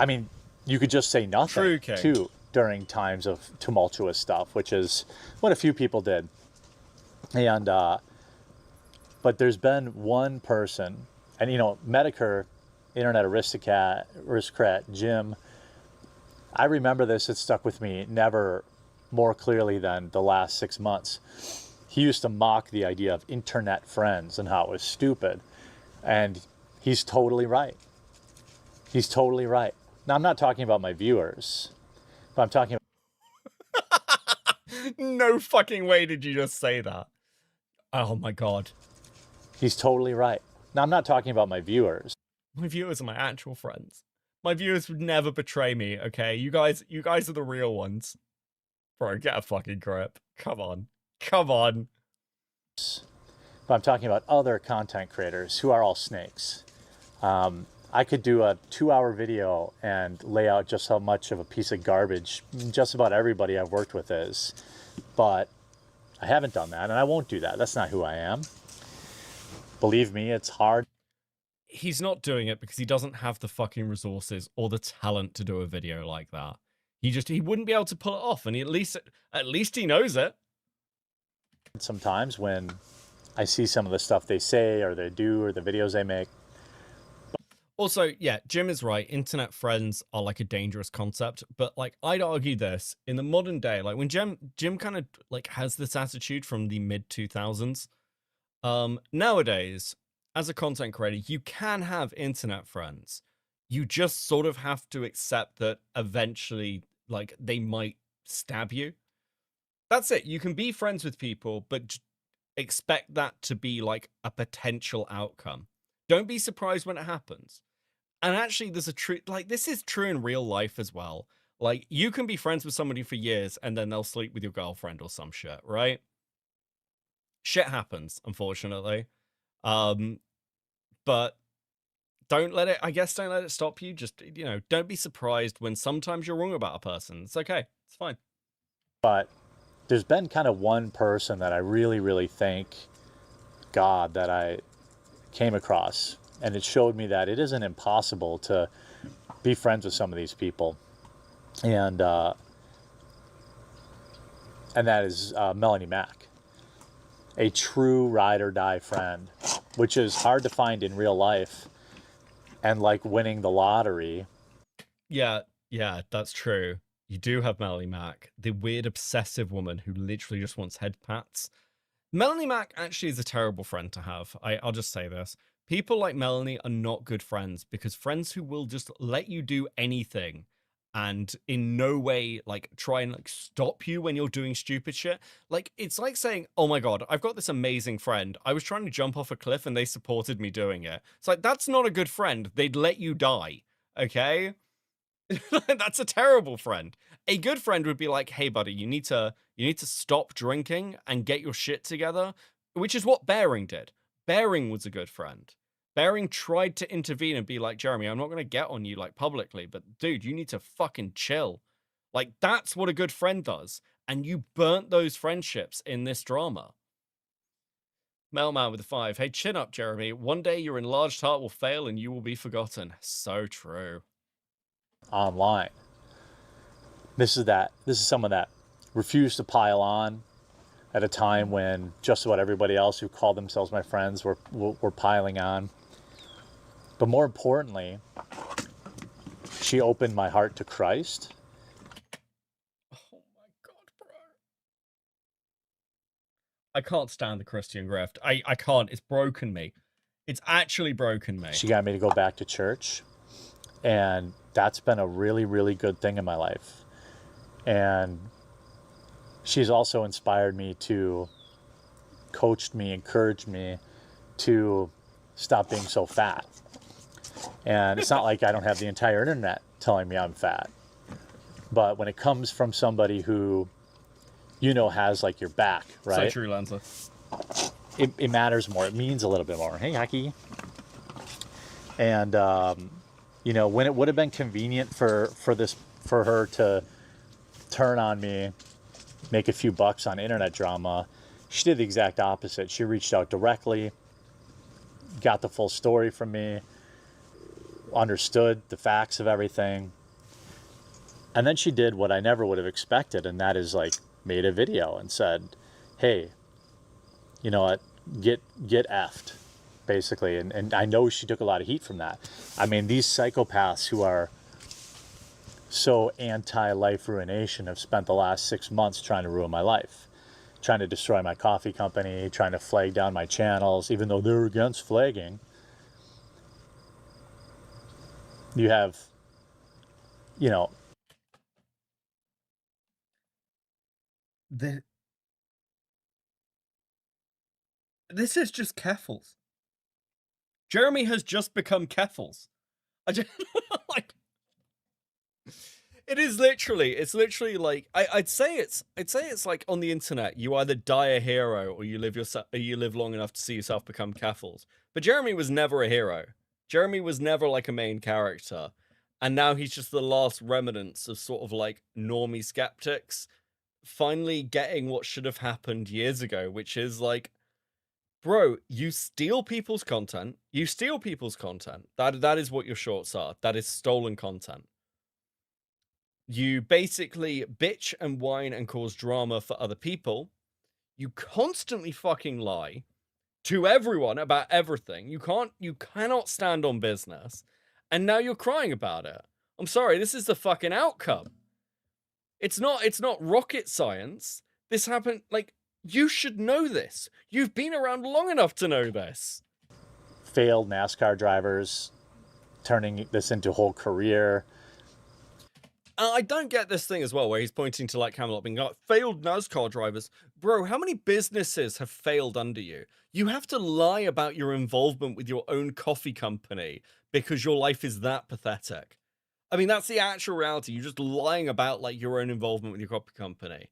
mean, you could just say nothing, too, during times of tumultuous stuff, which is what a few people did. And, but there's been one person, and, you know, Medicare, Internet Aristocrat, Jim, I remember this, it stuck with me never more clearly than the last 6 months. He used to mock the idea of internet friends and how it was stupid. And he's totally right. He's totally right. Now, I'm not talking about my viewers, but I'm talking about... No fucking way did you just say that. Oh my god. He's totally right. Now, I'm not talking about my viewers. My viewers are my actual friends. My viewers would never betray me, okay? You guys are the real ones. Bro, get a fucking grip. Come on. Come on. But I'm talking about other content creators who are all snakes. I could do a 2-hour video and lay out just how much of a piece of garbage just about everybody I've worked with is. But I haven't done that, and I won't do that. That's not who I am. Believe me, it's hard. He's not doing it because he doesn't have the fucking resources or the talent to do a video like that. He wouldn't be able to pull it off, and at least he knows it. Sometimes when I see some of the stuff they say or they do or the videos they make. Also, yeah, Jim is right. Internet friends are like a dangerous concept, but like I'd argue this in the modern day, like when Jim kind of like has this attitude from the mid 2000s. Nowadays, as a content creator, you can have internet friends. You just sort of have to accept that eventually, like, they might stab you. That's it. You can be friends with people, but expect that to be like a potential outcome. Don't be surprised when it happens. And actually, there's a true, like, this is true in real life as well. Like, you can be friends with somebody for years and then they'll sleep with your girlfriend or some shit, right? Shit happens, unfortunately. But don't let it stop you. Just, you know, don't be surprised when sometimes you're wrong about a person. It's okay. It's fine. But there's been kind of one person that I really, really thank God that I came across. And it showed me that it isn't impossible to be friends with some of these people. And that is Melanie Mack. A true ride or die friend, which is hard to find in real life. And like winning the lottery. Yeah, that's true. You do have Melanie Mack, the weird obsessive woman who literally just wants head pats. Melanie Mack actually is a terrible friend to have. I'll just say this. People like Melanie are not good friends because friends who will just let you do anything and in no way like try and like stop you when you're doing stupid shit. Like, it's like saying, oh my God, I've got this amazing friend. I was trying to jump off a cliff and they supported me doing it. It's like, that's not a good friend. They'd let you die. Okay. That's a terrible friend. A good friend would be like, hey buddy, you need to stop drinking and get your shit together, which is what Bearing did. Bearing was a good friend. Bearing tried to intervene and be like, Jeremy, I'm not going to get on you like publicly, but dude, you need to fucking chill. Like, that's what a good friend does. And you burnt those friendships in this drama. Mailman with a 5. Hey, chin up, Jeremy. One day your enlarged heart will fail and you will be forgotten. So true. Online. This is someone that refused to pile on at a time when just about everybody else who called themselves my friends were piling on. But more importantly, she opened my heart to Christ. Oh my God, bro. I can't stand the Christian grift. I can't. It's broken me. It's actually broken me. She got me to go back to church, and that's been a really, really good thing in my life. And she's also inspired me to, coached me, encouraged me to stop being so fat. And it's not like I don't have the entire internet telling me I'm fat. But when it comes from somebody who, you know, has like your back, right? So true, Lanza. It matters more. It means a little bit more. Hey, Hockey. And, you know, when it would have been convenient for her to turn on me, make a few bucks on internet drama, she did the exact opposite. She reached out directly, got the full story from me, understood the facts of everything. And then she did what I never would have expected, and that is like made a video and said, hey, you know what, get effed, basically. And I know she took a lot of heat from that. I mean, these psychopaths who are so anti-life ruination have spent the last 6 months trying to ruin my life, trying to destroy my coffee company, trying to flag down my channels, even though they're against flagging. You have, you know, This is just Keffels. Jeremy has just become Keffels. I just like it's literally like I'd say it's like on the internet, you either die a hero or you live long enough to see yourself become Keffels. But Jeremy was never a hero. Jeremy was never like a main character. And now he's just the last remnants of sort of like normie skeptics finally getting what should have happened years ago, which is like, bro, you steal people's content. You steal people's content. That is what your shorts are. That is stolen content. You basically bitch and whine and cause drama for other people. You constantly fucking lie to everyone about everything. You cannot stand on business. And now you're crying about it. I'm sorry, this is the fucking outcome. It's not rocket science. This happened, like, you should know this. You've been around long enough to know this. Failed NASCAR drivers turning this into a whole career. I don't get this thing as well, where he's pointing to like Camelot being like, failed NASCAR drivers. Bro, how many businesses have failed under you? You have to lie about your involvement with your own coffee company because your life is that pathetic. I mean, that's the actual reality. You're just lying about like your own involvement with your coffee company.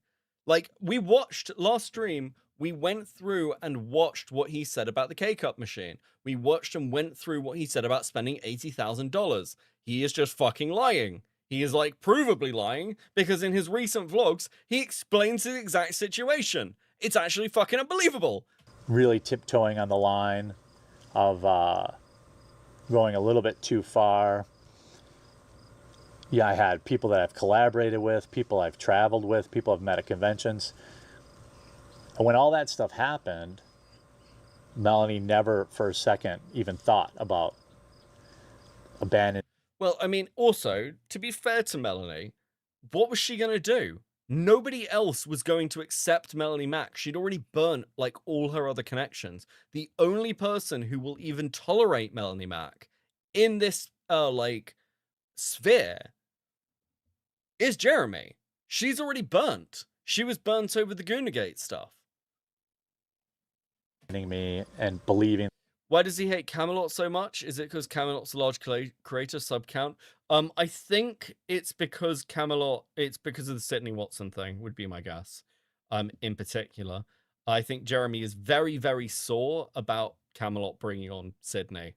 Like, we watched last stream, we went through and watched what he said about the K-Cup machine. We watched and went through what he said about spending $80,000. He is just fucking lying. He is like provably lying because in his recent vlogs, he explains the exact situation. It's actually fucking unbelievable. Really tiptoeing on the line of going a little bit too far. Yeah, I had people that I've collaborated with, people I've traveled with, people I've met at conventions. And when all that stuff happened, Melanie never for a second even thought about abandoning. Well, I mean, also, to be fair to Melanie, what was she going to do? Nobody else was going to accept Melanie Mack. She'd already burnt, like, all her other connections. The only person who will even tolerate Melanie Mack in this, like, sphere is Jeremy. She's already burnt. She was burnt over the Goonagate stuff. Me and believing. Why does he hate Camelot so much? Is it because Camelot's a large creator sub count? I think it's because it's because of the Sydney Watson thing, would be my guess. In particular, I think Jeremy is very, very sore about Camelot bringing on Sydney.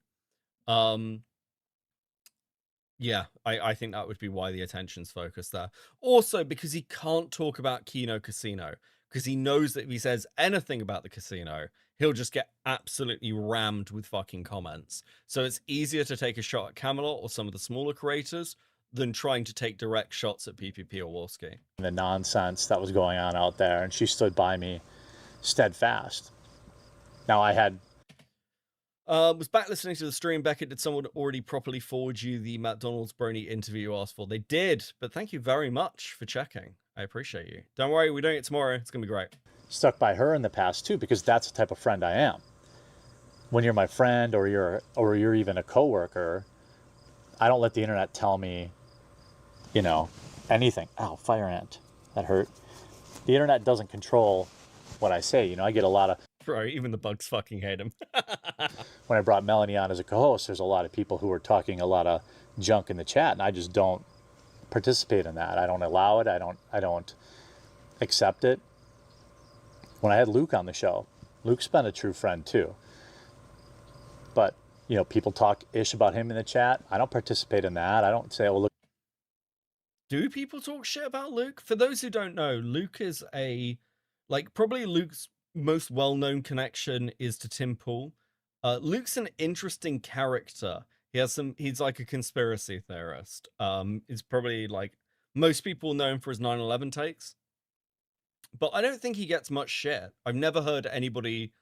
Yeah, I think that would be why the attention's focused there. Also, because he can't talk about Kino Casino, because he knows that if he says anything about the casino, he'll just get absolutely rammed with fucking comments. So it's easier to take a shot at Camelot or some of the smaller creators than trying to take direct shots at PPP or Warski. The nonsense that was going on out there, and she stood by me steadfast. Now I had... was back listening to the stream. Beckett, did someone already properly forward you the McDonald's Brony interview you asked for? They did, but thank you very much for checking. I appreciate you. Don't worry, we're doing it tomorrow. It's going to be great. Stuck by her in the past, too, because that's the type of friend I am. when you're my friend or you're even a coworker, I don't let the internet tell me, you know, anything. Ow, fire ant. That hurt. The internet doesn't control what I say. You know, I get a lot of... Bro, even the bugs fucking hate him. When I brought Melanie on as a co-host, there's a lot of people who were talking a lot of junk in the chat, and I just don't participate in that. I don't allow it. I don't accept it. When I had Luke on the show, Luke's been a true friend too. But, you know, people talk ish about him in the chat. I don't participate in that. I don't say, oh, look. Do people talk shit about Luke? For those who don't know, Luke is probably Luke's most well-known connection is to Tim Pool. Luke's an interesting character. He's like a conspiracy theorist. He's probably like, most people know him for his 9/11 takes. But I don't think he gets much shit. I've never heard anyone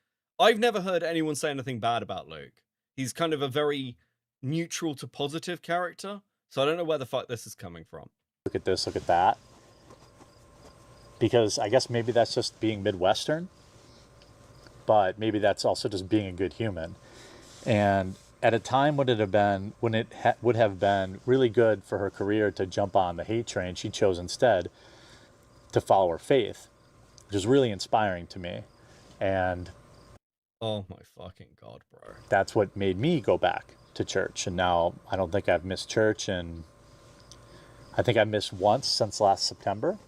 say anything bad about Luke. He's kind of a very neutral to positive character. So I don't know where the fuck this is coming from. Look at this, look at that. Because I guess maybe that's just being Midwestern. But maybe that's also just being a good human. And at a time when it would have been really good for her career to jump on the hate train, she chose instead to follow her faith, which is really inspiring to me. And oh my fucking God, bro. That's what made me go back to church. And now I don't think I've missed church, and I think I've missed once since last September.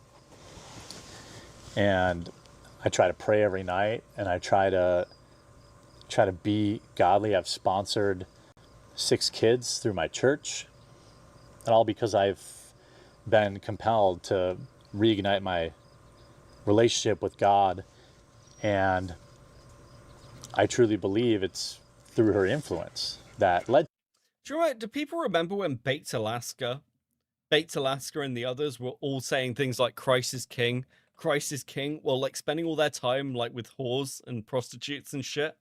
And I try to pray every night, and I try to be godly. I've sponsored 6 kids through my church, and all because I've been compelled to reignite my relationship with God. And I truly believe it's through her influence that led. Do people remember when Bates Alaska and the others were all saying things like Christ is king, while like spending all their time like with whores and prostitutes and shit?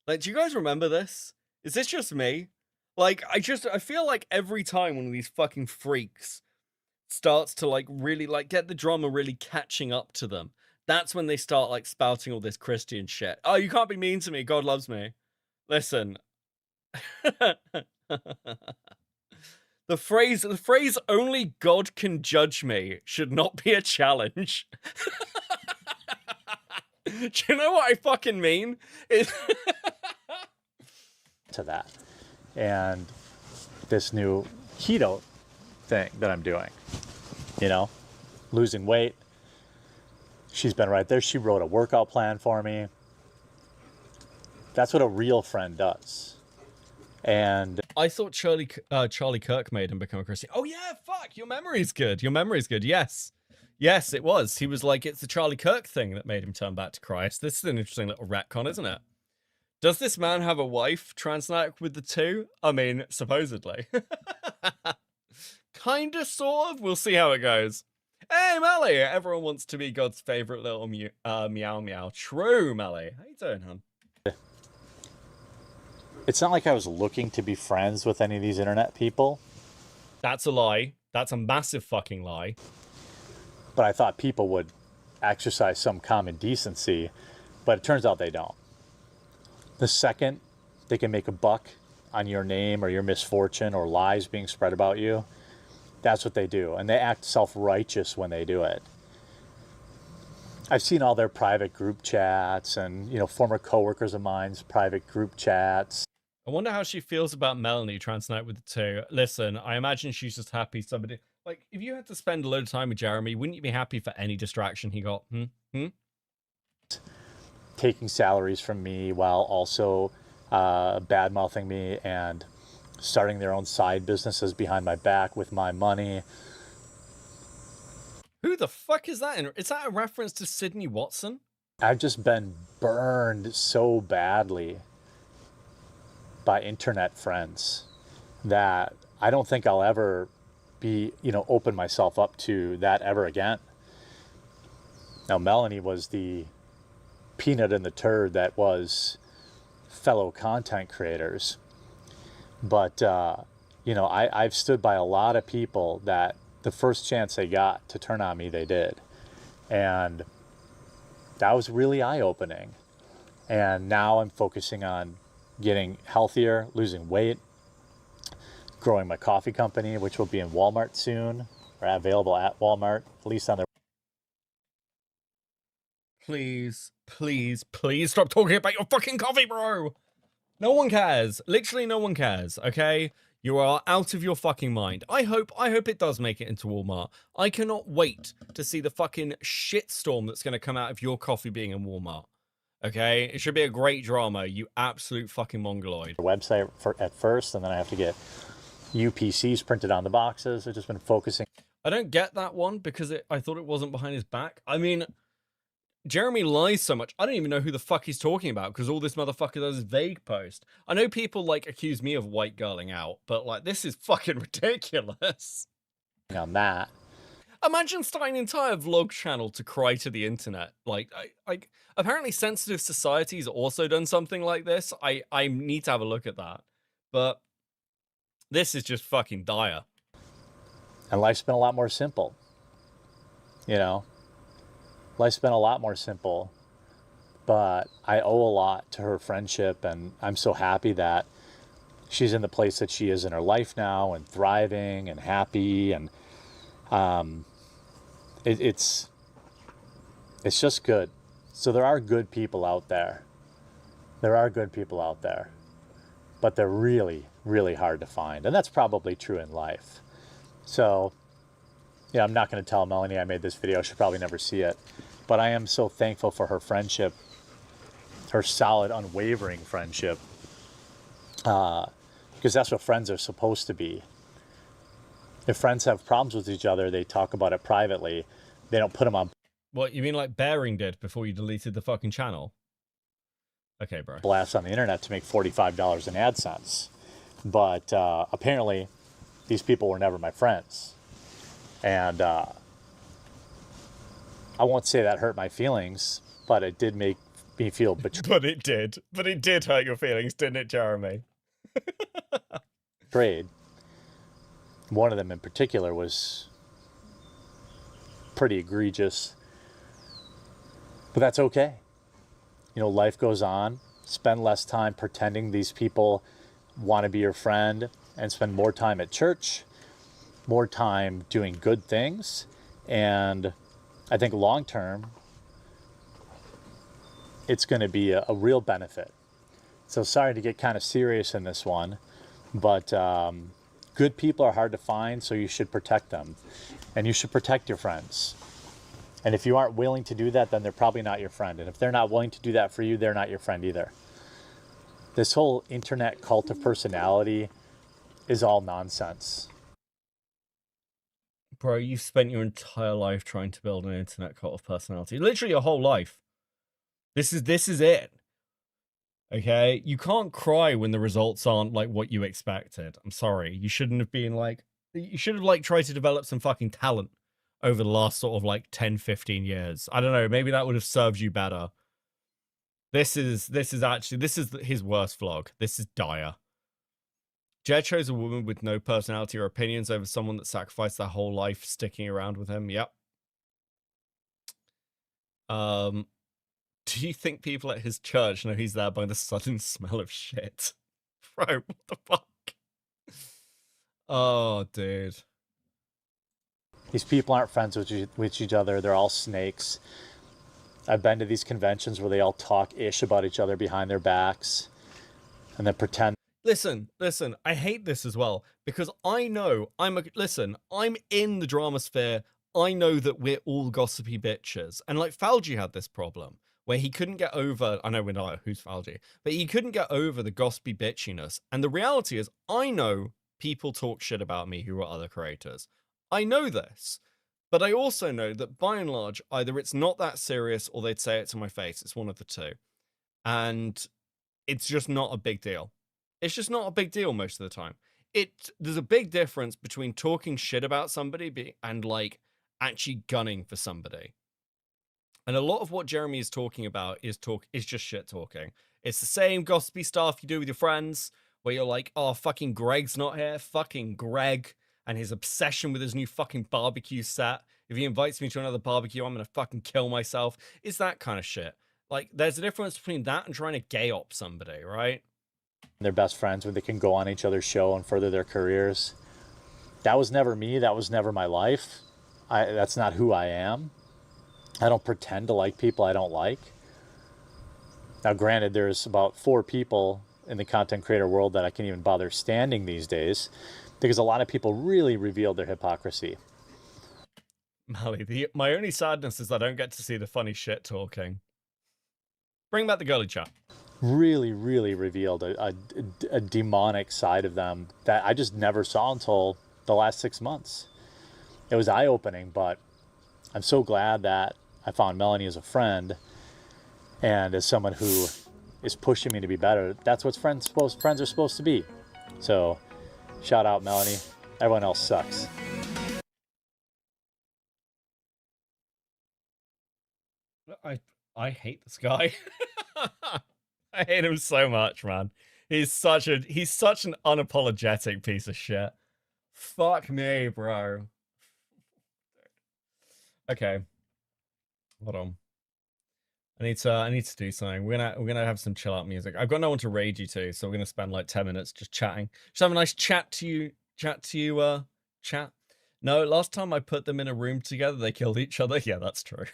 Like, do you guys remember this? Is this just me? Like, I feel like every time one of these fucking freaks starts to like really like get the drama really catching up to them, that's when they start like spouting all this Christian shit. Oh, you can't be mean to me. God loves me. Listen. The phrase only God can judge me should not be a challenge. Do you know what I fucking mean? To that. And this new keto thing that I'm doing, you know, losing weight. She's been right there. She wrote a workout plan for me. That's what a real friend does. And I thought Charlie Kirk made him become a Christian. Oh yeah, fuck, your memory's good. Yes, it was. He was like, it's the Charlie Kirk thing that made him turn back to Christ. This is an interesting little retcon, isn't it? Does this man have a wife transnatic with the two? I mean, supposedly. Kinda, sort of. We'll see how it goes. Hey, Melly! Everyone wants to be God's favorite little meow meow. True, Melly. How you doing, hon? It's not like I was looking to be friends with any of these internet people. That's a lie. That's a massive fucking lie. But I thought people would exercise some common decency, but it turns out they don't. The second they can make a buck on your name or your misfortune or lies being spread about you, that's what they do. And they act self-righteous when they do it. I've seen all their private group chats and, you know, former coworkers of mine's private group chats. I wonder how she feels about Melanie transnatic with the two. Listen, I imagine she's just happy somebody... Like, if you had to spend a load of time with Jeremy, wouldn't you be happy for any distraction he got? Taking salaries from me while also bad-mouthing me and starting their own side businesses behind my back with my money. Who the fuck is that? Is that a reference to Sydney Watson? I've just been burned so badly by internet friends that I don't think I'll ever be, you know, open myself up to that ever again. Now, Melanie was the peanut in the turd that was fellow content creators. But, you know, I've stood by a lot of people that the first chance they got to turn on me, they did. And that was really eye-opening. And now I'm focusing on getting healthier, losing weight, growing my coffee company, which will be in Walmart soon, or available at Walmart, at least on their. Please, please, please stop talking about your fucking coffee, bro. No one cares. Literally no one cares, okay? You are out of your fucking mind. I hope it does make it into Walmart. I cannot wait to see the fucking shitstorm that's going to come out of your coffee being in Walmart. Okay? It should be a great drama, you absolute fucking mongoloid. Website at first, and then I have to get UPCs printed on the boxes. I've just been focusing. I don't get that one because I thought it wasn't behind his back. I mean, Jeremy lies so much. I don't even know who the fuck he's talking about because all this motherfucker does is vague post. I know people like accuse me of white girling out, but like this is fucking ridiculous. On that. Imagine starting an entire vlog channel to cry to the internet. Like, apparently Sensitive Society's also done something like this. I need to have a look at that. But this is just fucking dire. And life's been a lot more simple. You know? Life's been a lot more simple, but I owe a lot to her friendship, and I'm so happy that she's in the place that she is in her life now and thriving and happy, and it's just good. So there are good people out there. There are good people out there, but they're really, really hard to find, and that's probably true in life. So, yeah, I'm not going to tell Melanie I made this video. She'll probably never see it. But I am so thankful for her friendship, her solid, unwavering friendship, because that's what friends are supposed to be. If friends have problems with each other, they talk about it privately. They don't put them on. What, you mean like Bearing did before you deleted the fucking channel? Okay, bro. Blast on the internet to make $45 in AdSense. But apparently, these people were never my friends. And I won't say that hurt my feelings, but it did make me feel betrayed. But it did hurt your feelings, didn't it, Jeremy? Betrayed. One of them in particular was pretty egregious. But that's okay. You know, life goes on. Spend less time pretending these people want to be your friend and spend more time at church, more time doing good things. And I think long term, it's going to be a real benefit. So sorry to get kind of serious in this one, but good people are hard to find, so you should protect them. And you should protect your friends. And if you aren't willing to do that, then they're probably not your friend. And if they're not willing to do that for you, they're not your friend either. This whole internet cult of personality is all nonsense. Bro, you've spent your entire life trying to build an internet cult of personality. Literally your whole life. This is it. Okay? You can't cry when the results aren't like what you expected. I'm sorry. You shouldn't have been like... You should have like tried to develop some fucking talent over the last sort of like 10, 15 years. I don't know. Maybe that would have served you better. This is his worst vlog. This is dire. Jed chose a woman with no personality or opinions over someone that sacrificed their whole life sticking around with him. Yep. Do you think people at his church know he's there by the sudden smell of shit? Bro, what the fuck? Oh, dude. These people aren't friends with each other. They're all snakes. I've been to these conventions where they all talk ish about each other behind their backs and then pretend. Listen, I hate this as well because I know I'm in the drama sphere. I know that we're all gossipy bitches. And like Falgi had this problem where he couldn't get over, I know we're not, who's Falgi, but he couldn't get over the gossipy bitchiness. And the reality is I know people talk shit about me who are other creators. I know this, but I also know that by and large, either it's not that serious or they'd say it to my face. It's one of the two. And it's just not a big deal. It's just not a big deal most of the time. There's a big difference between talking shit about somebody and like actually gunning for somebody. And a lot of what Jeremy is talking about is just shit talking. It's the same gossipy stuff you do with your friends where you're like, oh, fucking Greg's not here. Fucking Greg and his obsession with his new fucking barbecue set. If he invites me to another barbecue, I'm going to fucking kill myself. It's that kind of shit. Like, there's a difference between that and trying to gay op somebody, right? They're best friends when they can go on each other's show and further their careers. That was never me. That was never my life. That's not who I am. I don't pretend to like people I don't like. Now, granted, there's about 4 people in the content creator world that I can't even bother standing these days because a lot of people really revealed their hypocrisy. Mally, my only sadness is I don't get to see the funny shit talking. Bring back the girly chat. Really, really revealed a demonic side of them that I just never saw until the last 6 months. It was eye-opening, but I'm so glad that I found Melanie as a friend and as someone who is pushing me to be better. That's what friends are supposed to be. So, shout out Melanie. Everyone else sucks. I hate this guy. I hate him so much, man. He's such an unapologetic piece of shit. Fuck me, bro. Okay. Hold on. I need to do something. We're gonna have some chill out music. I've got no one to raid you to, so we're gonna spend like 10 minutes just chatting. Just have a nice chat. No, last time I put them in a room together, they killed each other. Yeah, that's true.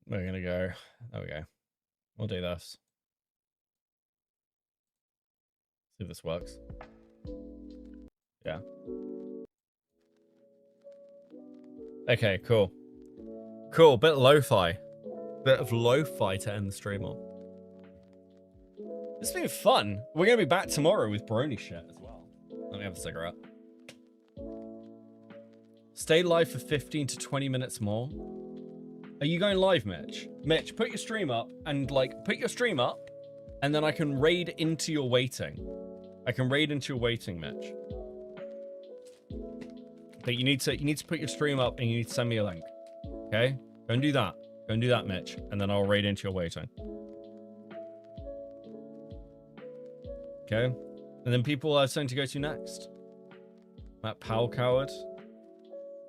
We're gonna go. There we go. We'll do this. See if this works. Yeah. Okay, cool. Cool, bit lo-fi. Bit of lo-fi to end the stream on. This has been fun. We're gonna be back tomorrow with brony shit as well. Let me have a cigarette. Stay live for 15 to 20 minutes more. Are you going live, Mitch? Mitch, put your stream up and and then I can raid into your waiting. Mitch. But you need to put your stream up and you need to send me a link. Okay? Go and do that. Go and do that, Mitch. And then I'll raid into your waiting. Okay? And then people are starting to go to next. Matt Powell Coward.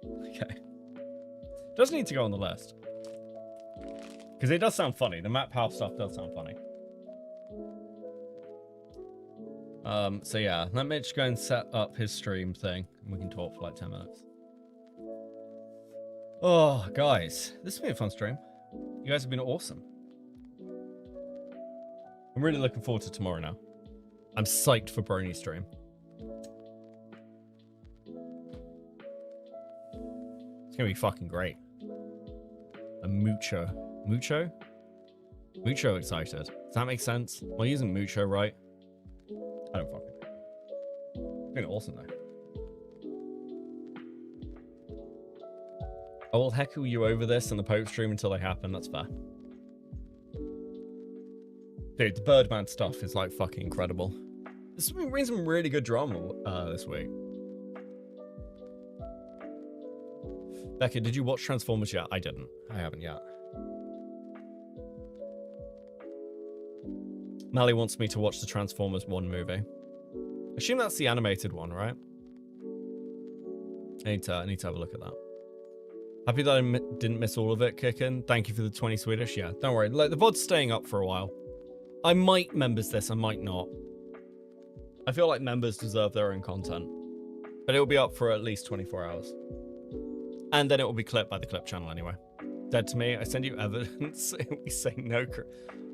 Okay. Does need to go on the list. Because it does sound funny. The Matt Powell stuff does sound funny. So yeah, let Mitch go and set up his stream thing, and we can talk for like 10 minutes. Oh, guys, this has been a fun stream. You guys have been awesome. I'm really looking forward to tomorrow now. I'm psyched for Brony's stream. It's gonna be fucking great. And Mucho excited. Does that make sense? Am I using Mucho right? I don't fucking know. It's been awesome though. I will heckle you over this in the Pope stream until they happen. That's fair. Dude, the Birdman stuff is like fucking incredible. This has been some really good drama this week. Becca, did you watch Transformers yet? I didn't. I haven't yet. Mally wants me to watch the Transformers 1 movie. Assume that's the animated one, right? I need to have a look at that. Happy that I didn't miss all of it, Kickin. Thank you for the 20 Swedish. Yeah, don't worry. Like, the VOD's staying up for a while. I might members this, I might not. I feel like members deserve their own content. But it will be up for at least 24 hours. And then it will be clipped by the clip channel anyway. Dead to me, I send you evidence, we say no.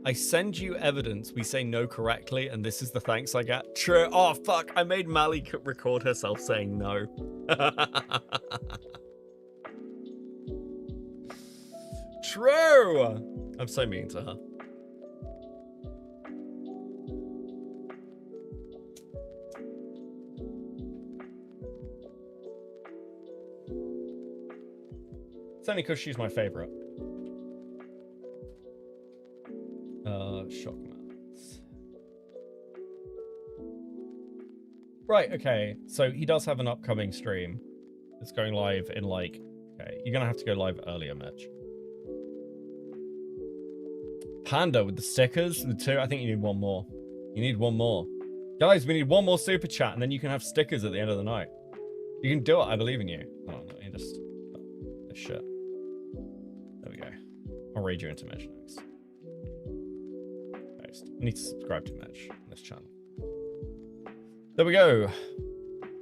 I send you evidence, we say no correctly, and this is the thanks I get. True. Oh, fuck. I made Mally record herself saying no. True. I'm so mean to her. It's only because she's my favorite. Shock mats. Right, okay. So he does have an upcoming stream. It's going live in like... Okay, you're gonna have to go live earlier, Mitch. Panda with the stickers, the 2. I think you need one more. You need one more. Guys, we need one more super chat and then you can have stickers at the end of the night. You can do it. I believe in you. Oh, no, you just... Oh, shit. There we go. I'll read you into Mitch next. I need to subscribe to Mitch on this channel. There we go.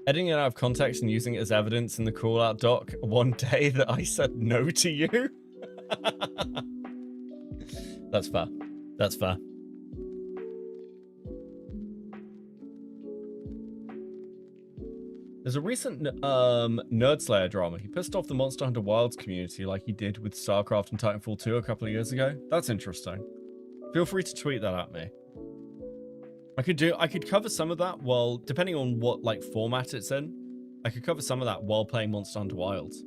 Editing it out of context and using it as evidence in the call-out doc one day that I said no to you. That's fair. That's fair. There's a recent Nerd Slayer drama. He pissed off the Monster Hunter Wilds community like he did with StarCraft and Titanfall 2 a couple of years ago. That's interesting. Feel free to tweet that at me. I could cover some of that while, depending on what like format it's in, I could cover some of that while playing Monster Hunter Wilds.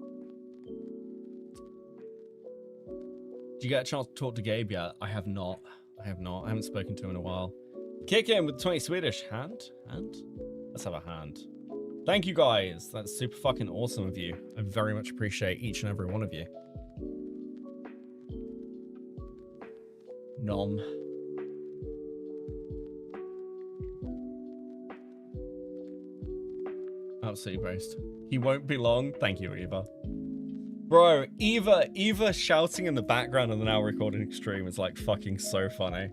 Did you get a chance to talk to Gabe yet? I have not. I haven't spoken to him in a while. Kick in with 20 Swedish. Hand? Let's have a hand. Thank you guys. That's super fucking awesome of you. I very much appreciate each and every one of you. Nom. Absolutely based. He won't be long. Thank you, Eva. Bro, Eva shouting in the background of the now recording stream is like fucking so funny.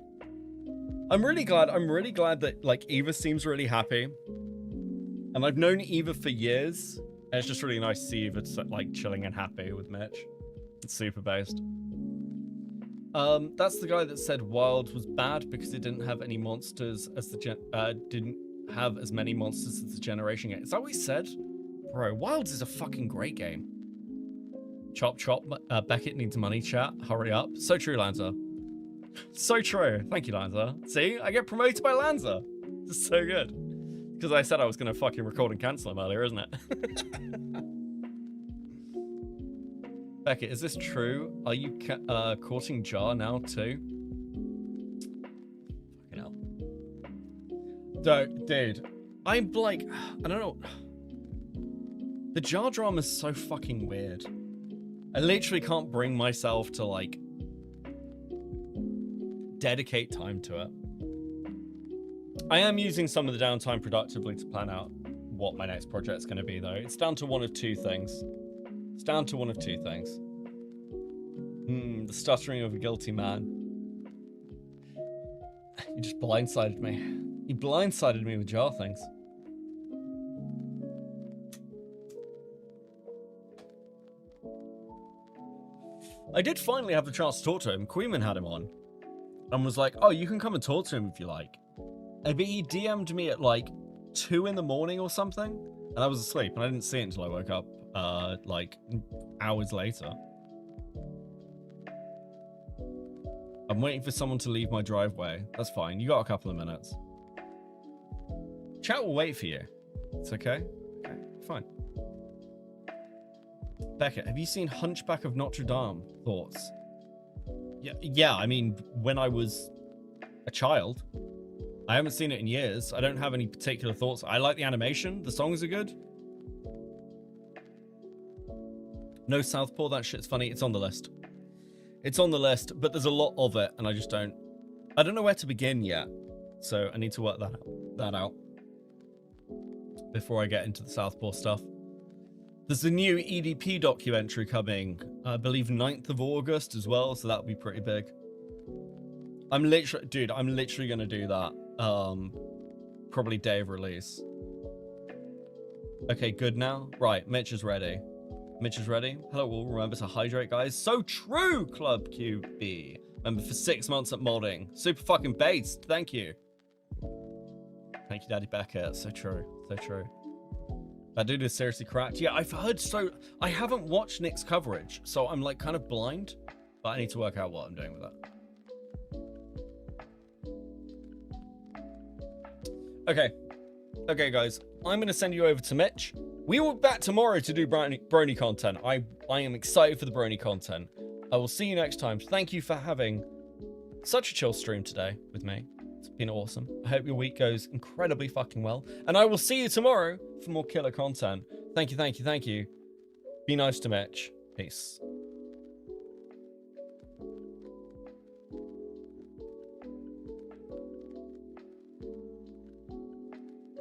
I'm really glad that like Eva seems really happy. And I've known Eva for years. And it's just really nice to see Eva like chilling and happy with Mitch. It's super based. That's the guy that said Wild was bad because it didn't have any monsters as the didn't have as many monsters as the generation game. Is that what he said? Bro, Wilds is a fucking great game. Chop chop, Beckett needs money, chat. Hurry up. So true, Lanza. So true. Thank you, Lanza. See, I get promoted by Lanza. This is so good. Because I said I was going to fucking record and cancel him earlier, isn't it? Beckett, is this true? Are you courting Jar now too? Fucking hell. Dude, I'm like, I don't know. The Jar drama is so fucking weird. I literally can't bring myself to like dedicate time to it. I am using some of the downtime productively to plan out what my next project's going to be, though. It's down to one of two things. It's down to one of two things. The stuttering of a guilty man. You just blindsided me. You blindsided me with Jar things. I did finally have the chance to talk to him. Queeman had him on. And was like, oh, you can come and talk to him if you like. But he DM'd me at like 2 in the morning or something. And I was asleep and I didn't see it until I woke up like hours later. I'm waiting for someone to leave my driveway. That's fine. You got a couple of minutes. Chat will wait for you. It's okay. Okay, fine. Beckett, have you seen Hunchback of Notre Dame? Thoughts? Yeah, I mean, when I was a child. I haven't seen it in years. I don't have any particular thoughts. I like the animation. The songs are good. No Southpaw, that shit's funny. It's on the list. It's on the list, but there's a lot of it, and I don't know where to begin yet. So I need to work that out before I get into the Southpaw stuff. There's a new EDP documentary coming, I believe 9th of August as well, so that'll be pretty big. I'm literally gonna do that. Probably day of release. Okay, good now. Right, Mitch is ready. Mitch is ready. Hello all, remember to hydrate, guys. So true, Club QB. Remember for 6 months at modding. Super fucking based. Thank you. Thank you, Daddy Beckett. So true. So true. That dude is seriously cracked. Yeah, I've heard so. I haven't watched Nick's coverage, so I'm like kind of blind. But I need to work out what I'm doing with that. Okay, guys. I'm going to send you over to Mitch. We will be back tomorrow to do brony content. I am excited for the brony content. I will see you next time. Thank you for having such a chill stream today with me. It's been awesome. I hope your week goes incredibly fucking well. And I will see you tomorrow for more killer content. Thank you. Be nice to Mitch. Peace.